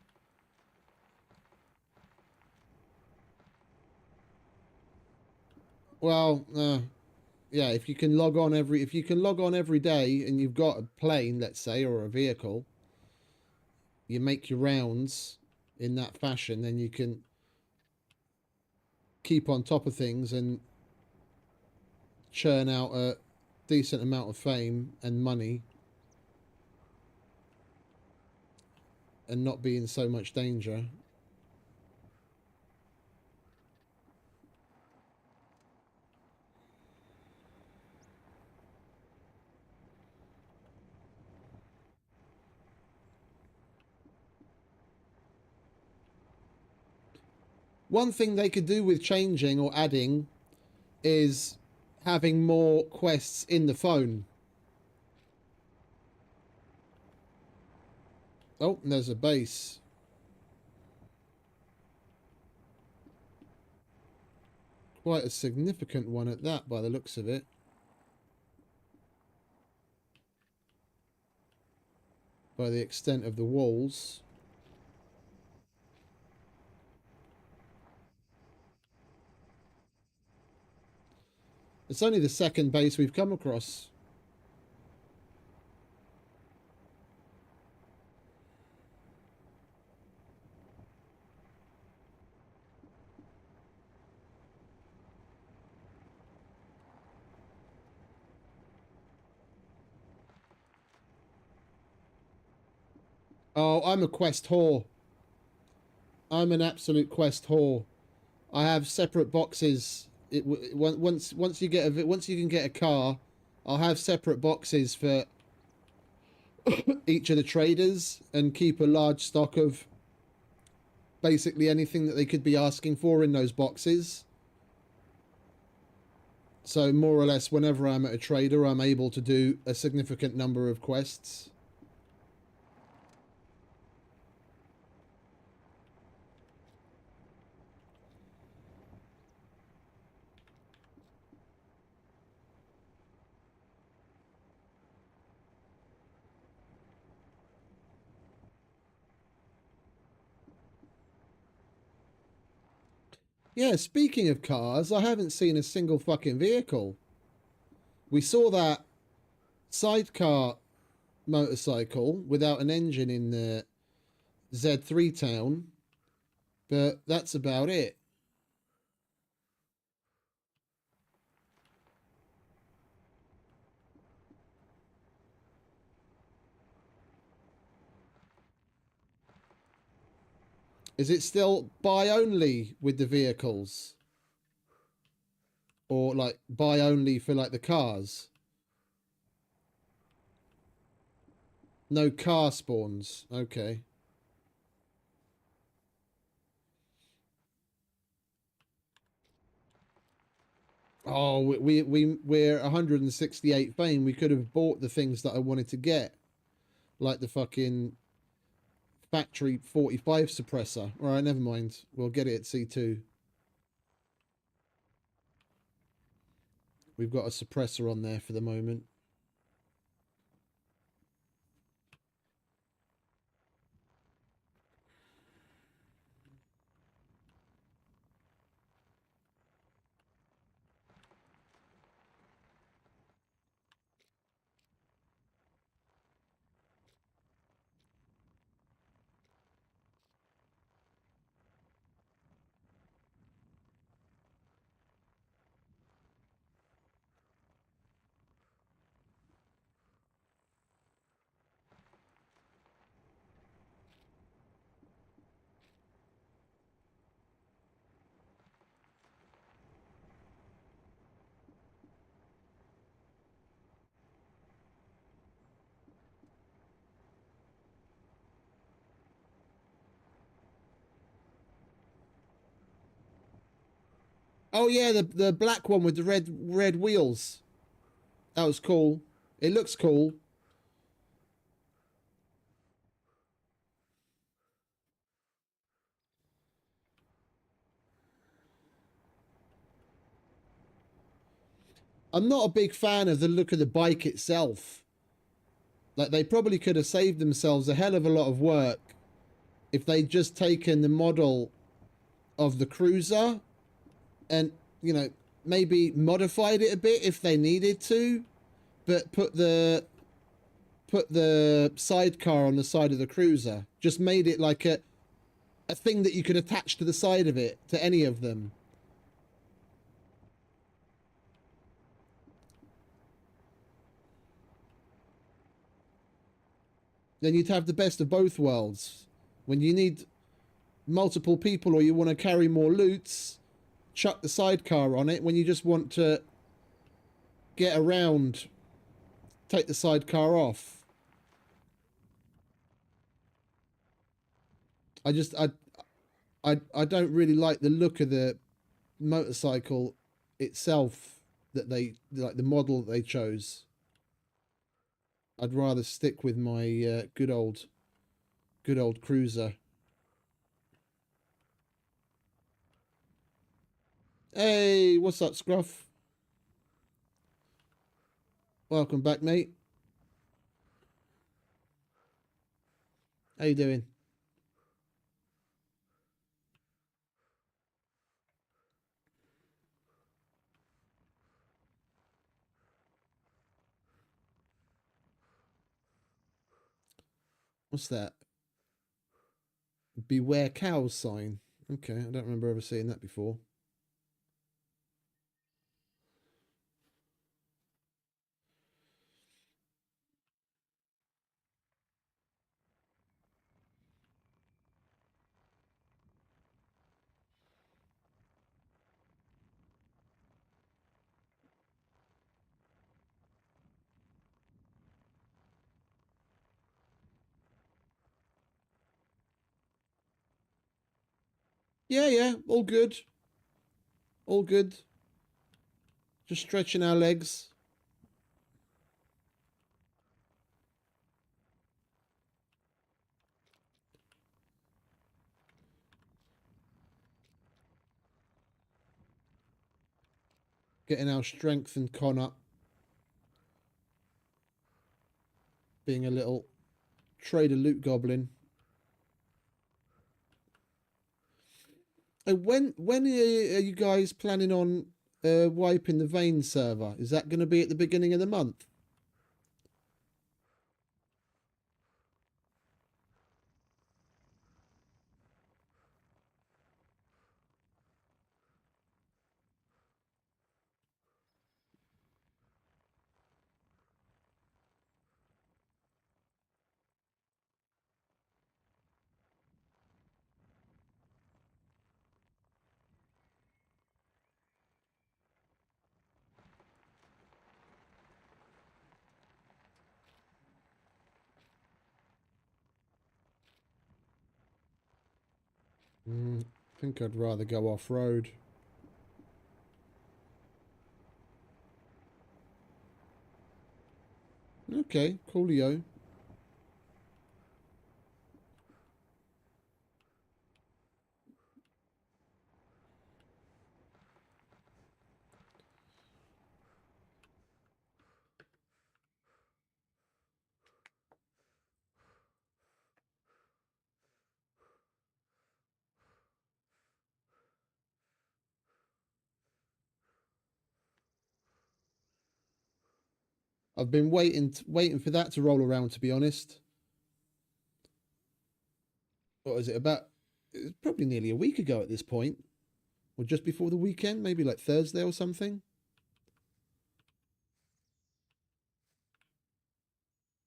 well, yeah, if you can log on every day and you've got a plane, let's say, or a vehicle, you make your rounds in that fashion, then you can keep on top of things and churn out a decent amount of fame and money and not be in so much danger. One thing they could do with changing or adding is having more quests in the phone. Oh, there's a base. Quite a significant one at that, by the looks of it. By the extent of the walls. It's only the second base we've come across. Oh, I'm a quest whore. I'm an absolute quest whore. I have separate boxes. Once you get once you can get a car, I'll have separate boxes for each of the traders and keep a large stock of basically anything that they could be asking for in those boxes. So more or less whenever I'm at a trader, I'm able to do a significant number of quests. Yeah, speaking of cars, I haven't seen a single fucking vehicle. We saw that sidecar motorcycle without an engine in the Z3 town, but that's about it. Is it still buy only with the vehicles? Or like buy only for like the cars? No car spawns. Okay. Oh, we're 168 fame. We could have bought the things that I wanted to get, like the fucking factory 45 suppressor. All right, never mind. We'll get it at C2. We've got a suppressor on there for the moment. Oh yeah, the black one with the red wheels. That was cool. It looks cool. I'm not a big fan of the look of the bike itself. Like they probably could have saved themselves a hell of a lot of work if they'd just taken the model of the cruiser and, you know, maybe modified it a bit if they needed to, but put the sidecar on the side of the cruiser. Just made it like a thing that you could attach to the side of it, to any of them. Then you'd have the best of both worlds. When you need multiple people or you want to carry more loots, chuck the sidecar on it. When you just want to get around, take the sidecar off. I don't really like the look of the motorcycle itself, that they like the model that they chose. I'd rather stick with my good old cruiser. Hey, what's up, Scruff? Welcome back, mate. How you doing? What's that? Beware cows sign. Okay, I don't remember ever seeing that before. Yeah, yeah, all good. All good. Just stretching our legs. Getting our strength and con up. Being a little trader loot goblin. When are you guys planning on wiping the Vein server? Is that going to be at the beginning of the month? I think I'd rather go off-road. Okay, coolio. I've been waiting for that to roll around, to be honest. What was it, about? It was probably nearly a week ago at this point. Or just before the weekend, maybe like Thursday or something.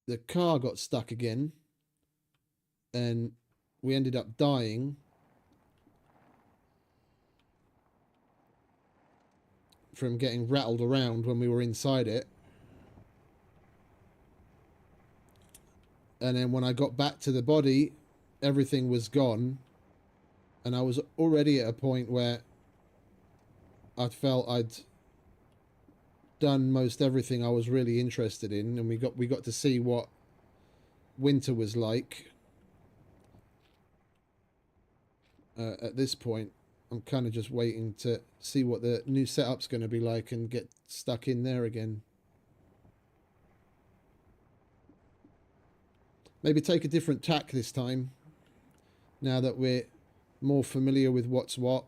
The car got stuck again. And we ended up dying. From getting rattled around when we were inside it. And then when I got back to the body, everything was gone. And I was already at a point where I felt I'd done most everything I was really interested in, and we got to see what winter was like. At this point, I'm kind of just waiting to see what the new setup's going to be like and get stuck in there again. Maybe take a different tack this time, now that we're more familiar with what's what.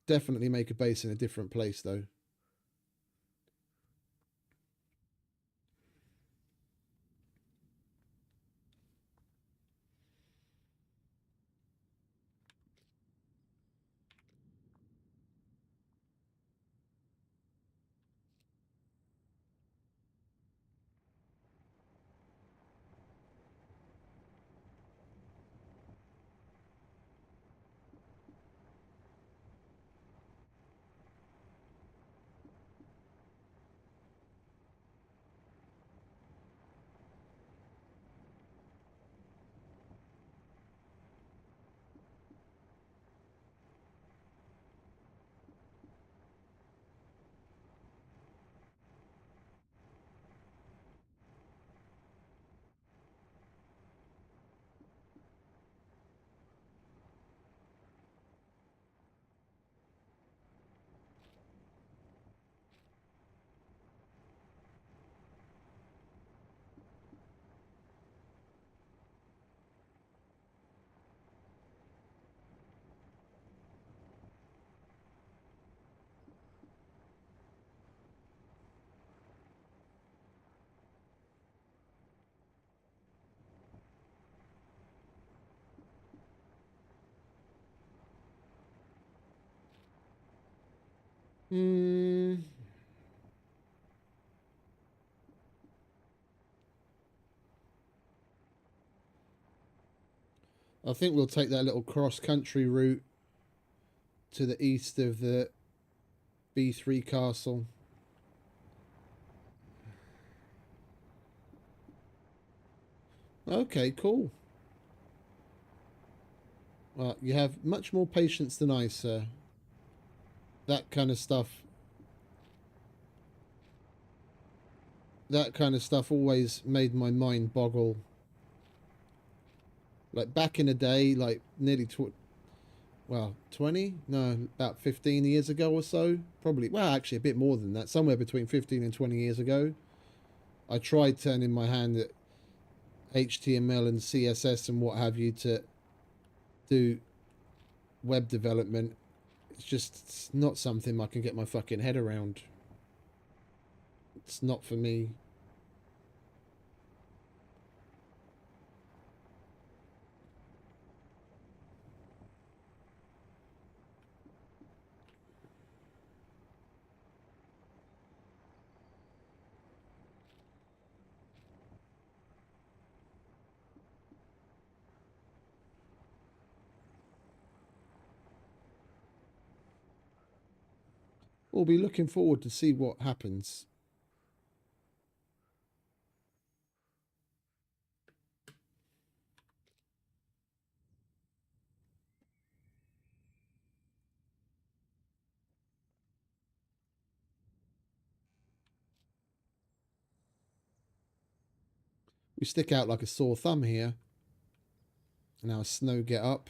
Definitely make a base in a different place, though. I think we'll take that little cross-country route to the east of the B3 castle. Okay, cool. You have much more patience than I, sir. That kind of stuff. That kind of stuff always made my mind boggle. Like back in the day, like nearly 20? No, about 15 years ago or so. Probably, well, actually a bit more than that. Somewhere between 15 and 20 years ago. I tried turning my hand at HTML and CSS and what have you to do web development. It's not something I can get my fucking head around. It's not for me. We'll be looking forward to see what happens. We stick out like a sore thumb here. And our snow get up.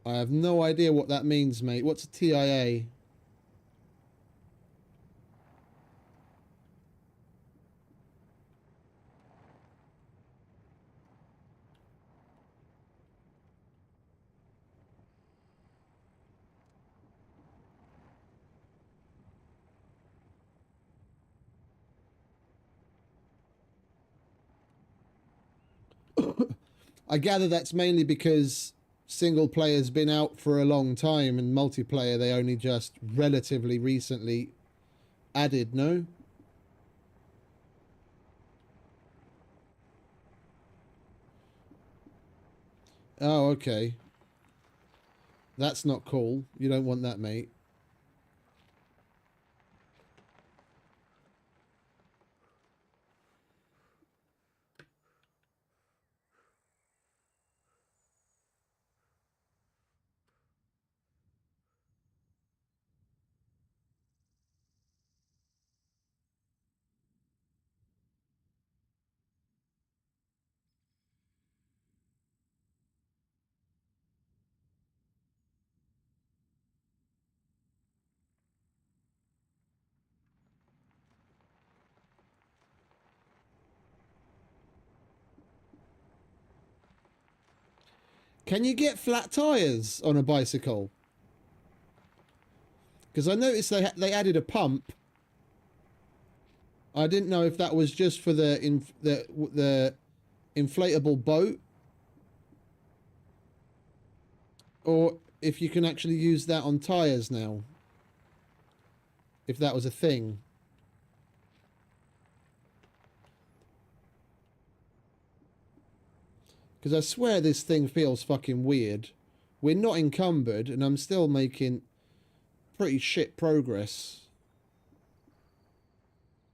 I have no idea what that means, mate. What's a TIA? I gather that's mainly because single player's been out for a long time and multiplayer they only just relatively recently added, no? Oh, okay. That's not cool. You don't want that, mate. Can you get flat tires on a bicycle? Because I noticed they added a pump. I didn't know if that was just for the inflatable boat, or if you can actually use that on tires now. If that was a thing. Because I swear this thing feels fucking weird. We're not encumbered, and I'm still making pretty shit progress.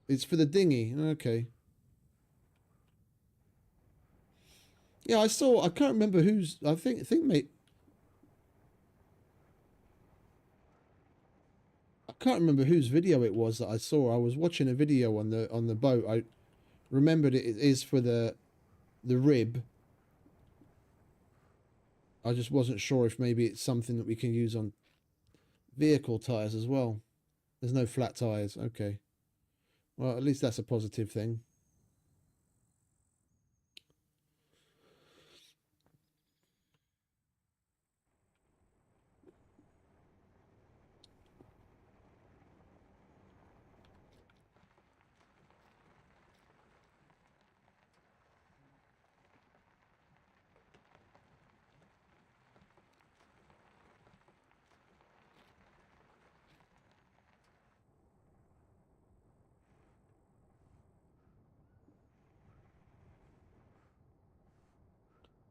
It's for the dinghy. Okay. Yeah, I can't remember who's... I think mate... I can't remember whose video it was that I saw. I was watching a video on the boat. I remembered it is for the rib. I just wasn't sure if maybe it's something that we can use on vehicle tires as well. There's no flat tires. Okay. Well, at least that's a positive thing.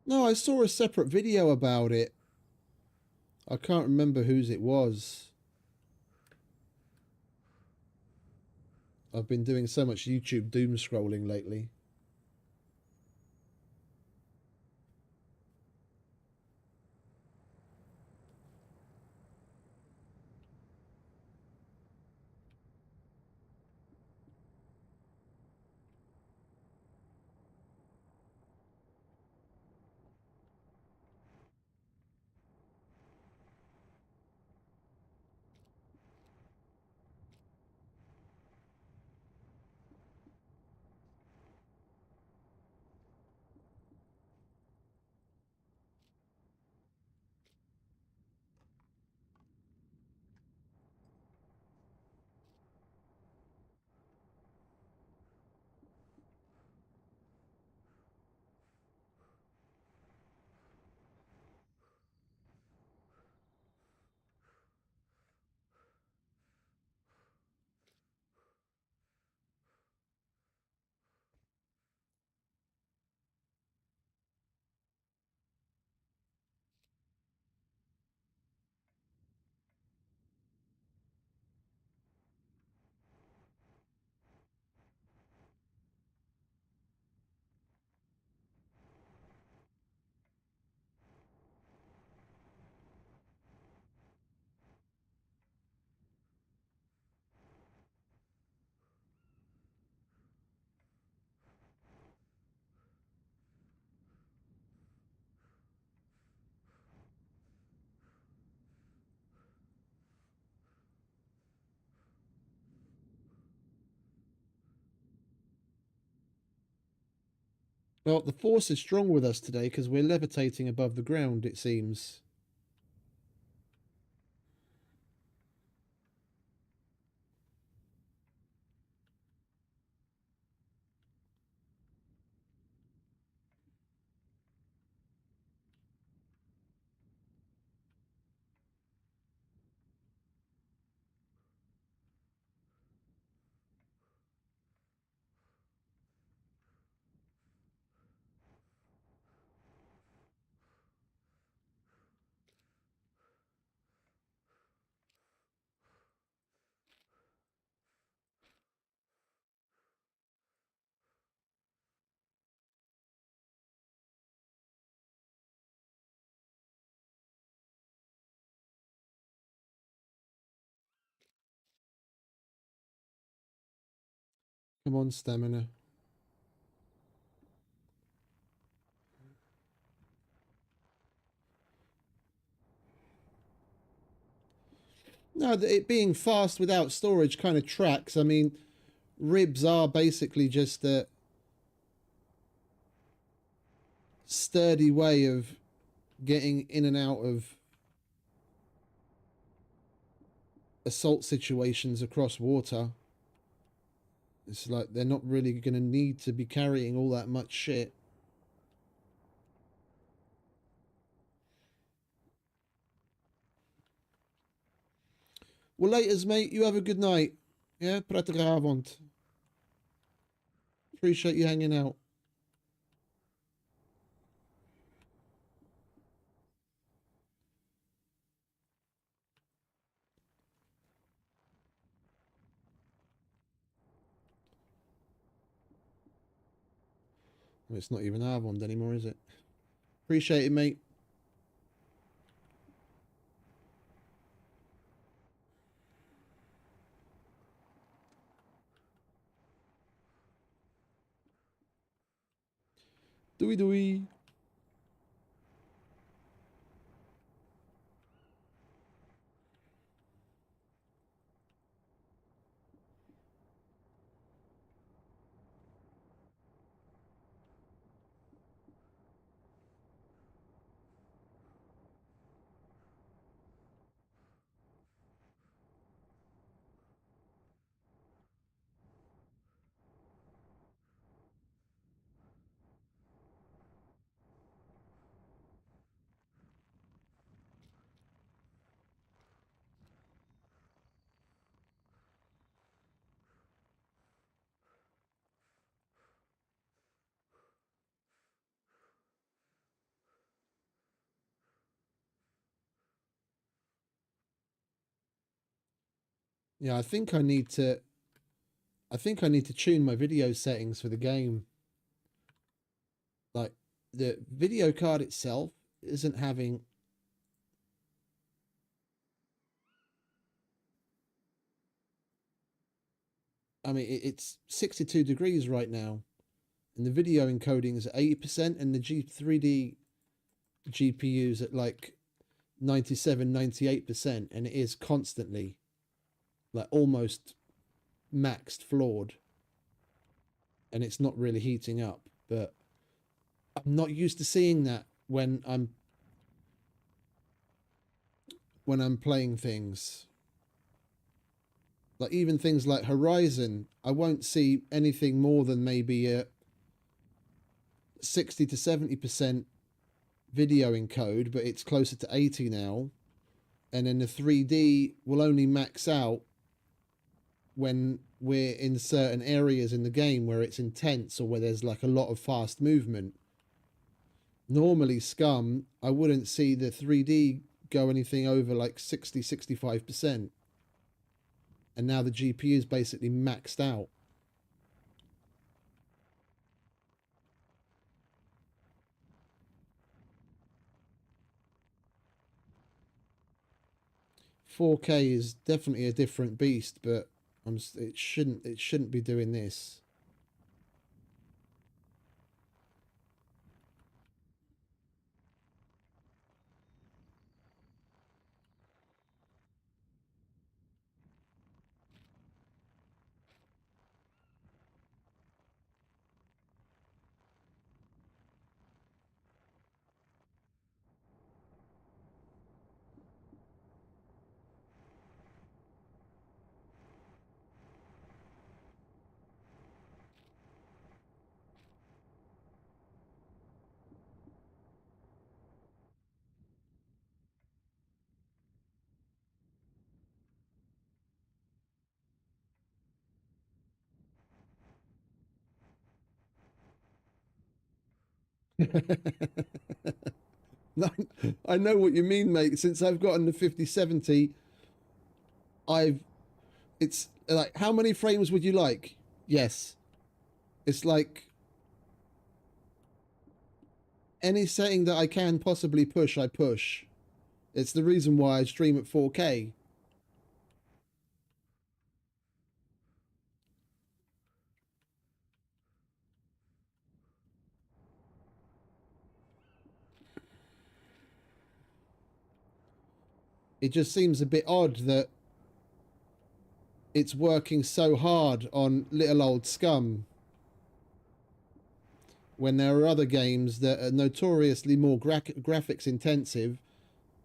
No, I saw a separate video about it. I can't remember whose it was. I've been doing so much YouTube doom scrolling lately. Well, the force is strong with us today because we're levitating above the ground, it seems. Come on, stamina. No, it being fast without storage kind of tracks. I mean, ribs are basically just a sturdy way of getting in and out of assault situations across water. It's like they're not really going to need to be carrying all that much shit. Well, laters, mate. You have a good night. Yeah, prettige avond. Appreciate you hanging out. Well, it's not even avond anymore, is it? Appreciate it, mate. Doei doei. Yeah, I think I need to I think I need to tune my video settings for the game. Like, the video card itself isn't having... I mean, it's 62 degrees right now, and the video encoding is at 80%, and the 3D GPU's at like 97, 98%, and it is constantly like almost maxed floored, and it's not really heating up. But I'm not used to seeing that when I'm playing things. Like even things like Horizon, I won't see anything more than maybe a 60 to 70% video encode, but it's closer to 80 now. And then the 3D will only max out when we're in certain areas in the game where it's intense or where there's like a lot of fast movement. Normally SCUM, I wouldn't see the 3D go anything over like 60, 65%. And now the GPU is basically maxed out. "4K is definitely a different beast, but it shouldn't be doing this." I know what you mean, mate. Since I've gotten the 5070, it's like, how many frames would you like? Yes. It's like any setting that I can possibly push, I push. It's the reason why I stream at 4K. It just seems a bit odd that it's working so hard on little old SCUM when there are other games that are notoriously more graphics intensive,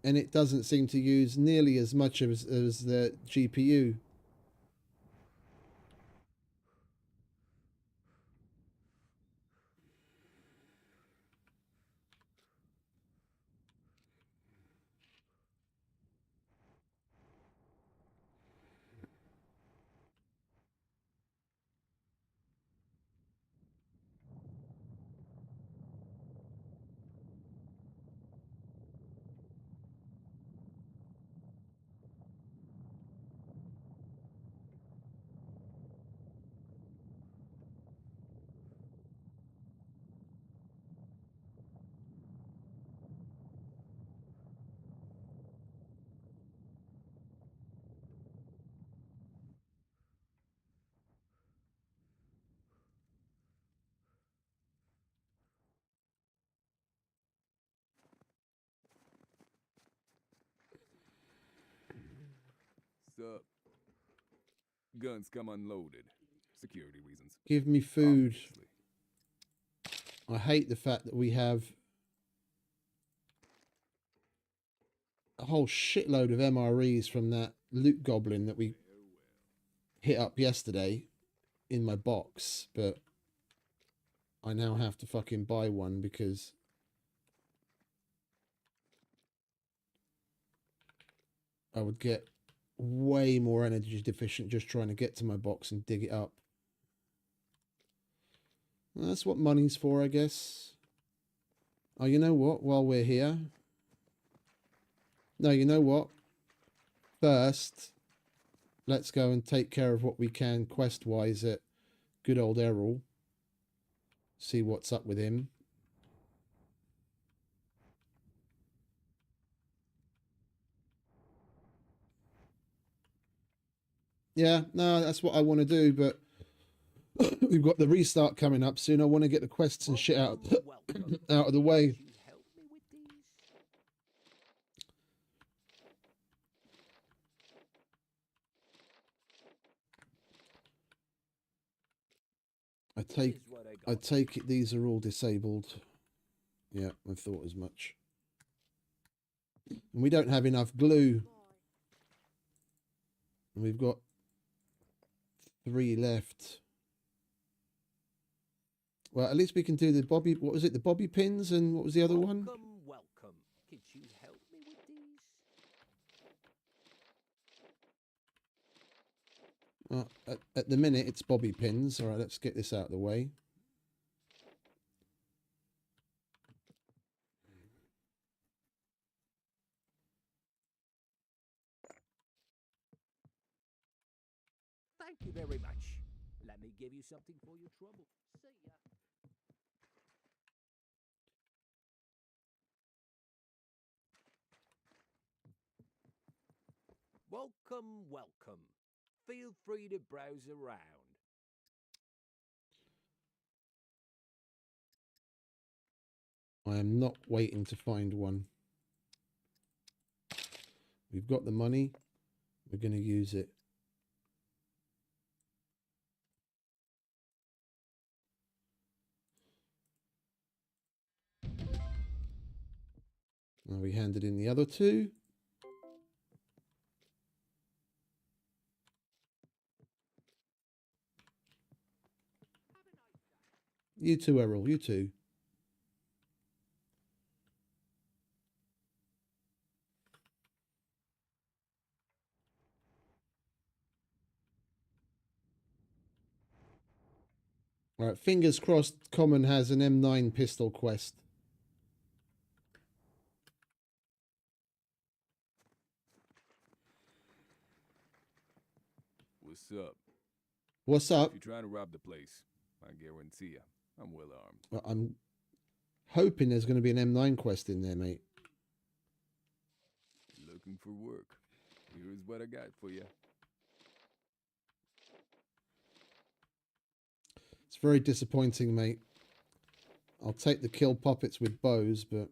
and it doesn't seem to use nearly as much as the GPU. Sup? Guns come unloaded. Security reasons. Give me food. Obviously. I hate the fact that we have a whole shitload of MREs from that loot goblin that we hit up yesterday in my box, but I now have to fucking buy one because I would get way more energy deficient just trying to get to my box and dig it up. Well, that's what money's for, I guess. Oh, you know what? While we're here... No, you know what? First, let's go and take care of what we can quest-wise at good old Errol. See what's up with him. Yeah, no, that's what I want to do, but we've got the restart coming up soon. I want to get the quests and shit out out of the way. Could you help me with these? Here's what I got. take it these are all disabled. Yeah, I thought as much. And we don't have enough glue. And we've got 3 left. Well, at least we can do the bobby, what was it? The bobby pins, and what was the other one? Welcome, welcome. Could you help me with these? At the minute, it's bobby pins. All right, let's get this out of the way. Thank you very much. Let me give you something for your trouble. See ya. Welcome, welcome. Feel free to browse around. I am not waiting to find one. We've got the money. We're going to use it. Now we handed in the other 2. You too, Errol. You too. All right, fingers crossed Common has an M9 pistol quest. What's up? What's up? If you're trying to rob the place, I guarantee you, I'm well armed. Well, I'm hoping there's going to be an M9 quest in there, mate. Looking for work. Here's what I got for you. It's very disappointing, mate. I'll take the kill puppets with bows, but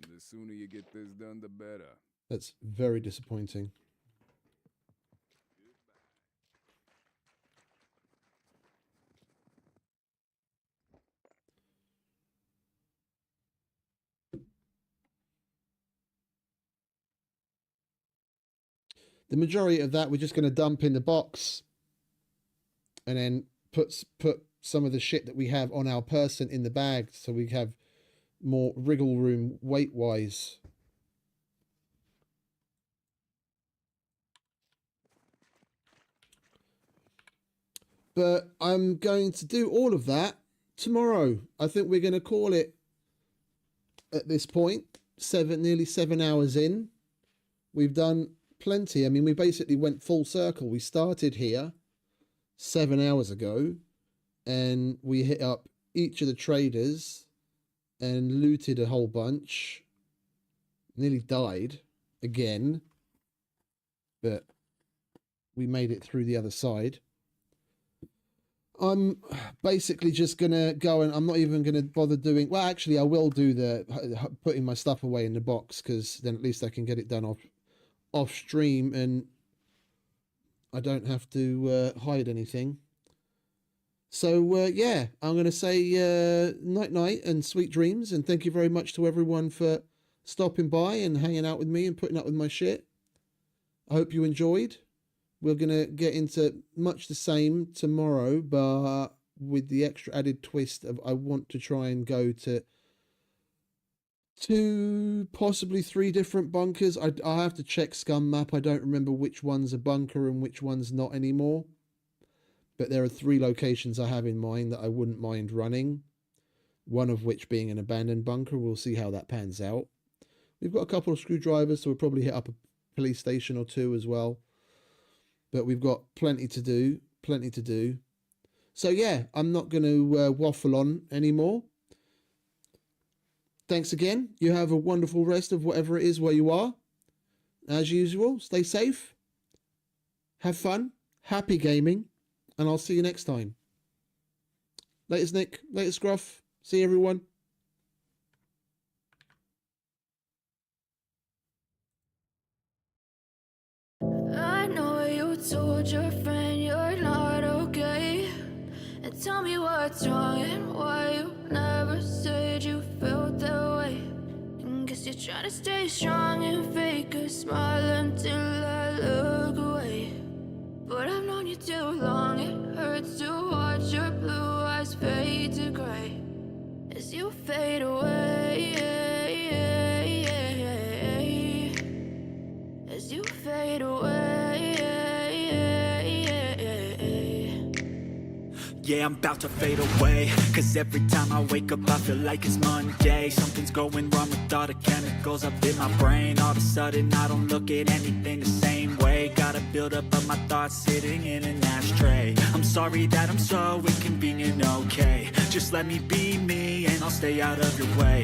The sooner you get this done, the better. that's very disappointing. The majority of that we're just going to dump in the box and then put some of the shit that we have on our person in the bag so we have more wriggle room weight-wise. But I'm going to do all of that tomorrow. I think we're going to call it at this point. Nearly 7 hours in. We've done plenty. I mean, we basically went full circle. We started here 7 hours ago and we hit up each of the traders and looted a whole bunch. Nearly died again, but we made it through the other side. I'm basically just going to go and I'm not even going to bother doing... Well, actually, I will do the putting my stuff away in the box because then at least I can get it done off stream and I don't have to hide anything. So, yeah, I'm going to say night-night and sweet dreams. And thank you very much to everyone for stopping by and hanging out with me and putting up with my shit. I hope you enjoyed. We're going to get into much the same tomorrow, but with the extra added twist of I want to try and go to 2, possibly 3 different bunkers. I have to check SCUM map. I don't remember which one's a bunker and which one's not anymore. But there are 3 locations I have in mind that I wouldn't mind running. One of which being an abandoned bunker. We'll see how that pans out. We've got a couple of screwdrivers, so we'll probably hit up a police station or 2 as well. but we've got plenty to do. So yeah, I'm not going to waffle on anymore. Thanks again. You have a wonderful rest of whatever it is where you are. As usual, stay safe, have fun, happy gaming, and I'll see you next time. Latest Nick, latest Gruff. See everyone. I know you told your friend you're not okay, and tell me what's wrong and why you never said you felt that way. And guess you're trying to stay strong and fake a smile until I look away. But I've known you too long, it hurts to watch your blue eyes fade to gray as you fade away, as you fade away. Yeah, I'm about to fade away, cause every time I wake up I feel like it's Monday. Something's going wrong with all the chemicals up in my brain. All of a sudden I don't look at anything the same way. Gotta build up of my thoughts sitting in an ashtray. I'm sorry that I'm so inconvenient, okay. Just let me be me and I'll stay out of your way.